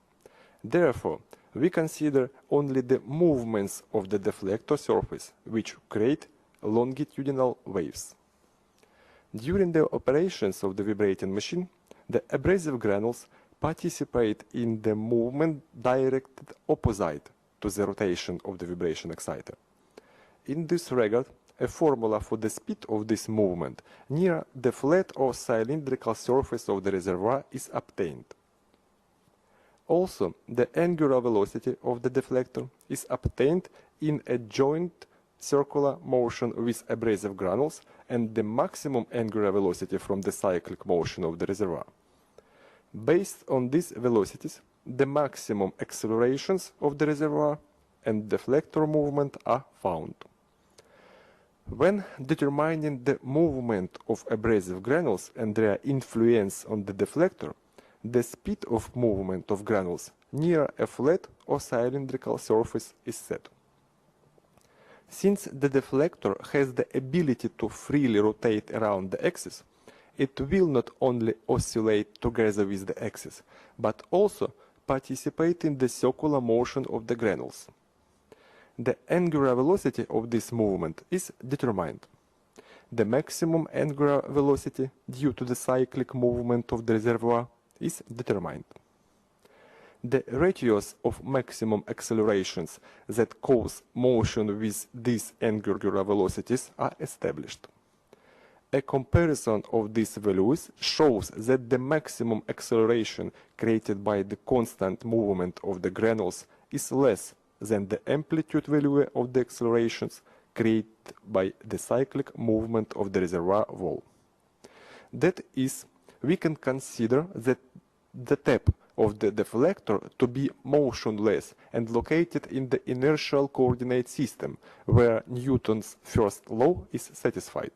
Therefore, we consider only the movements of the deflector surface, which create longitudinal waves. During the operations of the vibrating machine, the abrasive granules participate in the movement directed opposite to the rotation of the vibration exciter. In this regard, a formula for the speed of this movement near the flat or cylindrical surface of the reservoir is obtained. Also, the angular velocity of the deflector is obtained in a joint circular motion with abrasive granules and the maximum angular velocity from the cyclic motion of the reservoir. Based on these velocities, the maximum accelerations of the reservoir and deflector movement are found. When determining the movement of abrasive granules and their influence on the deflector, the speed of movement of granules near a flat or cylindrical surface is set. Since the deflector has the ability to freely rotate around the axis, it will not only oscillate together with the axis, but also participate in the circular motion of the granules. The angular velocity of this movement is determined. The maximum angular velocity due to the cyclic movement of the reservoir is determined. The ratios of maximum accelerations that cause motion with these angular velocities are established. A comparison of these values shows that the maximum acceleration created by the constant movement of the granules is less than the amplitude value of the accelerations created by the cyclic movement of the reservoir wall. That is, we can consider that the tap of the deflector to be motionless and located in the inertial coordinate system, where Newton's first law is satisfied.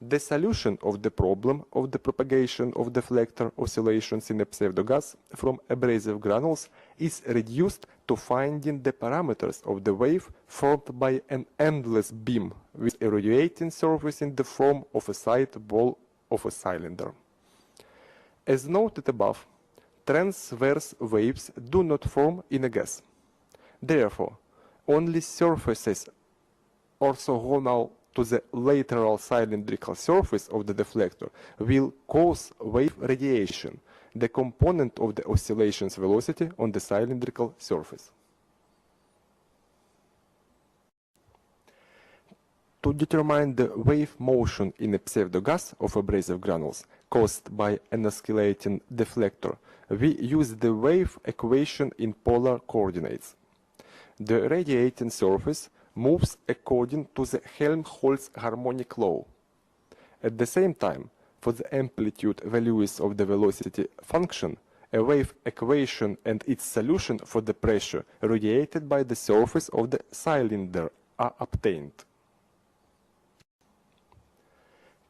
The solution of the problem of the propagation of deflector oscillations in a pseudogas from abrasive granules is reduced to finding the parameters of the wave formed by an endless beam with a radiating surface in the form of a side wall of a cylinder. As noted above, transverse waves do not form in a gas. Therefore, only surfaces orthogonal to the lateral cylindrical surface of the deflector will cause wave radiation, the component of the oscillation's velocity on the cylindrical surface. To determine the wave motion in a pseudogas of abrasive granules caused by an oscillating deflector, we use the wave equation in polar coordinates. The radiating surface moves according to the Helmholtz harmonic law. At the same time, for the amplitude values of the velocity function, a wave equation and its solution for the pressure radiated by the surface of the cylinder are obtained.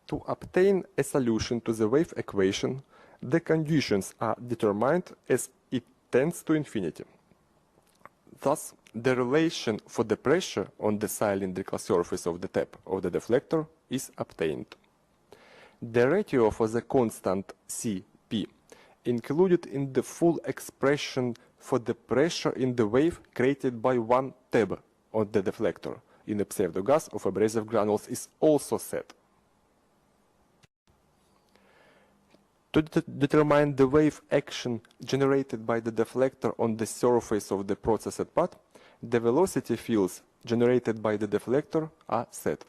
To obtain a solution to the wave equation, the conditions are determined as it tends to infinity. Thus, the relation for the pressure on the cylindrical surface of the tap of the deflector is obtained. The ratio for the constant Cp included in the full expression for the pressure in the wave created by one tab on the deflector in a pseudogas of abrasive granules is also set. To determine the wave action generated by the deflector on the surface of the processed part, the velocity fields generated by the deflector are set.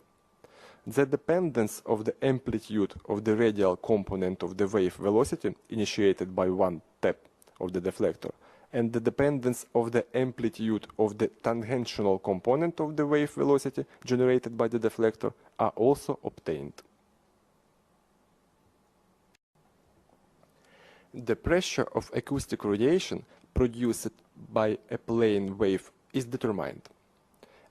The dependence of the amplitude of the radial component of the wave velocity initiated by one tap of the deflector and the dependence of the amplitude of the tangential component of the wave velocity generated by the deflector are also obtained. The pressure of acoustic radiation produced by a plane wave is determined.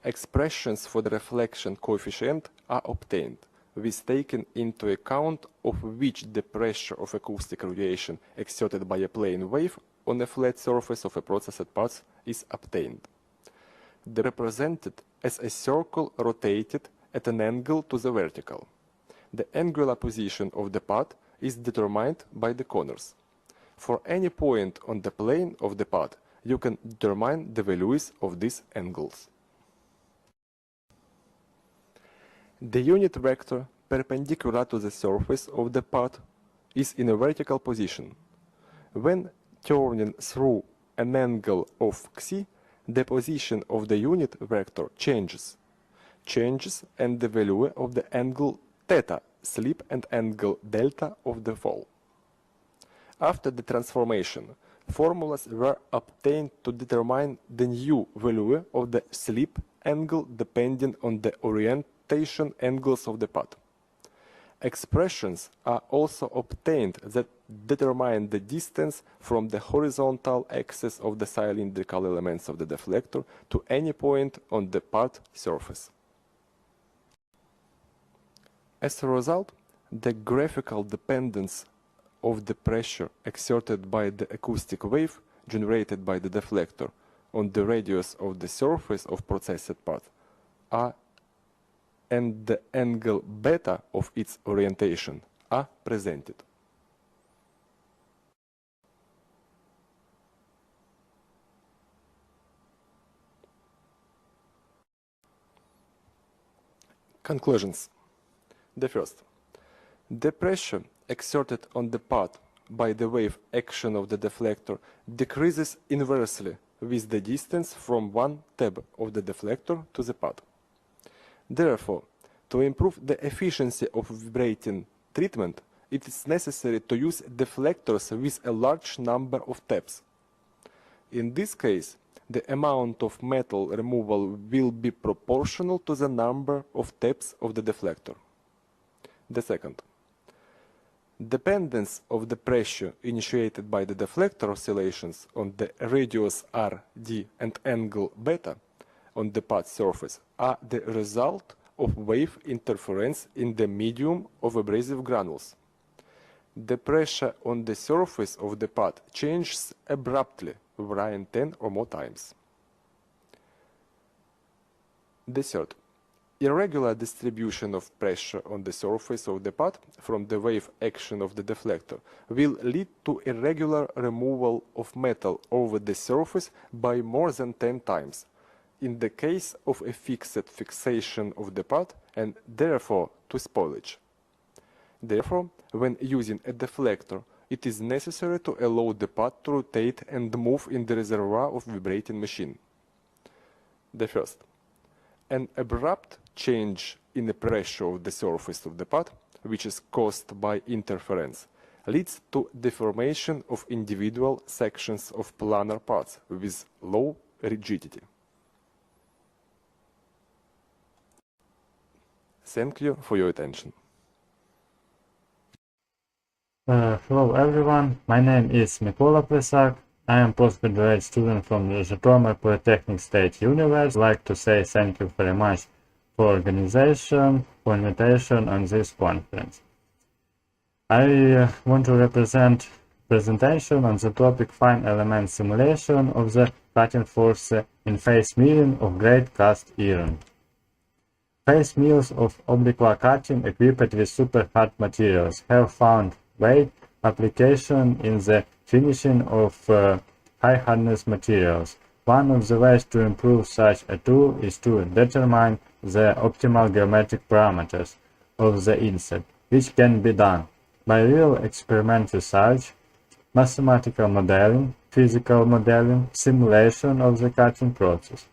Expressions for the reflection coefficient are obtained, with taken into account of which the pressure of acoustic radiation exerted by a plane wave on a flat surface of a processed part is obtained. They are represented as a circle rotated at an angle to the vertical. The angular position of the part is determined by the corners. For any point on the plane of the part, you can determine the values of these angles. The unit vector perpendicular to the surface of the part is in a vertical position. When turning through an angle of xi, the position of the unit vector changes, and the value of the angle theta slip and angle delta of the fall. After the transformation, formulas were obtained to determine the new value of the slip angle depending on the orientation angles of the path. Expressions are also obtained that determine the distance from the horizontal axis of the cylindrical elements of the deflector to any point on the part surface. As a result, the graphical dependence of the pressure exerted by the acoustic wave generated by the deflector on the radius of the surface of processed part and the angle beta of its orientation are presented. Conclusions. The first. The pressure exerted on the part by the wave action of the deflector decreases inversely with the distance from one tab of the deflector to the part. Therefore, to improve the efficiency of vibrating treatment, it is necessary to use deflectors with a large number of tabs. In this case, the amount of metal removal will be proportional to the number of tabs of the deflector. The second. Dependence of the pressure initiated by the deflector oscillations on the radius r, d and angle beta on the part surface are the result of wave interference in the medium of abrasive granules. The pressure on the surface of the part changes abruptly, varying 10 or more times. The third. Irregular distribution of pressure on the surface of the part from the wave action of the deflector will lead to irregular removal of metal over the surface by more than 10 times, in the case of a fixed fixation of the part and therefore to spoilage. Therefore, when using a deflector, it is necessary to allow the part to rotate and move in the reservoir of vibrating machine. The first. An abrupt change in the pressure of the surface of the part, which is caused by interference, leads to deformation of individual sections of planar parts with low rigidity. Thank you for your attention. Hello everyone, my name is Mikola Plesak. I am postgraduate student from the Zhytomyr Polytechnic State University. I'd like to say thank you very much for organization, for invitation on this conference. I want to represent presentation on the topic fine element simulation of the cutting force in face milling of great cast iron. Face mills of oblique cutting equipped with super hard materials have found wide application in the finishing of high hardness materials. One of the ways to improve such a tool is to determine the optimal geometric parameters of the inset, which can be done by real experiment research, mathematical modeling, physical modeling, simulation of the cutting process.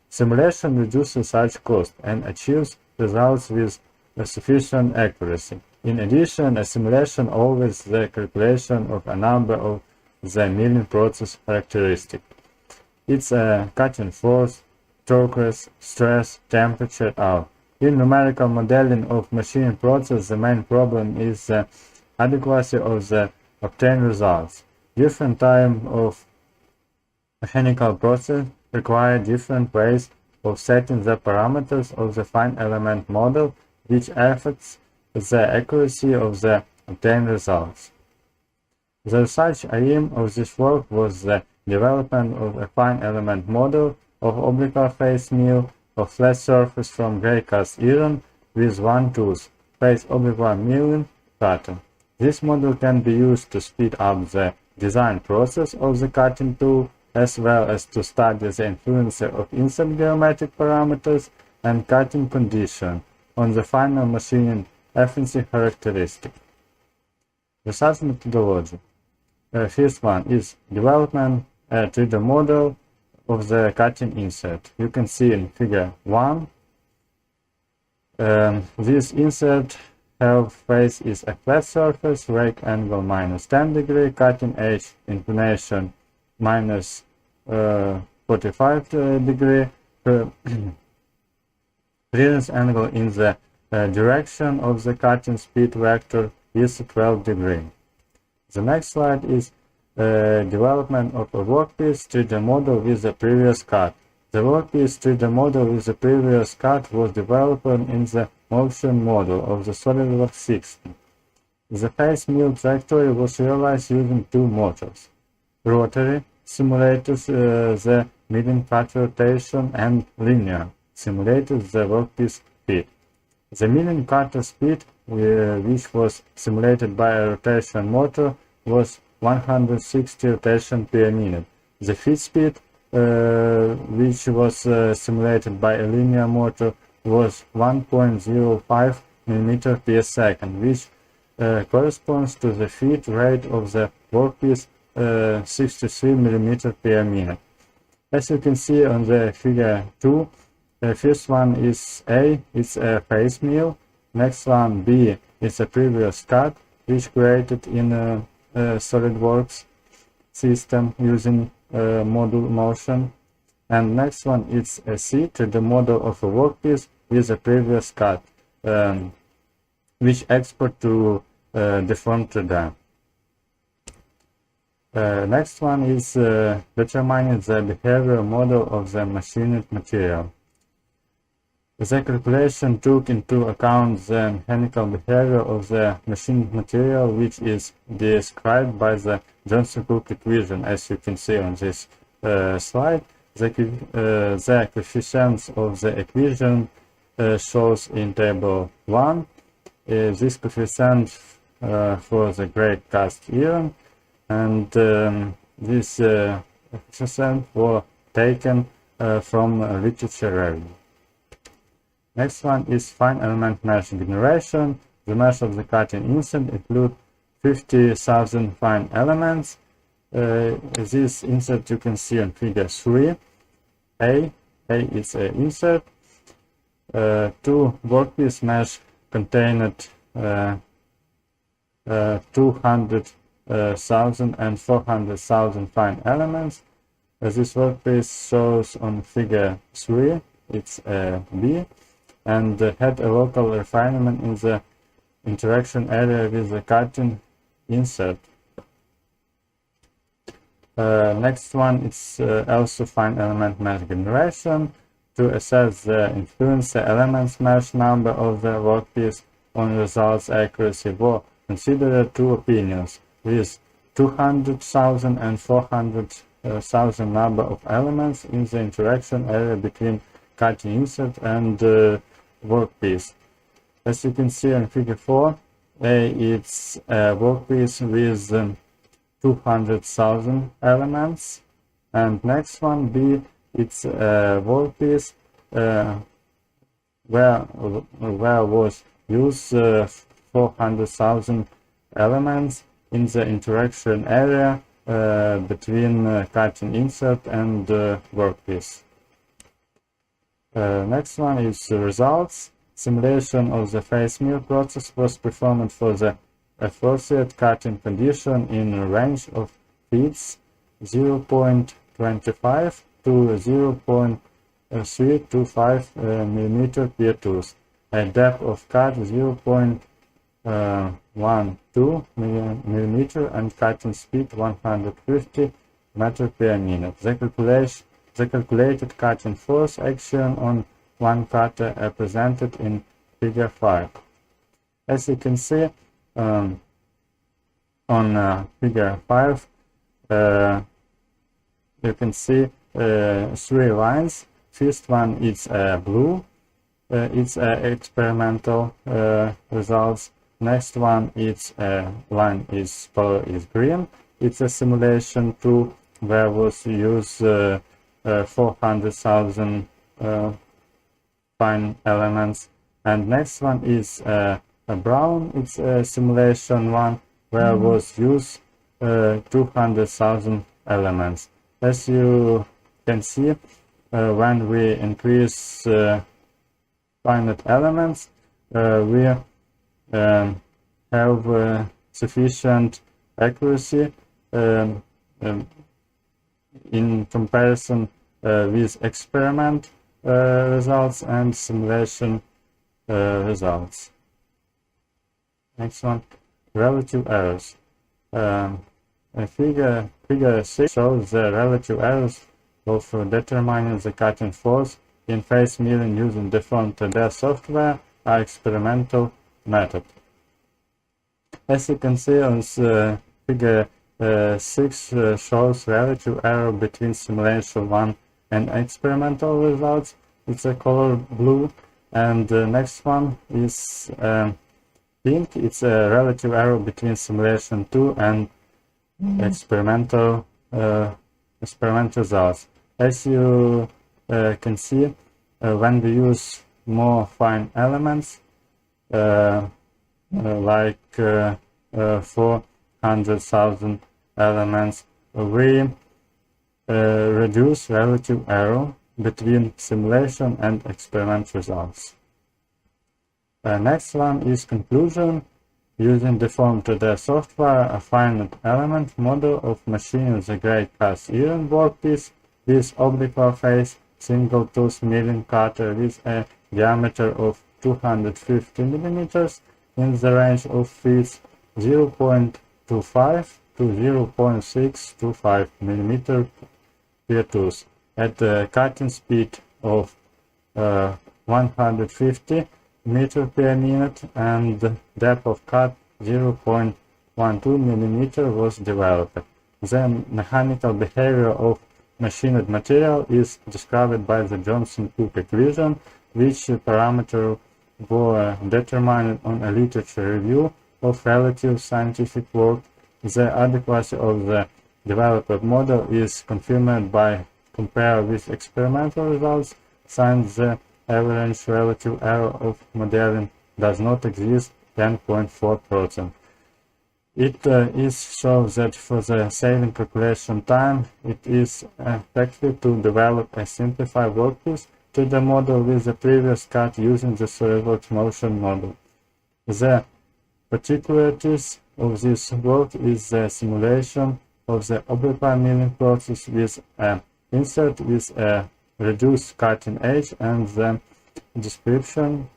Simulation reduces such cost and achieves results with sufficient accuracy. In addition, a simulation always the calculation of a number of the milling process characteristic. It's a cutting force, torque, stress, temperature, out. In numerical modeling of machine process, the main problem is the adequacy of the obtained results. Different types of mechanical process require different ways of setting the parameters of the fine element model, which affects the accuracy of the obtained results. The research aim of this work was the development of a fine element model of oblique face mill of flat surface from grey cast iron with one tooth, face oblique milling pattern. This model can be used to speed up the design process of the cutting tool as well as to study the influence of insert geometric parameters and cutting condition on the final machining efficiency characteristic. Research methodology. First one is development 3D model of the cutting insert. You can see in figure 1. This insert face is a flat surface, rake angle minus 10 degree, cutting edge inclination minus 45 degree, clearance angle in the direction of the cutting speed vector is 12 degree. The next slide is development of a workpiece 3D model with the previous cut. The workpiece 3D model with the previous cut was developed in the motion model of the SolidWorks system. The face mill trajectory was realized using two motors. Rotary simulated the milling cut rotation and linear simulated the workpiece speed. The milling cutter speed, which was simulated by a rotation motor, was 160 rotations per minute. The feed speed, which was simulated by a linear motor, was 1.05 mm per second, which corresponds to the feed rate of the workpiece 63 mm per minute. As you can see on the figure 2, the first one is A, it's a face mill. Next one, B, is a previous cut, which created in a SolidWorks system using model motion. And next one is a C, to the model of a workpiece with a previous cut, which export to deform 3D. Next one is determining the behavior model of the machined material. The calculation took into account the mechanical behavior of the machined material, which is described by the Johnson-Cook equation, as you can see on this slide. The coefficients of the equation shows in table 1. This coefficient for the great cast iron, and this coefficient were taken from literature review. Next one is fine element mesh generation. The mesh of the cutting insert include 50,000 fine elements. This insert you can see on figure 3. A is an insert. Two workpiece mesh contained 200,000 and 400,000 fine elements. This workpiece shows on figure 3. It's B, and had a local refinement in the interaction area with the cutting insert. Next one is also fine element mesh generation. To assess the influence the elements mesh number of the workpiece on results accuracy were considered two opinions, with 200,000 and 400,000 number of elements in the interaction area between cutting insert and workpiece. As you can see on figure 4, A it's a workpiece with 200,000 elements, and next one, B, it's a workpiece where was used 400,000 elements in the interaction area between cutting insert and workpiece. Next one is the results. Simulation of the face mill process was performed for the associate cutting condition in a range of feeds 0.25 to 0.325 mm per tooth, a depth of cut 0.12 mm, and cutting speed 150 meters per minute. The calculated cutting force action on one cutter are presented in figure 5. As you can see on figure 5, you can see 3 lines. First one is blue, it's experimental results. Next one is line is color is green, it's a simulation tool. where was used 400,000 fine elements. And next one is a brown, it's a simulation one, where was used 200,000 elements. As you can see, when we increase finite elements, we have sufficient accuracy in comparison with experiment results and simulation results. Next one, relative errors. Figure 6 shows the relative errors of determining the cutting force in face milling using deformed 3D software or experimental method. As you can see on figure 6 shows relative error between simulation 1 and experimental results. It's a color blue, and the next one is pink. It's a relative error between simulation 2 and experimental results. As you can see, when we use more fine elements, like 400,000 elements, we reduce relative error between simulation and experiment results. Next one is conclusion. Using deformed 3D software, a finite element model of machining the great cast iron workpiece with oblique face, single tooth milling cutter with a diameter of 250 mm in the range of feet 0.25 to 0.625 mm per tooth at a cutting speed of 150 meter per minute, and depth of cut 0.12 mm was developed. The mechanical behavior of machined material is described by the Johnson-Cook equation, which parameters were determined on a literature review of relative scientific work. The adequacy of the developed model is confirmed by compare with experimental results, since the average relative error of modeling does not exceed 10.4%. It is shows that for the saving calculation time, it is effective to develop a simplified workpiece to the model with the previous cut using the SolidWorks motion model. The particularities of this work is the simulation of the oblique milling process with an insert with a reduced cutting edge, and the description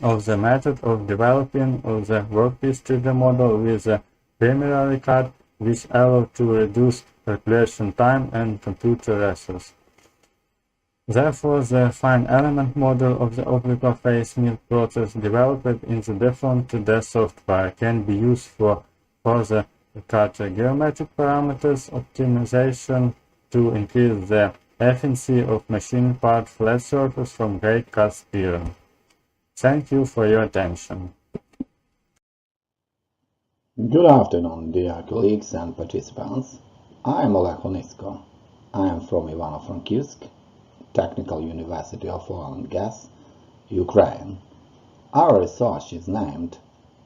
of the method of developing of the workpiece to the model with a primary cut, which allow to reduce calculation time and computer resource. Therefore, the fine element model of the oblique face mill process developed in the deformed 3D software can be used for further cut geometric parameters optimization to increase the efficiency of machine part flat surface from great cast iron. Thank you for your attention. Good afternoon, dear colleagues and participants. I am Oleg Honisko. I am from Ivano-Frankivsk, Technical University of Oil and Gas, Ukraine. Our research is named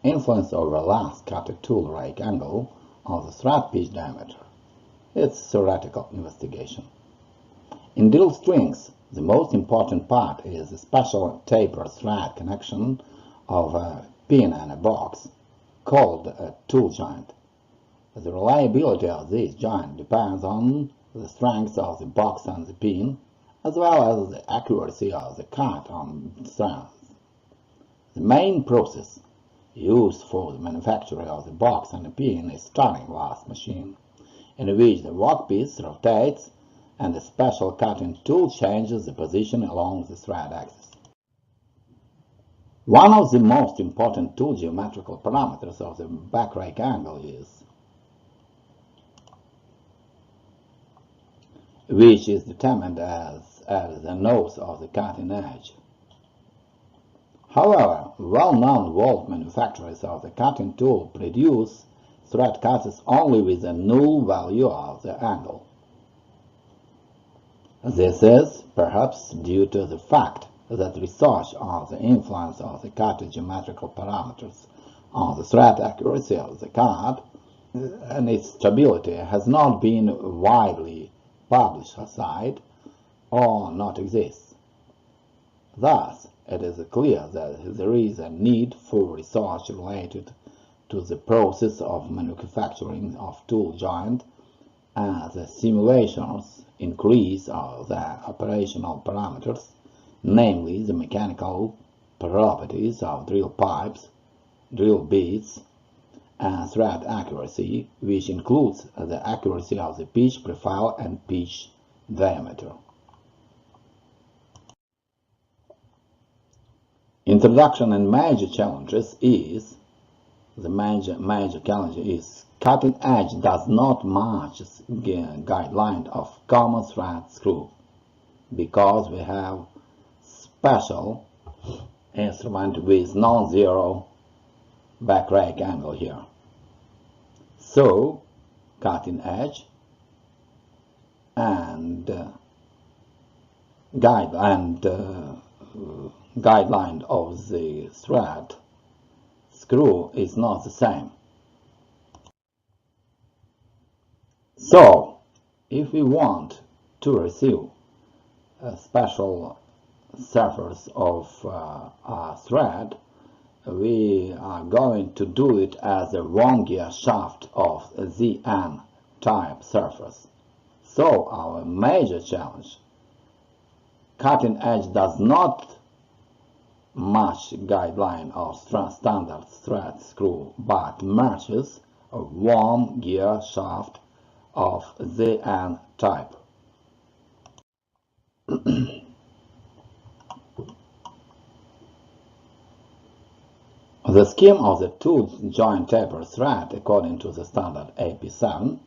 Influence over Last Cutting Tool Rake Angle on the Thread Pitch Diameter. It's a theoretical investigation. In drill strings, the most important part is the special tapered thread connection of a pin and a box, called a tool joint. The reliability of this joint depends on the strength of the box and the pin, as well as the accuracy of the cut on the strands. The main process used for the manufacture of the box and the pin is turning last machine, in which the workpiece rotates and the special cutting tool changes the position along the thread axis. One of the most important tool geometrical parameters of the back rake angle which is determined as the nose of the cutting edge. However, well-known world manufacturers of the cutting tool produce thread cutters only with a null value of the angle. This is perhaps due to the fact that research on the influence of the cutting geometrical parameters on the thread accuracy of the cut and its stability has not been widely published aside or not exists. Thus, it is clear that there is a need for research related to the process of manufacturing of tool joint as the simulations increase the operational parameters, namely the mechanical properties of drill pipes, drill bits, and thread accuracy, which includes the accuracy of the pitch profile and pitch diameter. Introduction and major challenges is the major challenge is cutting edge does not match the guideline of common thread screw because we have special instrument with non-zero back rake angle here. So cutting edge and guideline of the thread screw is not the same. So, if we want to receive a special surface of a thread, we are going to do it as a one gear shaft of a ZN type surface. So, our major challenge, cutting edge does not match guideline of standard thread screw, but matches a one gear shaft of ZN type. The scheme of the two joint taper thread according to the standard AP7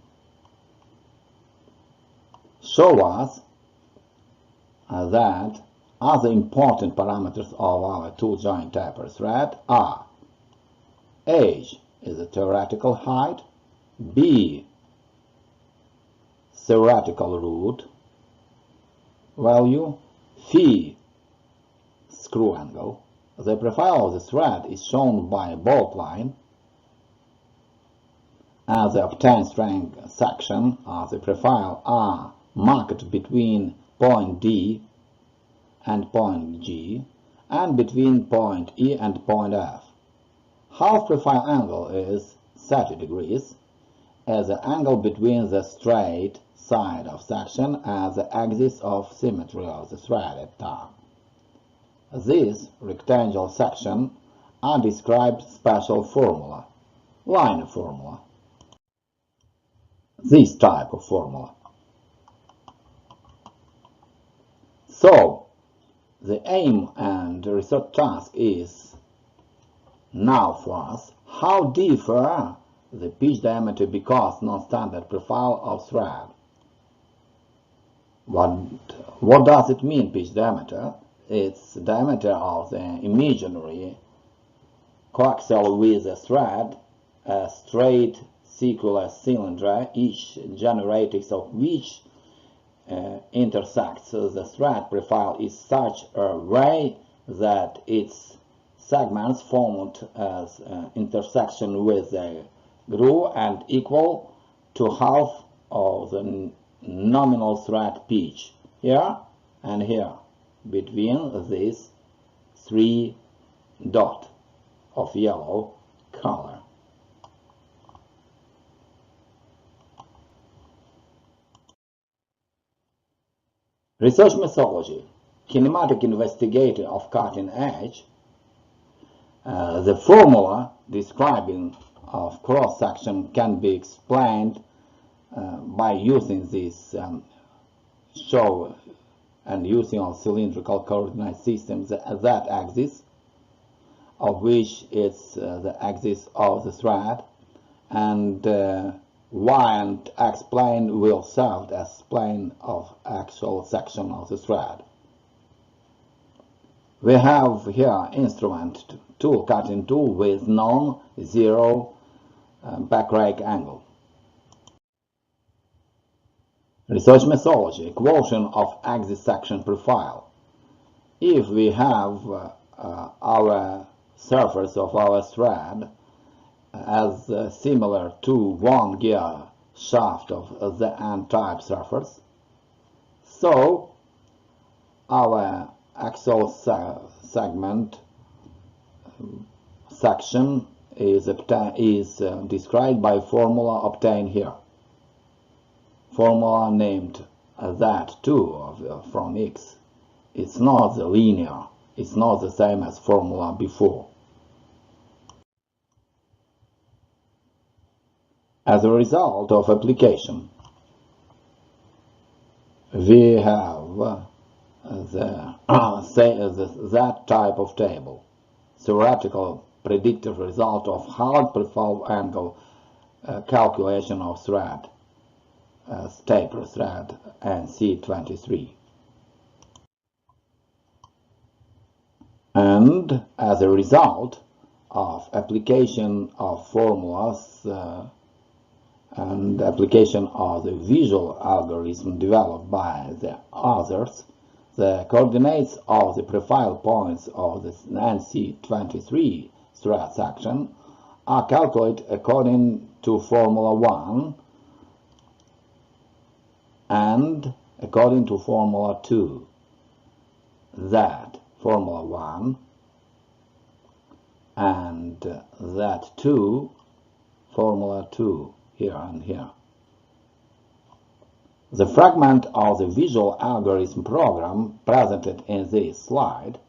show us that other important parameters of our two joint taper thread are: H is the theoretical height, B theoretical root value, phi screw angle. The profile of the thread is shown by a bolt line, and the obtained strength section of the profile are marked between point D and point G, and between point E and point F. Half profile angle is 30 degrees, as the angle between the straight side of section and the axis of symmetry of the threaded tongue. This rectangular section are described special formula, line formula. This type of formula. So, the aim and research task is now for us how differ the pitch diameter because non-standard profile of thread. What does it mean, pitch diameter? It's the diameter of the imaginary coaxial with a thread, a straight circular cylinder, each generatrix of which intersects the thread profile in such a way that its segments formed as intersection with the groove and equal to half of the nominal thread pitch here and here between these three dots of yellow color. Research methodology, kinematic investigator of cutting edge. The formula describing of cross section can be explained by using this show and using our cylindrical coordinate system, the z-axis, of which is the axis of the thread, and y and x plane will serve as plane of actual section of the thread. We have here instrument tool, cutting tool with non-zero back rake angle. Research methodology, equation of axis section profile. If we have our surface of our thread as similar to one gear shaft of the N-type surface, so our axial segment section is described by formula obtained here. Formula named that 2 from X. It's not the linear, it's not the same as formula before. As a result of application, we have that type of table, theoretical predictive result of hard profile angle calculation of thread, taper thread NC23. And as a result of application of formulas and application of the visual algorithm developed by the authors, the coordinates of the profile points of the NC23 thread section are calculated according to Formula 1 and according to Formula 2. That Formula 1 and that 2, Formula 2, here and here. The fragment of the visual algorithm program presented in this slide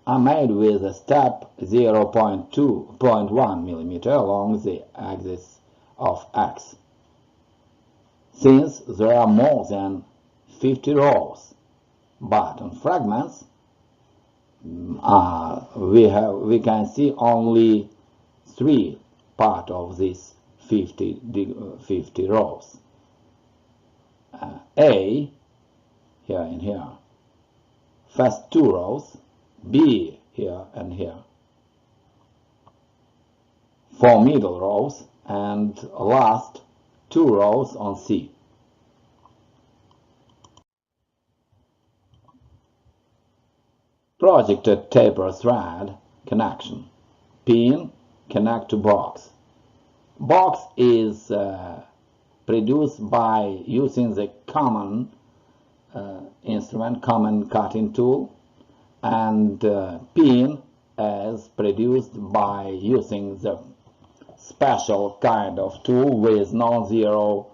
are made with a step 0.1 mm along the axis of X. Since there are more than 50 rows, but on fragments we can see only 3 part of these 50 rows. A, here and here, first 2 rows, B, here and here, 4 middle rows, and last 2 rows on C. Projected taper thread connection. Pin connect to box. Box is produced by using the common instrument, common cutting tool, and pin is produced by using the special kind of tool with non-zero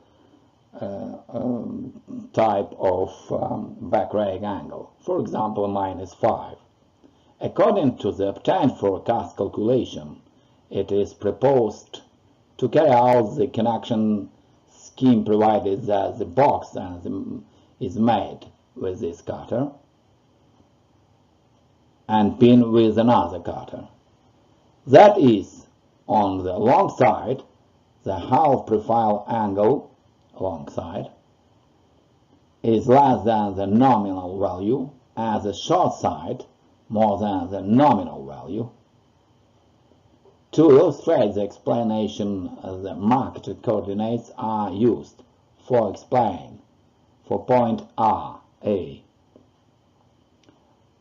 type of backraying angle, for example -5. According to the obtained forecast calculation, it is proposed to carry out the connection scheme provided that the box is made with this cutter and pin with another cutter. That is, on the long side, the half profile angle long side is less than the nominal value, and the short side more than the nominal value. To illustrate the explanation, the marked coordinates are used for explaining for point R, A,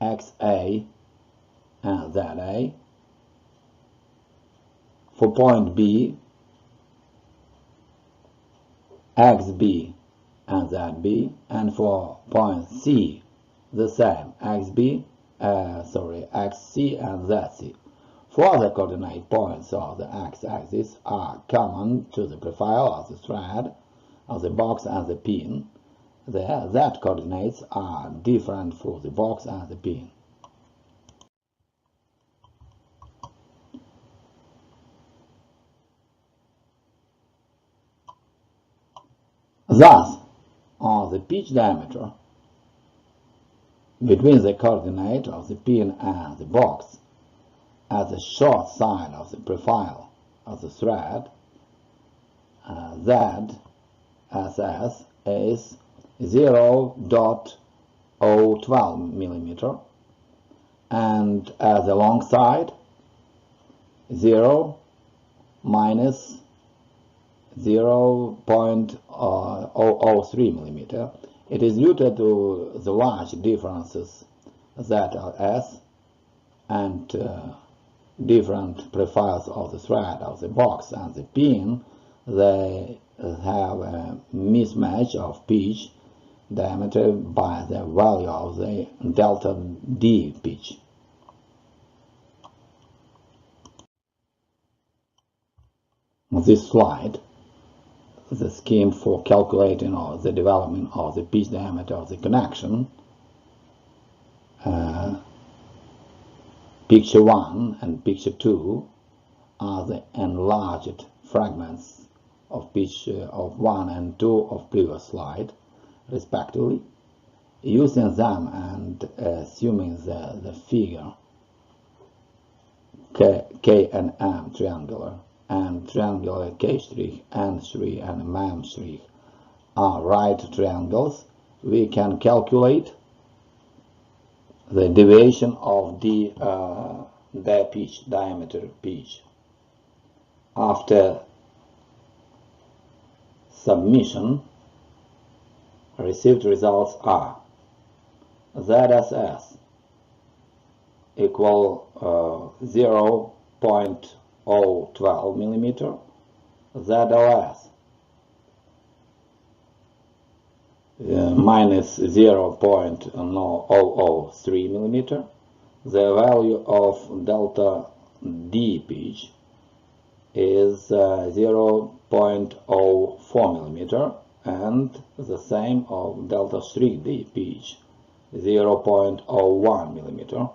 XA and ZA, for point B, XB and ZB, and for point C, the same, XC and ZC. For other coordinate points of the x-axis are common to the profile of the thread, of the box and the pin. The Z coordinates are different for the box and the pin. Thus, on the pitch diameter between the coordinate of the pin and the box at the short side of the profile of the thread, ZSS is 0.012 mm, and at the long side 0 minus 0.003 millimeter. It is due to the large differences ZLS and different profiles of the thread of the box and the pin. They have a mismatch of pitch diameter by the value of the delta D pitch. This slide, the scheme for calculating or the development of the pitch diameter of the connection. Picture 1 and picture 2 are the enlarged fragments of pitch of 1 and 2 of previous slide, respectively. Using them and assuming the figure K and M triangular and triangular K', N', and M' are right triangles, we can calculate the deviation of the pitch, diameter pitch. After submission, received results are ZSS equal 0.012 millimeter, ZLS minus 0.003 millimeter. The value of delta D pitch is 0.04 millimeter, and the same of delta D pitch, 0.01 millimeter.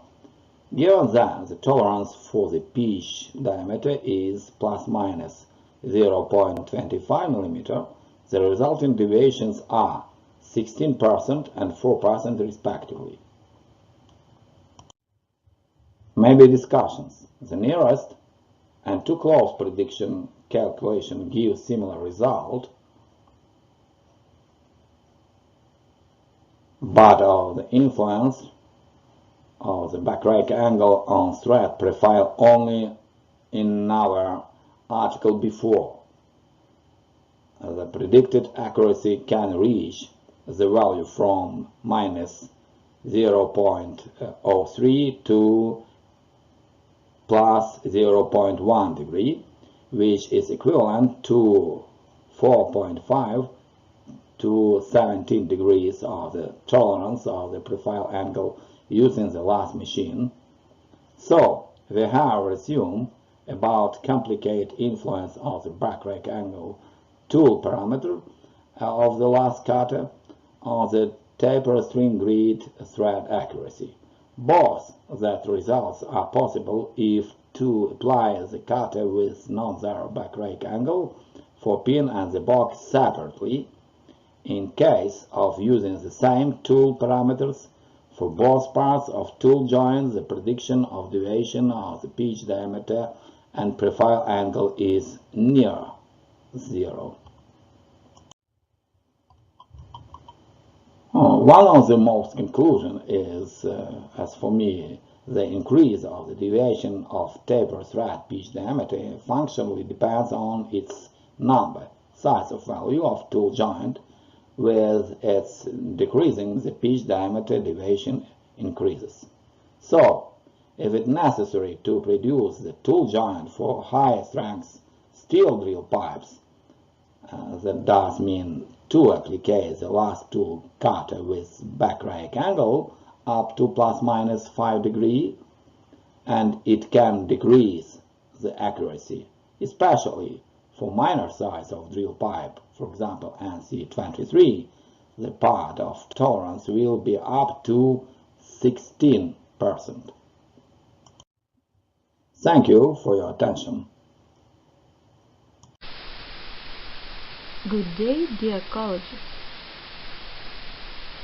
Given that the tolerance for the pitch diameter is plus minus 0.25 millimeter, the resulting deviations are 16% and 4% respectively. Maybe discussions. The nearest and too close prediction calculation gives similar result, but of the influence of the backrake angle on thread profile only in our article before. The predicted accuracy can reach the value from minus 0.03 to plus 0.1 degree, which is equivalent to 4.5 to 17 degrees of the tolerance of the profile angle using the last machine. So we have assumed about complicated influence of the backrake angle tool parameter of the last cutter on the taper string grid thread accuracy. Both that results are possible if to apply the cutter with non-zero backrake angle for pin and the box separately. In case of using the same tool parameters for both parts of tool joint, the prediction of deviation of the pitch diameter and profile angle is near zero. One of the most conclusion is, as for me, the increase of the deviation of taper thread pitch diameter functionally depends on its number, size of value of tool joint. With its decreasing, the pitch diameter deviation increases. So, if it's necessary to produce the tool joint for high strength steel drill pipes, that does mean to apply the last tool cutter with backrake angle up to plus minus 5 degrees, and it can decrease the accuracy, especially for minor size of drill pipe, for example NC23, the part of tolerance will be up to 16%. Thank you for your attention. Good day, dear colleagues.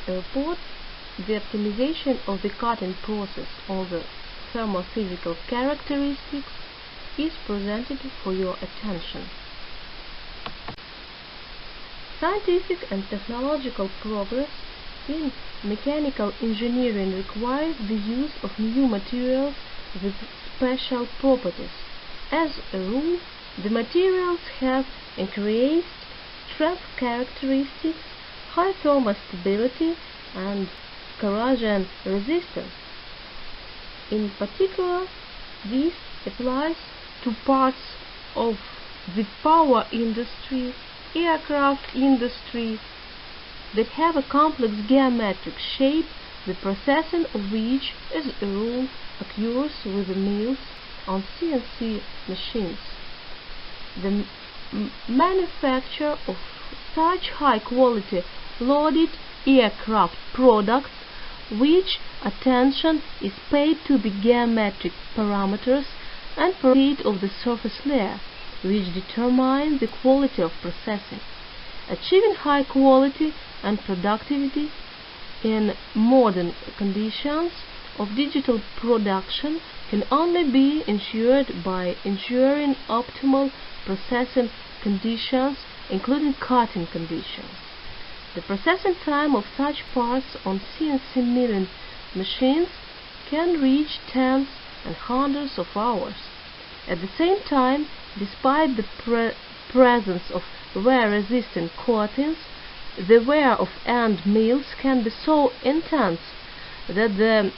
A report, the optimization of the cutting process or the thermophysical characteristics, is presented for your attention. Scientific and technological progress in mechanical engineering requires the use of new materials with special properties. As a rule, The materials have increased strength characteristics, high thermal stability, and corrosion resistance. In particular, this applies to parts of the power industry, aircraft industry that have a complex geometric shape, the processing of which, as a rule, occurs with the mills on CNC machines. The manufacture of such high-quality loaded aircraft products, which attention is paid to the geometric parameters and properties of the surface layer, which determine the quality of processing. Achieving high quality and productivity in modern conditions of digital production can only be ensured by ensuring optimal processing conditions, including cutting conditions. The processing time of such parts on CNC milling machines can reach tens and hundreds of hours. At the same time, despite the presence of wear-resistant coatings, the wear of end mills can be so intense that the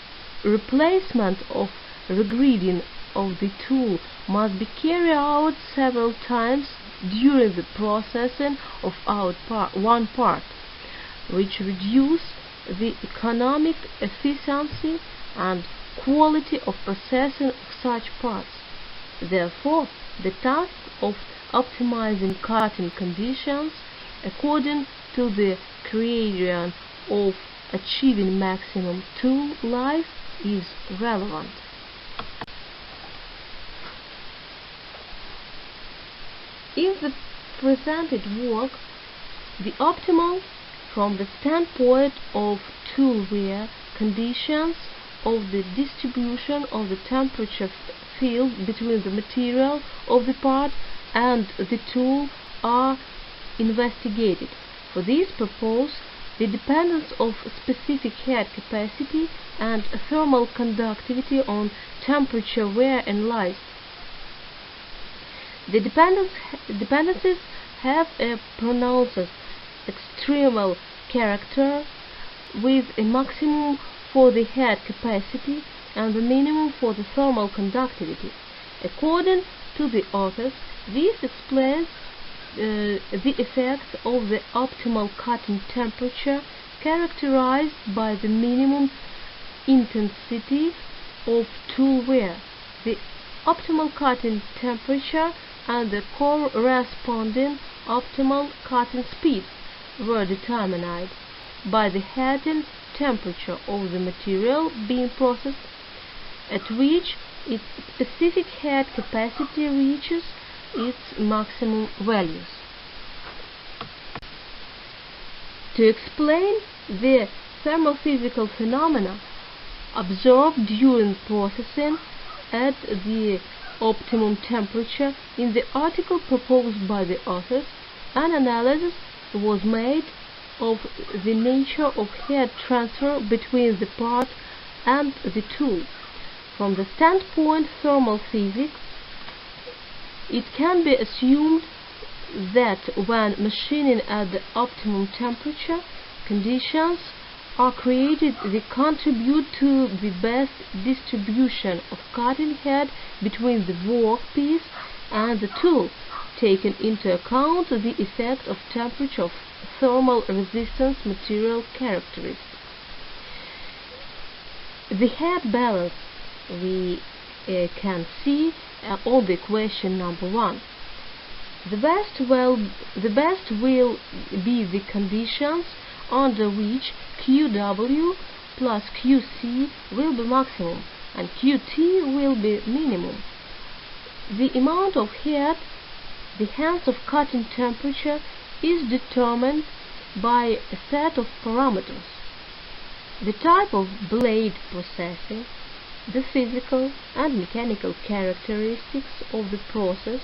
replacement of regridding of the tool must be carried out several times during the processing of one part, which reduce the economic efficiency and quality of processing of such parts. Therefore, the task of optimizing cutting conditions according to the criterion of achieving maximum tool life is relevant. In the presented work, the optimal from the standpoint of tool wear conditions of the distribution of the temperature field between the material of the part and the tool are investigated. For this purpose, the dependence of specific head capacity and thermal conductivity on temperature wear analyzed. The dependencies have a pronounced extremal character, with a maximum for the head capacity and the minimum for the thermal conductivity. According to the authors, this explains the effects of the optimal cutting temperature, characterized by the minimum intensity of tool wear, the optimal cutting temperature, and the corresponding optimal cutting speed were determined by the heating temperature of the material being processed, at which its specific head capacity reaches its maximum values. To explain the thermophysical phenomena observed during processing at the optimum temperature, in the article proposed by the authors, an analysis was made of the nature of head transfer between the part and the tool. From the standpoint of thermal physics, it can be assumed that when machining at the optimum temperature, conditions are created that contribute to the best distribution of cutting head between the workpiece and the tool, taking into account the effect of temperature of thermal resistance material characteristics. The head balance we can see on the equation number 1. The best will be the conditions under which QW plus QC will be maximum and QT will be minimum. The amount of head, the hands of cutting temperature, is determined by a set of parameters: the type of blade processing, the physical and mechanical characteristics of the process,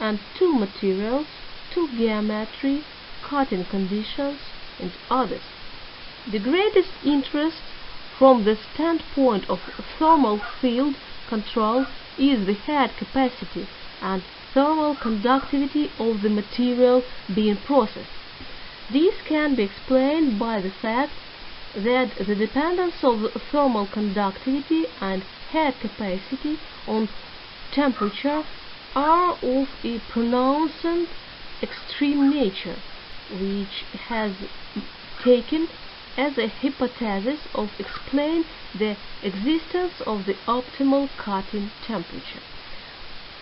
and tool materials, tool geometry, cutting conditions, and others. The greatest interest from the standpoint of thermal field control is the head capacity, and thermal conductivity of the material being processed. This can be explained by the fact that the dependence of thermal conductivity and head capacity on temperature are of a pronounced extreme nature, which has taken as a hypothesis of explain the existence of the optimal cutting temperature.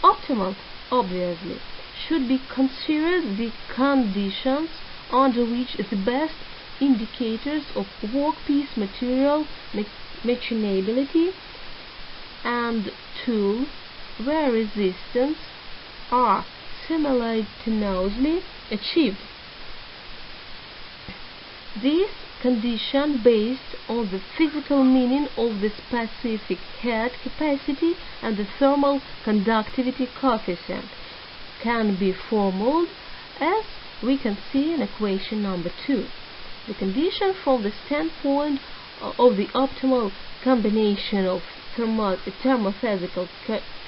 Optimal, obviously, should be considered the conditions under which the best indicators of workpiece material machinability and tool wear resistance are simultaneously achieved. This condition, based on the physical meaning of the specific head capacity and the thermal conductivity coefficient, can be formulated as we can see in equation number 2. The condition from the standpoint of the optimal combination of thermophysical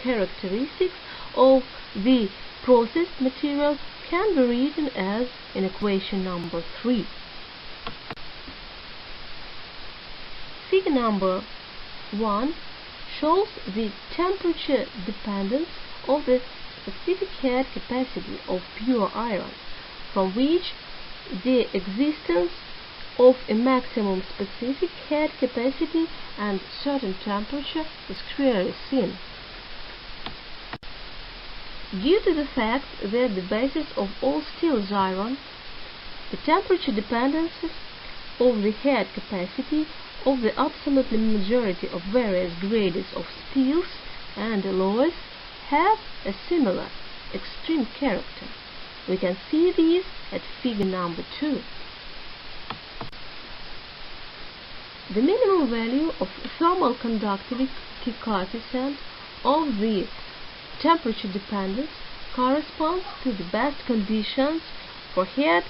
characteristics of the processed material can be written as in equation number 3. Figure number 1 shows the temperature dependence of the specific head capacity of pure iron, from which the existence of a maximum specific head capacity and certain temperature is clearly seen. Due to the fact that the basis of all steel is iron, the temperature dependencies of the head capacity of the absolute majority of various grades of steels and alloys have a similar extreme character. We can see these at figure number 2. The minimum value of thermal conductivity coefficient of the temperature dependence corresponds to the best conditions for head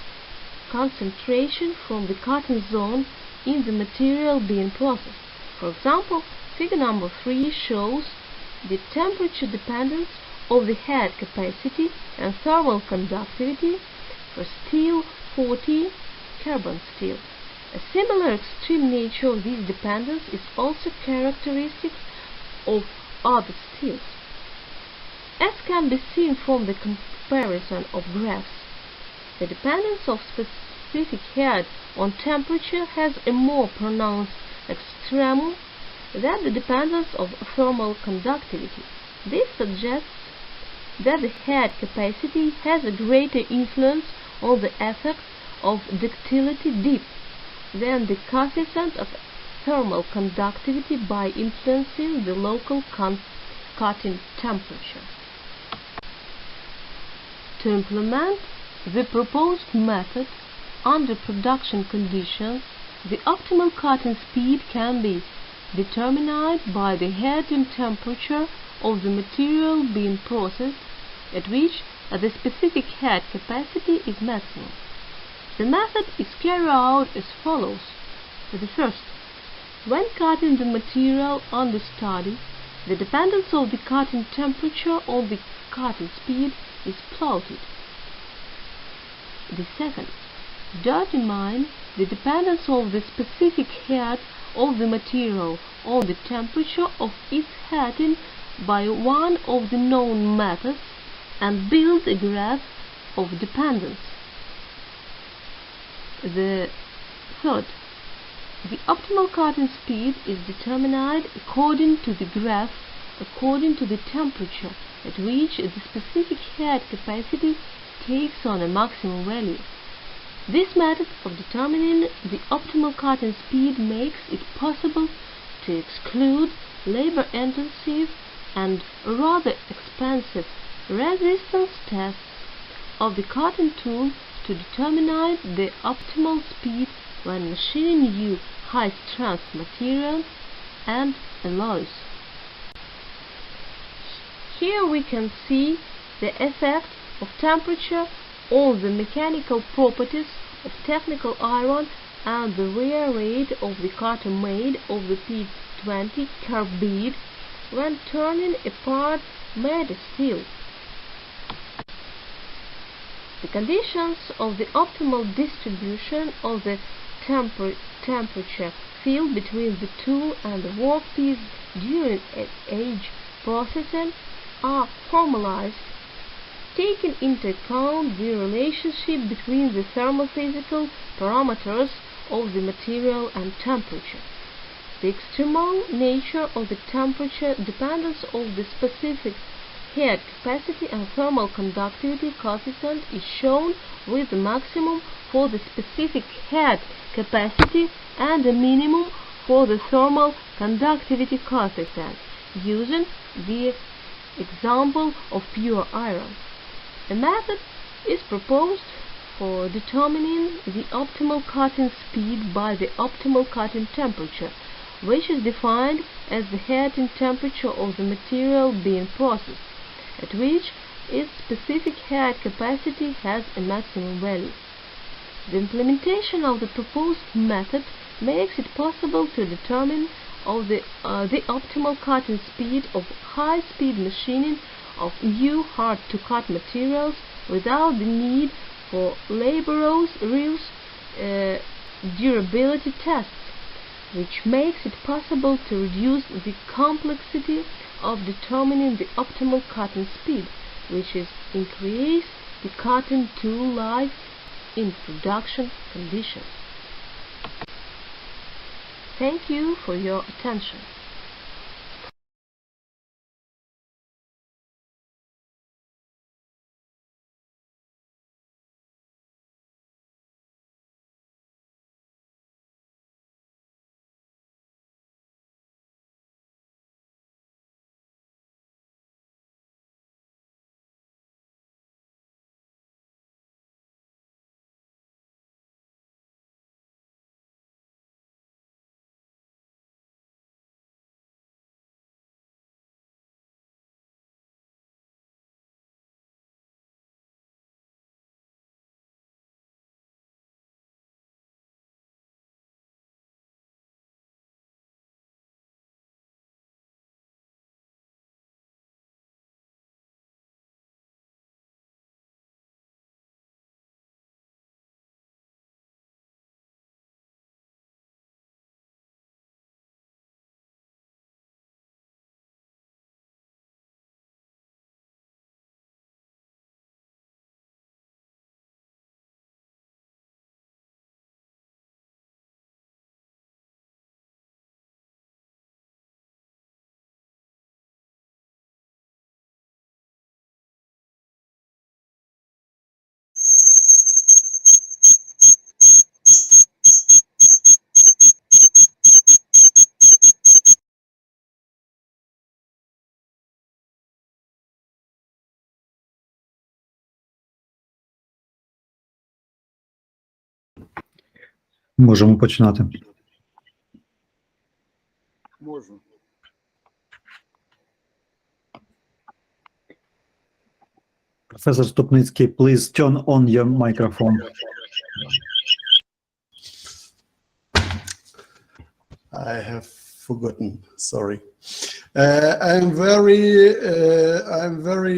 concentration from the cutting zone in the material being processed. For example, figure number 3 shows the temperature dependence of the head capacity and thermal conductivity for steel 40 carbon steel. A similar extreme nature of this dependence is also characteristic of other steels. As can be seen from the comparison of graphs, the dependence of specific head on temperature has a more pronounced extremum than the dependence of thermal conductivity. This suggests that the head capacity has a greater influence on the effect of ductility dip than the coefficient of thermal conductivity by influencing the local cutting temperature. To implement the proposed method under production conditions, the optimal cutting speed can be determined by the heating temperature of the material being processed, at which the specific head capacity is maximum. The method is carried out as follows. The first, when cutting the material under study, the dependence of the cutting temperature on the cutting speed is plotted. The second, determine the dependence of the specific head of the material on the temperature of its heating by one of the known methods and build a graph of dependence. The third, the optimal cutting speed is determined according to the graph according to the temperature at which the specific head capacity takes on a maximum value. This method of determining the optimal cutting speed makes it possible to exclude labor-intensive and rather expensive resistance tests of the cutting tool to determine the optimal speed when machining new high-strength materials and alloys. Here we can see the effect of temperature on the mechanical properties of technical iron and the wear rate of the cutting made of the P20 carbide when turning apart made steel. The conditions of the optimal distribution of the temperature field between the tool and the workpiece during edge processing are formalized, taking into account the relationship between the thermophysical parameters of the material and temperature. The extremal nature of the temperature dependence of the specific head capacity and thermal conductivity coefficient is shown with the maximum for the specific head capacity and a minimum for the thermal conductivity coefficient, using the example of pure iron. A method is proposed for determining the optimal cutting speed by the optimal cutting temperature, which is defined as the heating temperature of the material being processed, at which its specific head capacity has a maximum value. The implementation of the proposed method makes it possible to determine the optimal cutting speed of high-speed machining of new hard-to-cut materials without the need for laborious durability tests, which makes it possible to reduce the complexity of determining the optimal cutting speed, which is increase the cutting tool life in production conditions. Thank you for your attention. Можемо починати. Можу. Professor Stupnitsky, please turn on your microphone. I have forgotten. Sorry. I'm very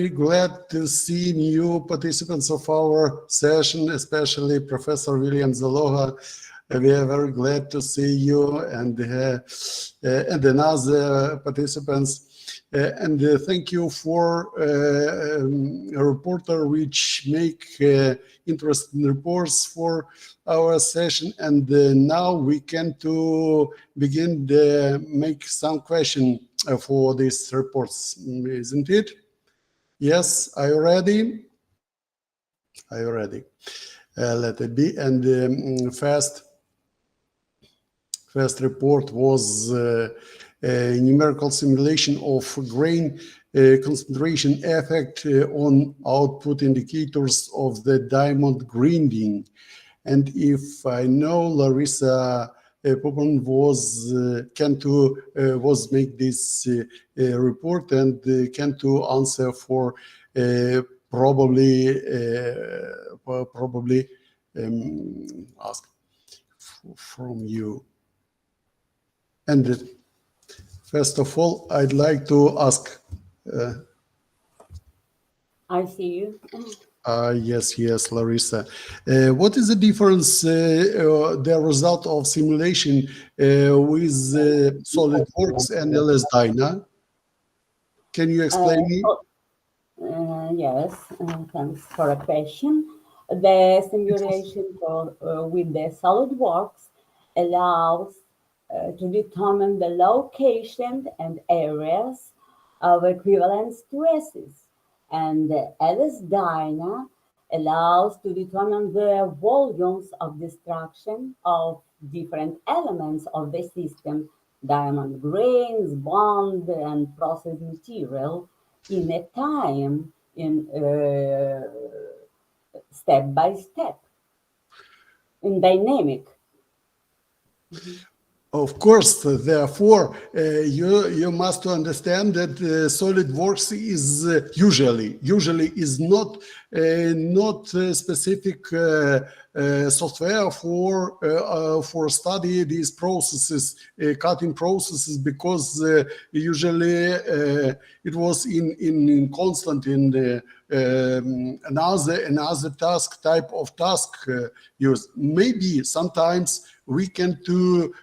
glad to see new participants of our session, especially Professor William Zaloga. We are very glad to see you and another participants. And thank you for a reporter which make interesting reports for our session. And now we can to begin make some question for these reports, isn't it? Yes, are you ready? Are you ready? Let it be. And first report was a numerical simulation of grain concentration effect on output indicators of the diamond grinding. And if I know Larissa Popon was make this report and can to answer for probably ask from you. And first of all, I'd like to ask. I see you. Yes, Larissa. What is the difference, the result of simulation with SolidWorks and LS-DYNA? Can you explain me? Yes, thanks for a question. The simulation with the SolidWorks allows to determine the location and areas of equivalent stresses, and the LS-DYNA allows to determine the volumes of destruction of different elements of the system, diamond grains, bond, and process material, in a time, in step by step, in dynamic. Of course, therefore, you must understand that SolidWorks is usually is not specific software for study these processes, cutting processes, because usually it was in constant in the another type of task used. Maybe sometimes we can to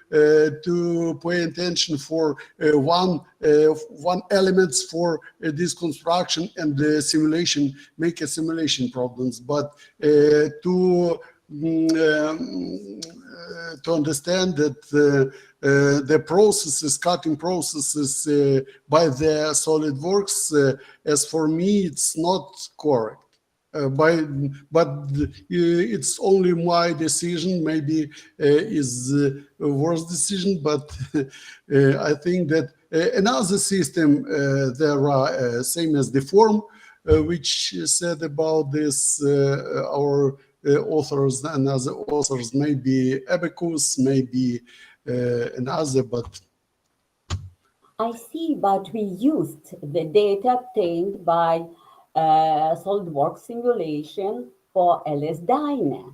pay attention for one elements for this construction and the simulation, make a simulation problems, but to understand that the processes, cutting processes by the SolidWorks, as for me, it's not correct. But it's only my decision. Maybe is a worse decision, but I think that another system there are same as the form, which said about this our authors and other authors, maybe Abacus, maybe another, but I see, but we used the data obtained by SolidWorks simulation for LS-DYNA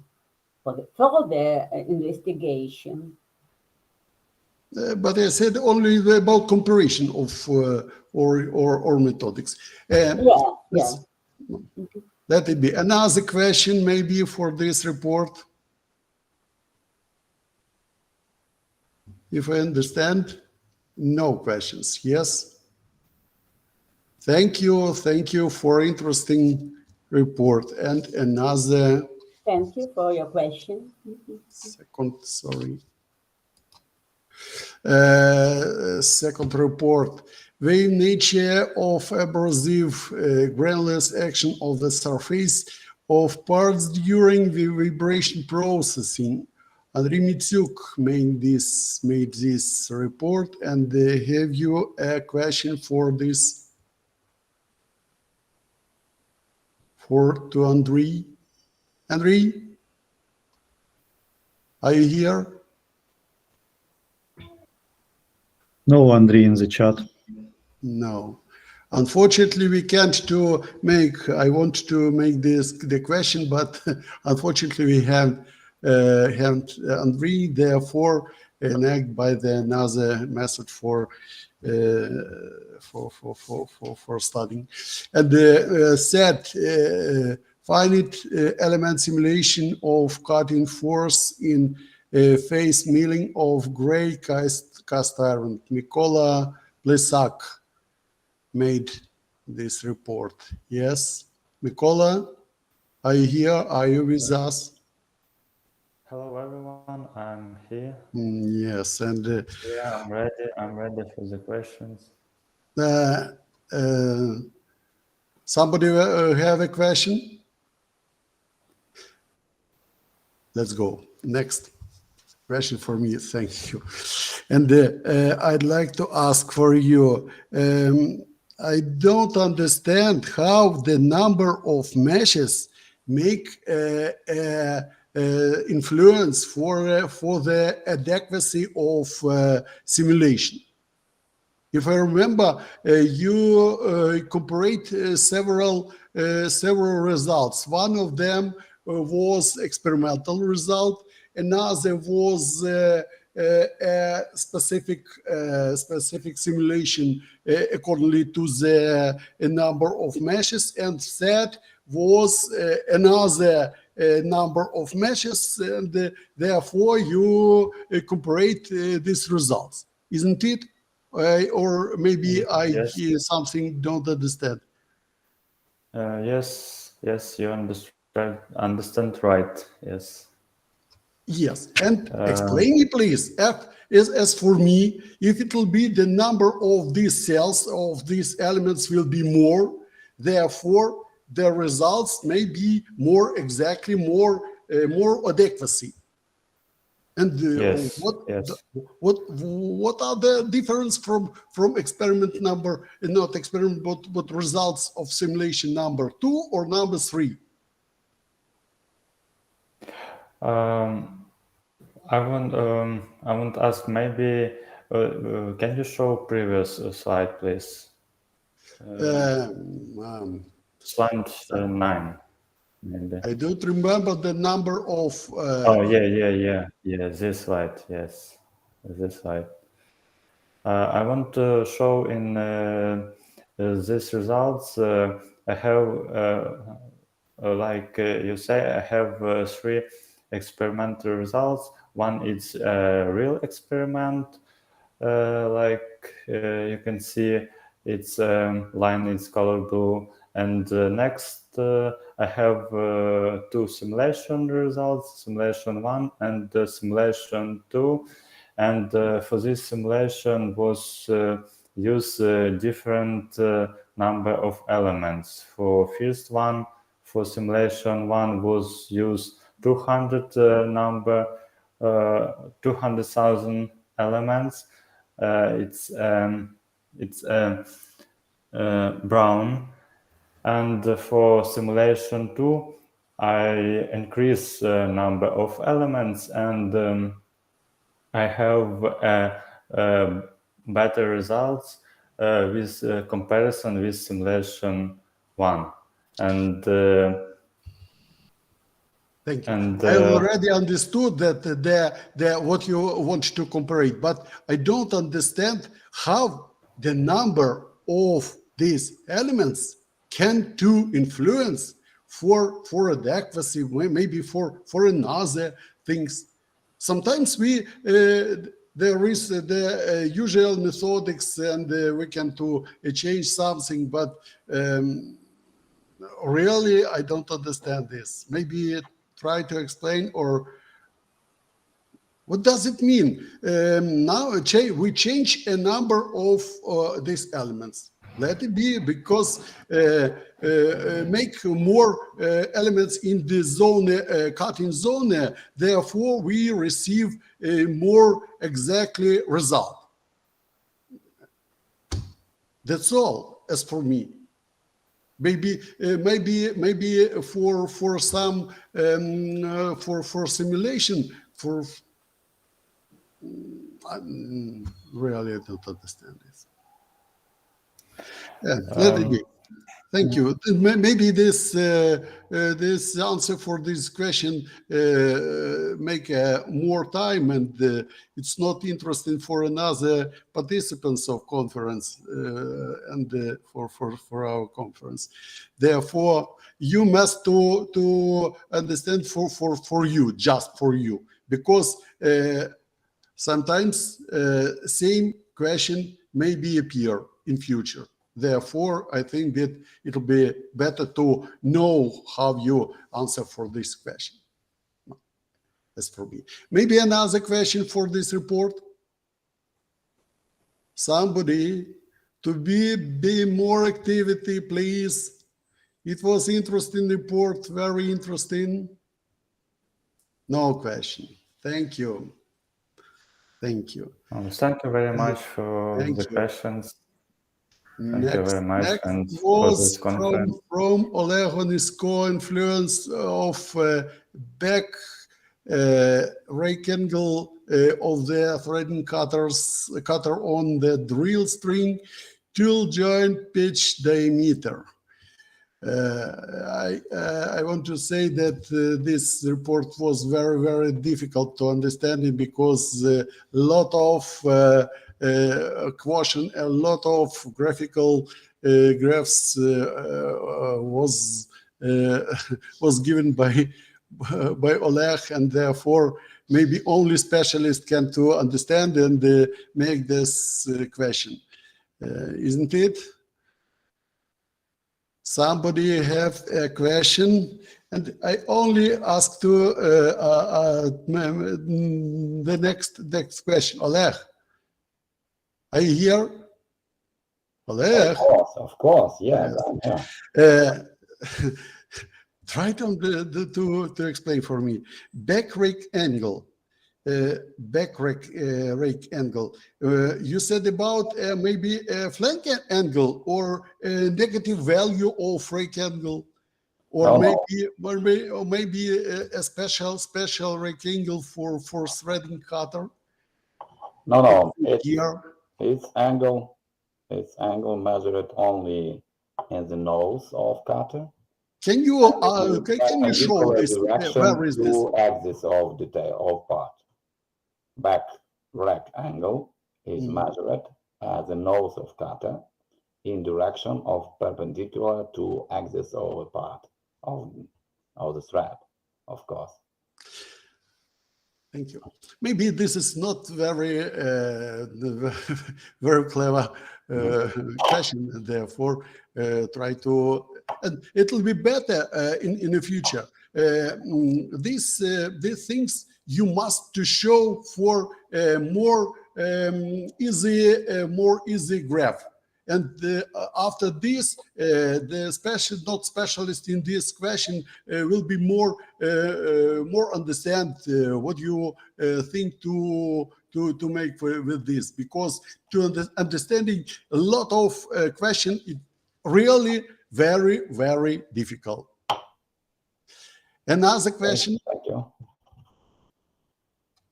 for the further investigation. But I said only about comparison of or methodics. Let it be. Another question maybe for this report, if I understand. No questions. Yes. Thank you for interesting report. And another. Thank you for your question. Second, sorry. Second report. The nature of abrasive granulous action of the surface of parts during the vibration processing. Andriy Mitsuk made this report, and have you a question for this? To Andriy? Andriy? Are you here? No, Andriy in the chat. No. Unfortunately, we can't to make, I want to make the question, but unfortunately we haven't Andriy, therefore enact by the another method for studying. And set finite element simulation of cutting force in face milling of gray cast iron. Mykola Plesak made this report. Yes, Mykola, are you here? Are you with us? Hello everyone, I'm here. Yes, and yeah, I'm ready for the questions. Somebody have a question? Let's go. Next question for me. Thank you. And I'd like to ask for you. I don't understand how the number of meshes make influence for the adequacy of simulation. If I remember, you compared several results. One of them was experimental result. Another was a specific simulation accordingly to the number of meshes. And third was another number of matches, and therefore you compared these results, isn't it? Or maybe I hear something don't understand. Yes, you understand right. Yes. Yes, and explain me, please. F is, as for me, if it will be the number of these cells, of these elements will be more, therefore the results may be more exactly, more adequacy. And what are the difference from experiment number, not experiment, but results of simulation number 2 or number 3? I want to ask, maybe can you show previous slide, please? Slide 9, maybe. I don't remember the number of. Oh yeah. This slide, yes, this slide. I want to show in these results. I have, like you say, I have 3 experimental results. One is a real experiment, like you can see its line is color blue, and next I have 2 simulation results, simulation 1 and simulation 2, and for this simulation was use different number of elements. For first one, for simulation 1 was used 200,000 elements. It's brown, and for simulation 2 I increase number of elements, and I have better results with comparison with simulation 1. And thank you. I already understood that what you want to compare it, but I don't understand how the number of these elements can to influence for adequacy, maybe for another things. Sometimes there is the usual methodics, and we can to change something, but really I don't understand this. Maybe try to explain, or what does it mean? Now we change a number of these elements. Let it be, because make more elements in the zone, cutting zone. Therefore, we receive a more exactly result. That's all, as for me. Maybe for some for simulation, for really I don't understand this. Yeah, let it be. Thank you. Maybe this this answer for this question make more time, and it's not interesting for another participants of conference and for our conference. Therefore, you must to understand for you, just for you, because sometimes same question may be appear in future. Therefore, I think that it'll be better to know how you answer for this question. That's for me. Maybe another question for this report. Somebody to be more activity, please. It was interesting report, very interesting. No question. Thank you. Thank you. Thank you very much for the questions. Thank you very much. Next And was for this conference. from Oleg Onisko, influence of back rake angle of the threading cutter on the drill string, tool joint pitch diameter. I want to say that this report was very, very difficult to understand it, because a lot of quotient, a lot of graphical graphs was was given by Oleg, and therefore maybe only specialists can to understand and make this question, isn't it? Somebody have a question, and I only ask to the next question. Oleg, are you here? Oleg? Of course, yes. Try to explain for me. Back rake angle. Rake angle. You said about maybe a flank angle or a negative value of rake angle, or maybe a special rake angle for threading cutter. No. It's angle measured only in the nose of cutter. Can you show this? Where is this? Two axis of detail of part. Back rack angle is measured at the nose of cutter in direction of perpendicular to axis of a part of the thread, of course. Thank you. Maybe this is not very very clever question. Therefore, try to, and it will be better in the future. These things you must to show for more easy graph. And after this, the specialist in this question will be more understand what you think to make with this, because to understanding a lot of question, it really very difficult. Another question. Thank you.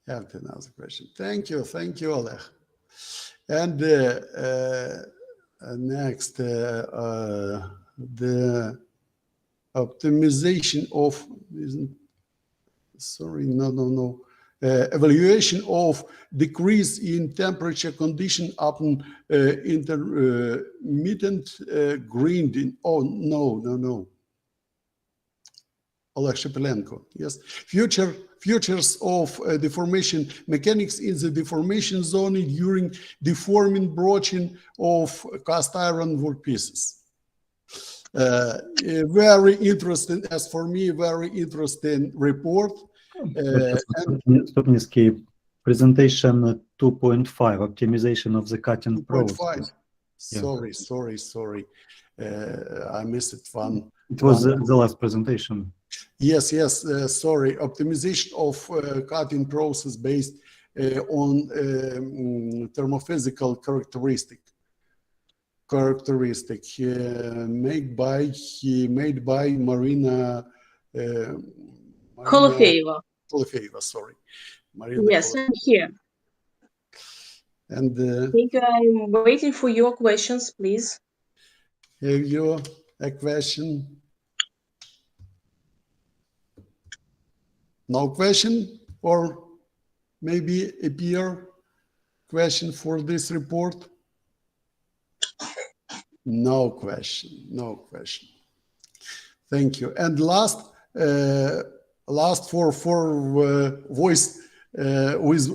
Have another question. Thank you, Oleg. And next, the optimization of, evaluation of decrease in temperature condition upon intermittent grinding. Oh, no. Oleg Shepelenko, yes. Futures of deformation mechanics in the deformation zone during deforming broaching of cast iron workpieces. Very interesting, as for me, very interesting report. Stopninsky, presentation 2.5, optimization of the cutting process. Sorry. I missed it one. It was the last presentation. Yes, sorry. Optimization of cutting process based on thermophysical characteristic made by Marina Holofeeva. Sorry. Marina Yes, I'm here. And thank you. I'm waiting for your questions, please. Have you a question? No question, or maybe a peer question for this report? No question. Thank you. And last for voice with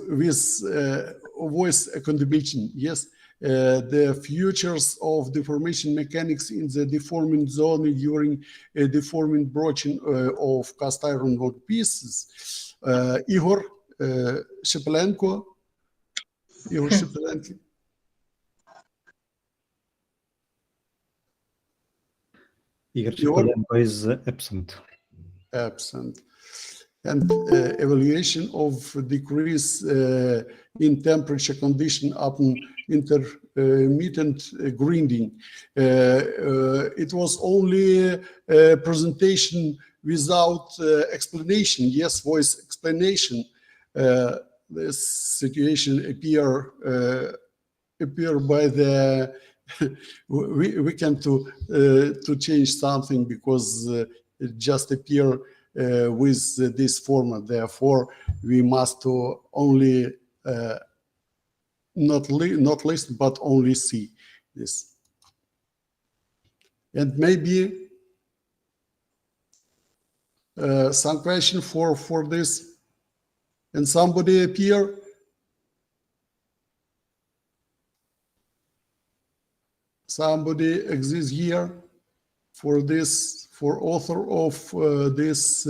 voice contribution. Yes, the futures of deformation mechanics in the deforming zone during deforming broaching of cast iron workpieces. Igor Shepelenko. Igor Shepelenko. Igor Shepelenko is absent. And evaluation of decrease in temperature condition upon intermittent grinding. It was only a presentation without explanation. Yes, voice explanation. This situation appear by the we can to change something because it just appear with this format. Therefore, we must to only not listen but only see this. And maybe Some question for this? And somebody appear? Somebody exists here for this, for author of this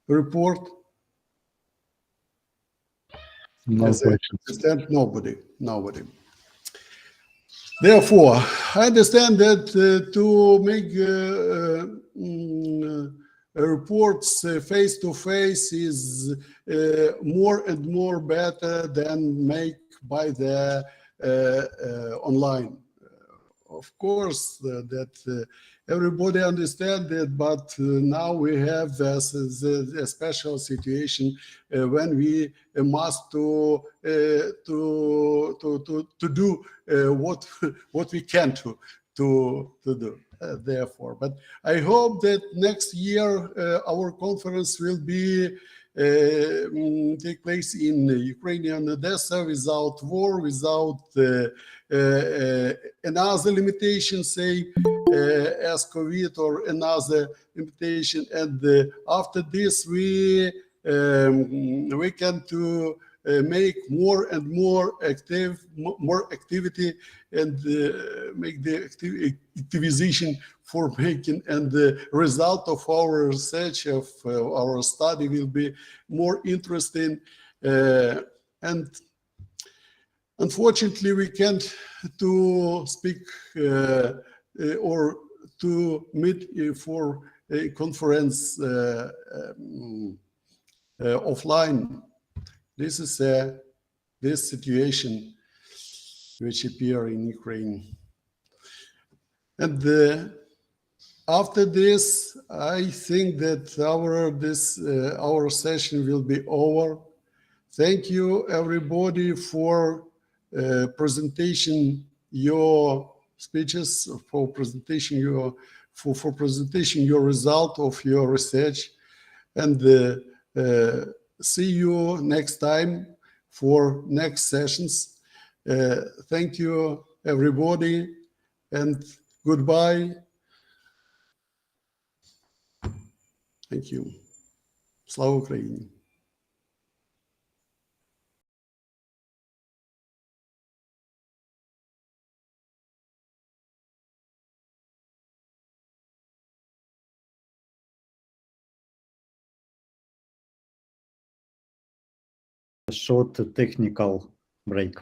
report? No As I questions. understand, nobody. Therefore, I understand that to make reports face to face is more and more better than make by the online. Of course, that everybody understands that, but now we have this a special situation when we must to do what we can to do. Therefore, but I hope that next year our conference will be take place in Ukrainian Odessa without war, without another limitation, say as COVID or another limitation. And after this, we can to make more and more activity and make the activization for making, and the result of our research, of our study will be more interesting. And unfortunately, we can't to speak or to meet for a conference offline. This is this situation which appear in Ukraine. And after this, I think that our session will be over. Thank you, everybody, for presentation your speeches, for presentation your result of your research, and see you next time for next sessions. Thank you, everybody, and goodbye. Thank you. Slava Ukraini. Short technical break.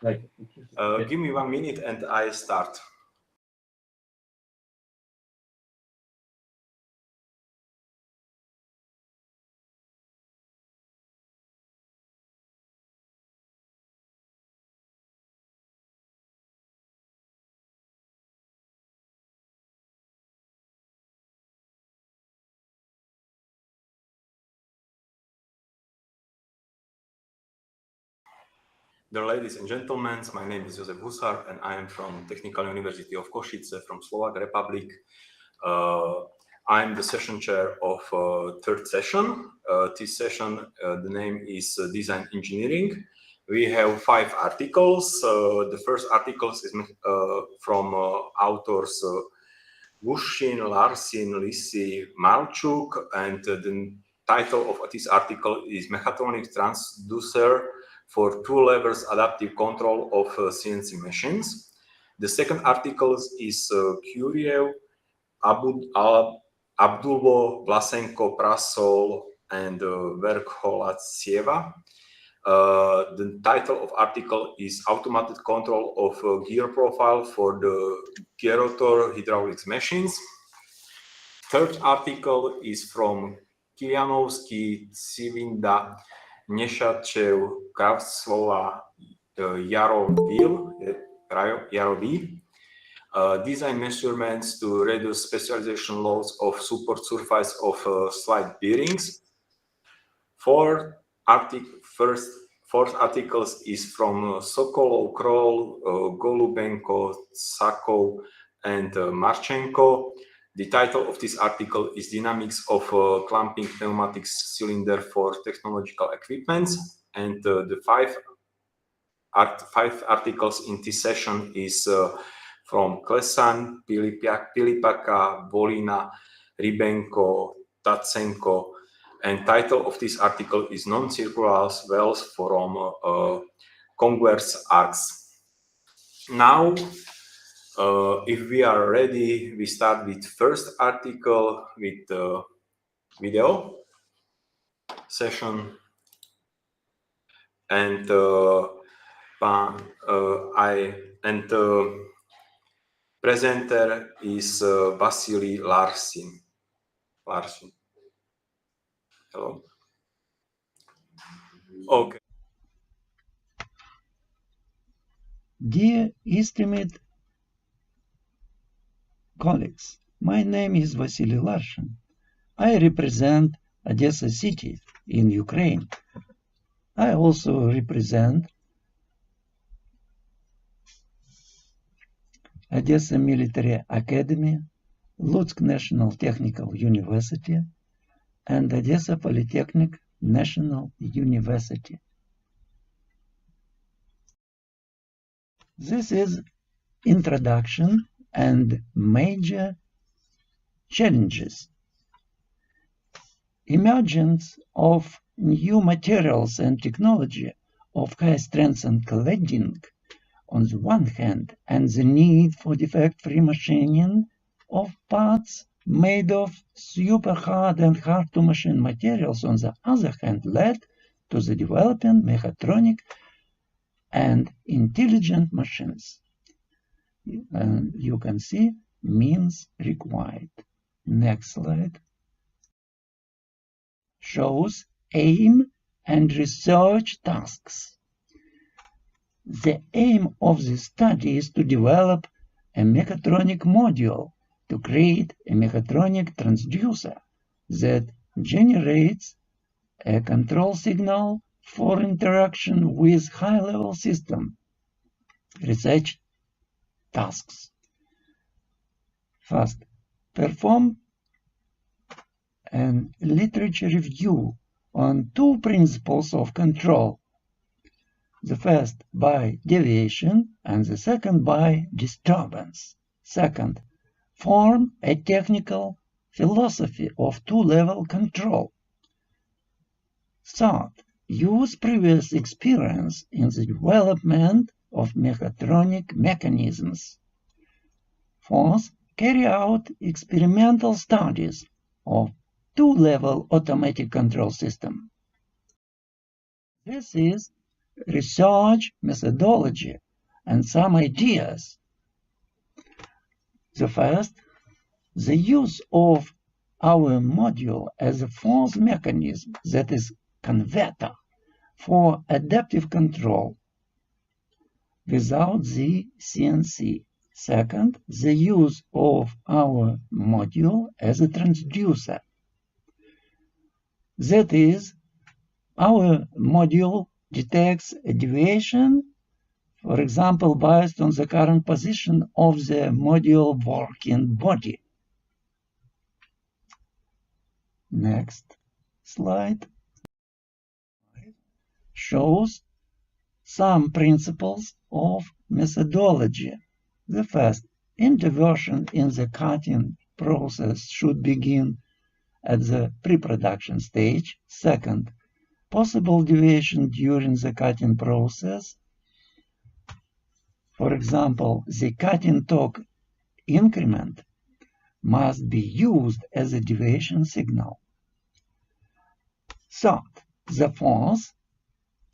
Give me 1 minute and I start. Dear ladies and gentlemen, my name is Josef Husar and I am from Technical University of Košice from Slovak Republic. I'm the session chair of third session. This session, the name is Design Engineering. We have 5 articles. The first article is from authors Gushchin, Larsin, Lisi, Marchuk, and the title of this article is Mechatronic Transducer for 2 levels adaptive control of CNC machines. The second article is Kuriev, Abdulo, Vlasenko, Prasol, and Verkholatsyeva. The title of article is Automated Control of Gear Profile for the Gerotor Hydraulics Machines. Third article is from Kilianovsky, Tsivinda, Neshachev, Kravtsova, Yarovi. Design measurements to reduce specialization loads of support surface of slide bearings. Fourth article is from Sokolov, Kroll, Golubenko, Sakov, and Marchenko. The title of this article is Dynamics of Clamping Pneumatic Cylinder for Technological Equipments. And the 5 articles in this session is from Klesan, Pilipaka, Volina, Rybenko, Tatsenko, and title of this article is Non-Circular Wells from converse arcs. Now, if we are ready, we start with first article with the video session, and presenter is Vasily Larsin. Hello. Okay. Dear esteemed colleagues, my name is Vasily Larsin. I represent Odessa city in Ukraine. I also represent Odessa Military Academy, Lutsk National Technical University, and Odessa Polytechnic National University. This is introduction and major challenges. Emergence of new materials and technology of high strength and cladding on the one hand, and the need for defect-free machining of parts made of super hard and hard to machine materials on the other hand led to the development mechatronic and intelligent machines. And you can see means required. Next slide shows aim and research tasks. The aim of the study is to develop a mechatronic module to create a mechatronic transducer that generates a control signal for interaction with high-level system. Research tasks. First, perform a literature review on 2 principles of control. The first by deviation and the second by disturbance. Second, form a technical philosophy of 2-level control. Third, use previous experience in the development of mechatronic mechanisms. Fourth, carry out experimental studies of 2-level automatic control system. This is research methodology and some ideas. The first, the use of our module as a force mechanism, that is converter, for adaptive control without the CNC. Second, the use of our module as a transducer. That is, our module detects a deviation, for example, based on the current position of the module working body. Next slide shows some principles of methodology. The first, intervention in the cutting process should begin at the pre-production stage. Second, possible deviation during the cutting process. For example, the cutting torque increment must be used as a deviation signal. Third, the force,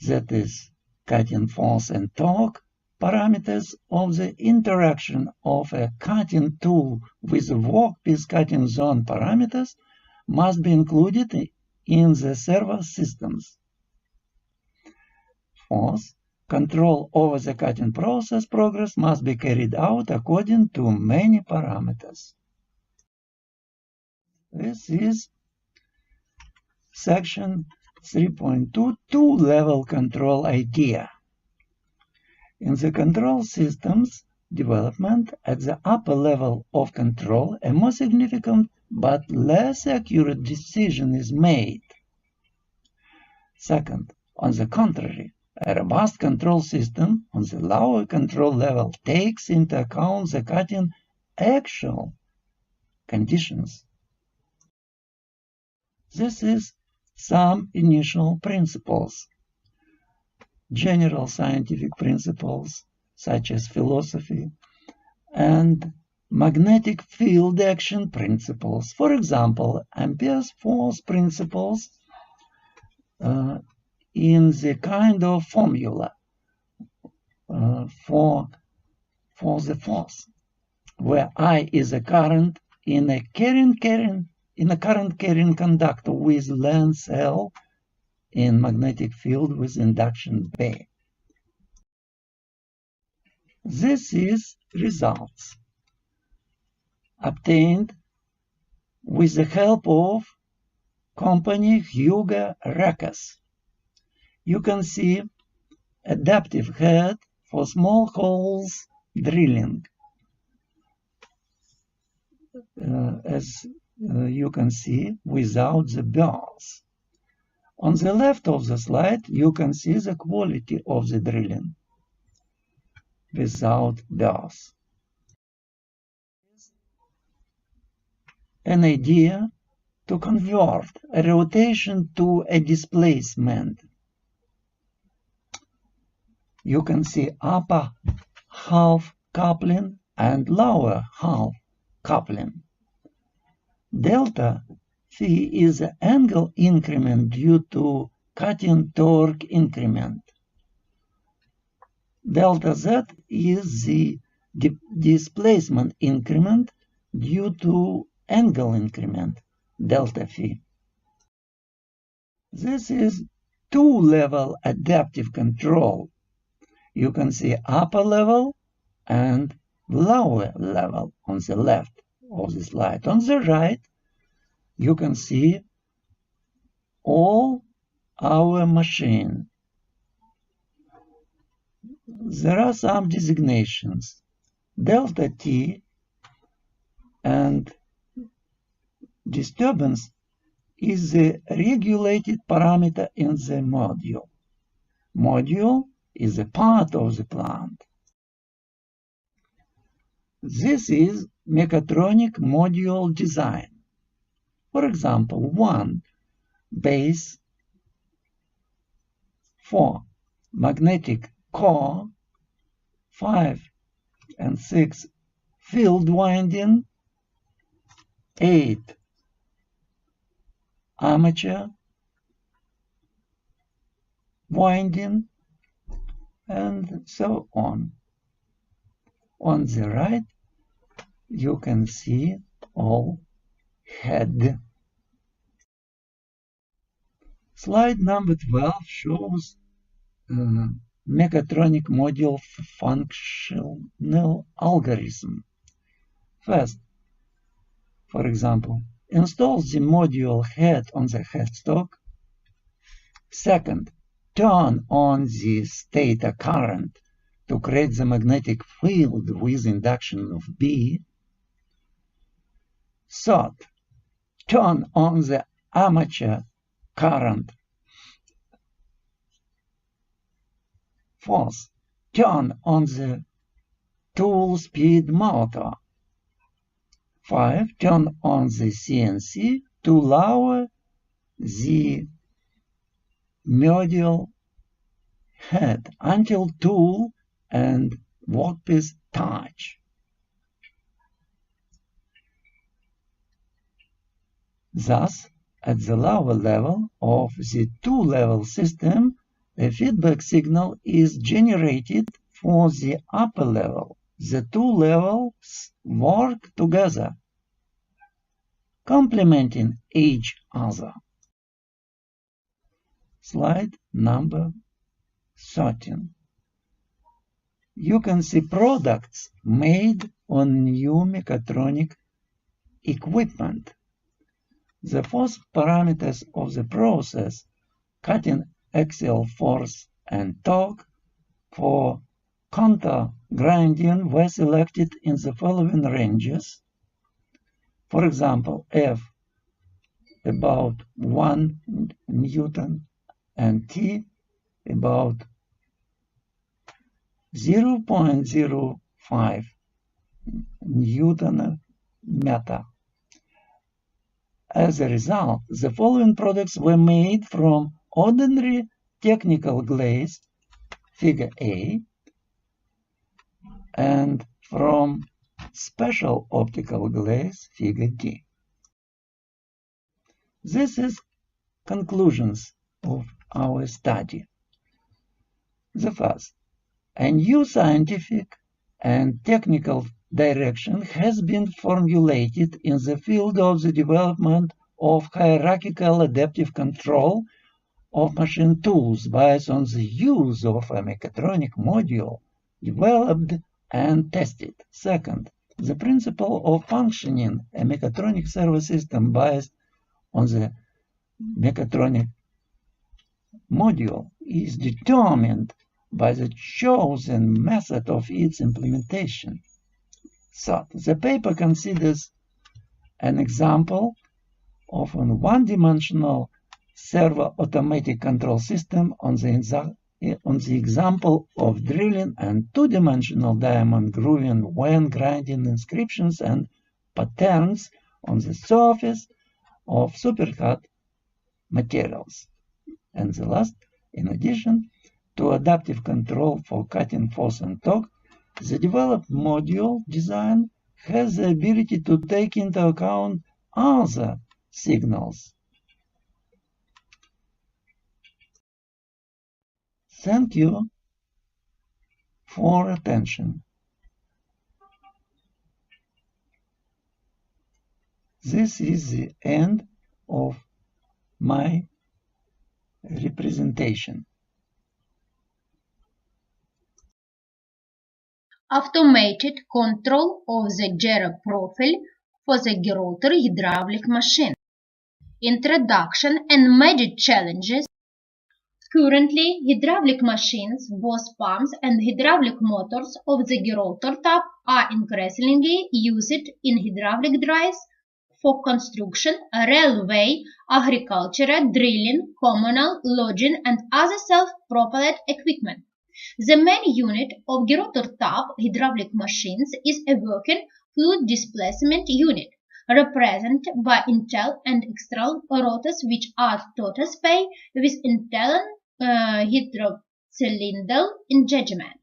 that is, cutting force and torque, parameters of the interaction of a cutting tool with the workpiece cutting zone parameters must be included in the servo systems. Fourth, control over the cutting process progress must be carried out according to many parameters. This is section 3.2, two-level control idea. In the control systems development, at the upper level of control, a more significant but less accurate decision is made. Second, on the contrary, a robust control system on the lower control level takes into account the cutting actual conditions. This is some initial principles. General scientific principles such as philosophy and magnetic field action principles. For example, Ampere's force principles in the kind of formula for the force, where I is a current in a current carrying conductor with length L in magnetic field with induction B. This is results obtained with the help of company Hugo Rakas. You can see adaptive head for small holes drilling. As you can see, without the burrs. On the left of the slide, you can see the quality of the drilling without burrs. An idea to convert a rotation to a displacement. You can see upper half coupling and lower half coupling. Delta phi is the angle increment due to cutting torque increment. Delta z is the displacement increment due to angle increment, delta phi. This is two-level adaptive control. You can see upper level and lower level on the left of the slide. On the right, you can see all our machine. There are some designations. Delta T and disturbance is the regulated parameter in the module. Module is a part of the plant. This is mechatronic module design. For example, 1 base, 4 magnetic core, 5 and 6 field winding, 8 armature winding, and so on. On the right, you can see all head. Slide number 12 shows mechatronic module functional algorithm. First, for example, install the module head on the headstock. Second, turn on the stator current to create the magnetic field with induction of B. Third, turn on the armature current. Fourth, turn on the tool speed motor. 5. Turn on the CNC to lower the module head until tool and workpiece touch. Thus, at the lower level of the two-level system, a feedback signal is generated for the upper level. The two levels work together, complementing each other. Slide number 13. You can see products made on new mechatronic equipment. The force parameters of the process, cutting axial force and torque, for contour grinding were selected in the following ranges. For example, F about 1 Newton and T about 0.05 Newton meter. As a result, the following products were made from ordinary technical glaze, figure A, and from special optical glaze, figure D. This is conclusions of our study. The first, a new scientific and technical direction has been formulated in the field of the development of hierarchical adaptive control of machine tools based on the use of a mechatronic module developed and tested. Second, the principle of functioning a mechatronic servo system based on the mechatronic module is determined by the chosen method of its implementation. Third, the paper considers an example of a one-dimensional servo automatic control system on the example of drilling and two-dimensional diamond grooving when grinding inscriptions and patterns on the surface of supercut materials. And the last, in addition to adaptive control for cutting force and torque, the developed module design has the ability to take into account other signals. Thank you for attention. This is the end of my representation. Automated control of the gyro profile for the gerotor hydraulic machine. Introduction and major challenges. Currently, hydraulic machines, both pumps and hydraulic motors of the gerotor tap are increasingly used in hydraulic drives for construction, railway, agriculture, drilling, communal, lodging, and other self-propelled equipment. The main unit of gerotor tap hydraulic machines is a working fluid displacement unit, represented by internal and external rotors, which are total-spay with internal hydrocylinder engagement.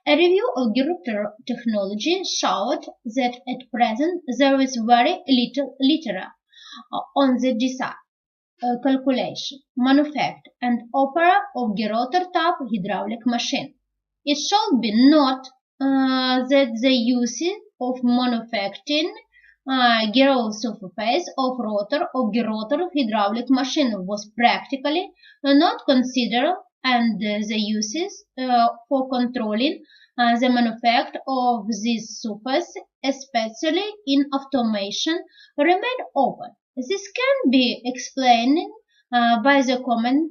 A review of gerotor technology showed that at present there is very little literature on the design, calculation, manufacture, and operation of gerotor tap hydraulic machine. It should be noted that the use of manufacturing gyro surface of rotor or gerotor hydraulic machine was practically not considered, and the uses for controlling the manufacture of this surface, especially in automation, remain open. This can be explained by the common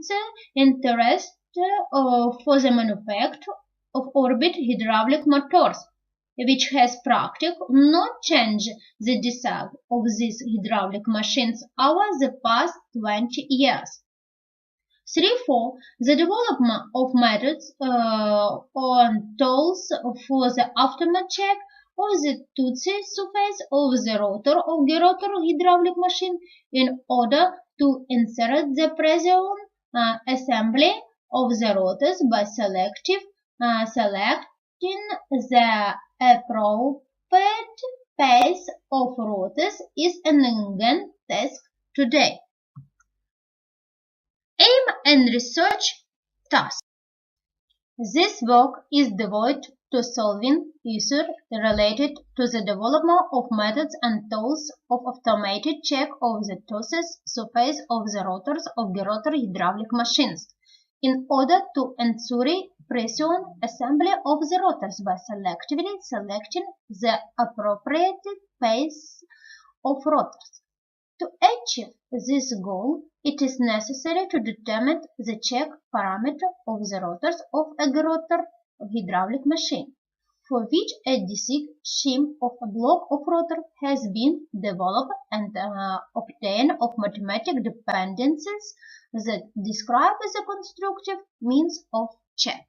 interest for the manufacture of orbit hydraulic motors, which has practically not changed the design of these hydraulic machines over the past 20 years. 3-4. The development of methods on tools for the aftermath check of the toothy surface of the rotor or gerotor hydraulic machine in order to insert the precision assembly of the rotors by selecting the appropriate pace of rotors is an ongoing task today. Aim and research task. This work is devoted to solving issues related to the development of methods and tools of automated check of the toothed surface of the rotors of gerotor hydraulic machines in order to ensure precision assembly of the rotors by selectively selecting the appropriate pace of rotors. To achieve this goal, it is necessary to determine the check parameter of the rotors of a gerotor hydraulic machine, for which a disc scheme of a block of rotor has been developed and obtained of mathematical dependencies that describe the constructive means of check.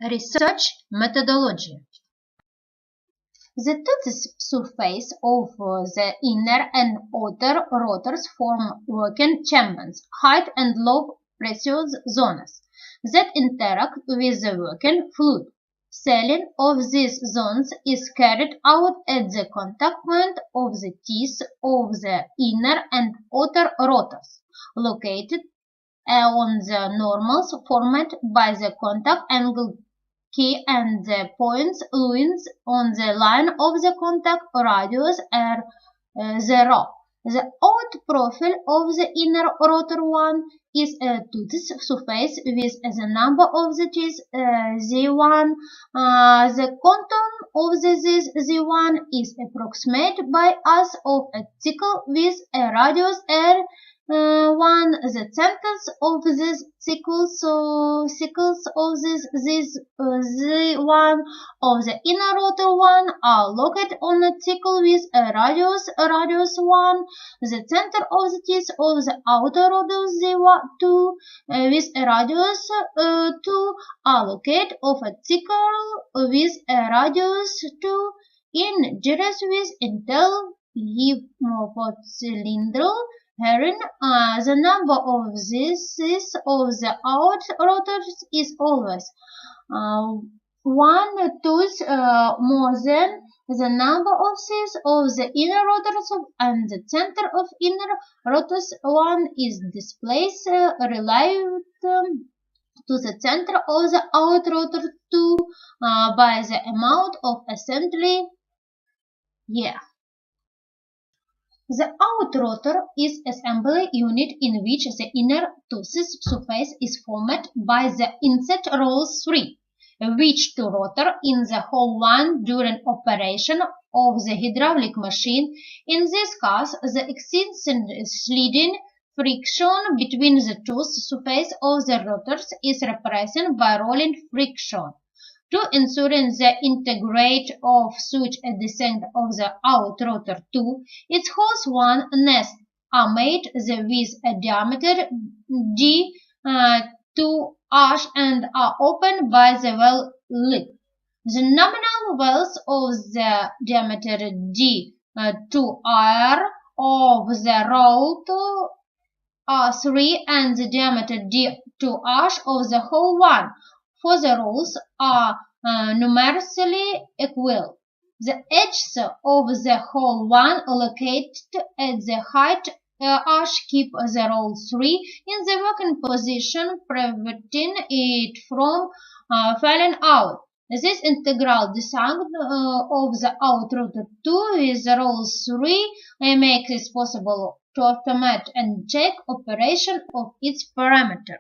Research methodology. The toothed surface of the inner and outer rotors form working chambers, high and low pressure zones that interact with the working fluid. Sealing of these zones is carried out at the contact point of the teeth of the inner and outer rotors, located on the normals formed by the contact angle key, and the points lines on the line of the contact radius are 0. The out profile of the inner rotor one is a toothed surface with the number of the teeth Z1. The contour of this Z1 is approximated by us of a circle with a radius R1. The centers of these circles of this Z1 of the inner rotor one are located on a circle with a radius 1. The center of the teeth of the outer rotor Z2 with a radius 2 are located of a circle with a radius 2 in gyrus with intercylindral herring. The number of pieces of the out rotors is always 1 tooth more than the number of pieces of the inner rotors, and the center of inner rotors 1 is displaced relative to the center of the out rotor 2 by the amount of assembly. The out rotor is an assembly unit in which the inner toothed surface is formed by the inset rolls 3, which to rotor in the whole one during operation of the hydraulic machine. In this case, the existing sliding friction between the toothed surface of the rotors is represented by rolling friction. To ensure the integrate of such a descent of the out rotor 2, its holes 1 nests are made with a diameter D 2H and are opened by the well lip. The nominal wells of the diameter D 2R of the rotor are 3 and the diameter D 2H of the whole one for the rolls are numerically equal. The edges of the whole one located at the height Ash keep the roll 3 in the working position, preventing it from falling out. This integral design of the outrotor 2 with roll 3 makes it possible to automate and check operation of its parameter.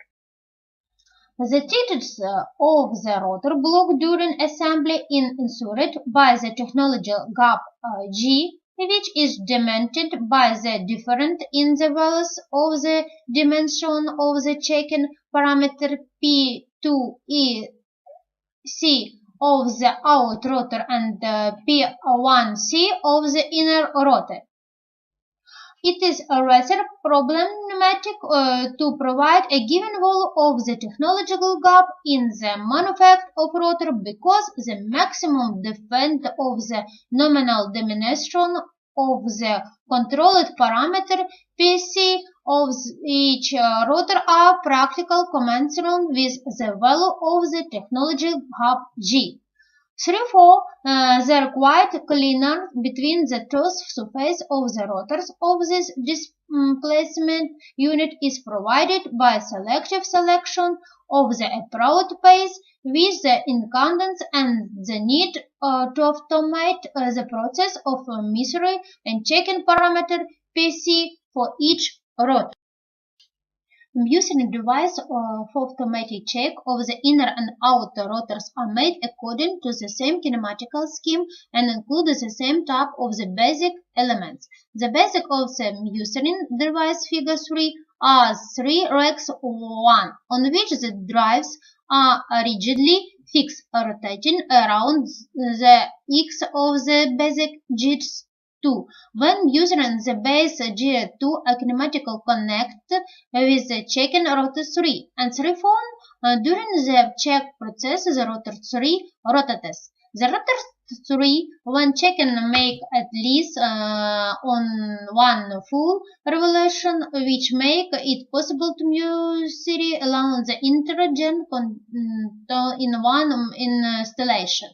The digits of the rotor block during assembly is inserted by the technology gap G, which is determined by the difference in the values of the dimension of the checking parameter P2E C of the out rotor and P1C of the inner rotor. It is rather problematic to provide a given value of the technological gap in the manufacture of rotor because the maximum defect of the nominal dimension of the controlled parameter PC of each rotor are practical commensurate with the value of the technology gap G. Therefore, the required clearance between the two surfaces of the rotors of this displacement unit is provided by selective selection of the approach path with the incandescence and the need to automate the process of measuring and checking parameter PC for each rotor. Using a device for automatic check of the inner and outer rotors are made according to the same kinematical scheme and include the same type of the basic elements. The basic of the measuring device figure 3 are 3 racks 1 on which the drives are rigidly fixed, rotating around the X of the basic G2. When using the base G2, a kinematical connect with the checking rotor 3 and 3 form during the check process the rotor 3 rotates. The rotor 3 when checking make at least on one full revolution which make it possible to measure along the intergen in one installation.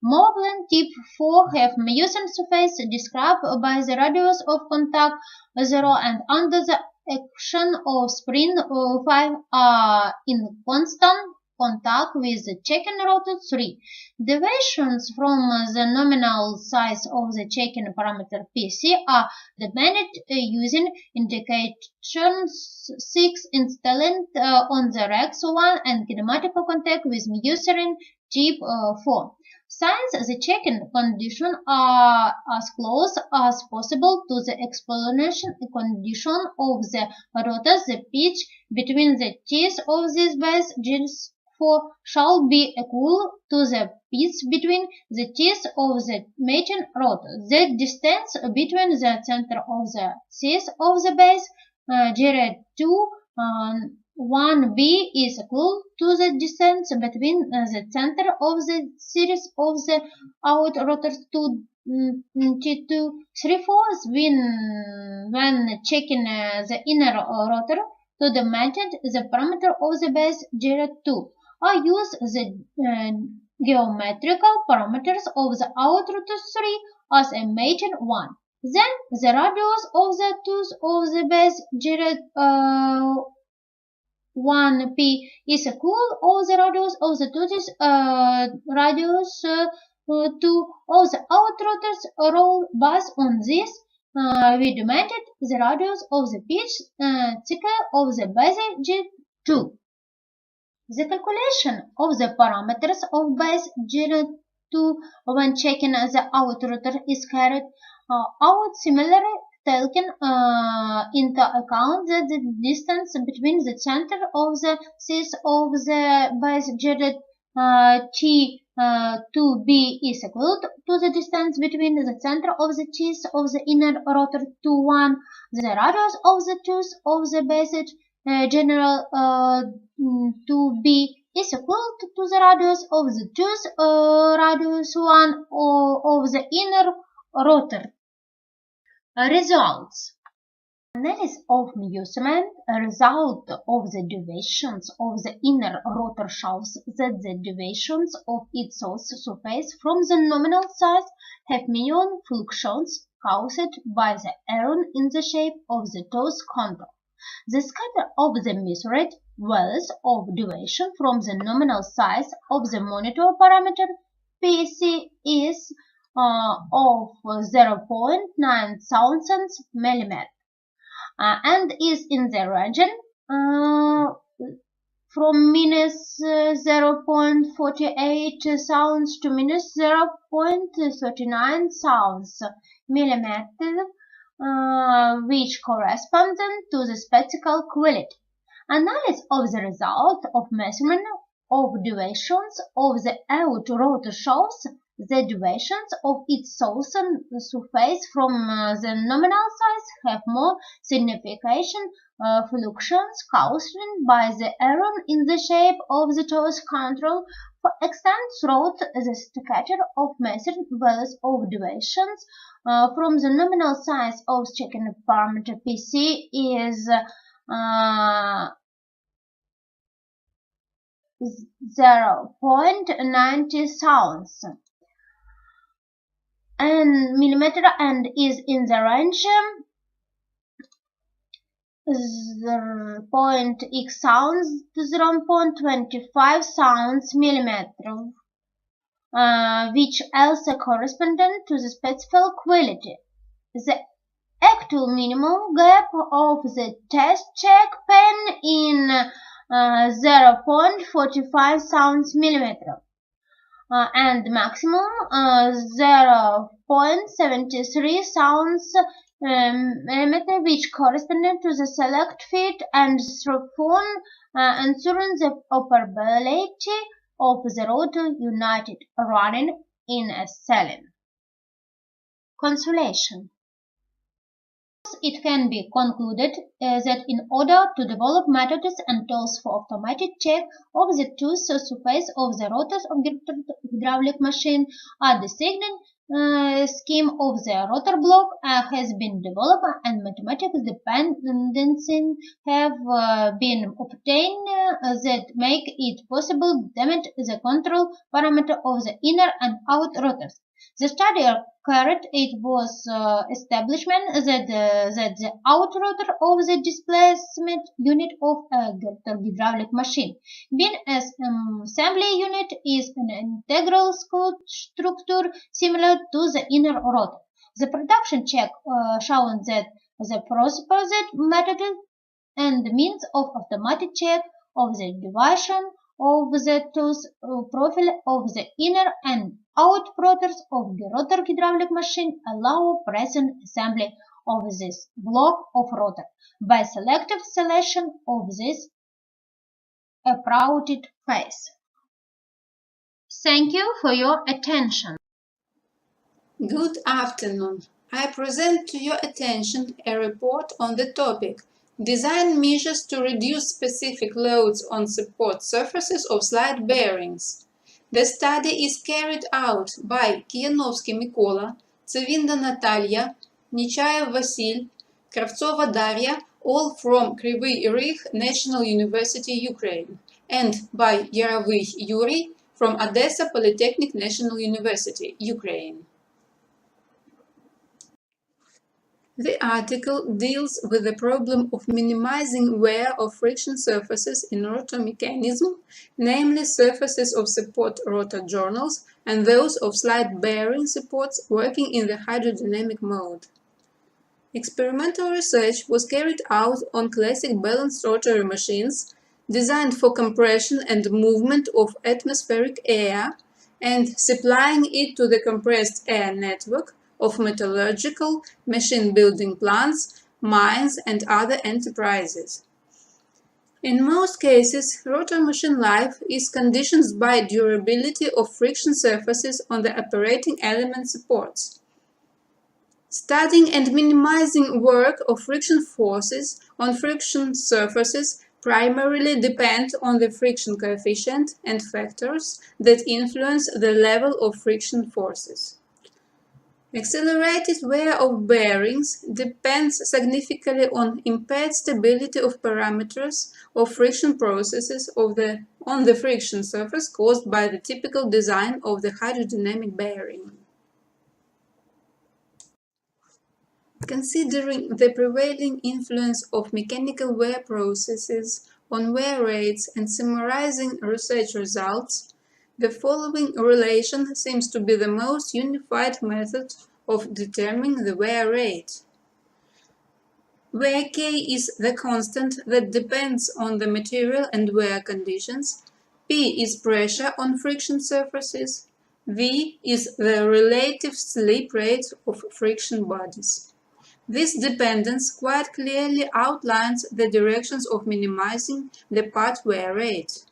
Mobile tip 4 have measuring surface described by the radius of contact 0 and under the action of spring 5 are in constant contact with the checking rotor 3. Deviations from the nominal size of the checking parameter PC are determined using indication 6 installed on the racks 1 and kinematical contact with measuring tip 4. Since the checking conditions are as close as possible to the explanation condition of the rotor, the pitch between the teeth of this base G4 shall be equal to the pitch between the teeth of the mating rotor. The distance between the center of the teeth of the base G2 1B is equal to the distance between the center of the series of the out rotors to T2 3/4 when checking the inner rotor to determine the parameter of the base G2. I use the geometrical parameters of the out rotor 3 as a mating one. Then the radius of the tooth of the base G 1P is equal to the radius of the tooth radius to all the out rotors roll based on this. We demanded the radius of the pitch thicker of the base G2. The calculation of the parameters of base G2 when checking the out rotor is carried out similarly, taking into account that the distance between the center of the teeth of the base T2B is equal to the distance between the center of the teeth of the inner rotor to 1. The radius of the tooth of the base general 2B is equal to the radius of the tooth radius 1 of the inner rotor. Results. Analysis of measurement. A result of the deviations of the inner rotor shows that the deviations of its surface from the nominal size have minimum fluctuations caused by the error in the shape of the toes contour. The scatter of the measured values of deviation from the nominal size of the monitor parameter PC is of 0.9 thousandths millimeter and is in the region from minus 0.48 thousandths to minus 0.39 thousandths millimeter, which corresponds to the spectacle quality. Analysis of the result of measurement of deviations of the out rotor shows the deviations of its southern surface from the nominal size have more significant fluctuations caused by the error in the shape of the toes control. For extent throughout the scatter of measured values of deviations from the nominal size of checking parameter PC is 0.90 thousandths and millimeter and is in the range 0.x thousandths to 0.25 thousandths millimeter, which also correspond to the specific quality. The actual minimum gap of the test check pen in 0.45 thousandths millimeter and maximum 0.73 thousandths millimeter, which correspond to the select fit and phone ensuring the operability of the rotor united running in a ceiling. Consolation. It can be concluded that in order to develop methods and tools for automated check of the two surfaces of the rotors of hydraulic machine, a distinct scheme of the rotor block has been developed and mathematical dependencies have been obtained that make it possible to determine the control parameter of the inner and out rotors. The study carried it was establishment that the out rotor of the displacement unit of a hydraulic machine, being an assembly unit, is an integral structure similar to the inner rotor. The production check shown that the proposed method and means of automatic check of the deviation of the tooth profile of the inner and out rotors of the rotor hydraulic machine allow present assembly of this block of rotor by selective selection of this approached face. Thank you for your attention. Good afternoon. I present to your attention a report on the topic Design measures to reduce specific loads on support surfaces of slide bearings. The study is carried out by Kienovsky Mykola, Tsevinda Natalia, Nechayev Vasil, Kravtsova Daria, all from Kryvyi Rih National University, Ukraine, and by Yarovych Yuri from Odessa Polytechnic National University, Ukraine. The article deals with the problem of minimizing wear of friction surfaces in rotor mechanism, namely surfaces of support rotor journals and those of slide bearing supports working in the hydrodynamic mode. Experimental research was carried out on classic balanced rotary machines designed for compression and movement of atmospheric air and supplying it to the compressed air network of metallurgical, machine-building plants, mines, and other enterprises. In most cases, rotor machine life is conditioned by durability of friction surfaces on the operating element supports. Studying and minimizing work of friction forces on friction surfaces primarily depend on the friction coefficient and factors that influence the level of friction forces. Accelerated wear of bearings depends significantly on impaired stability of parameters of friction processes on the friction surface caused by the typical design of the hydrodynamic bearing. Considering the prevailing influence of mechanical wear processes on wear rates and summarizing research results, the following relation seems to be the most unified method of determining the wear rate, where K is the constant that depends on the material and wear conditions, P is pressure on friction surfaces, V is the relative slip rate of friction bodies. This dependence quite clearly outlines the directions of minimizing the part wear rate.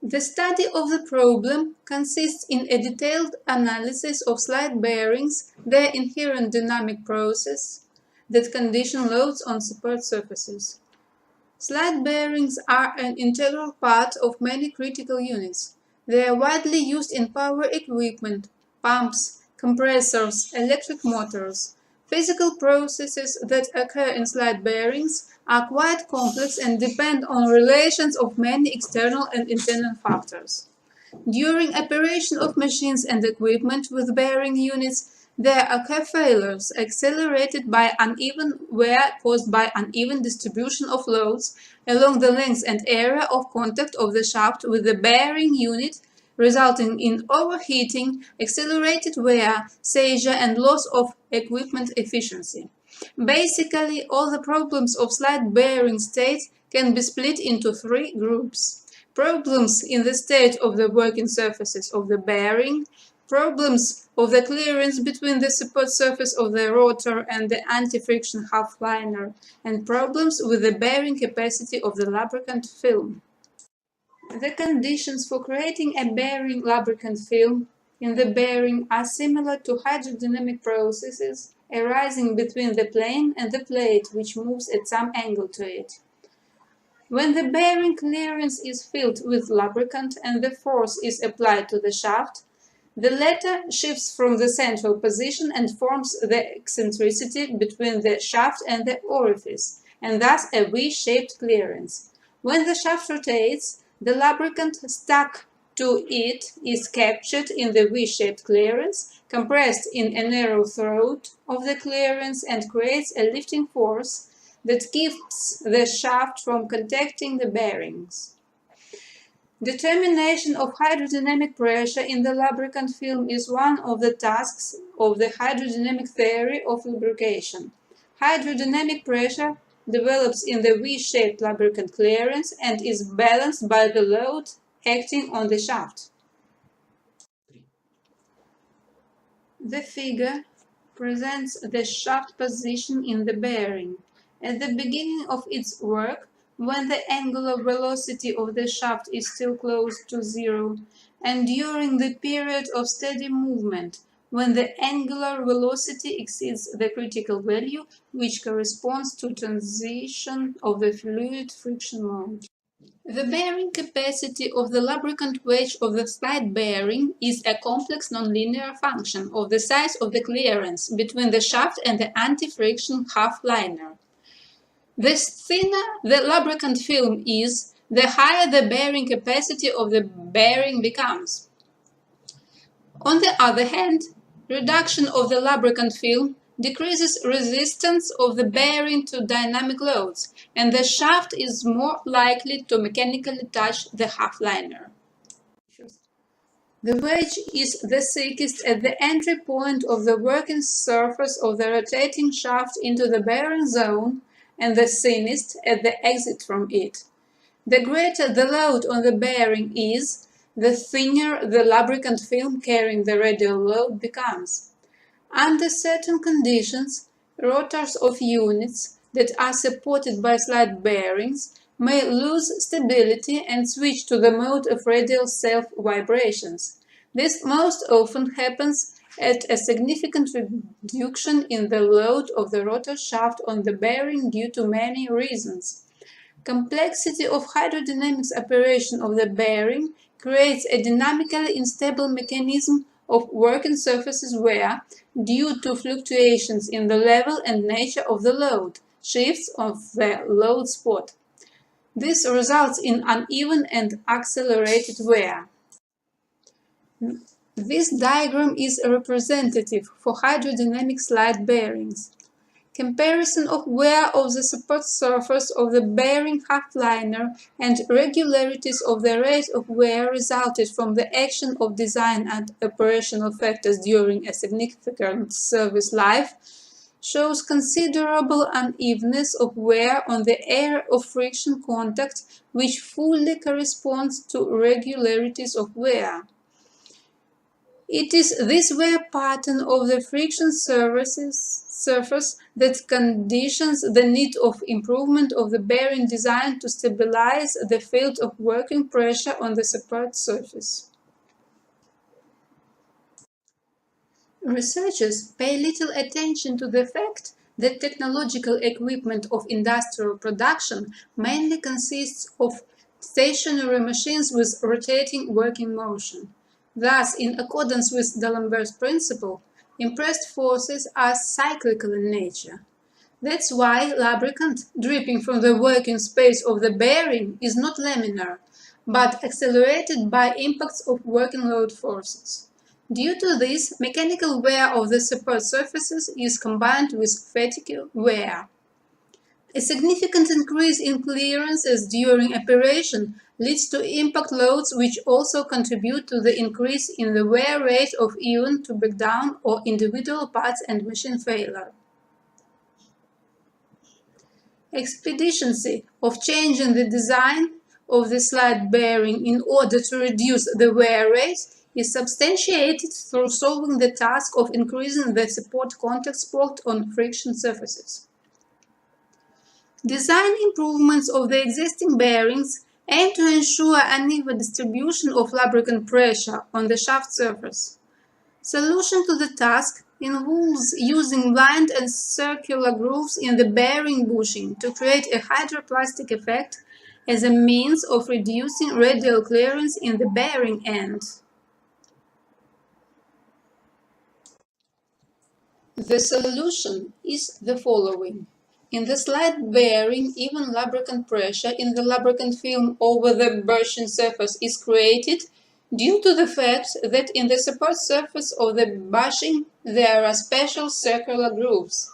The study of the problem consists in a detailed analysis of slide bearings, their inherent dynamic process that condition loads on support surfaces. Slide bearings are an integral part of many critical units. They are widely used in power equipment, pumps, compressors, electric motors. Physical processes that occur in slide bearings are quite complex and depend on relations of many external and internal factors. During operation of machines and equipment with bearing units, there occur failures accelerated by uneven wear caused by uneven distribution of loads along the length and area of contact of the shaft with the bearing unit, resulting in overheating, accelerated wear, seizure, and loss of equipment efficiency. Basically, all the problems of slide bearing state can be split into three groups. Problems in the state of the working surfaces of the bearing, problems of the clearance between the support surface of the rotor and the anti-friction half liner, and problems with the bearing capacity of the lubricant film. The conditions for creating a bearing lubricant film in the bearing are similar to hydrodynamic processes arising between the plane and the plate which moves at some angle to it. When the bearing clearance is filled with lubricant and the force is applied to the shaft, the latter shifts from the central position and forms the eccentricity between the shaft and the orifice, and thus a V-shaped clearance. When the shaft rotates, the lubricant stuck to it is captured in the V-shaped clearance, compressed in a narrow throat of the clearance, and creates a lifting force that keeps the shaft from contacting the bearings. Determination of hydrodynamic pressure in the lubricant film is one of the tasks of the hydrodynamic theory of lubrication. Hydrodynamic pressure develops in the V-shaped lubricant clearance and is balanced by the load acting on the shaft. The figure presents the shaft position in the bearing. At the beginning of its work, when the angular velocity of the shaft is still close to zero, and during the period of steady movement, when the angular velocity exceeds the critical value, which corresponds to transition of the fluid friction mode. The bearing capacity of the lubricant wedge of the slide bearing is a complex nonlinear function of the size of the clearance between the shaft and the anti-friction half liner. The thinner the lubricant film is, the higher the bearing capacity of the bearing becomes. On the other hand, reduction of the lubricant film decreases resistance of the bearing to dynamic loads, and the shaft is more likely to mechanically touch the half liner. The wedge is the thickest at the entry point of the working surface of the rotating shaft into the bearing zone, and the thinnest at the exit from it. The greater the load on the bearing is, the thinner the lubricant film carrying the radial load becomes. Under certain conditions, rotors of units that are supported by slide bearings may lose stability and switch to the mode of radial self-vibrations. This most often happens at a significant reduction in the load of the rotor shaft on the bearing due to many reasons. Complexity of hydrodynamics operation of the bearing creates a dynamically unstable mechanism of working surfaces where, due to fluctuations in the level and nature of the load, shifts of the load spot. This results in uneven and accelerated wear. This diagram is representative for hydrodynamic slide bearings. Comparison of wear of the support surface of the bearing half-liner and regularities of the rate of wear resulted from the action of design and operational factors during a significant service life shows considerable unevenness of wear on the area of friction contact, which fully corresponds to regularities of wear. It is this wear pattern of the friction surface that conditions the need of improvement of the bearing design to stabilize the field of working pressure on the support surface. Researchers pay little attention to the fact that technological equipment of industrial production mainly consists of stationary machines with rotating working motion. Thus, in accordance with D'Alembert's principle, impressed forces are cyclical in nature. That's why lubricant dripping from the working space of the bearing is not laminar, but accelerated by impacts of working load forces. Due to this, mechanical wear of the support surfaces is combined with fatigue wear. A significant increase in clearances during operation leads to impact loads which also contribute to the increase in the wear rate of even to breakdown or individual parts and machine failure. Expediency of changing the design of the slide bearing in order to reduce the wear rate is substantiated through solving the task of increasing the support contact spot on friction surfaces. Design improvements of the existing bearings aim to ensure uneven distribution of lubricant pressure on the shaft surface. Solution to the task involves using blind and circular grooves in the bearing bushing to create a hydroplastic effect as a means of reducing radial clearance in the bearing end. The solution is the following. In the slide bearing, even lubricant pressure in the lubricant film over the bushing surface is created due to the fact that in the support surface of the bushing there are special circular grooves.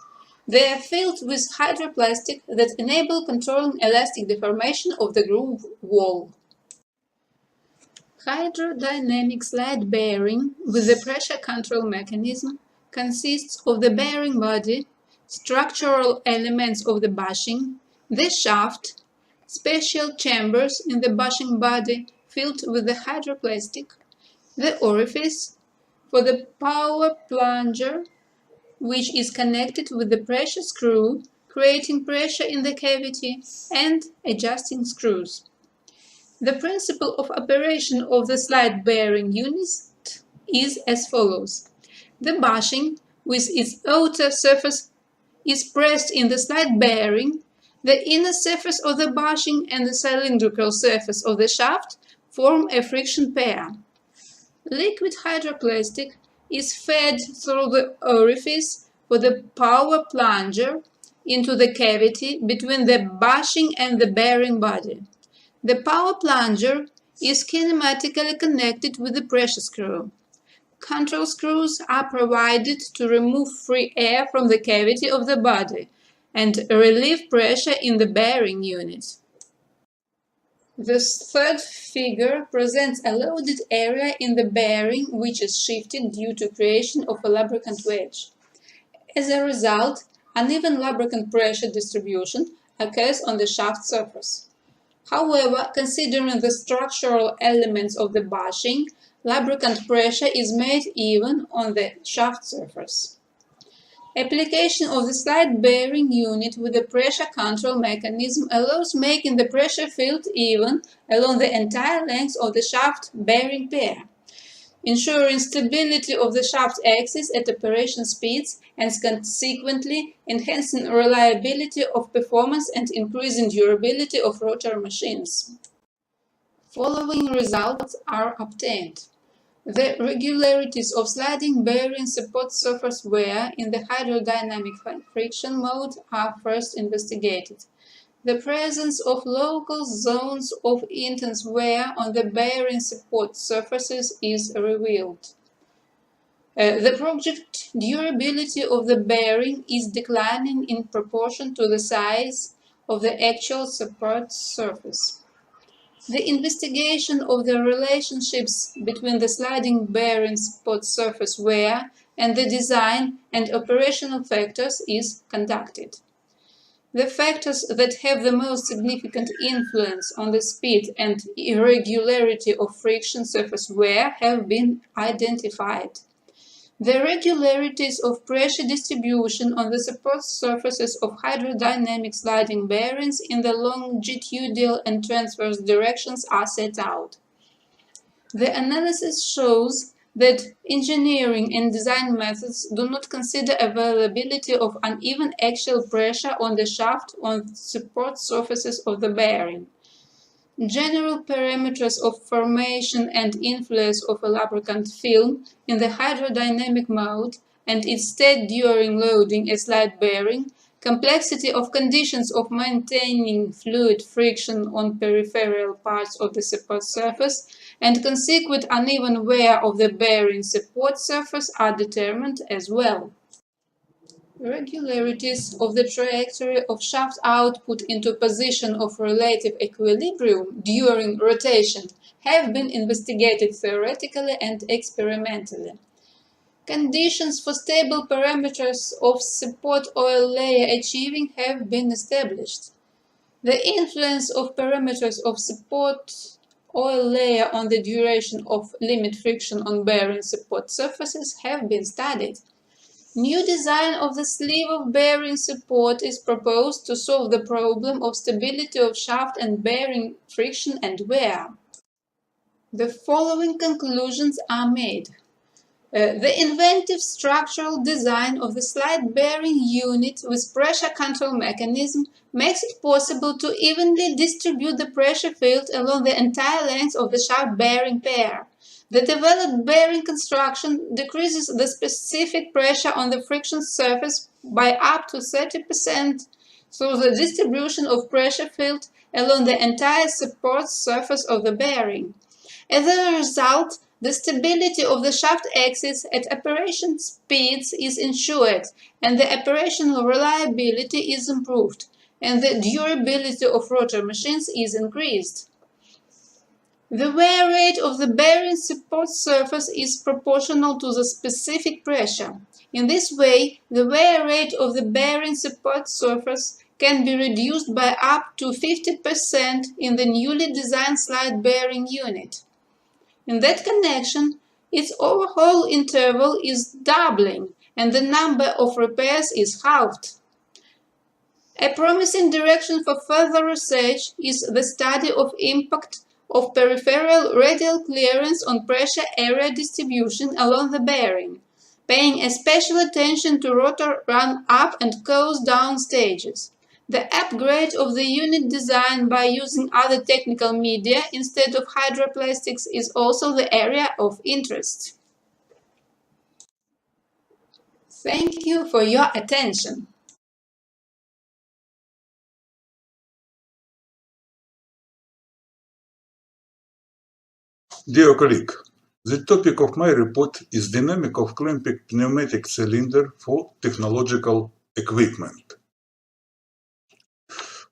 They are filled with hydroplastic that enable controlling elastic deformation of the groove wall. Hydrodynamic slide bearing with the pressure control mechanism consists of the bearing body, structural elements of the bushing, the shaft, special chambers in the bushing body filled with the hydroplastic, the orifice for the power plunger, which is connected with the pressure screw, creating pressure in the cavity, and adjusting screws. The principle of operation of the slide bearing unit is as follows. The bushing, with its outer surface, is pressed in the slide bearing. The inner surface of the bushing and the cylindrical surface of the shaft form a friction pair. Liquid hydroplastic is fed through the orifice for the power plunger into the cavity between the bushing and the bearing body. The power plunger is kinematically connected with the pressure screw. Control screws are provided to remove free air from the cavity of the body and relieve pressure in the bearing unit. This third figure presents a loaded area in the bearing which is shifted due to creation of a lubricant wedge. As a result, uneven lubricant pressure distribution occurs on the shaft surface. However, considering the structural elements of the bushing, lubricant pressure is made even on the shaft surface. Application of the slide bearing unit with the pressure control mechanism allows making the pressure field even along the entire length of the shaft bearing pair, ensuring stability of the shaft axis at operation speeds and consequently enhancing reliability of performance and increasing durability of rotor machines. Following results are obtained. The regularities of sliding bearing support surface wear in the hydrodynamic friction mode are first investigated. The presence of local zones of intense wear on the bearing support surfaces is revealed. The project durability of the bearing is declining in proportion to the size of the actual support surface. The investigation of the relationships between the sliding bearing support surface wear and the design and operational factors is conducted. The factors that have the most significant influence on the speed and irregularity of friction surface wear have been identified. The regularities of pressure distribution on the support surfaces of hydrodynamic sliding bearings in the longitudinal and transverse directions are set out. The analysis shows that engineering and design methods do not consider availability of uneven axial pressure on the shaft on support surfaces of the bearing. General parameters of formation and influence of a lubricant film in the hydrodynamic mode and its state during loading a slide bearing, complexity of conditions of maintaining fluid friction on peripheral parts of the support surface, and consequent uneven wear of the bearing support surface are determined as well. Regularities of the trajectory of shaft output into position of relative equilibrium during rotation have been investigated theoretically and experimentally. Conditions for stable parameters of support oil layer achieving have been established. The influence of parameters of support oil layer on the duration of limit friction on bearing support surfaces have been studied. New design of the sleeve of bearing support is proposed to solve the problem of stability of shaft and bearing friction and wear. The following conclusions are made. The inventive structural design of the slide bearing unit with pressure control mechanism makes it possible to evenly distribute the pressure field along the entire length of the shaft bearing pair. The developed bearing construction decreases the specific pressure on the friction surface by up to 30% through the distribution of pressure field along the entire support surface of the bearing. As a result, the stability of the shaft axis at operation speeds is ensured, and the operational reliability is improved, and the durability of rotor machines is increased. The wear rate of the bearing support surface is proportional to the specific pressure. In this way, the wear rate of the bearing support surface can be reduced by up to 50% in the newly designed slide bearing unit. In that connection, its overhaul interval is doubling and the number of repairs is halved. A promising direction for further research is the study of impact of peripheral radial clearance on pressure area distribution along the bearing, paying especial attention to rotor run-up and close-down stages. The upgrade of the unit design by using other technical media instead of hydroplastics is also the area of interest. Thank you for your attention. Dear colleague, the topic of my report is dynamic of clamping pneumatic cylinder for technological equipment.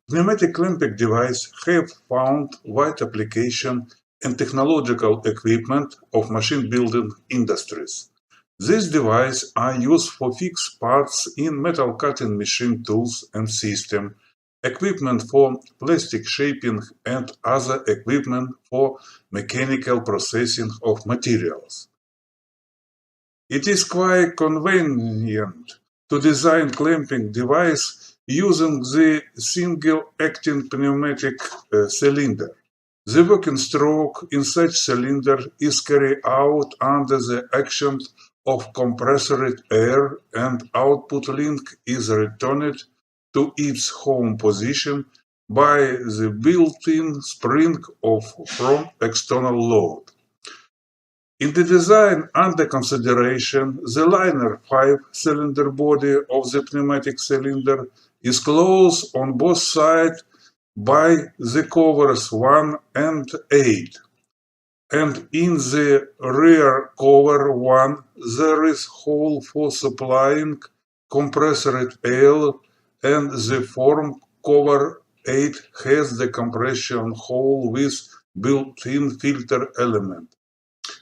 Pneumatic clamping devices have found wide application in technological equipment of machine building industries. These devices are used for fixed parts in metal cutting machine tools and systems, equipment for plastic shaping, and other equipment for mechanical processing of materials. It is quite convenient to design clamping device using the single-acting pneumatic cylinder. The working stroke in such cylinder is carried out under the action of compressed air, and output link is returned to its home position by the built-in spring from external load. In the design under consideration, the liner 5-cylinder body of the pneumatic cylinder is closed on both sides by the covers 1 and 8. and in the rear cover 1 there is hole for supplying compressed air, and the form cover 8 has the compression hole with built-in filter element.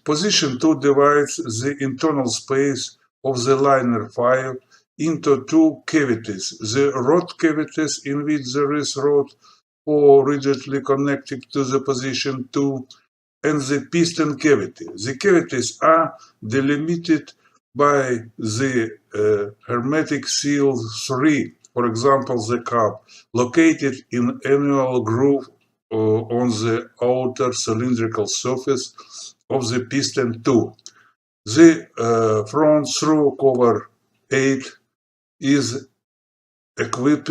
Position 2 divides the internal space of the liner 5 into 2 cavities: the rod cavities, in which there is rod 4 rigidly connected to the position 2, and the piston cavity. The cavities are delimited by the hermetic seal 3, for example, the cap, located in annual groove on the outer cylindrical surface of the piston 2. The front through cover 8 is equipped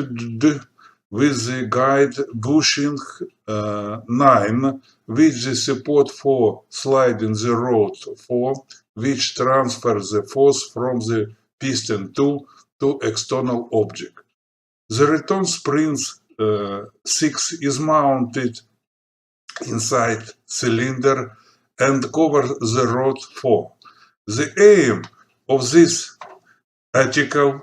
with the guide bushing 9, with the support for sliding the rod 4, which transfers the force from the piston 2 to external object. The return spring 6 is mounted inside cylinder and covers the rod 4. The aim of this article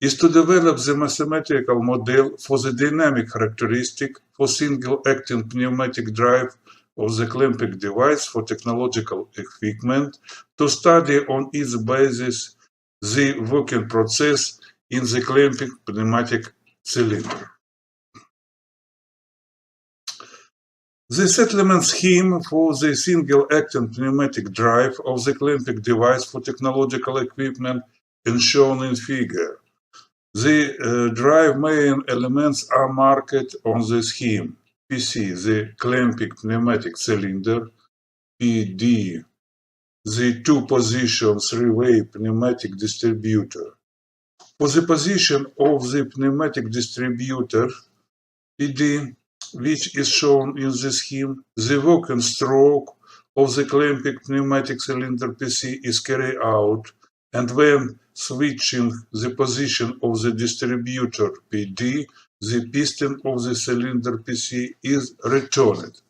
is to develop the mathematical model for the dynamic characteristic for single-acting pneumatic drive of the clamping device for technological equipment, to study on its basis the working process in the clamping pneumatic cylinder. The settlement scheme for the single-acting pneumatic drive of the clamping device for technological equipment is shown in figure. The drive main elements are marked on the scheme: PC, the clamping pneumatic cylinder; PD, the two-position three-way pneumatic distributor. For the position of the pneumatic distributor, PD, which is shown in the scheme, the working stroke of the clamping pneumatic cylinder PC is carried out, and when switching the position of the distributor PD, the piston of the cylinder PC is returned.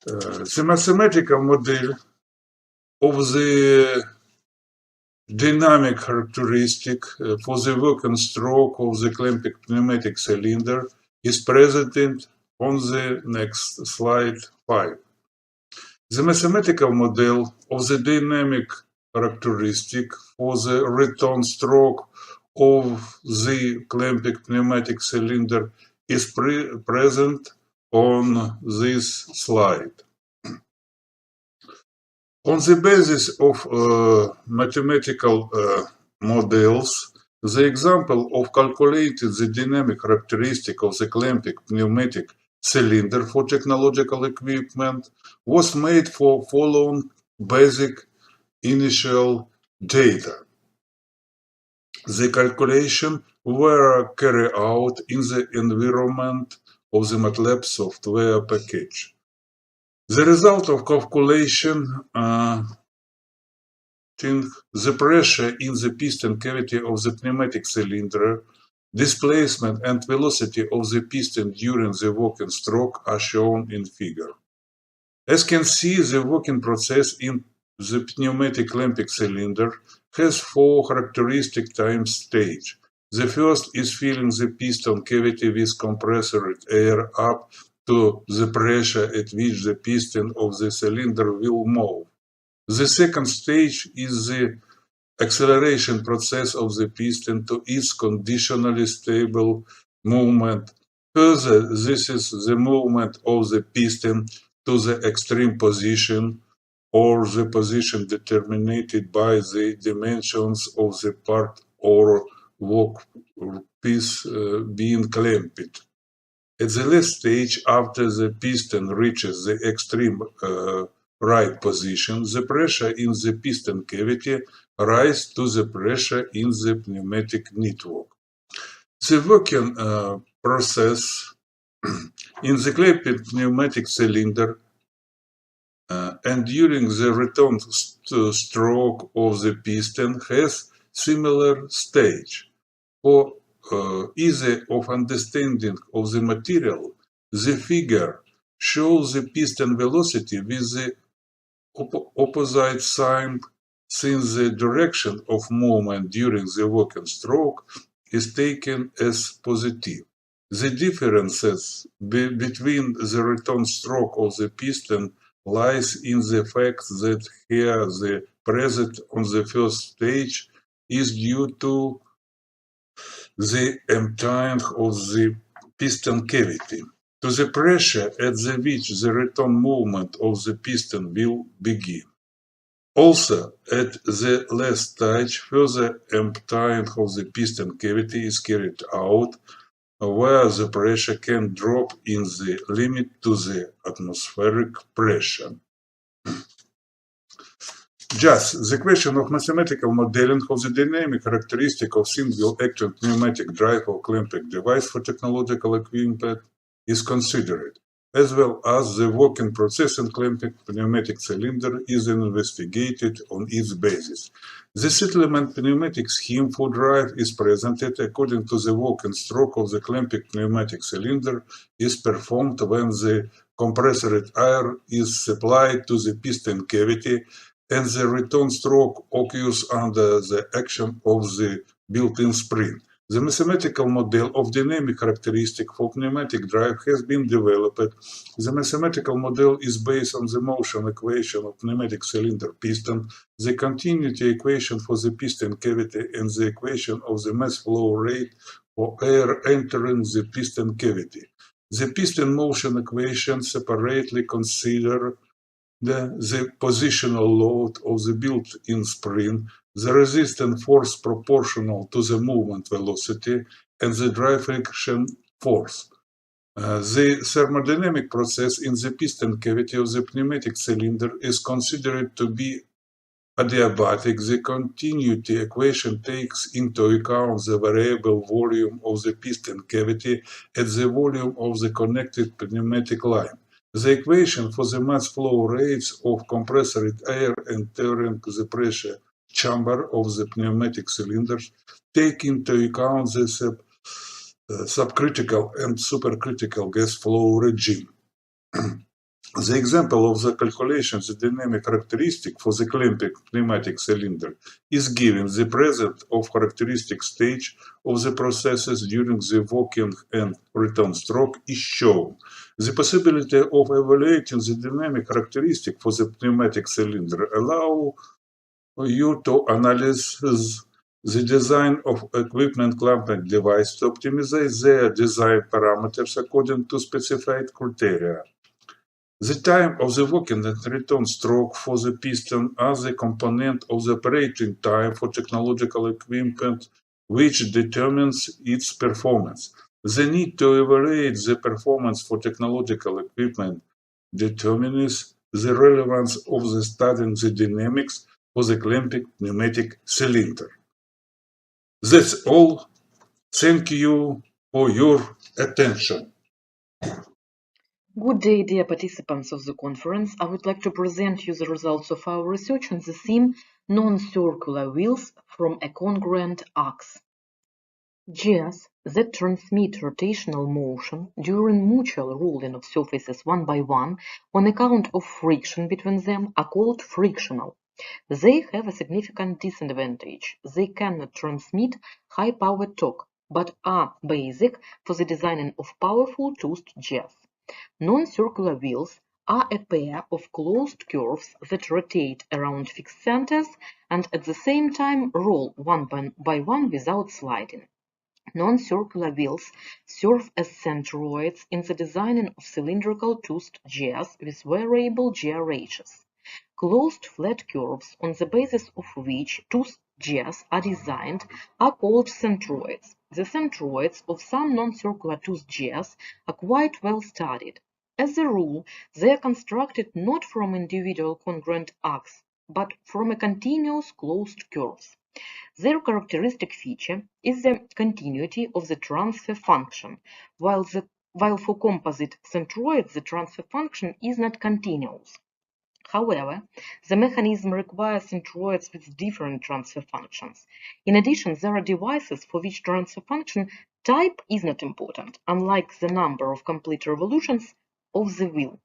The mathematical model of the dynamic characteristic for the working stroke of the clamping pneumatic cylinder is presented on the next slide 5. The mathematical model of the dynamic characteristic for the return stroke of the clamping pneumatic cylinder is present on this slide. On the basis of mathematical models, the example of calculating the dynamic characteristic of the clamping pneumatic cylinder for technological equipment was made for following basic initial data. The calculations were carried out in the environment of the MATLAB software package. The result of calculation, the pressure in the piston cavity of the pneumatic cylinder, displacement and velocity of the piston during the working stroke are shown in figure. As can see, the working process in the pneumatic clamping cylinder has 4 characteristic time stages. The first is filling the piston cavity with compressed air up to the pressure at which the piston of the cylinder will move. The second stage is the acceleration process of the piston to its conditionally stable movement. Further, this is the movement of the piston to the extreme position, or the position determined by the dimensions of the part or workpiece being clamped. At the last stage, after the piston reaches the extreme right position, the pressure in the piston cavity rises to the pressure in the pneumatic network. The working process in the clamping pneumatic cylinder and during the return stroke of the piston has similar stage. For ease of understanding of the material, the figure shows the piston velocity with the opposite sign, since the direction of movement during the walking stroke is taken as positive. The differences between the return stroke of the piston lies in the fact that here the pressure on the first stage is due to the emptying of the piston cavity, to the pressure at which the return movement of the piston will begin. Also, at the last stage, further emptying of the piston cavity is carried out, where the pressure can drop in the limit to the atmospheric pressure. Just the question of mathematical modeling of the dynamic characteristic of single-action pneumatic drive or clamping device for technological equipment is considered, as well as the working process in clamping pneumatic cylinder is investigated on its basis. The settlement pneumatic scheme for drive is presented according to the working stroke of the clamping pneumatic cylinder is performed when the compressed air is supplied to the piston cavity and the return stroke occurs under the action of the built-in spring. The mathematical model of dynamic characteristic for pneumatic drive has been developed. The mathematical model is based on the motion equation of pneumatic cylinder piston, the continuity equation for the piston cavity, and the equation of the mass flow rate for air entering the piston cavity. The piston motion equation separately consider the positional load of the built-in spring, the resistant force proportional to the movement velocity, and the drive friction force. The thermodynamic process in the piston cavity of the pneumatic cylinder is considered to be adiabatic. The continuity equation takes into account the variable volume of the piston cavity and the volume of the connected pneumatic line. The equation for the mass flow rates of compressed air entering the pressure chamber of the pneumatic cylinders take into account the subcritical and supercritical gas flow regime. The example of the calculation of the dynamic characteristic for the clamping pneumatic cylinder is given. The present of characteristic stage of the processes during the working and return stroke is shown. The possibility of evaluating the dynamic characteristic for the pneumatic cylinder allow you to analyze the design of equipment clamping device to optimize their design parameters according to specified criteria. The time of the working and return stroke for the piston are the component of the operating time for technological equipment, which determines its performance. The need to evaluate the performance for technological equipment determines the relevance of the studying the dynamics for the clamping pneumatic cylinder. That's all. Thank you for your attention. Good day, dear participants of the conference. I would like to present you the results of our research on the theme non-circular wheels from a congruent axe. Gears that transmit rotational motion during mutual rolling of surfaces one by one on account of friction between them are called frictional. They have a significant disadvantage. They cannot transmit high-power torque, but are basic for the designing of powerful toothed gears. Non-circular wheels are a pair of closed curves that rotate around fixed centers and at the same time roll one by one without sliding. Non-circular wheels serve as centroids in the designing of cylindrical toothed gears with variable gear ratios. Closed flat curves on the basis of which toothed gears are designed are called centroids. The centroids of some non-circular toothed gears are quite well studied. As a rule, they are constructed not from individual congruent arcs, but from a continuous closed curves. Their characteristic feature is the continuity of the transfer function, while for composite centroids the transfer function is not continuous. However, the mechanism requires centroids with different transfer functions. In addition, there are devices for which transfer function type is not important, unlike the number of complete revolutions of the wheel.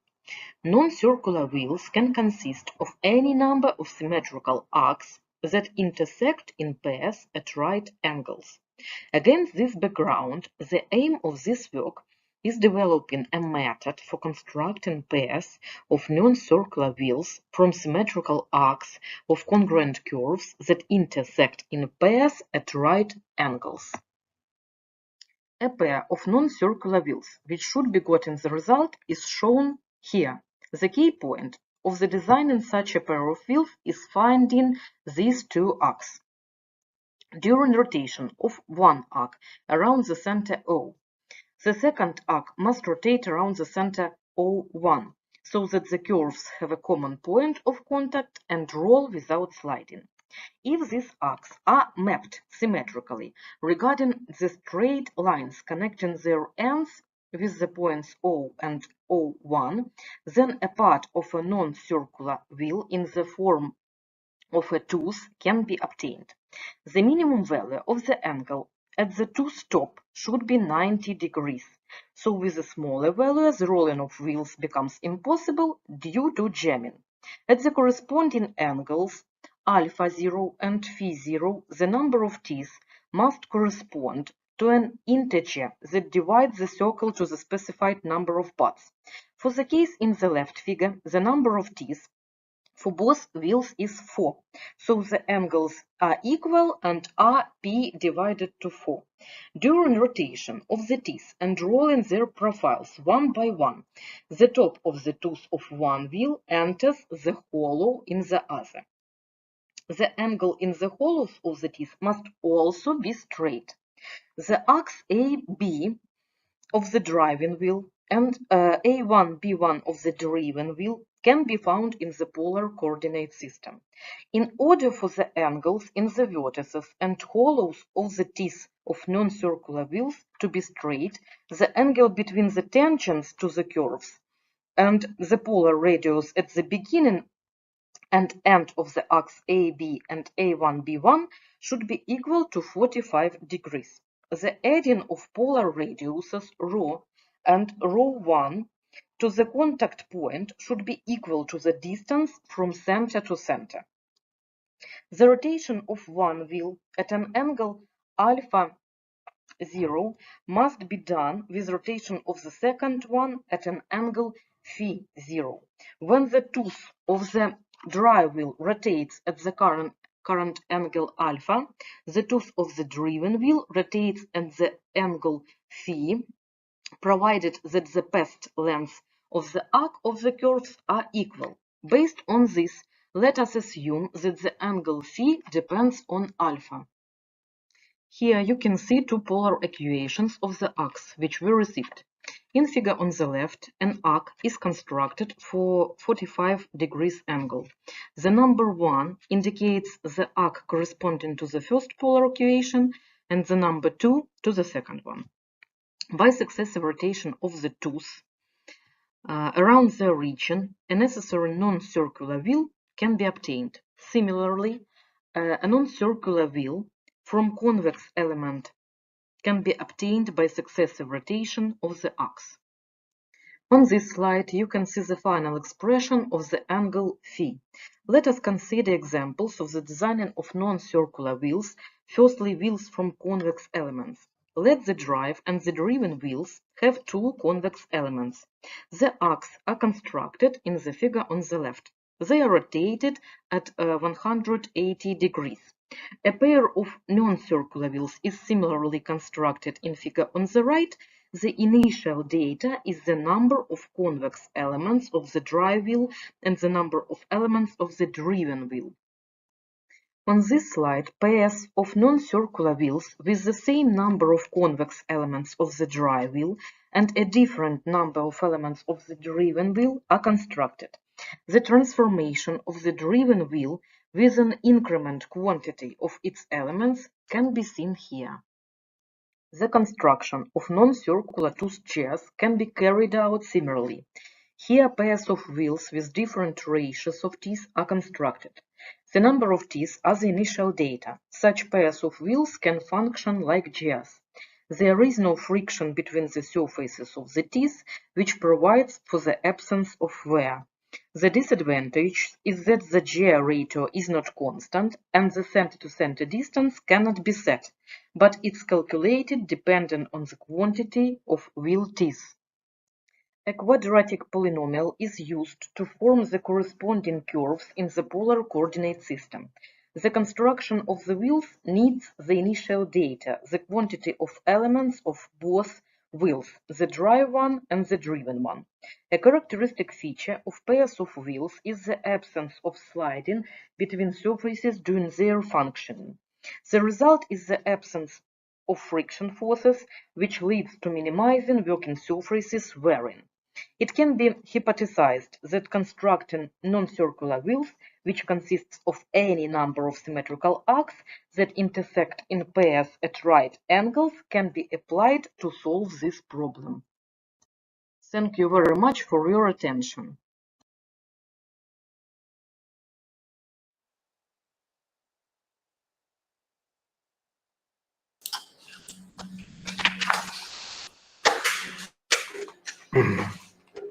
Non-circular wheels can consist of any number of symmetrical arcs that intersect in pairs at right angles. Against this background, the aim of this work is developing a method for constructing pairs of non-circular wheels from symmetrical arcs of congruent curves that intersect in pairs at right angles. A pair of non-circular wheels, which should begot in the result, is shown here. The key point of the design in such a pair of wheels is finding these two arcs. During rotation of one arc around the center O, the second arc must rotate around the center O1, so that the curves have a common point of contact and roll without sliding. If these arcs are mapped symmetrically regarding the straight lines connecting their ends with the points O and O1, then a part of a non-circular wheel in the form of a tooth can be obtained. The minimum value of the angle at the tooth top should be 90 degrees. So with a smaller value, the rolling of wheels becomes impossible due to jamming. At the corresponding angles, alpha 0 and phi 0, the number of teeth must correspond to an integer that divides the circle to the specified number of parts. For the case in the left figure, the number of teeth for both wheels is 4, so the angles are equal and are p divided to 4. During rotation of the teeth and rolling their profiles one by one, the top of the tooth of one wheel enters the hollow in the other. The angle in the hollows of the teeth must also be straight. The arcs AB of the driving wheel and A1, B1 of the driven wheel can be found in the polar coordinate system. In order for the angles in the vertices and hollows of the teeth of non-circular wheels to be straight, the angle between the tangents to the curves and the polar radius at the beginning and end of the arcs AB and A1, B1 should be equal to 45 degrees. The adding of polar radiuses ρ and ρ1 to the contact point should be equal to the distance from center to center. The rotation of one wheel at an angle alpha 0 must be done with rotation of the second one at an angle phi 0. When the tooth of the drive wheel rotates at the current angle alpha, the tooth of the driven wheel rotates at the angle phi, provided that the path lengths of the arc of the curves are equal. Based on this, let us assume that the angle phi depends on alpha. Here you can see two polar equations of the arcs which we received. In figure on the left, an arc is constructed for 45 degrees angle. The number 1 indicates the arc corresponding to the first polar equation and the number 2 to the second one. By successive rotation of the tooth around the region, a necessary non-circular wheel can be obtained. Similarly, a non-circular wheel from convex element can be obtained by successive rotation of the arcs. On this slide, you can see the final expression of the angle phi. Let us consider examples of the designing of non-circular wheels, firstly wheels from convex elements. Let the drive and the driven wheels have two convex elements. The arcs are constructed in the figure on the left. They are rotated at 180 degrees. A pair of non-circular wheels is similarly constructed in figure on the right. The initial data is the number of convex elements of the drive wheel and the number of elements of the driven wheel. On this slide, pairs of non-circular wheels with the same number of convex elements of the drive wheel and a different number of elements of the driven wheel are constructed. The transformation of the driven wheel with an increment quantity of its elements can be seen here. The construction of non-circular tooth chairs can be carried out similarly. Here pairs of wheels with different ratios of teeth are constructed. The number of teeth are the initial data. Such pairs of wheels can function like gears. There is no friction between the surfaces of the teeth, which provides for the absence of wear. The disadvantage is that the GR ratio is not constant and the center-to-center distance cannot be set, but it's calculated depending on the quantity of wheel teeth. A quadratic polynomial is used to form the corresponding curves in the polar coordinate system. The construction of the wheels needs the initial data, the quantity of elements of both wheels, the drive one and the driven one. A characteristic feature of pairs of wheels is the absence of sliding between surfaces during their functioning. The result is the absence of friction forces, which leads to minimizing working surfaces wearing. It can be hypothesized that constructing non-circular wheels, which consists of any number of symmetrical arcs that intersect in pairs at right angles, can be applied to solve this problem. Thank you very much for your attention.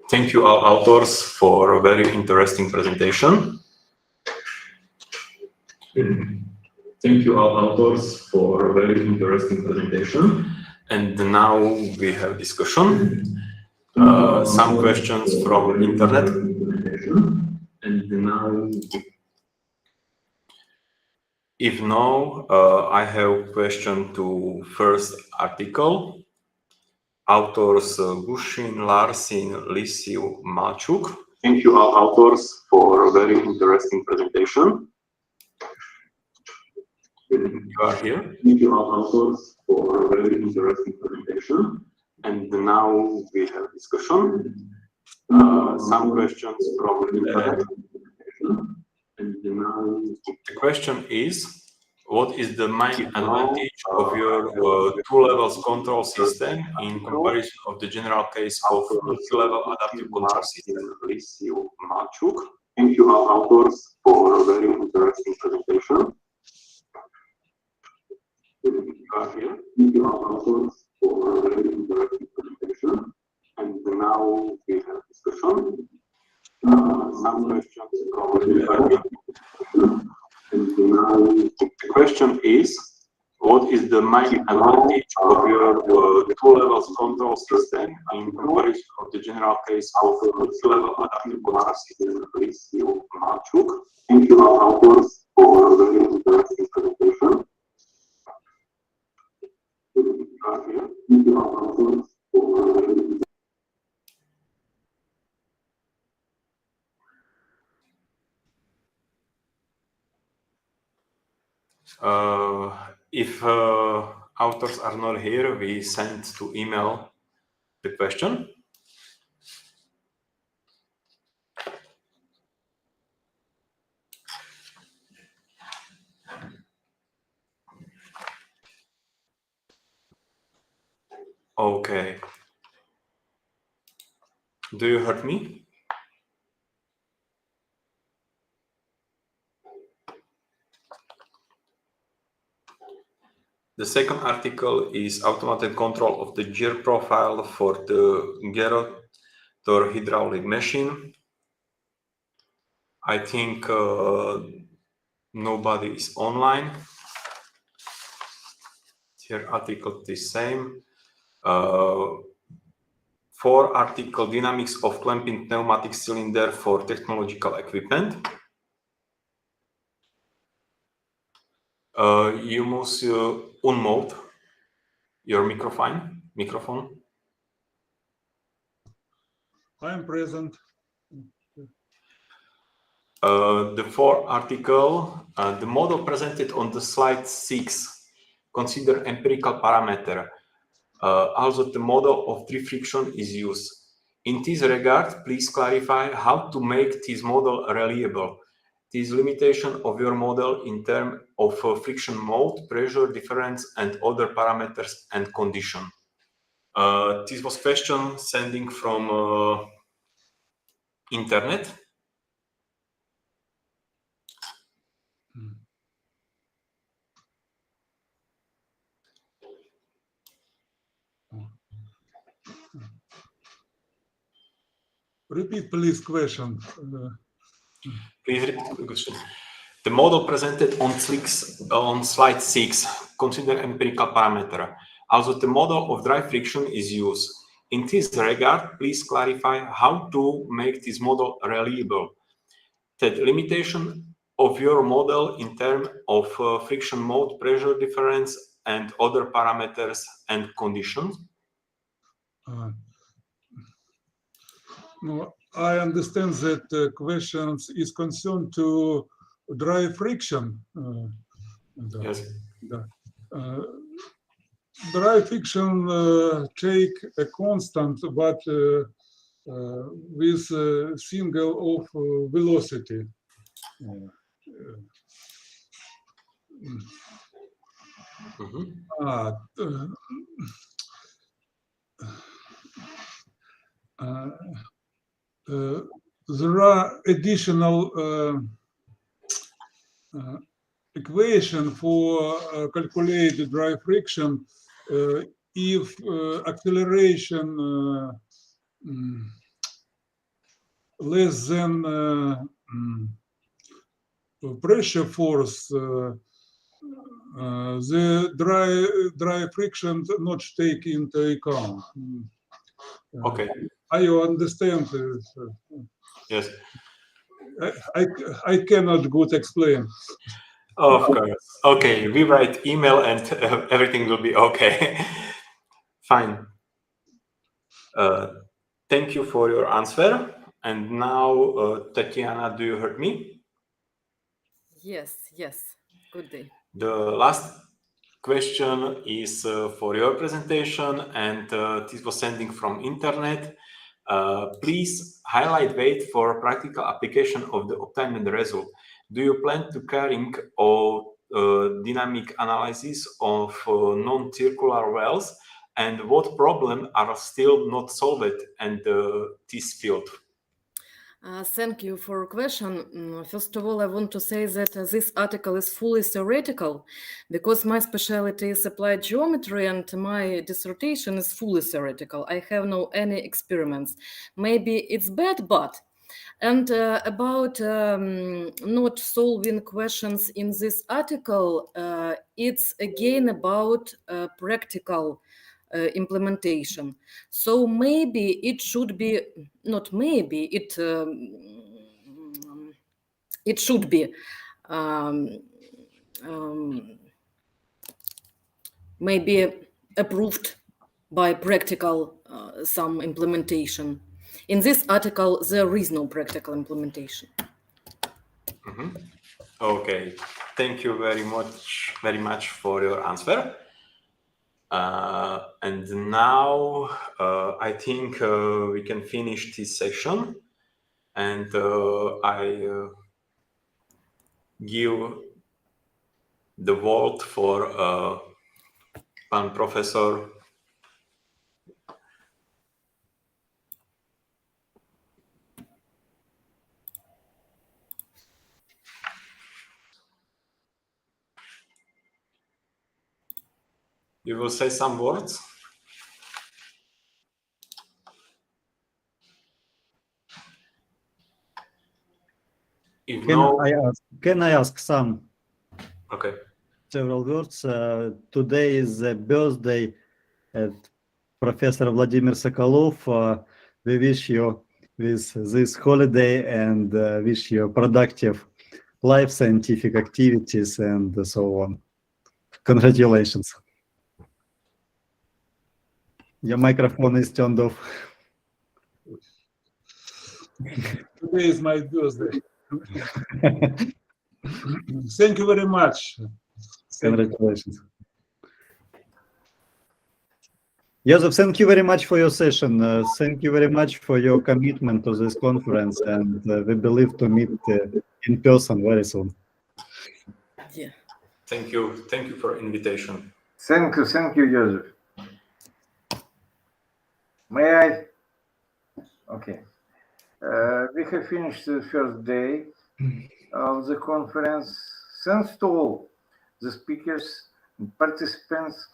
Thank you all authors for a very interesting presentation. Thank you all authors for a very interesting presentation. And now we have discussion. Some questions from internet. And now, if no, I have question to first article. Authors Gushin, Larsin, Lisiu, Machuk. Thank you all authors for a very interesting presentation. You are here. Thank you all authors for a very interesting presentation. And now we have discussion. Some questions from the internet. And now the question is, what is the main advantage of your two levels control system in comparison of the general case of multi-level adaptive control system? Thank you all authors for a very interesting presentation. You are here. Thank you all authors for a very interesting presentation. And now we have discussion. Some questions from the and now the question is, what is the main advantage of your two levels control system in comparison of the general case of multi-level adaptive control system? Thank you all authors for a very interesting presentation. Thank you all authors for a very if authors are not here, we send to email the question. Okay. Do you hear me? The second article is automated control of the gear profile for the gerotor hydraulic machine. I think nobody is online. Here article is the same. 4 article dynamics of clamping pneumatic cylinder for technological equipment. You must unmute your microphone. I am present. The 4 article, the model presented on the slide 6 consider empirical parameter. Also, the model of free friction is used. In this regard, please clarify how to make this model reliable. This limitation of your model in terms of friction mode, pressure difference, and other parameters and condition. This was question sending from internet. Repeat, please, question. Please repeat the question. The model presented on slide 6 consider empirical parameter. Also, the model of dry friction is used. In this regard, please clarify how to make this model reliable. The limitation of your model in terms of friction mode, pressure difference, and other parameters and conditions. No, I understand that the question is concerned to dry friction. Yes. Dry friction take a constant, but with a single of velocity. There are additional equation for calculate dry friction if acceleration less than pressure force, the dry friction not take into account. Okay. I understand. Yes. I cannot good explain. Of course. Okay, we write email and everything will be okay. Fine. Thank you for your answer. And now, Tatiana, do you hear me? Yes, yes. Good day. The last question is for your presentation, and this was sending from internet. Please highlight weight for practical application of the obtained result. Do you plan to carrying or dynamic analysis of non-circular wells, and what problems are still not solved in this field? Thank you for your question. First of all, I want to say that this article is fully theoretical because my specialty is applied geometry and my dissertation is fully theoretical. I have no any experiments. Maybe it's bad, but. And about not solving questions in this article, it's again about practical implementation. So maybe it should be, not maybe, it should be maybe approved by practical some implementation. In this article, there is no practical implementation. Okay, thank you very much for your answer. And now I think we can finish this session, and I give the word for Pan Professor. You will say some words? If Can I ask some? Okay. Several words. Today is the birthday at Professor Vladimir Sokolov. We wish you with this holiday and wish you productive life, scientific activities, and so on. Congratulations. Your microphone is turned off. Today is my birthday. Thank you very much. Congratulations. Joseph, thank you very much for your session. Thank you very much for your commitment to this conference, and we believe to meet in person very soon. Yeah. Thank you for invitation. Thank you, Joseph. May I? Okay. We have finished the first day of the conference. Thanks to all the speakers and participants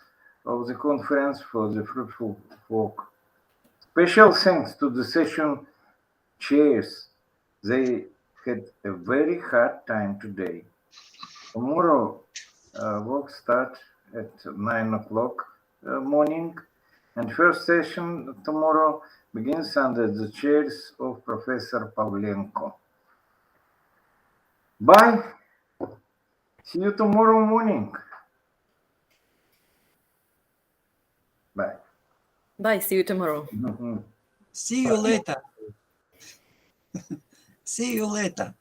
of the conference for the fruitful work. Special thanks to the session chairs. They had a very hard time today. Tomorrow, work starts at 9 o'clock morning, and first session tomorrow begins under the chairs of Professor Pavlenko. Bye. See you tomorrow morning. Bye. Bye, see you tomorrow. Mhm. See you later. See you later.